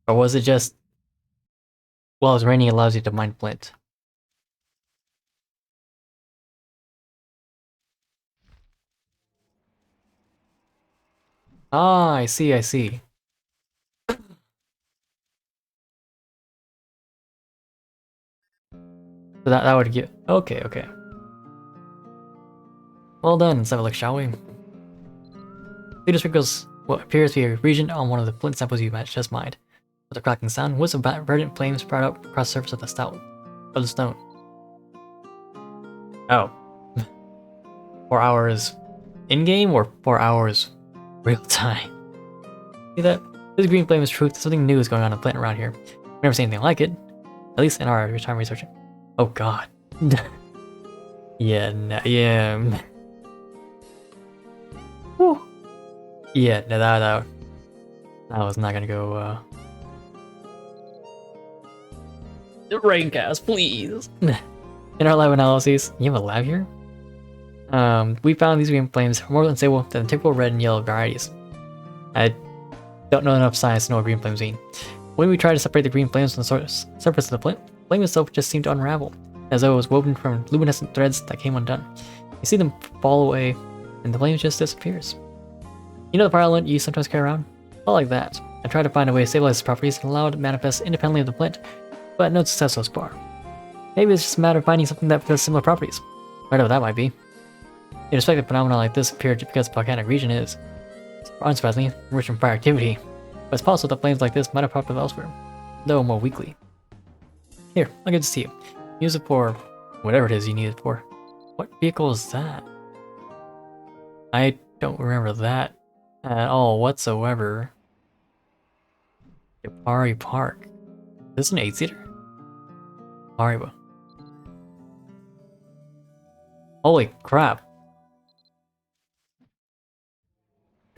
Or was it just... Well, it's raining allows you to mine flint. Ah, I see, I see. So that would give... Okay, okay. Well done, let's have a look, shall we? Leader sprinkles what appears to be a region on one of the flint samples you just mined. With a cracking sound, wisps of verdant flames sprout up across the surface of the stone. Oh. 4 hours in-game or 4 hours real time? See that? This green flame is truth. Something new is going on in the plant around here. We've never seen anything like it. At least in our time researching. Oh god. Yeah, no, yeah. Whew. Yeah, no, that was not gonna go, The raincast, please! In our lab analyses, you have a lab here? We found these green flames are more unstable than the typical red and yellow varieties. I don't know enough science to know what green flames mean. When we tried to separate the green flames from the surface of the flame itself just seemed to unravel, as though it was woven from luminescent threads that came undone. You see them fall away, and the flame just disappears. You know the fire element you sometimes carry around? Well, like that. I tried to find a way to stabilize its properties and allow it to manifest independently of the flint, but no success so far. Maybe it's just a matter of finding something that has similar properties. Whatever that might be. You'd expect a phenomenon like this appeared because the volcanic region is, unsurprisingly, rich in fire activity, but it's possible that flames like this might have popped up elsewhere, though more weakly. Here, I'll give this to you. Use it for whatever it is you need it for. What vehicle is that? I don't remember that at all whatsoever. Yapari Park. Is this an 8-seater? Haribo. Holy crap.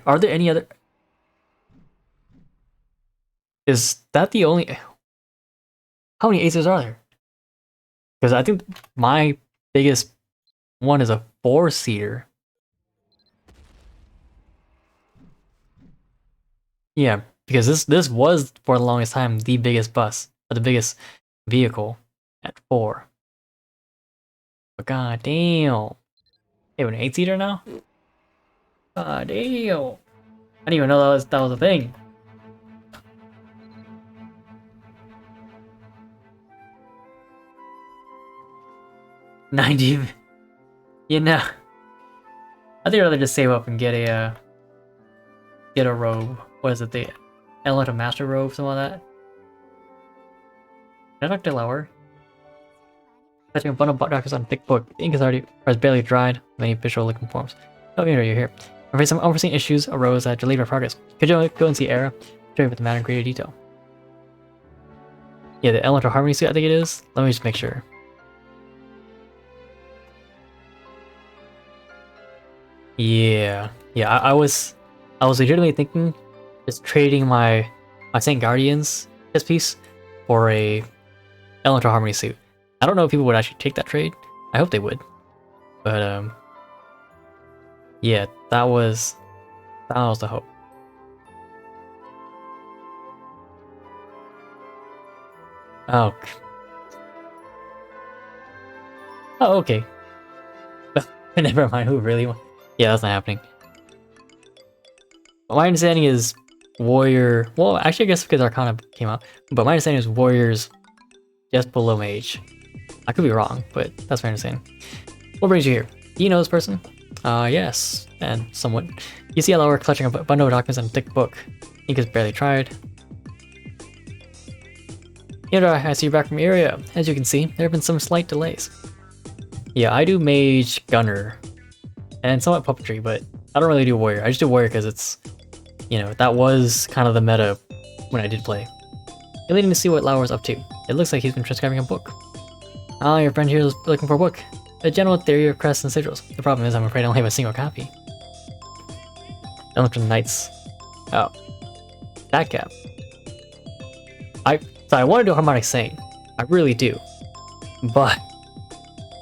Are there any other... Is that the only... How many 8-seaters are there? Because I think my biggest one is a 4-seater. Yeah, because this was for the longest time the biggest bus, or the biggest vehicle at 4. But god damn. Hey, we're an 8-seater now? God damn. I didn't even know that was a thing. $90. You know. I think I'd rather just save up and get a robe. What is it? The Elemental Master robe, something like that. Can I talk to Lower? Touching a bundle of documents on a thick book. The ink is already or is barely dried. Many official looking forms. Oh, you're here. I'm afraid some unforeseen issues arose that delayed our progress. Could you go and see Era? Show you with the matter in greater detail. Yeah, the Elemental Harmony suit, I think it is. Let me just make sure. Yeah, I was legitimately thinking just trading my Saint Guardians chess piece for a Elemental Harmony suit. I don't know if people would actually take that trade. I hope they would. But yeah, that was the hope. Oh. Oh, okay. Never mind. Who really? Yeah, that's not happening. My understanding is warrior. Well, actually, I guess because Arcana came out, but my understanding is warriors just below mage. I could be wrong, but that's my understanding. What brings you here? Do you know this person? Yes, and somewhat. You see a lower clutching a bundle of documents and a thick book. Ink is barely dried. I see you back from the area. As you can see, there have been some slight delays. Yeah, I do mage gunner and somewhat puppetry, but I don't really do warrior. I just do warrior because it's, that was kind of the meta when I did play. You're leading to see what Lauer's up to. It looks like he's been transcribing a book. Ah, your friend here is looking for a book. A general theory of crests and sigils. The problem is I'm afraid I only have a single copy. Elemental Knights. Oh. That cap. So I want to do Harmonic Saint. I really do. But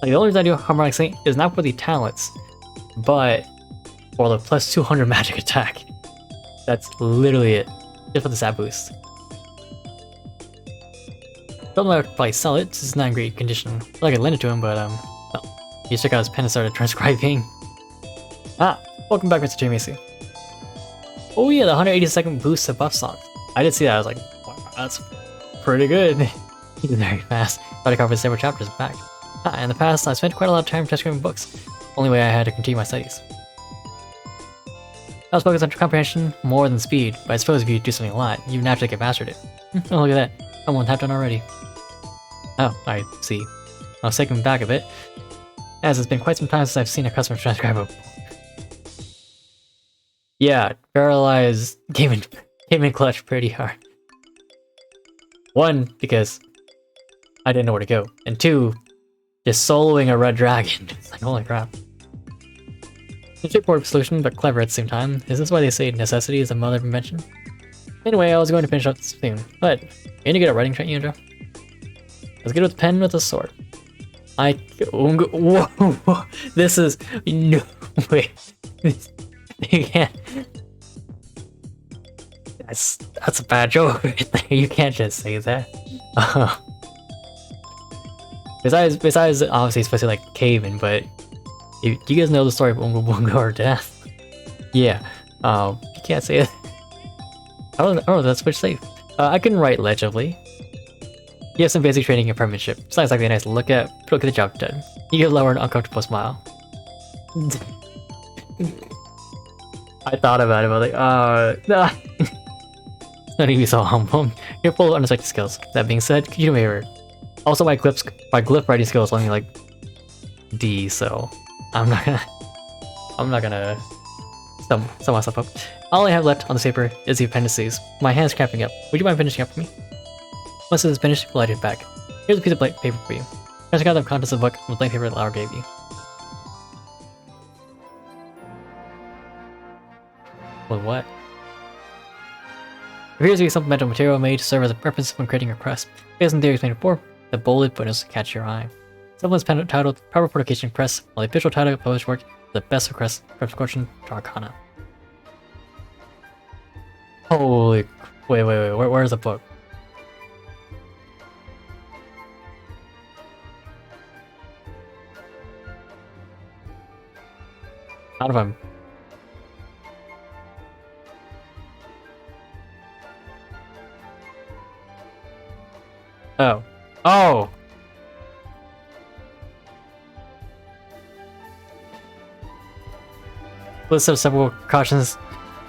the only reason I do Harmonic Saint is not for the talents, but for the plus 200 magic attack. That's literally it. Just for the stat boost. Don't know if I would probably sell it, it's not in great condition. I could lend it to him, but well, he took out his pen and started transcribing. Ah, welcome back, Mr. Jamie. Oh yeah, the 180-second boost to buff songs. I did see that. I was like, wow, that's pretty good. He's very fast. Thought I covered several chapters back. In the past, I spent quite a lot of time transcribing books. Only way I had to continue my studies. I was focused on comprehension more than speed, but I suppose if you do something a lot, you naturally get mastered it. Oh, look at that. I'm one tapped on already. Oh, I see. I was taken back a bit, as it's been quite some time since I've seen a customer transcribe a... Yeah, paralyzed came in clutch pretty hard. One, because I didn't know where to go, and two, just soloing a red dragon. It's like, holy crap. It's a straightforward solution, but clever at the same time. Is this why they say necessity is the mother of invention? Anyway, I was going to finish up soon, but you're gonna get a writing train, Yunja? Let's get with the pen with the sword. Whoa, this is, no, wait, you can't, that's a bad joke right there. You can't just say that. Besides obviously it's supposed to be like cave-in, but do you guys know the story of Unga Bunga or death? Yeah, you can't say it. I don't know, that's switch safe. I can write legibly. You have some basic training in penmanship. It's not exactly nice to look at, but look at the job done. You get lower an uncomfortable smile. I thought about it, but like, nah. It's not even so humble. You're full of unexpected skills. That being said, could you do me a favor? Also, my glyph writing skill is only like D, so I'm not gonna sum myself up. All I have left on this paper is the appendices. My hand's cramping up. Would you mind finishing up for me? Once this is finished, we'll light it back. Here's a piece of blank paper for you. Check out the contents of the book with blank paper that Laura gave you. With what? There appears to be supplemental material made to serve as a reference when creating a crest. Based on theories made before, the bolded footnotes catch your eye. Supplement's titled Proper Fortification Crest, while the official title of published work is The Best of Crests from Scorching to Arcana. Holy... Wait, where's the book? Out of him. Oh. Oh! List of several cautions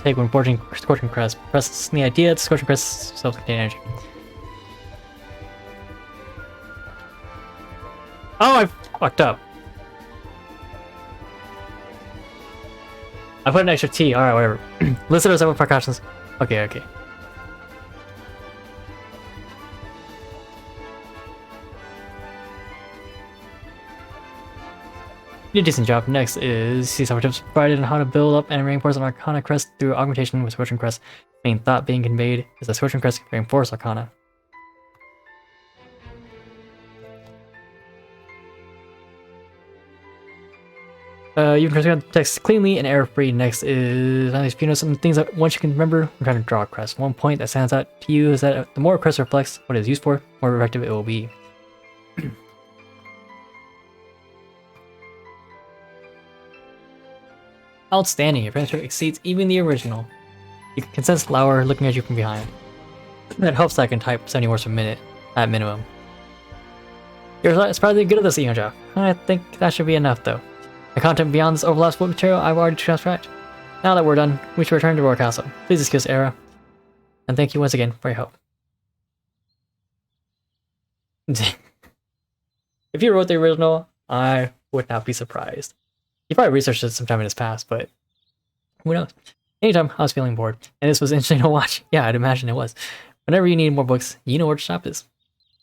take when forging Scorching Crest. Press the idea that Scorching Crest self-contained energy. Oh, I fucked up. I put an extra T. Alright, whatever. Listed as several precautions. Okay. You did a decent job. Next is see some tips provided on how to build up and reinforce an Arcana Crest through augmentation with Scorching Crest. Main thought being conveyed is that Scorching Crest can reinforce Arcana. You can transcribe the text cleanly and error-free. Next is some things that once you can remember when trying to draw a crest. One point that stands out to you is that the more a crest reflects what it is used for, the more effective it will be. Outstanding. Your penetration exceeds even the original. You can sense Lauer looking at you from behind. That helps that I can type 70 words per minute, at minimum. You're surprisingly good at this, Ionja. I think that should be enough, though. The content beyond this overlaps what material I've already transcribed. Now that we're done, we should return to our castle. Please excuse Era. And thank you once again for your help. If you wrote the original, I would not be surprised. You probably researched it sometime in his past, but who knows? Anytime I was feeling bored, and this was interesting to watch, yeah, I'd imagine it was. Whenever you need more books, you know where the shop is.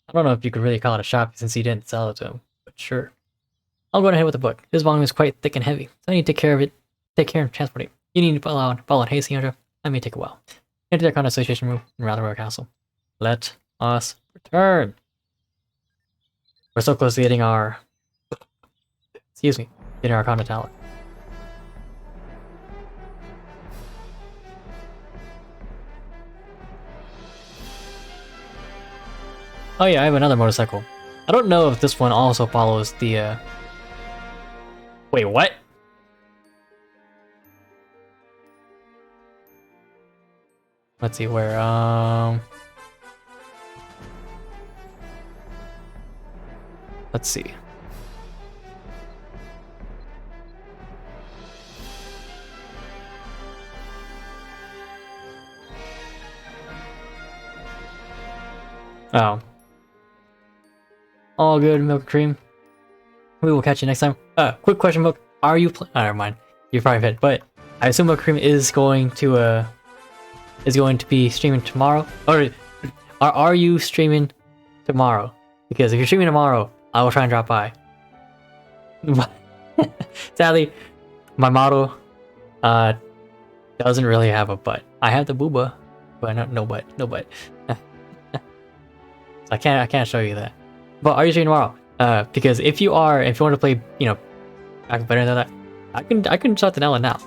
I don't know if you could really call it a shop since you didn't sell it to him, but sure. I'll go ahead with the book. This volume is quite thick and heavy, so I need to take care of it. Take care and transport it. You need to follow in haste, Yondra. That may take a while. Enter the Arcana Association room in Rotherwood Castle. Let us return. We're so close to getting our... Excuse me. Getting our Arcana talent. Oh yeah, I have another motorcycle. I don't know if this one also follows the, Wait, what? let's see where. Let's see. Oh. All good, Milk Cream. We will catch you next time. Quick question, Milk. Are you oh, never mind. You're probably fit, but I assume Milk Cream is going to be streaming tomorrow. Or are you streaming tomorrow? Because if you're streaming tomorrow, I will try and drop by. Sadly, my model doesn't really have a butt. I have the booba, but no butt. So I can't show you that. But are you streaming tomorrow? Because if you want to play, back better than that, I can shut the Nella now,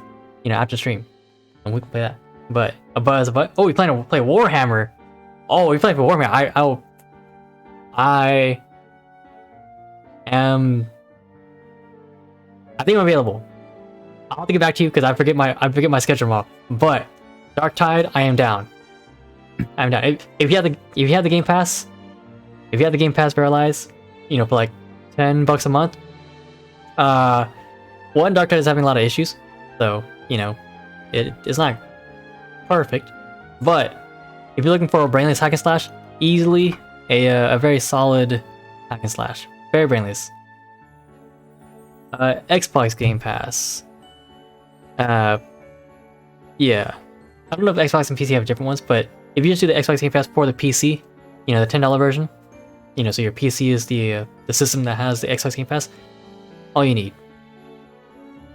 after stream, and we can play that. But oh, we plan to play Warhammer. Oh, we playing for Warhammer. I think I'm available. I'll have to get back to you because I forget my schedule tomorrow. But Dark Tide, I am down. I'm down. If you have the Game Pass, Paralyze, for like $10 a month. One, Dark Tide is having a lot of issues, so it's not perfect. But if you're looking for a brainless hack and slash, easily a very solid hack and slash, very brainless. Xbox Game Pass. Yeah, I don't know if Xbox and PC have different ones, but if you just do the Xbox Game Pass for the PC, the $10 version, so your PC is the system that has the Xbox Game Pass, all you need.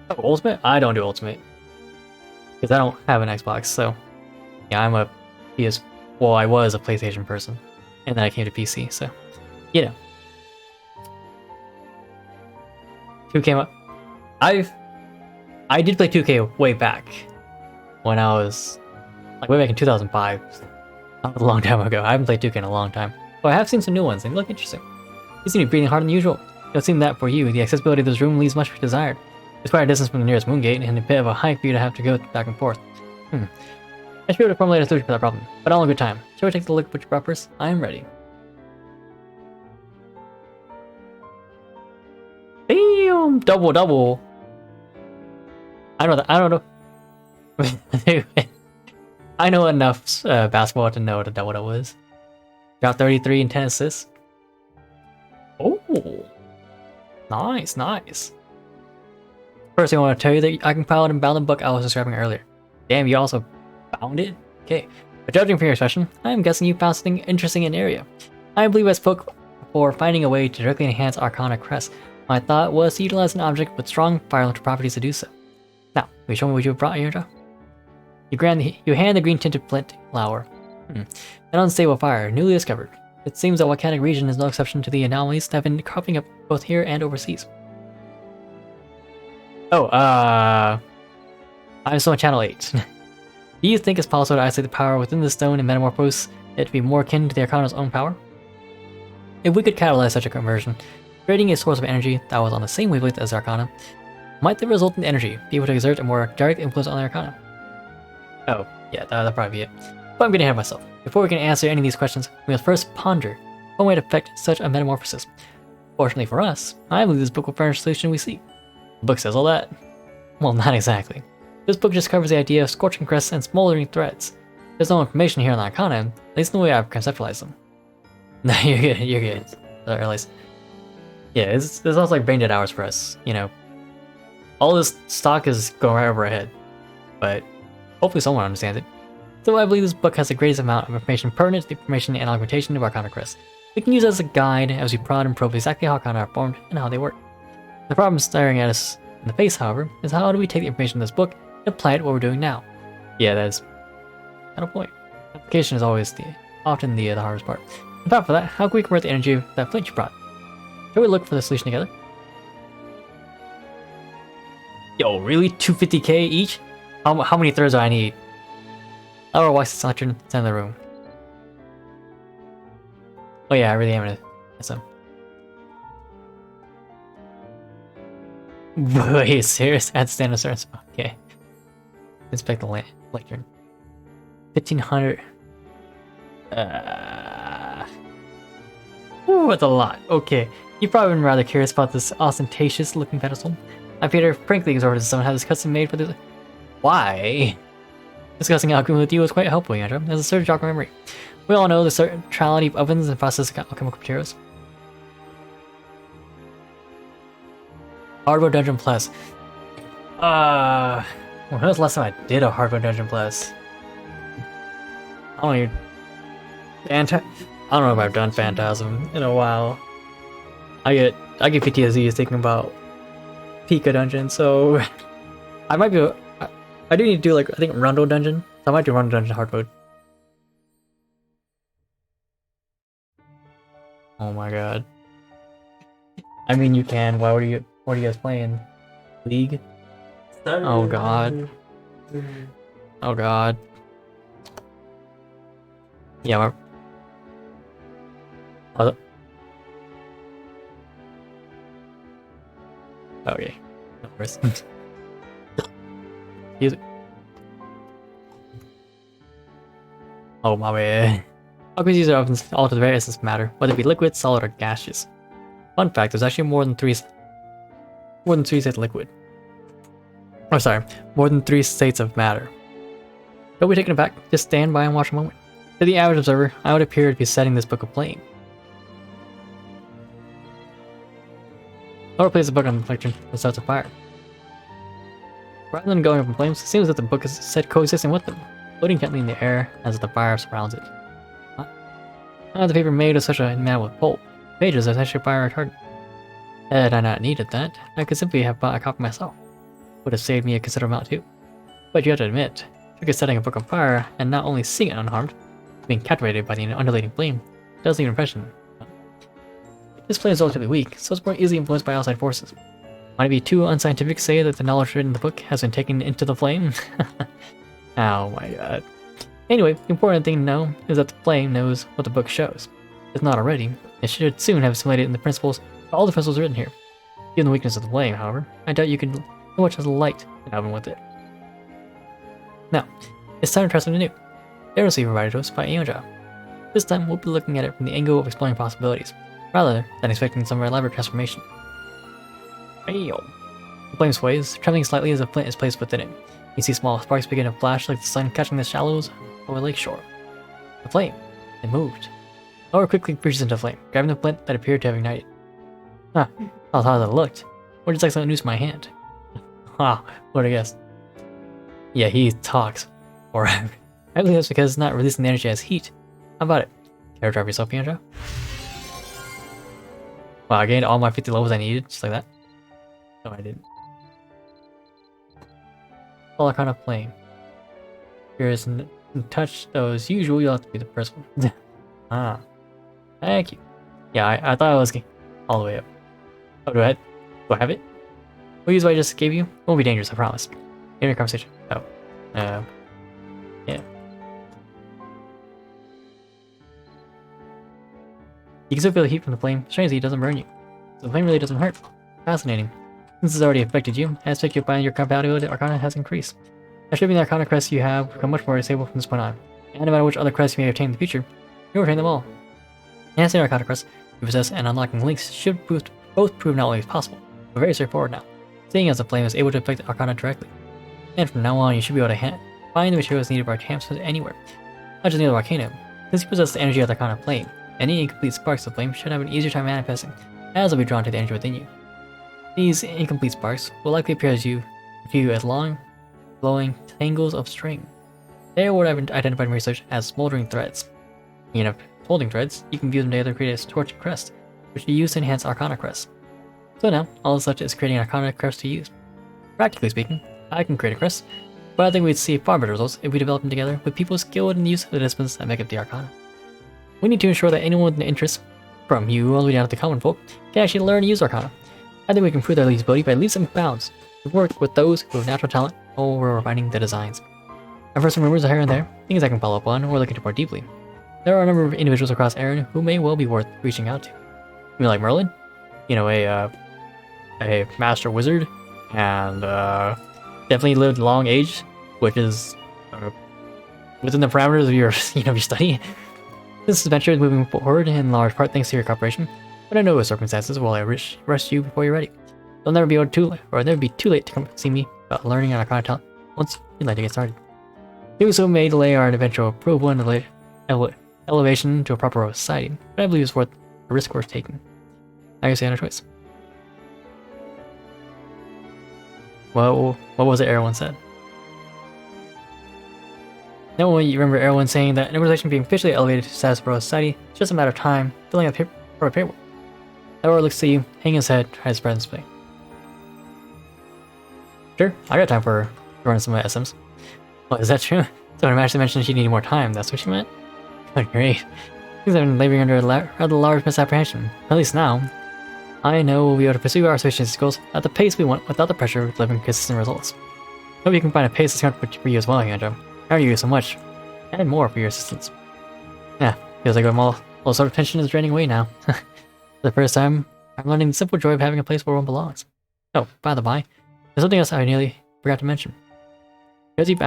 Oh, Ultimate? I don't do Ultimate because I don't have an Xbox. So yeah, I'm a I was a PlayStation person, and then I came to PC. So 2K. I did play 2K way back when I was way back in 2005. That was a long time ago. I haven't played 2K in a long time. But I have seen some new ones, and they look interesting. You seem to be breathing harder than usual. It would seem that for you, the accessibility of this room leaves much to be desired. It's quite a distance from the nearest moon gate, and a bit of a hike for you to have to go back and forth. I should be able to formulate a solution for that problem, but all in good time. Shall we take a look at your buffers? I am ready. Damn! Double. I know that. I don't know. I know enough basketball to know what a double is. Got 33 and 10 assists. Oh, nice. First thing I want to tell you that I compiled and bound the book I was describing earlier. Damn, you also bound it? Okay. But judging from your expression, I am guessing you found something interesting in the area. I believe I spoke for finding a way to directly enhance Arcana Crest. My thought was to utilize an object with strong fire-electric properties to do so. Now, will you show me what you brought here, Joe? You hand the green tinted flint flower. An unstable fire, newly discovered. It seems that volcanic region is no exception to the anomalies that have been cropping up both here and overseas. Oh, I'm still on channel 8. Do you think it's possible to isolate the power within the stone and metamorphose it to be more akin to the Arcana's own power? If we could catalyze such a conversion, creating a source of energy that was on the same wavelength as Arcana, might the resultant energy be able to exert a more direct influence on the Arcana? Oh, yeah, that'll probably be it. But I'm getting ahead of myself. Before we can answer any of these questions, we must first ponder what might affect such a metamorphosis. Fortunately for us, I believe this book will furnish the solution we seek. The book says all that? Well, not exactly. This book just covers the idea of scorching crests and smoldering threads. There's no information here on the Arcana, at least in the way I've conceptualized them. No, you're good. Or at least, yeah, it's also like brain dead hours for us, All this stock is going right over our head, but hopefully someone understands it. So I believe this book has the greatest amount of information pertinent to the formation and augmentation of Arcana crests. We can use it as a guide as we prod and probe exactly how Arcana are formed and how they work. The problem staring at us in the face, however, is how do we take the information in this book and apply it to what we're doing now? Yeah, that is kind of point. Application is always often the hardest part. On top of that, how can we convert the energy of that flint you brought? Shall we look for the solution together? Yo, really? 250k each? How many threads do I need? Otherwise, it's not in the room. Oh yeah, I really am gonna get some. Wait, serious? At stand a certain spot. Okay. Inspect the lectern. 1500. Ooh, that's a lot. Okay, you've probably been rather curious about this ostentatious looking pedestal. I figured frankly exorbitant someone had this custom made for this. Why? Discussing alchemy with you was quite helpful, Andrew, as a surge jog memory. We all know the centrality of ovens and process alchemical materials. Hardware Dungeon Plus. When was the last time I did a Hardware Dungeon Plus? I don't even... I don't know if I've done Phantasm in a while. I get PTSD just thinking about Pika Dungeon, so I might be... I do need to do, like, I think Rondo Dungeon. So I might do Rondo Dungeon hard mode. Oh my god. I mean, you can. What are you guys playing? League? Oh god. Oh god. Yeah, okay. No worries. Excuse me. Oh my bad. Alchemy are often alter the very essence of matter, whether it be liquid, solid, or gaseous. Fun fact, there's actually more than three states of liquid. Oh, sorry, more than 3 states of matter. Don't be taken aback, just stand by and watch a moment. To the average observer, I would appear to be setting this book aflame. Or place the book on the reflection and starts a fire. Rather than going up in flames, it seems that the book is set coexisting with them, floating gently in the air as the fire surrounds it. The paper made of such a matter with pulp. Pages are essentially fire retardant. Had I not needed that, I could simply have bought a copy myself. Would have saved me a considerable amount too. But you have to admit, trick setting a book on fire and not only seeing it unharmed, being captivated by the undulating flame, does leave an impression. This flame is relatively weak, so it's more easily influenced by outside forces. Might it be too unscientific to say that the knowledge written in the book has been taken into the flame? Oh my god. Anyway, the important thing to know is that the flame knows what the book shows. If not already, it should soon have assimilated in the principles of all the principles written here. Given the weakness of the flame, however, I doubt you can so much as light and oven with it. Now, it's time to try something new. Aerosleeve provided to us by Aeonja. This time, we'll be looking at it from the angle of exploring possibilities, rather than expecting some elaborate transformation. Bam! The flame sways, trembling slightly as a flint is placed within it. You see small sparks begin to flash like the sun catching the shallows of a lakeshore. The flame, it moved. Laura quickly pushes into flame, grabbing the flint that appeared to have ignited. Huh, that's how it looked. Or just like something loose in my hand. Ha, what I guess. Yeah, he talks. Or I believe that's because it's not releasing the energy as heat. How about it? Care to drive yourself, Pianjo? Wow, I gained all my 50 levels I needed, just like that. No, I didn't. All kind of flame. Here isn't touch those usual, you'll have to be the first one. Ah. Thank you. Yeah, I thought I was all the way up. Oh, do I have it? We'll use what I just gave you. It won't be dangerous, I promise. Give me a conversation. Oh. Yeah. You can still feel the heat from the flame. Strangely, it doesn't burn you. So the flame really doesn't hurt. Fascinating. Since it's already affected you, I expect you find your compatibility with Arcana has increased. By shipping the Arcana crests you have become much more stable from this point on. And no matter which other crests you may obtain in the future, you'll retain them all. Enhancing Arcana crests you possess and unlocking links should both prove not only possible, but very straightforward now, seeing as the flame is able to affect Arcana directly. And from now on, you should be able to find the materials needed by enhancement anywhere, not just near the Arcanum. Since you possess the energy of the Arcana flame, any incomplete sparks of flame should have an easier time manifesting, as they'll be drawn to the energy within you. These incomplete sparks will likely appear to you as long, glowing tangles of string. They are what I've identified in research as smoldering threads. Enough holding threads, you can view them together to create a torch crest, which you use to enhance Arcana crests. So now, all that's left is creating an Arcana crest to use. Practically speaking, I can create a crest, but I think we'd see far better results if we develop them together with people skilled in the use of the disciplines that make up the Arcana. We need to ensure that anyone with an interest, from you all the way down to the common folk, can actually learn to use Arcana. I think we can improve their usability by leaps and bounds to work with those who have natural talent over refining the designs. I've heard some rumors here and there, things I can follow up on or look into more deeply. There are a number of individuals across Erin who may well be worth reaching out to. You mean like Merlin? You know, a master wizard, and definitely lived long age, which is within the parameters of your, your study. This adventure is moving forward in large part thanks to your cooperation, but under no circumstances will I rush you before you're ready. You'll never be too late to come see me about learning and Arcana talent once you'd like to get started. Doing so may delay our eventual approval and elevation to a proper society, but I believe it's worth a risk worth taking. I guess you had a choice. Well, what was it everyone said? Now you remember everyone saying that an organization being officially elevated to status for society is just a matter of time, filling out paperwork. Edward looks at you, hanging his head, tries his presence play. Sure, I got time for running some of my SMs. Well, is that true? So when Ashley mentioned she needed more time, that's what she meant? Good, great. Things have been laboring under a rather large misapprehension. At least now, I know we'll be able to pursue our sufficiency goals at the pace we want without the pressure of delivering consistent results. Hope you can find a pace that's comfortable for you as well, Andrew. I value you so much, and more for your assistance. Yeah, feels like all sort of tension is draining away now. For the first time, I'm learning the simple joy of having a place where one belongs. Oh, by the by, there's something else I nearly forgot to mention. Because you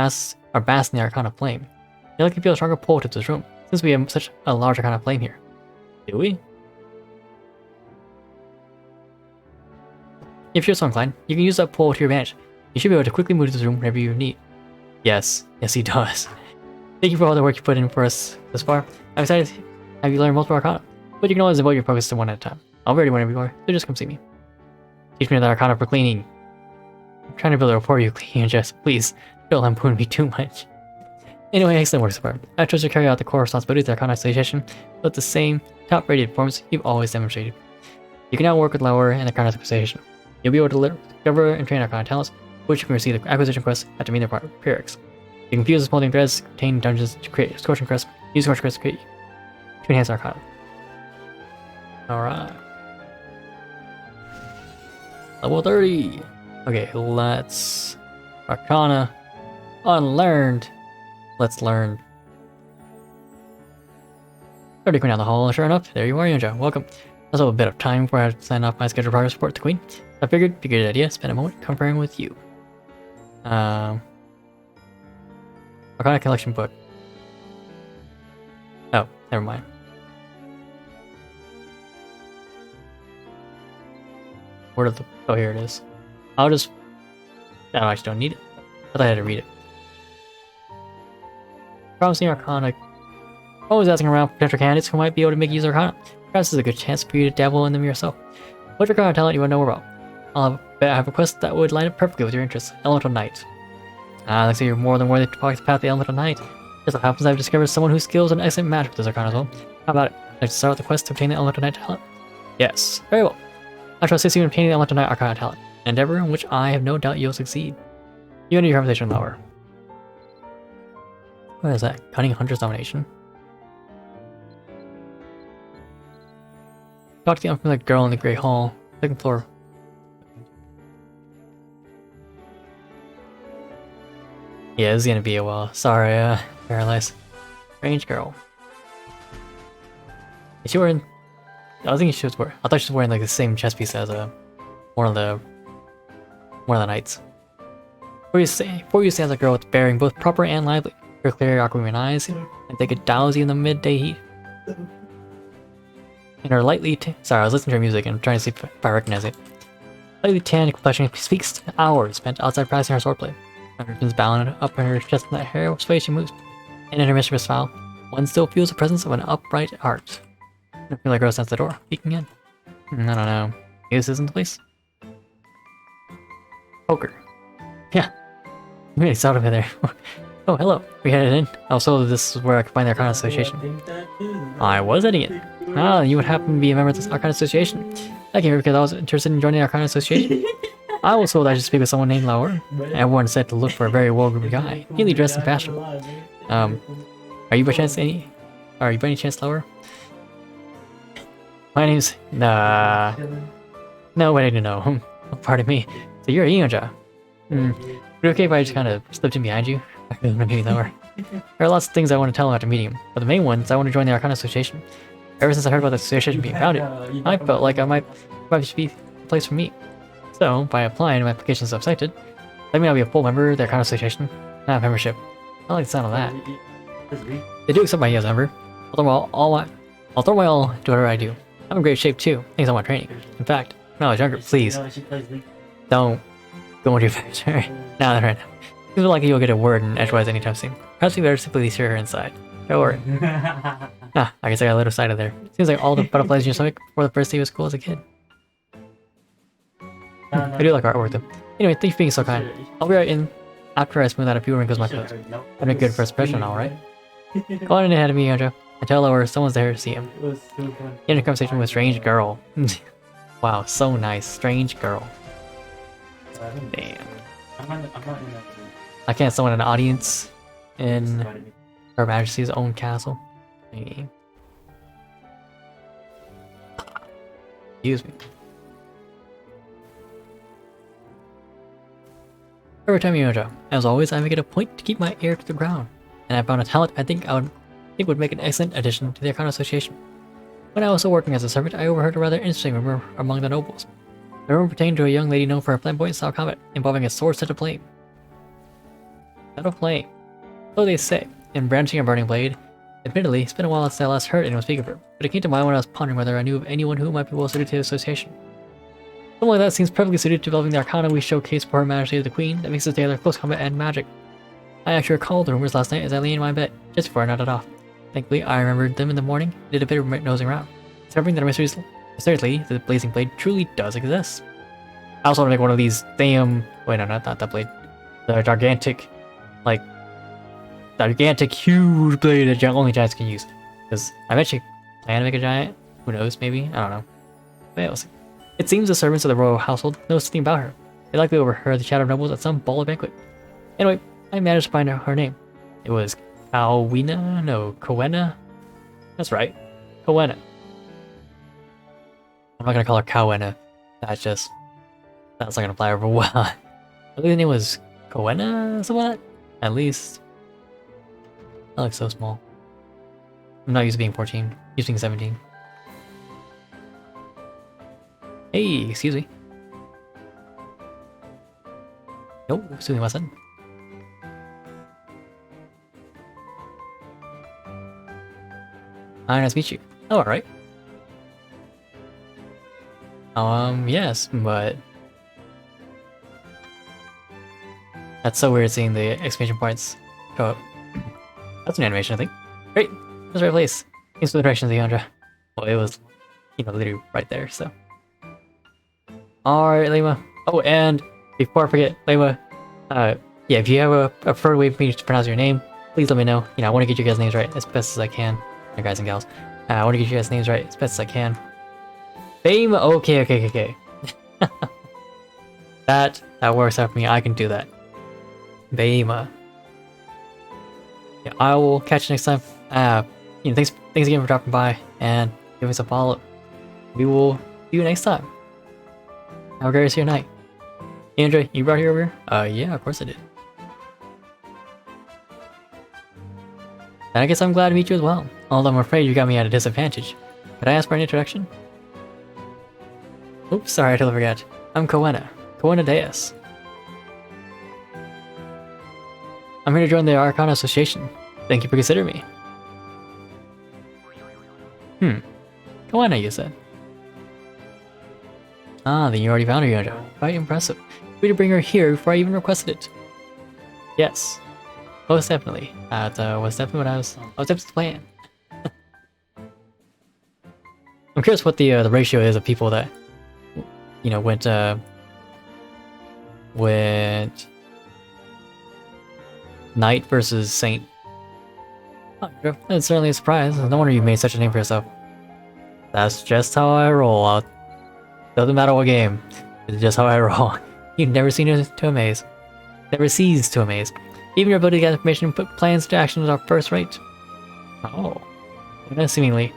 are basked in the Arcana flame, you can feel a stronger pull to this room, since we have such a large Arcana flame here. Do we? If you're so inclined, you can use that pull to your advantage. You should be able to quickly move to this room whenever you need. Yes, he does. Thank you for all the work you put in for us this far. I'm excited to have you learn multiple Arcana, but you can always devote your focus to one at a time. I'll be ready whenever you are, so just come see me. Teach me another Arcana for cleaning. I'm trying to build a rapport you clean, Jess. Please, don't lampoon me too much. Anyway, excellent work so far. I trust you to carry out the core responsibilities of the Arcana Association with the same top-rated performance you've always demonstrated. You can now work with Lauer and the Arcana Association. You'll be able to discover and train Arcana talents, which you can receive the acquisition quest after meeting their prereqs. You can fuse the smoldering threads, obtain dungeons to create scorching crest, use scorching crest to enhance Arcana. Alright. Level 30! Okay, let's... Arcana. Unlearned. Let's learn. Already going down the hall, sure enough, there you are, Yunja. Welcome. I also have a bit of time before I have to sign off my scheduled progress report to Queen. I figured, be a good idea, spend a moment conferring with you. Arcana collection book. Oh, never mind. Where did the... Oh, here it is. I'll just... No, I actually don't need it. I thought I had to read it. Promising Arcana. Always asking around for potential candidates who might be able to make use of Arcana. Perhaps this is a good chance for you to dabble in them yourself. What Arcana talent you want to know about? I have a quest that would line up perfectly with your interests. Elemental Knight. Looks like you're more than worthy to walk the path of the Elemental Knight. Just so happens I've discovered someone whose skills are an excellent match with this Arcana as well. How about it? Like to start with the quest to obtain the Elemental Knight talent? Yes, very well. I shall assist you in obtaining the Elemental Knight Arcana talent, an endeavor in which I have no doubt you'll succeed. You end your conversation with Lauer. What is that? Cunning Hunter's Domination? Talk to the unfamiliar girl in the Great Hall, second floor. Yeah, this is gonna be a while. Sorry, Paralyzed. Strange girl. Is she wearing... I think she was wearing... I thought she was wearing like the same chest piece as one of the knights. For you stands a girl with bearing both proper and lively. Her clear aquamarine eyes, and they could douse you in the midday heat. In her lightly sorry, I was listening to her music and trying to see if I recognize it. Lightly tanned complexion speaks hours spent outside practicing her swordplay. Her ribbons bound up in her chest and that hair sway she moves. And in her mischievous smile, one still feels the presence of an upright heart. I feel like girl stands at the door, peeking in. I don't know. Maybe this isn't the place? Poker. Yeah. You really saw it over there. Oh, hello. We headed in. Also, this is where I could find the Arcana Association. I was heading in. Ah, you would happen to be a member of this Arcana Association. I came here because I was interested in joining the Arcana Association. I was told I should speak with someone named Lauer. Everyone said to look for a very well-groomed guy, neatly dressed and fashionable. Are you by any chance Lauer? My name's... Nah. Nobody to know. Pardon me. So you're a Yonja. Would it be okay if I just kind of slipped in behind you? Maybe Lauer. There are lots of things I want to tell him after meeting him, but the main one is I want to join the Arcana Association. Ever since I heard about the association being founded, I felt like I might be the place for me. So, by applying, my application is accepted. Let me now be a full member of the Arcana Association. Not membership. I like the sound of that. They do accept my ideas, however. I'll throw my all to whatever I do. I'm in great shape too, thanks to all my training. In fact, when I was younger, please, don't go into your future. Now, right now. Seems like you'll get a word in edgewise anytime soon. Perhaps you better simply see her inside. Don't worry. I guess I got a little side of there. Seems like all the butterflies in your stomach before the first day of school as a kid. I do like artwork though. Anyway, thanks for being so kind. I'll be right in after I smooth out a few wrinkles in my clothes. I've been good first impression, alright? Go on in ahead of me, Andrew, and tell Lower someone's there to see him. In a conversation with a strange girl. Wow, so nice. Strange girl. Damn. I can't summon an audience in Her Majesty's own castle. Excuse me. Every time you enter, as always, I make it a point to keep my ear to the ground, and I found a talent I think would make an excellent addition to the Arcana Association. When I was still working as a servant, I overheard a rather interesting rumor among the nobles. The rumor pertained to a young lady known for her flamboyant style combat, involving a sword set of flame. Set of flame. So they say, in brandishing a burning blade. Admittedly, it's been a while since I last heard anyone speak of her, but it came to mind when I was pondering whether I knew of anyone who might be well suited to the association. Something like that seems perfectly suited to developing the Arcana we showcase for Her Majesty the Queen that makes us together close combat and magic. I actually recalled the rumors last night as I lay in my bed, just before I nodded off. Thankfully, I remembered them in the morning and did a bit of nosing around, discovering that a mysterious lady, the Blazing Blade, truly does exist. I also want to make one of these damn... Wait, no, not that blade. The gigantic, huge blade that only giants can use. Because I actually plan to make a giant. Who knows, maybe? I don't know. But yeah, we'll see. It seems the servants of the royal household know something about her. They likely overheard the chatter of nobles at some ball or banquet. Anyway, I managed to find out her name. It was Kowena? No, Kowena? That's right. Kowena. I'm not gonna call her Kowena. That's not gonna fly over well. I believe the name was Kowena? Something like that? At least. That looks so small. I'm not used to being 14. Used to being 17. Hey, excuse me. Nope, excuse me, my son. Hi, nice to meet you. Oh, alright. Yes, but... That's so weird seeing the exclamation points go up. That's an animation, I think. Great! That's the right place. Thanks for the directions, Leandra. Well, it was, literally right there, so... Alright, Lema. Oh, and before I forget, Lema, yeah, if you have a preferred way for me to pronounce your name, please let me know. I want to get you guys' names right as best as I can. Guys and gals. I want to get you guys' names right as best as I can. Fame? Okay. That works out for me. I can do that. Bema. Yeah, I will catch you next time. Thanks again for dropping by and giving us a follow. We will see you next time. Have a great rest of your night. Andrea, you brought her over here? Yeah, of course I did. And I guess I'm glad to meet you as well. Although I'm afraid you got me at a disadvantage. Could I ask for an introduction? Oops, sorry, I totally forgot. I'm Kowena. Kowena Deus. I'm here to join the Arcana Association. Thank you for considering me. Kowena, you said. Ah, then you already found her, Yojo. Quite impressive. We to bring her here before I even requested it. Yes. Most definitely. That was definitely what I was definitely playing. I'm curious what the ratio is of people that went Knight versus Saint. Oh, that's certainly a surprise. No wonder you made such a name for yourself. That's just how I roll. Doesn't matter what game. It's just how I roll. You've never seen it to amaze. Never ceased to amaze. Even your ability to get information and put plans to action is our first rate. Oh. Seeming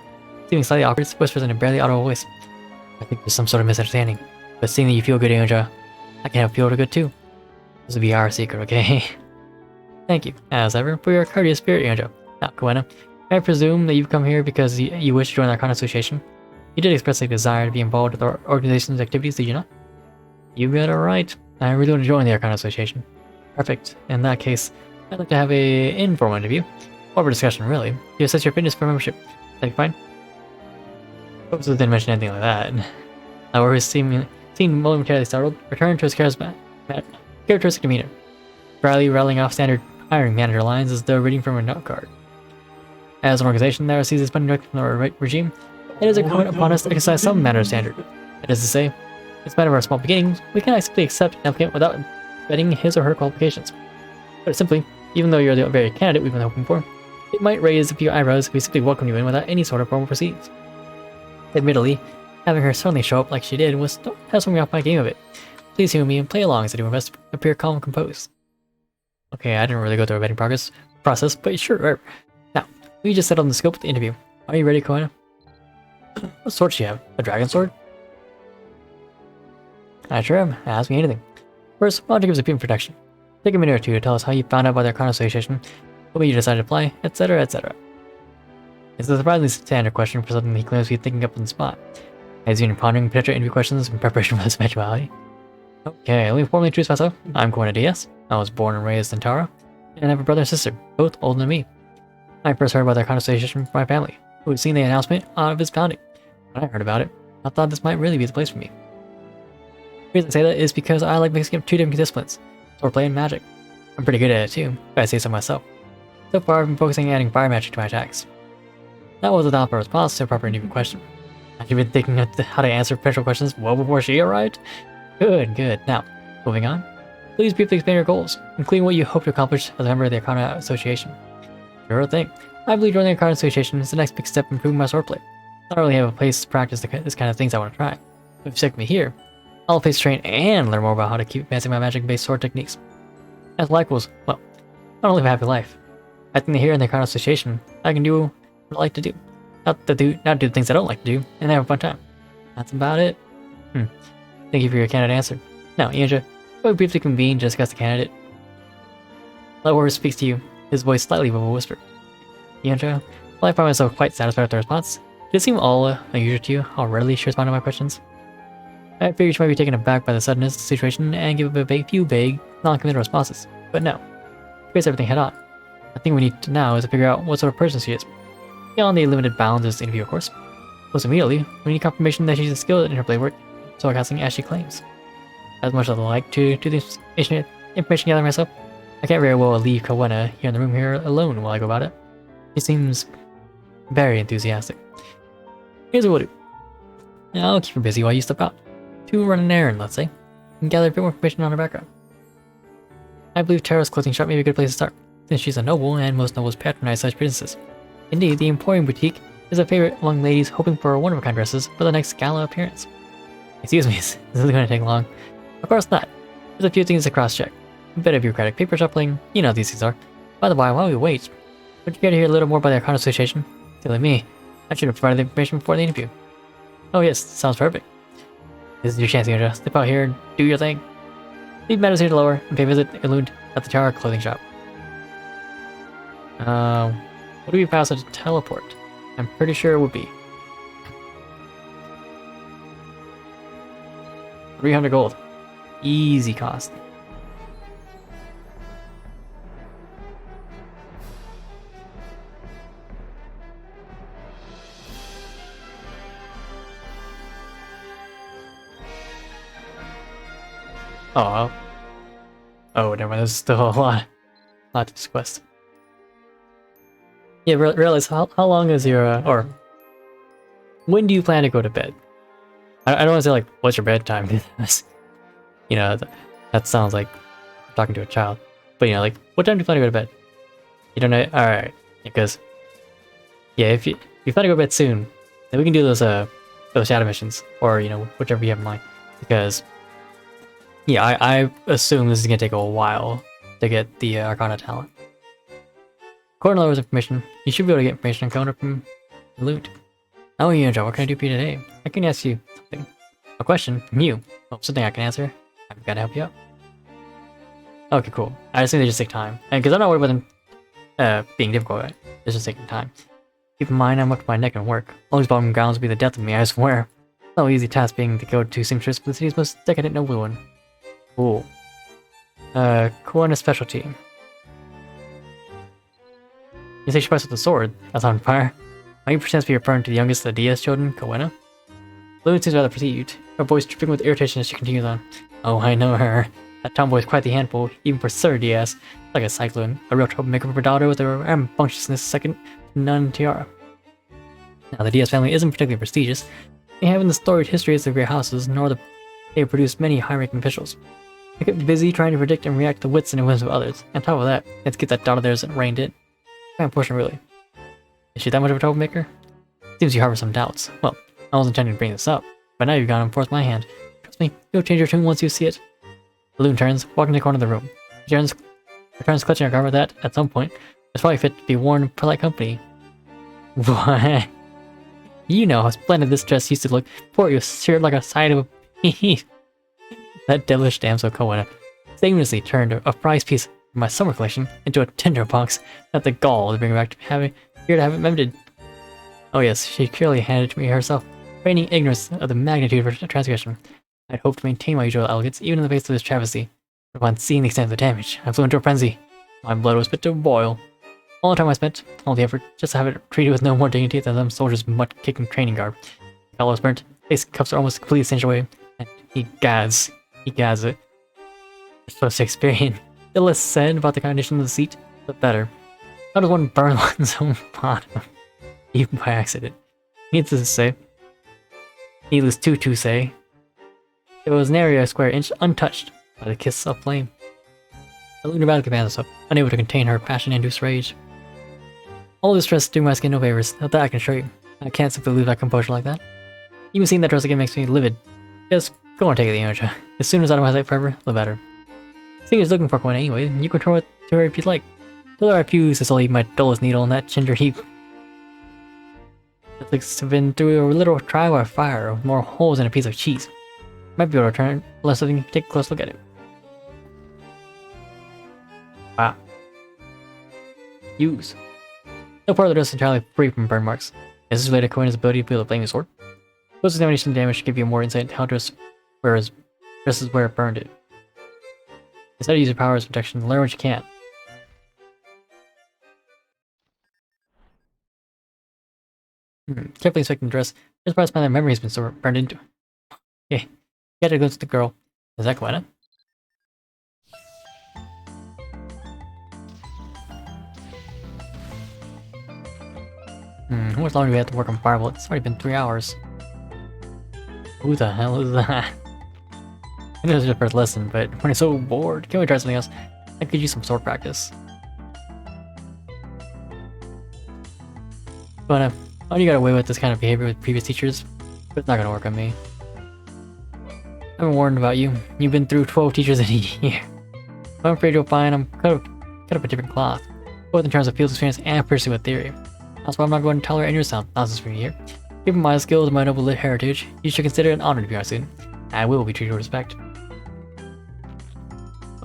slightly awkward, whispers in a barely audible voice. I think there's some sort of misunderstanding. But seeing that you feel good, Andrea, I can help you feel good too. This will be our secret, okay? Thank you, as ever, for your courteous spirit, Andrea. Now, Kowena, I presume that you've come here because you wish to join the Arcana Association. You did express a desire to be involved with our organization's activities, did you not? You got it right. I really want to join the Arcana Association. Perfect. In that case, I'd like to have an informal interview. More of a discussion, really. You assess your fitness for membership. That'd be fine. Hopes didn't mention anything like that. However, seemed momentarily startled, returned to his characteristic demeanor, dryly rattling off standard hiring manager lines as though reading from a note card. As an organization that receives its funding directly from the regime, it is incumbent upon us to exercise some manner of standard. That is to say, in spite of our small beginnings, we cannot simply accept an applicant without vetting his or her qualifications. But simply, even though you're the very candidate we've been hoping for, it might raise a few eyebrows if we simply welcome you in without any sort of formal proceedings. Admittedly, having her suddenly show up like she did was has thrown me off my game a bit. Please humor me and play along as I do my best to appear calm and composed. Okay, I didn't really go through a vetting process, but sure, whatever. Now, we just settled on the scope of the interview. Are you ready, Koana? What sword do you have? A dragon sword? I sure am. Ask me anything. First, why don't you give us a brief introduction? Take a minute or two to tell us how you found out about their Arcana Association, what made you decide to apply, etc., etc. It's a surprisingly standard question for something he claims to be thinking up on the spot. As you're pondering potential interview questions in preparation for this eventuality. Okay, let me formally introduce myself. I'm Koana Diaz. I was born and raised in Tara, and I have a brother and sister, both older than me. I first heard about their Arcana Association from my family, who had seen the announcement of its founding. When I heard about it, I thought this might really be the place for me. The reason I say that is because I like mixing up two different disciplines, swordplay and magic. I'm pretty good at it too, if I say so myself. So far, I've been focusing on adding fire magic to my attacks. That was a proper response to a proper interview question. I've been thinking of how to answer potential questions well before she arrived. Good, good. Now, moving on. Please briefly explain your goals, including what you hope to accomplish as a member of the Arcana Association. Sure thing. I believe joining the Arcana Association is the next big step in improving my swordplay. I don't really have a place to practice this kind of things I want to try. But if you stick me here, I'll have a place to train and learn more about how to keep advancing my magic-based sword techniques. As life goes, well, I don't live a happy life. I think that here in the Arcana Association, I can do what I like to do. Not do the things I don't like to do, and have a fun time. That's about it. Thank you for your candid answer. Now, Ianja, will we briefly convene to discuss the candidate? Lower speaks to you, his voice slightly above a whisper. Ianja, while I find myself quite satisfied with the response, did it seem all unusual to you how readily she responded to my questions? I figured she might be taken aback by the suddenness of the situation and give a few vague, non-committal responses. But no. She faced everything head on. The thing we need to now is to figure out what sort of person she is. Beyond the limited bounds of this interview, of course. Most immediately, we need confirmation that she's skilled in her blade work, swordcasting as she claims. As much as I'd like to do this information gathering myself, I can't very well leave Koana here in the room here alone while I go about it. She seems very enthusiastic. Here's what we'll do. I'll keep her busy while you step out. To run an errand, let's say, and gather a bit more information on her background. I believe Tara's clothing shop may be a good place to start, since she's a noble and most nobles patronize such businesses. Indeed, the Emporium Boutique is a favorite among ladies hoping for one-of-a-kind dresses for the next gala appearance. Excuse me, is this going to take long? Of course not. There's a few things to cross-check. A bit of bureaucratic paper shuffling, you know how these things are. By the way, while we wait, would you care to hear a little more about the Arcana Association? Silly me, I should have provided the information before the interview. Oh yes, sounds perfect. This is your chance, Ianja. Step out here and do your thing. Leave matters here to lower and pay a visit Elund at the Tower clothing shop. Would we pass a teleport? I'm pretty sure it would be. 300 gold. Easy cost. Oh, never mind. There's still a lot to this quest. Yeah, realize how long is your or when do you plan to go to bed? I don't want to say like what's your bedtime because you know that sounds like I'm talking to a child. But you know, like what time do you plan to go to bed? You don't know? All right, because yeah, if you plan to go to bed soon, then we can do those shadow missions or you know whichever you have in mind because. Yeah, I assume this is going to take a while to get the Arcana talent. According to Lower's information, you should be able to get information on Kona from Loot. Oh, Ianja, what can I do for you today? I can ask you something. A question from you. Well, something I can answer. I've got to help you out. Okay, cool. I just think they just take time. And because I'm not worried about them being difficult, right? It's just taking time. Keep in mind, I'm up to my neck in work. All these bottom grounds will be the death of me, I swear. No easy task being to go to seamstress for the city's most decadent noble one. Cool. Koana specialty. You say she fights with a sword that's on fire. Might you pretend to be referring to the youngest of the DS children, Kawena? Luna seems rather fatigued, her voice dripping with irritation as she continues on. Oh, I know her. That tomboy is quite the handful, even for Sir DS. Like a cyclone, a real troublemaker for daughter with a rambunctiousness second to none tiara. Now, the DS family isn't particularly prestigious. They haven't the storied histories of great houses, nor they have produced many high-ranking officials. They get busy trying to predict and react to the wits and whims of others. And on top of that, let's get that daughter of theirs reined in. Kind of portion, really. Is she that much of a troublemaker? Seems you harbor some doubts. Well, I wasn't intending to bring this up, but now you've gone and forced my hand. Trust me, you'll change your tune once you see it. Balloon turns, walking to the corner of the room. She returns clutching her garment that, at some point, is probably fit to be worn in polite company. What? You know how splendid this dress used to look before it was sheared like a side of a piece. That devilish damsel Kawena shamelessly turned a prize piece from my summer collection into a tinderbox that the gall to bring back to here to have it mended. Oh yes, she clearly handed it to me herself, feigning ignorance of the magnitude of her transgression. I'd hoped to maintain my usual elegance even in the face of this travesty. But upon seeing the extent of the damage, I flew into a frenzy. My blood was fit to boil. All the time I spent, all the effort, just to have it treated with no more dignity than some soldier's mutt-kicking training garb. The collar was burnt, face cuffs are almost completely singed away, and he gads it. So Shakespearean. The less said about the condition of the seat, the better. How does one burn one's own bottom? Even by accident. Needless to say, it was an area a square inch untouched by the kiss of flame. I leaned about the commands up, unable to contain her passion-induced rage. All this stress doing my skin no favors, that I can assure you. I can't simply lose my composure like that. Even seeing that dress again makes me livid. Just go and take it, Yanocha. As soon as out of my sight forever, the better. Seeing is looking for one anyway, and you can throw it to her if you'd like. Though I refuse to still leave my dullest needle in that ginger heap. It looks to have been through a literal trial by fire with more holes than a piece of cheese. Might be able to return unless I can take a close look at it. Wow. Use. No part of the dress is entirely free from burn marks. Is this related to Koena's ability to wield a flaming sword? Close examination damage should give you more insight into how dresses where it burned it. Instead of using power as protection, learn what you can. Carefully inspecting the dress, just surprised by the memory has been so burned into. Okay, you gotta go to the girl. Is that Koena? How much longer do we have to work on Fireball? It's already been 3 hours. Who the hell is that? I know it's your first lesson, but when I'm so bored, can we try something else? I could use some sword practice. But I know you got away with this kind of behavior with previous teachers, but it's not gonna work on me. I've been warned about you. You've been through 12 teachers in a year. I'm afraid you'll find I'm cut up a different cloth, both in terms of field experience and pursuit of theory. That's why I'm not going to tolerate any of your nonsense from you here. Given my skills and my noble heritage, you should consider it an honor to be our student. I will be treated with respect.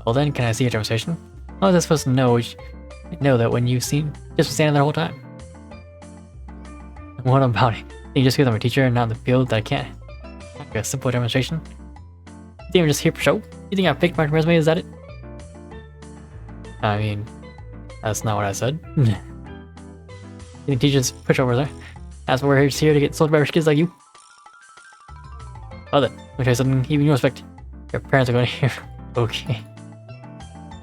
Well then, can I see your demonstration? How was I supposed to know that when you've just been standing there the whole time? What about it? You just because I'm a teacher and not in the field that I can't like a simple demonstration? You think I'm just here for show? You think I faked my resume, is that it? I mean, that's not what I said. You think teachers pushovers, huh? That's why we're just here to get sold by rich kids like you. Oh then, let me try something even you respect. Your parents are going to hear. Okay.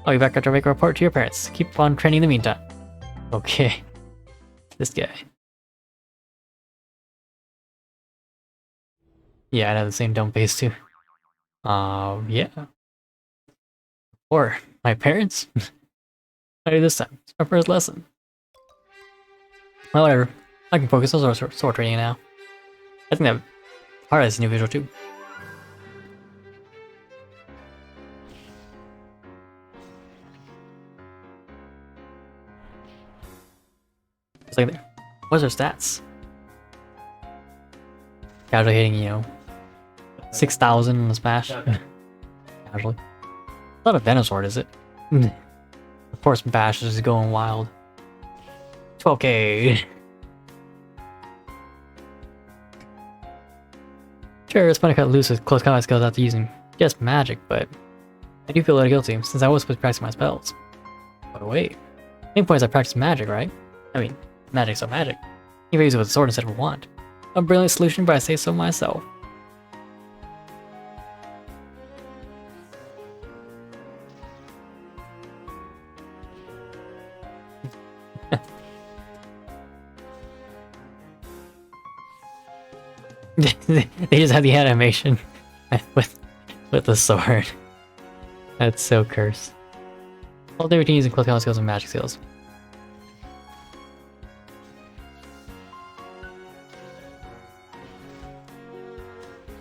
I'll be back after I make a report to your parents. Keep on training in the meantime. Okay. This guy. Yeah, I have the same dumb face too. Yeah. Or my parents? I do this time. It's my first lesson. Well, whatever. I can focus on sword training now. I think that part of this new visual too. Just like there. What's their stats? Casually hitting, 6,000 on the smash. Casually. Not a Venom Sword, is it? Of course, Bash is going wild. 12k. Sure, it's fun to cut loose with close combat skills after using just magic, but I do feel a little guilty since I was supposed to practice my spells. But wait, main point is I practice magic, right? I mean, magic's so magic. You can use it with a sword instead of a wand. A brilliant solution, but I say so myself. They just have the animation with the sword. That's so cursed. All day routine using close combat skills and magic skills.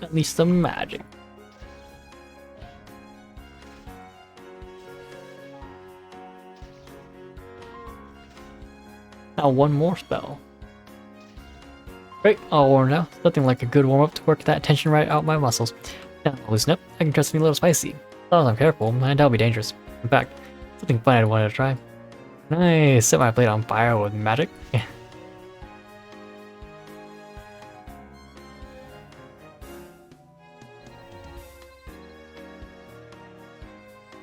At least some magic. Now one more spell. Great, all warmed out. Nothing like a good warm-up to work that tension right out my muscles. Now I'll loosen up, I can trust me a little spicy. As long as I'm careful, and that'll be dangerous. In fact, something fun I wanted to try. Can I set my plate on fire with magic?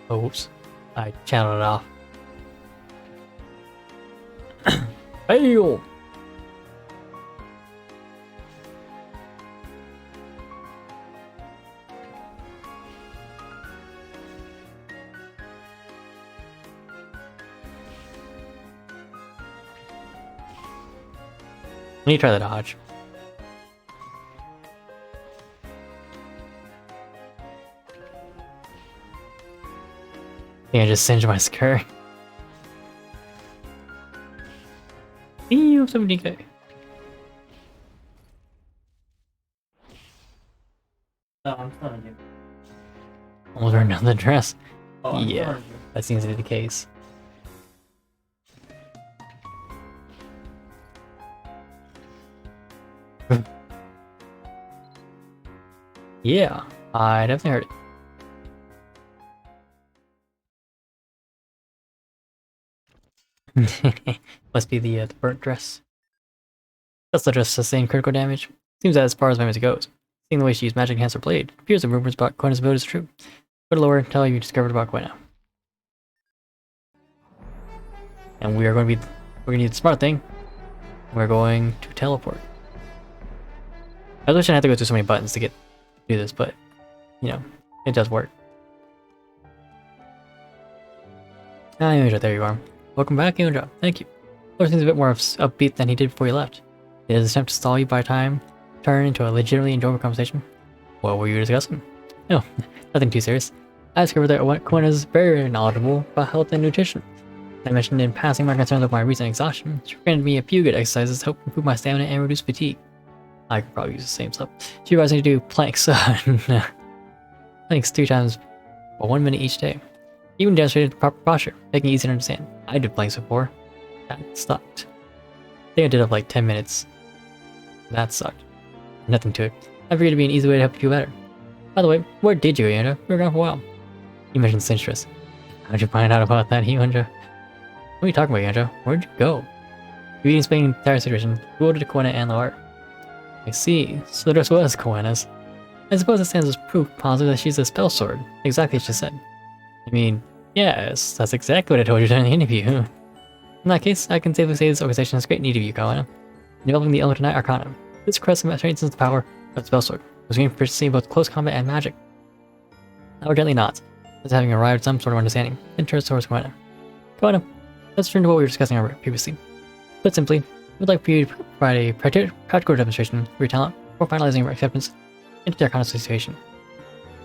Oh, oops. I channeled it off. Fail! Let me try the dodge. Yeah, I just singed my skirt. Ew, 17k. Oh, I'm telling you. Almost burned down the dress. Oh, yeah, that seems to be the case. Yeah, I definitely heard it. Must be the burnt dress. That's the dress sustained critical damage. Seems that as far as my music goes. Seeing the way she used magic enhance her blade, it appears the rumors about Quenna's ability is true. Go to lower, tell her you discovered about Quenna. And we're gonna need the smart thing. We're going to teleport. I wish I had to go through so many buttons to do this, but you know, it does work. Ah, Yunja, there you are. Welcome back, Yunja. Thank you. Lord seems a bit more upbeat than he did before you left. Did his attempt to stall you by time turn into a legitimately enjoyable conversation? What were you discussing? No, nothing too serious. I discovered that Quinn is very knowledgeable about health and nutrition. I mentioned in passing my concerns of my recent exhaustion. She recommended me a few good exercises to help improve my stamina and reduce fatigue. I could probably use the same stuff. She advised me to do planks, planks 3 times for 1 minute each day. Even demonstrated proper posture, making it easy to understand. I did planks before. That sucked. I think I did it for like 10 minutes. That sucked. Nothing to it. I figured it'd be an easy way to help you feel better. By the way, where did you go, Yunja? We were gone for a while. You mentioned Sinstress. How'd you find out about that, Yunja? What are you talking about, Yunja? Where'd you go? You explained the entire situation. You ordered to Quenna and Loar. I see. So the dress was Quenna's. I suppose it stands as proof positive that she's a spell sword. Exactly as she said. I mean, yes, that's exactly what I told you during the interview. In that case, I can safely say this organization has great need of you, Quenna. Developing the Element Night Arcana. This crest strengthens the power of the spell sword, was gaining proficiency in both close combat and magic. Lour gently nods, as having arrived at some sort of understanding, then turns towards Quenna. Quenna, let's turn to what we were discussing previously. Put simply, we'd like for you to provide a practical demonstration of your talent before finalizing your acceptance into the Arcana situation.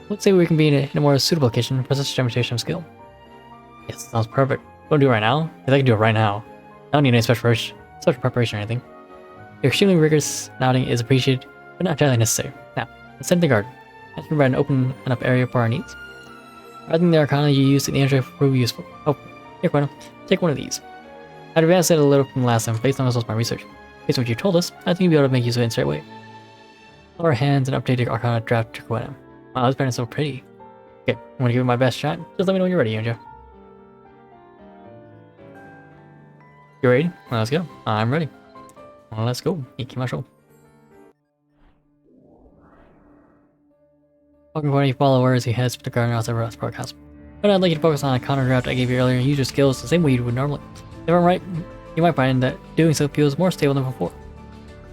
Let's say we can be in a more suitable location for such a demonstration of skill. Yes, sounds perfect. Don't do it right now, because I can do it right now. I don't need any special preparation or anything. Your extremely rigorous nodding is appreciated, but not entirely necessary. Now, let's send the garden. I can provide an open enough area for our needs. I think the Arcana you used in the intro will prove useful. Oh, here, Quenna, take one of these. I'd advanced it a little from last time based on the results of my research. Based on what you told us, I think you'll be able to make use of it in straight away. Our hands and updated Arcana draft to Quenna. Wow, this pattern is so pretty. Okay, I'm gonna give it my best shot. Just let me know when you're ready, Yunja. You ready? Well, let's go. I'm ready. Well, let's go. Ikimashou. Welcome for any followers, he heads to the garden outside Raft's broadcast. But I'd like you to focus on a counter draft I gave you earlier and use your skills the same way you would normally. If I'm right, you might find that doing so feels more stable than before.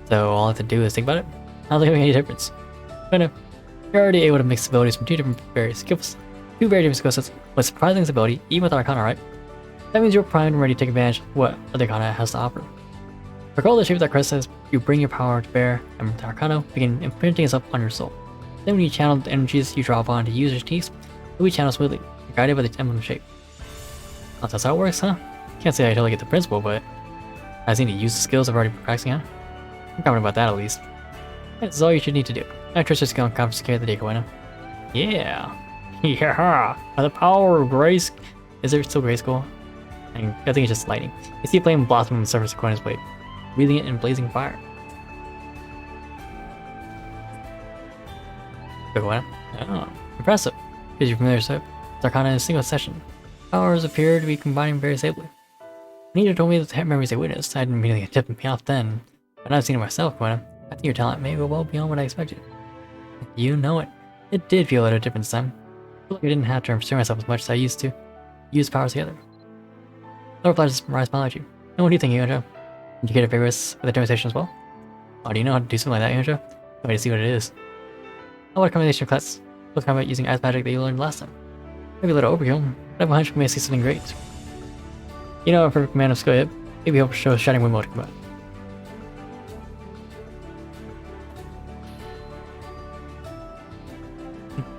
So all I have to do is think about it. I don't think it makes any difference. But no, you're already able to mix abilities from two very different skill sets with surprising stability, even with Arcana, right? That means you're primed and ready to take advantage of what other Arcana has to offer. Recall the shape that crest says you bring your power to bear, and with Arcana, begin imprinting itself on your soul. Then when you channel the energies you draw upon to use your techniques, you'll be channeled smoothly, guided by the emblem shape. Oh, that's how it works, huh? Can't say I totally get the principle, but I just need to use the skills I've already been practicing on. I'm confident about that at least. That's all you should need to do. I trust your skill and confidence to carry the day, Koena. Yeah! Yeah! By the power of grace! Is there still Grayskull? I think it's just lightning. You see a flame blossom on the surface of Koena's blade, wreathing it in blazing fire. Go Koena. Oh, impressive. Because you're familiar with Arcana in a single session. Powers appear to be combining very stably. When you told me the memories they witnessed, I didn't immediately tip me off then. But now I've seen it myself, Koena. I think your talent may go well beyond what I expected. You know it. It did feel at a different time. I feel like I didn't have to restrain myself as much as I used to. Use powers together. No reply to Mariah's smile at you. And what do you think, Yonjo? Did you get a favorites with the demonstration as well? Oh, do you know how to do something like that, Yonjo? Can't wait to see what it is. How about a combination of class? Both combat using ice magic that you learned last time. Maybe a little overkill, but I have a hunch we may see something great. You know, a perfect man of skill yet. Maybe hope to show Shining Wind mode to come out.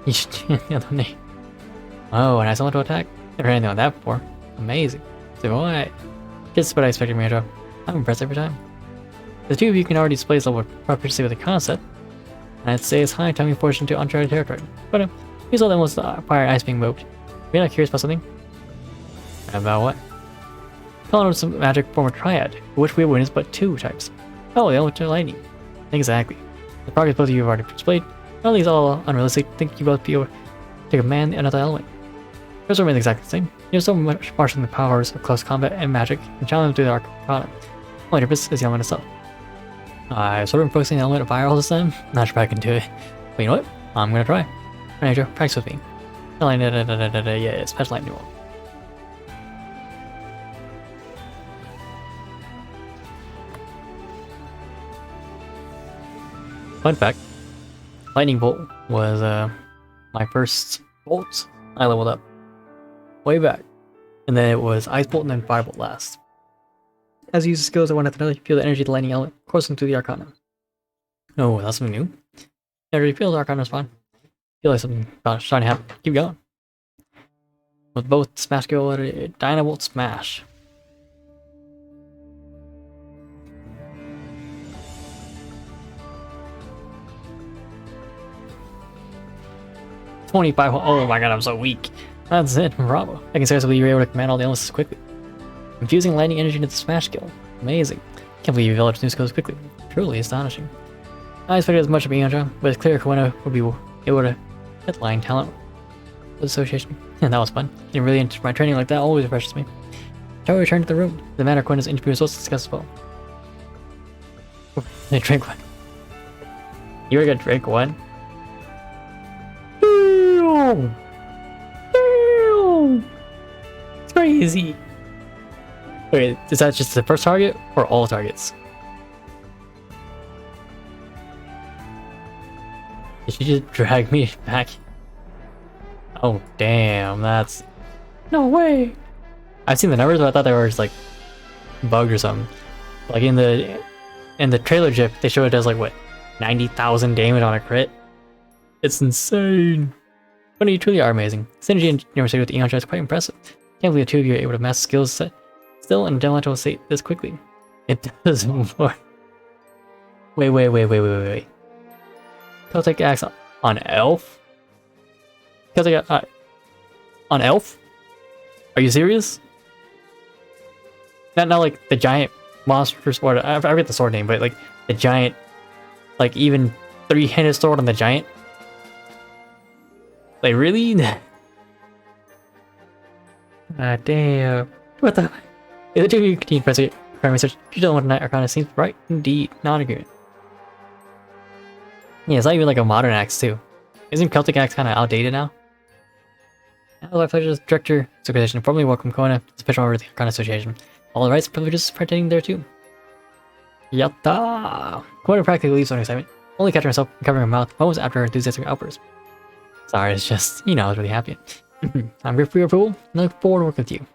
You should do the other name. Oh, and I saw to attack? Never had anything like that before. Amazing. So what? Just what I expected, Miro. I'm impressed every time. The two of you can already display this level of proficiency with the concept, and I'd say it's high time you forged into uncharted territory. But here's all that was fire and ice being moved. Are you not curious about something? About what? Calling out some magic form of triad, which we have witnessed but two types. Oh, the element of lightning. Exactly. The progress both of you have already displayed. Not only is all unrealistic, think you both be able to command another element. Yours remain exactly the same. You're so much marshalling the powers of close combat and magic, and challenge them through the Arcana. Only difference is the element itself. I've sort of been focusing on the element of fire all this time. Not sure if I can do it. But you know what? I'm gonna try. Alright, Joe, practice with me. Yeah, special lightning roll. Fun fact, Lightning Bolt was my first bolt I leveled up way back. And then it was Ice Bolt and then Fire Bolt last. As you use the skills of one after another, you feel the energy of the lightning element coursing through the Arcana. Oh, that's something new? Yeah, I already feel the Arcana is fine. Feel like something about starting to happen. Keep going. With both Smash skill, Dynavolt Smash. Oh my god, I'm so weak. That's it, bravo. I can seriously believe you're able to command all the illnesses quickly. Infusing lightning energy into the Smash skill. Amazing. Can't believe you developed new skills quickly. Truly astonishing. I expected as much of Beyondra, but it's clear Koena would be able to headline talent association. And that was fun. Getting really into my training like that always refreshes me. Shall we return to the room? The matter Koena's interview results discussed as well. I drank one. You were gonna drink one? It's crazy. Wait, is that just the first target or all targets? Did you just drag me back? Oh damn, that's no way. I've seen the numbers, but I thought they were just like bugged or something. Like in the trailer GIF, they show it does like what 90,000 damage on a crit. It's insane. But you truly are amazing. Synergy and university with the Eon is quite impressive. Can't believe the two of you are able to master skills set still in a developmental state this quickly. It does more. Wait. Celtic axe on Elf? Celtic on Elf? Are you serious? Not like the giant monster sword. I forget the sword name, but like the giant, like even three-handed sword on the giant. Like really? Damn. What the? The two of you continue to press your primary research. You don't want to Arcana seems right indeed. Non-agreement. Yeah, it's not even like a modern axe too. Isn't Celtic axe kind of outdated now? Hello, my pleasure, Director Association. Formally welcome Koena, special member of the Arcana Association. all the rights and privileges pertaining there too. Yatta! Koina practically leaves on excitement, only catching herself and covering her mouth moments after her enthusiastic outburst. Sorry, it's just, I was really happy. I'm here for your approval, and I look forward to working with you.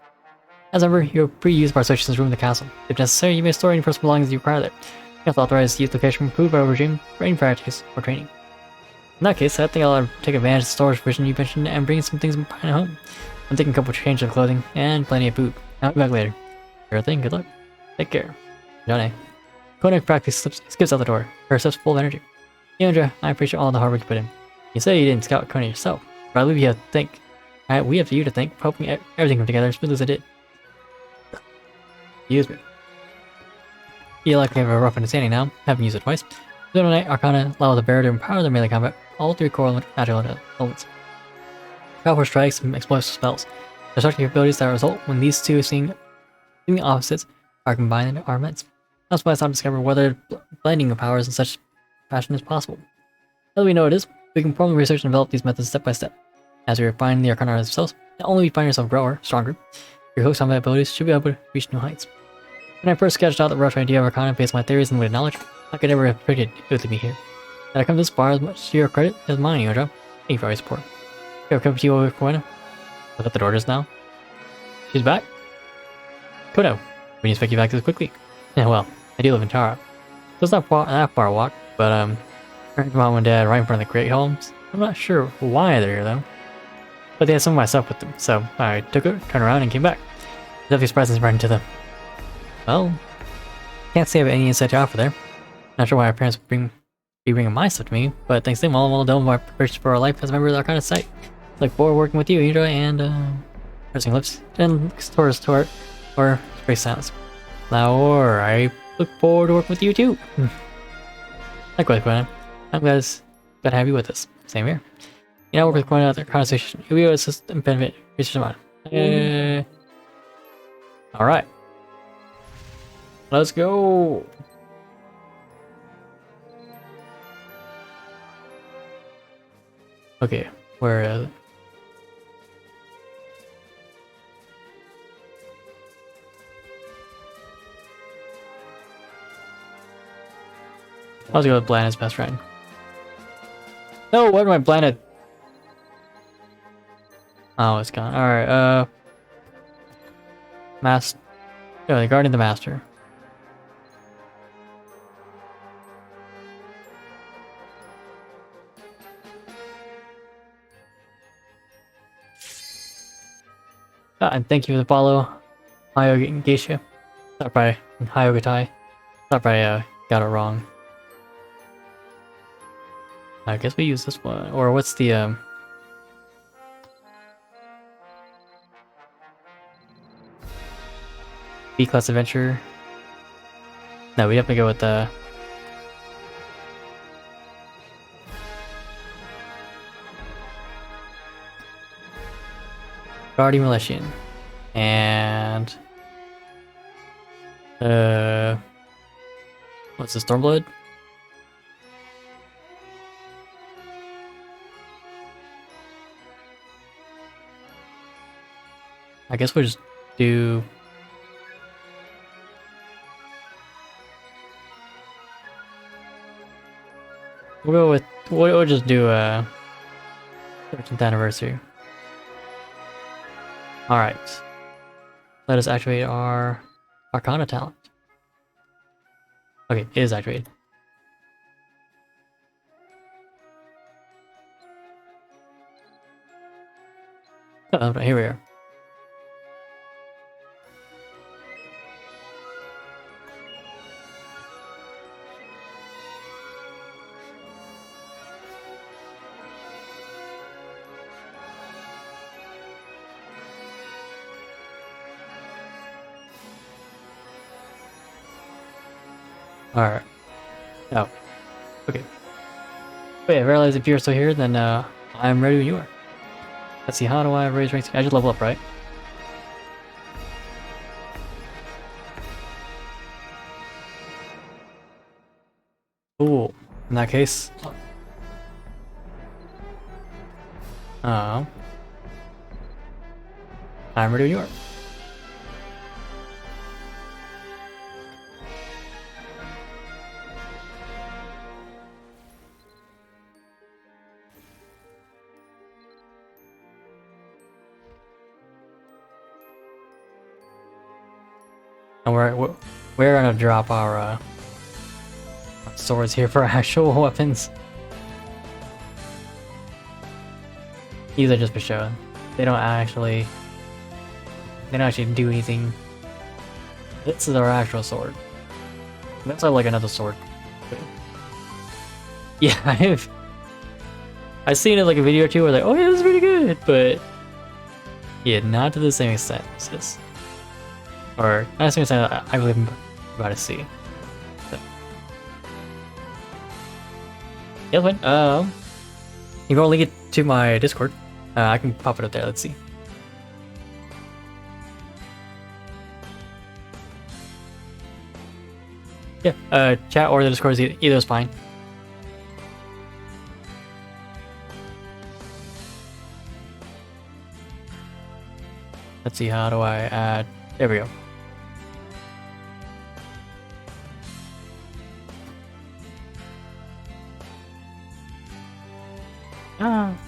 As ever, you're free to use our search's room in the castle. If necessary, you may store any personal belongings you require there. You have to authorize use location approved by our regime for any practice or training. In that case, I think I'll take advantage of the storage provision you mentioned and bring some things behind home. I'm taking a couple of changes of clothing and plenty of food. I'll be back later. Sure thing, good luck. Take care. Johnny. Koenig practically skips out the door, her steps full of energy. Yandra, I appreciate all the hard work you put in. You say you didn't scout Koenig yourself, but I leave you to think. We have you to thank for helping everything come together as smoothly as it did. Excuse me. You likely have a rough understanding now, having used it twice. Zone Knight, Arcana allow the bearer to empower their melee combat, all three core magical elements. Powerful strikes and explosive spells. Destructive abilities that result when these two seeming opposites are combined are immense. That's why I sought to discover whether blending of powers in such fashion is possible. Now that we know it is, we can formally research and develop these methods step by step. As we refine the Arcana themselves, not only do you find yourself grower, stronger, your close combat abilities should be able to reach new heights. When I first sketched out the rough idea of Arcana based on my theories and limited knowledge, I could never have predicted it would be here. That I come this far as much to your credit as mine, Yodra. Thank you for all your support. Here, come to you over Koina. Look at the door just now. She's back? Kodo, we didn't expect you back this quickly. Yeah, well, I do live in Tara. So it's not that far a walk, but her mom and dad right in front of the Great Homes. I'm not sure why they're here though. But they had some of my stuff with them, so I took it, turned around, and came back. Definitely surprised right into them. Well, can't say I have any inside job for there. Not sure why our parents would be bringing my stuff to me, but thanks to them, all well done my preparation for our life as a member of our kind of site. Look forward to working with you, Indra, and pursing lips, and towards Tort, or space silence. Laor, I look forward to working with you too. Likewise, Koina. I'm glad to have you with us. Same here. You know, work with Koina at their conversation. You'll be able to assist and benefit research amount. Alright. Let's go. Okay, where is it? I'll go with Blanded's best friend. No, where am I Blanded? Oh, it's gone. Alright, Oh, the Guardian of the Master. And thank you for the follow, Hayo Geisha. Not by Hayo Gatai. Not by got it wrong. I guess we use this one. Or what's the B-class adventure? No, we have to go with the Guardian Militian. And what's the Stormblood? I guess we'll just do we'll just do 13th anniversary. Alright. Let us activate our Arcana talent. Okay, it is activated. Oh, here we are. Alright. Oh. Okay. Wait, I realize if you're still here, then I'm ready when you are. Let's see, how do I raise ranks? I just level up, right? Cool. In that case. I'm ready when you are. And we're gonna drop our swords here for actual weapons. These are just for show. They don't actually do anything. This is our actual sword. That's like another sword. Yeah, I've seen it like a video or two where like, oh yeah, this is pretty good, but yeah, not to the same extent as this. Or not to the same extent I believe I'm about to see. So. Yeah, fine. You can link it to my Discord. I can pop it up there. Let's see. Yeah, chat or the Discord is either is fine. Let's see, how do I add? There we go.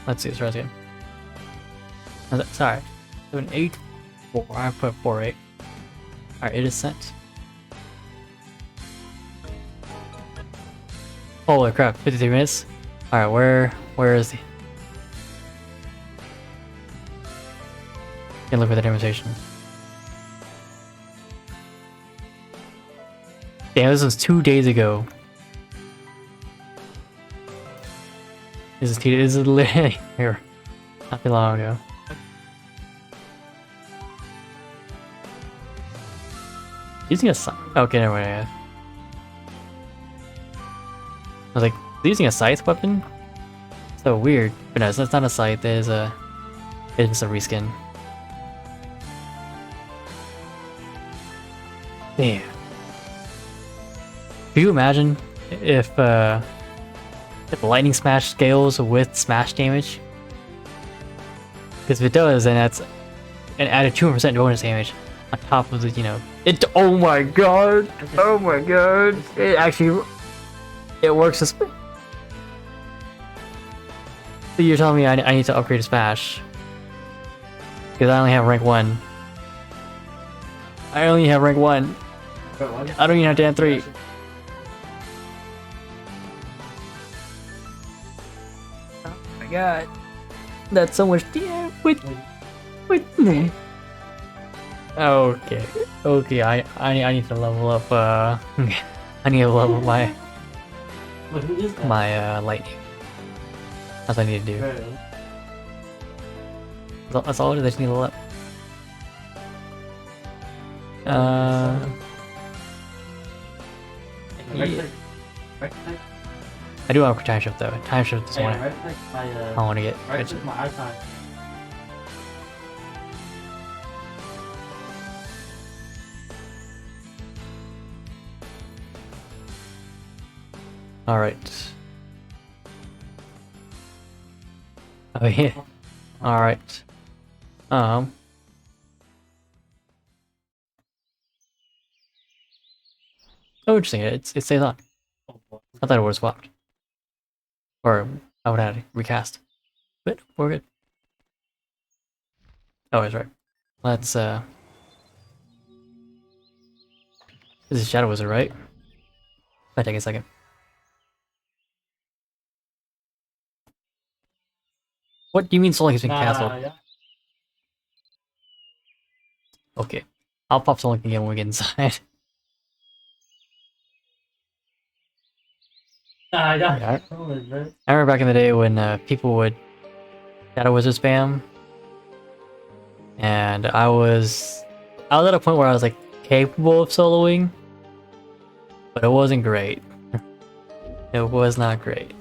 Let's see, let's try this again. Sorry, 784. I put 48. Alright, it is sent. Holy crap, 53 minutes. Alright, where is the... Can look for the demonstration. Damn, this was 2 days ago. This is literally here. Not too long ago. Using a okay, never mind. I was like, using a scythe weapon? So weird. But no, that's not a scythe, it's a reskin. Damn. Can you imagine if lightning smash scales with smash damage? Because if it does, then that's an added 2% bonus damage on top of the, you know, it. Oh my god! Oh my god! It actually, it works as. So you're telling me I need to upgrade a smash because I only have rank 1. I only have rank 1. I don't even have to have 3. Oh my god. That's so much damn with me. Okay. Okay, I need to level up I need to level my lightning. That's what I need to do. That's all it is, I just need to level up. Yeah. I do have a time shift though. Time shift is one I want to get. All right. Oh yeah. All right. Oh, interesting. It stays on. I thought it was swapped. Or I would have recast. But we're good. Oh, that's right. Let's This is Shadow Wizard, right? Might take a second. What do you mean Soul Link has been cancelled? Yeah. Okay. I'll pop Soul Link again when we get inside. Yeah. I remember back in the day when people would Shadow Wizard spam, and I was at a point where I was like capable of soloing, but it wasn't great. It was not great.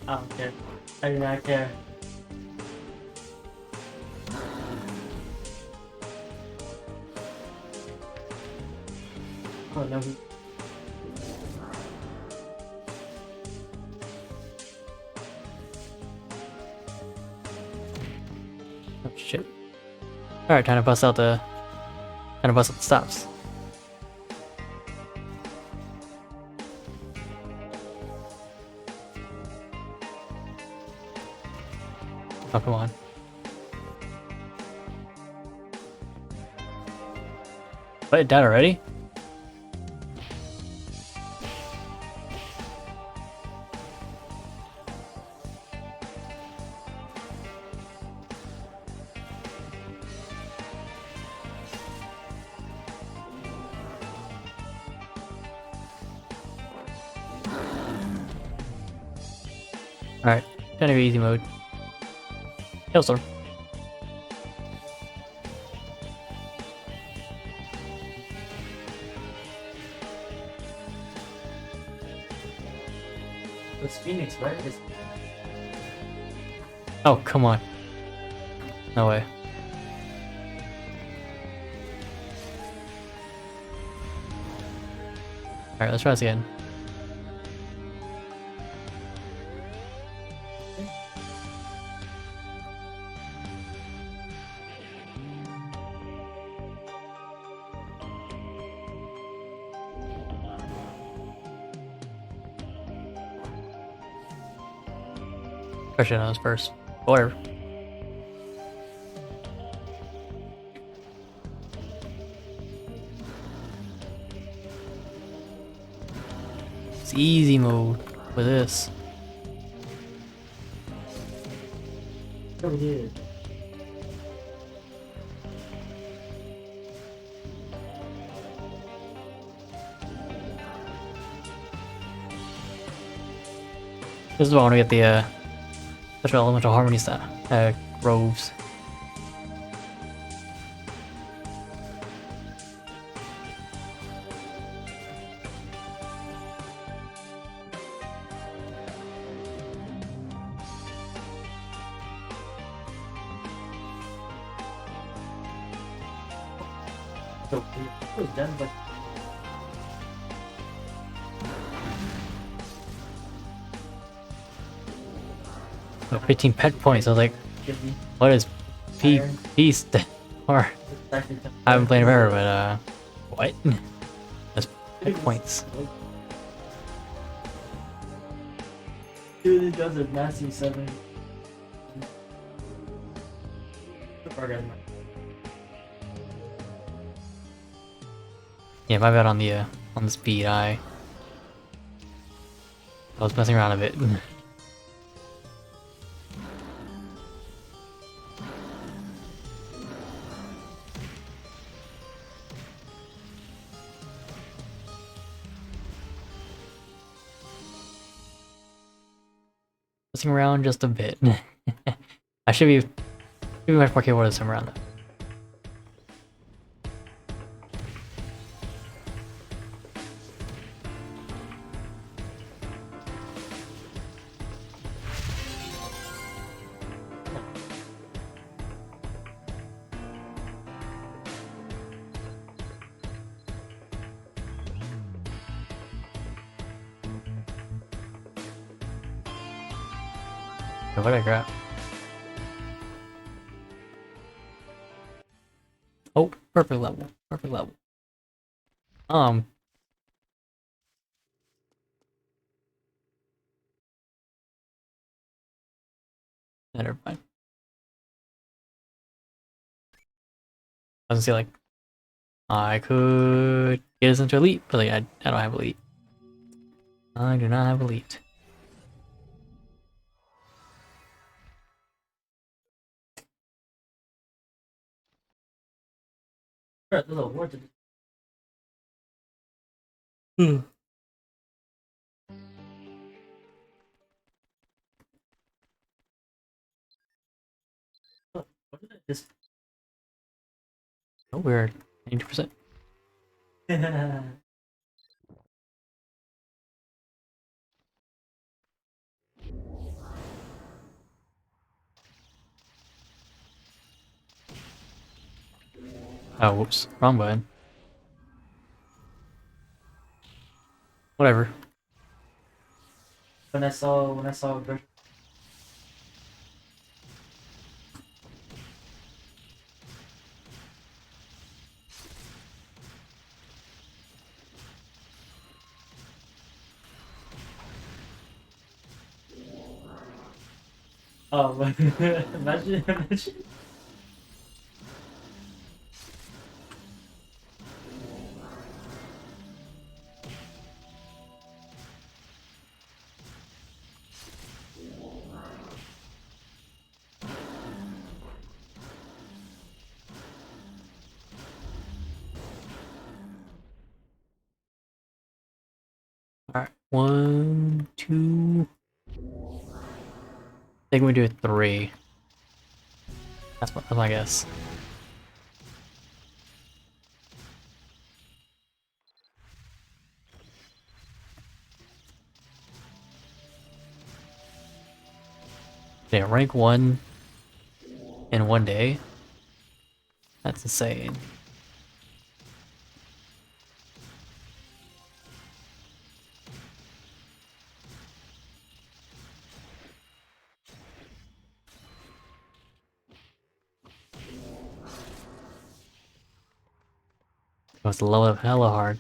I don't care. I do not care. Oh no. Oh shit. Alright, time to bust out the stops. Oh come on. What, dead already? Alright, kind of easy mode. Hailstorm. It's Phoenix, right? It's Oh, come on. No way. Alright, let's try this again. Question on this first. Whatever. It's easy mode with this. over here. This is why I want to get the special elemental harmony stat robes. So it was done, but Oh, 15 pet points. I was like, give me what is Iron. Beast? Or it's actually done. I haven't played forever, but what? That's pet points. Dude, it does a massive 7. Yeah, my bad on the speed. I was messing around a bit. Messing around just a bit. I should be much more capable of swim around though. So what did I grab? Oh, perfect level. Perfect level. Never mind. I was gonna say like I could get us into elite, but like I don't have elite. I do not have elite. There's a word to Hmm. what is it? Just Oh, we're 90%. Oh, whoops. Wrong button. Whatever. when I saw a girl. Oh, imagine. 1, 2. I think we do 3. That's my guess. Yeah, rank 1 in 1 day. That's insane. It was hella hard.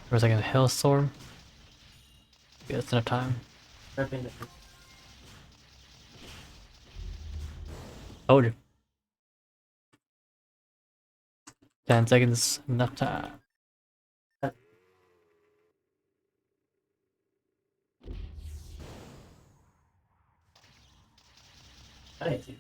There was like a hailstorm. Yeah, that's enough time. Told you. 10 seconds, enough time. I didn't see it.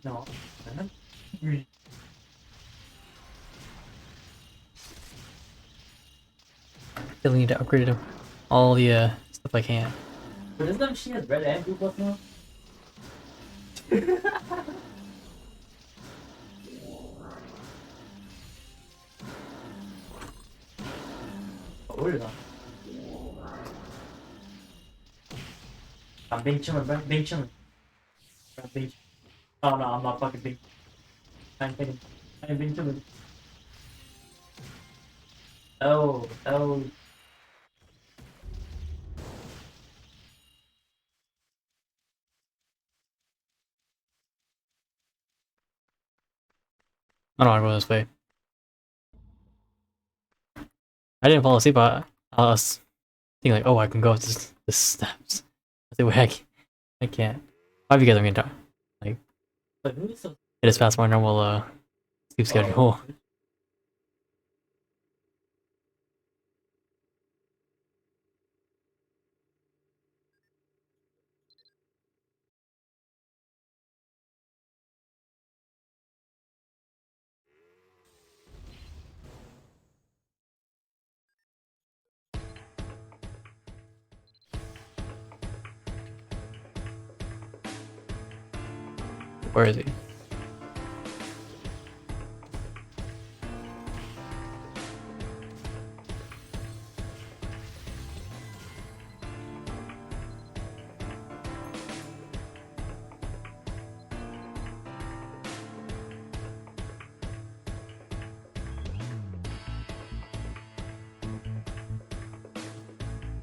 No. Still need to upgrade all the stuff I can. But isn't that machine has red and blue buff now? Oh, where is that? I'm being chillin', bro. Being chillin'. I'm being chillin'. Oh no, I'm not fucking being. I'm being chillin'. Oh, oh. I don't want to go this way. I didn't fall asleep, but I was thinking like, oh, I can go up this steps. I say, wait, I can't. Why have you guys are gonna die? Like, But who is so? it is past my normal sleep schedule. Where is he?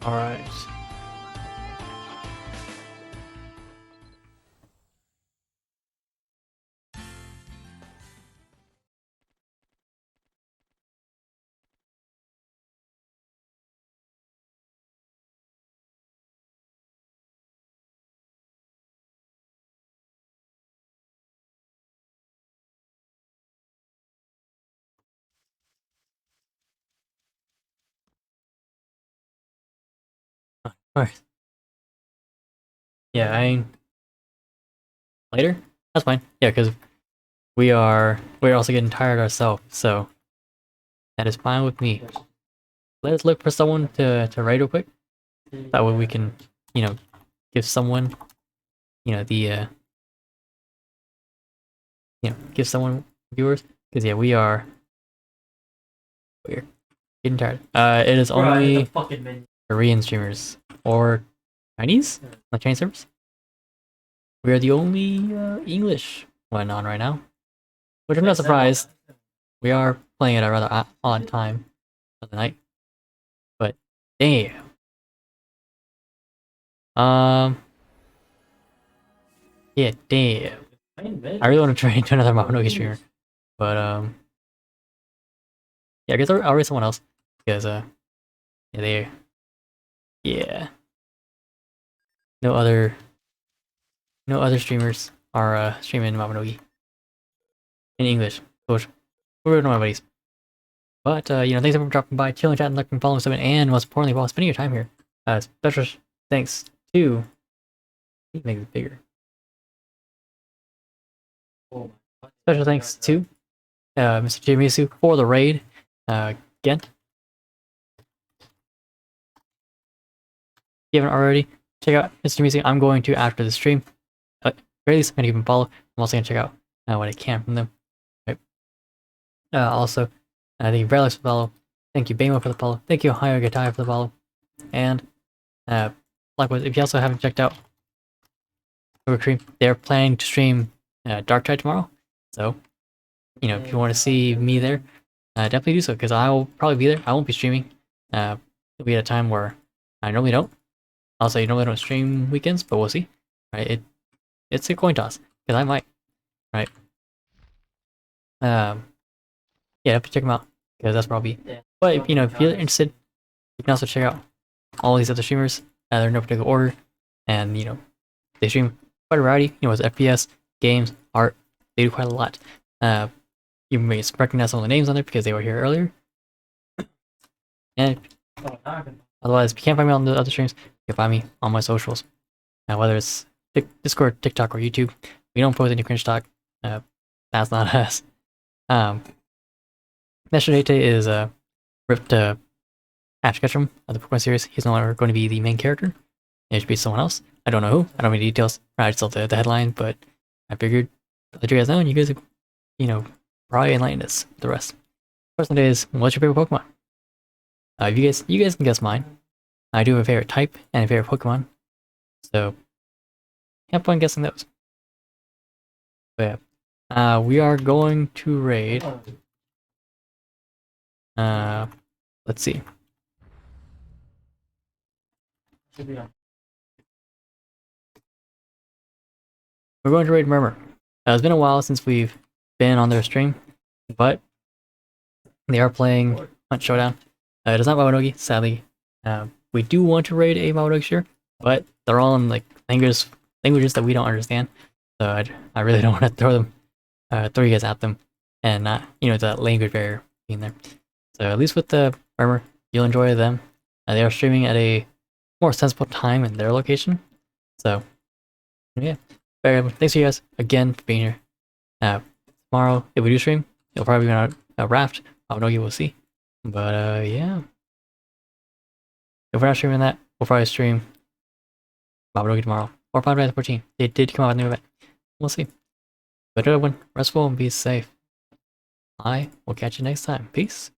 All right. All right. Yeah, later. That's fine. Yeah, because we're also getting tired ourselves, so that is fine with me. Let's look for someone to raid real quick. That way we can, give someone, the give someone viewers. Because yeah, we're getting tired. It is Bro, I hit only the fucking menu. Korean streamers or Chinese, like Chinese servers. We are the only English one on right now, which I'm not surprised. We are playing at a rather odd time of the night, but damn. Yeah, damn. I really want to try into another Mabinogi streamer, but yeah, I guess I'll raid someone else because yeah, yeah, no other streamers are streaming Mabinogi in English, which we're one of my buddies. But you know, thanks everyone for dropping by, chilling, chatting, liking, following, subbing, and most importantly, while spending your time here. Special thanks to make it bigger. Special thanks to Mr. Jimisu for the raid. Again, if you haven't already, check out Mr. Jimisu. I'm going to after the stream. Very least, I'm gonna give him a follow. I'm also gonna check out what I can from them. Right. Also, thank you, Verlex, for the follow. Thank you, Bamo, for the follow. Thank you, Ohio Gatai, for the follow. And likewise, if you also haven't checked out Overcream, they're planning to stream Dark Tide tomorrow. So, you know, if you want to see me there, definitely do so, because I will probably be there. I won't be streaming. It'll be at a time where I normally don't. Also, you normally don't stream weekends, but we'll see. Right? It's a coin toss, because I might. Right? Yeah, have to check them out, because that's where I'll be. But if, you know, if you're interested, you can also check out all these other streamers. They're in no particular order, and you know, they stream quite a variety. You know, it's FPS, games, art. They do quite a lot. You may recognize some of the names on there because they were here earlier. And otherwise, if you can't find me on the other streams, you can find me on my socials. Whether it's Discord, TikTok, or YouTube. We don't post any cringe talk. That's not us. Yesterday is ripped Ash Ketchum of the Pokemon series. He's no longer going to be the main character. It should be someone else. I don't know who. I don't know any details. I just saw the headline, but I figured I'd let you guys know, and you guys, you know, probably enlighten us with the rest. Question today is, what's your favorite Pokemon? You guys can guess mine. I do have a favorite type and a favorite Pokemon, so have fun guessing those. But yeah, we are going to raid. Let's see. We're going to raid Murmur. It's been a while since we've been on their stream, but they are playing Hunt Showdown. It is not Mabinogi, sadly. We do want to raid a Mabinogi here, but they're all in like languages that we don't understand. So I really don't want to throw you guys at them, and not, you know, that language barrier being there. So at least with the Murmur, you'll enjoy them. They are streaming at a more sensible time in their location. So yeah, thanks to you guys again for being here. Tomorrow, if we do stream, it'll probably be on a Raft. Mabinogi, we'll see. But yeah, if we're not streaming that, we'll probably stream Mabinogi tomorrow or Final Fantasy 14. They did come out with a new event. We'll see. But everyone, restful and be safe. I will catch you next time. Peace.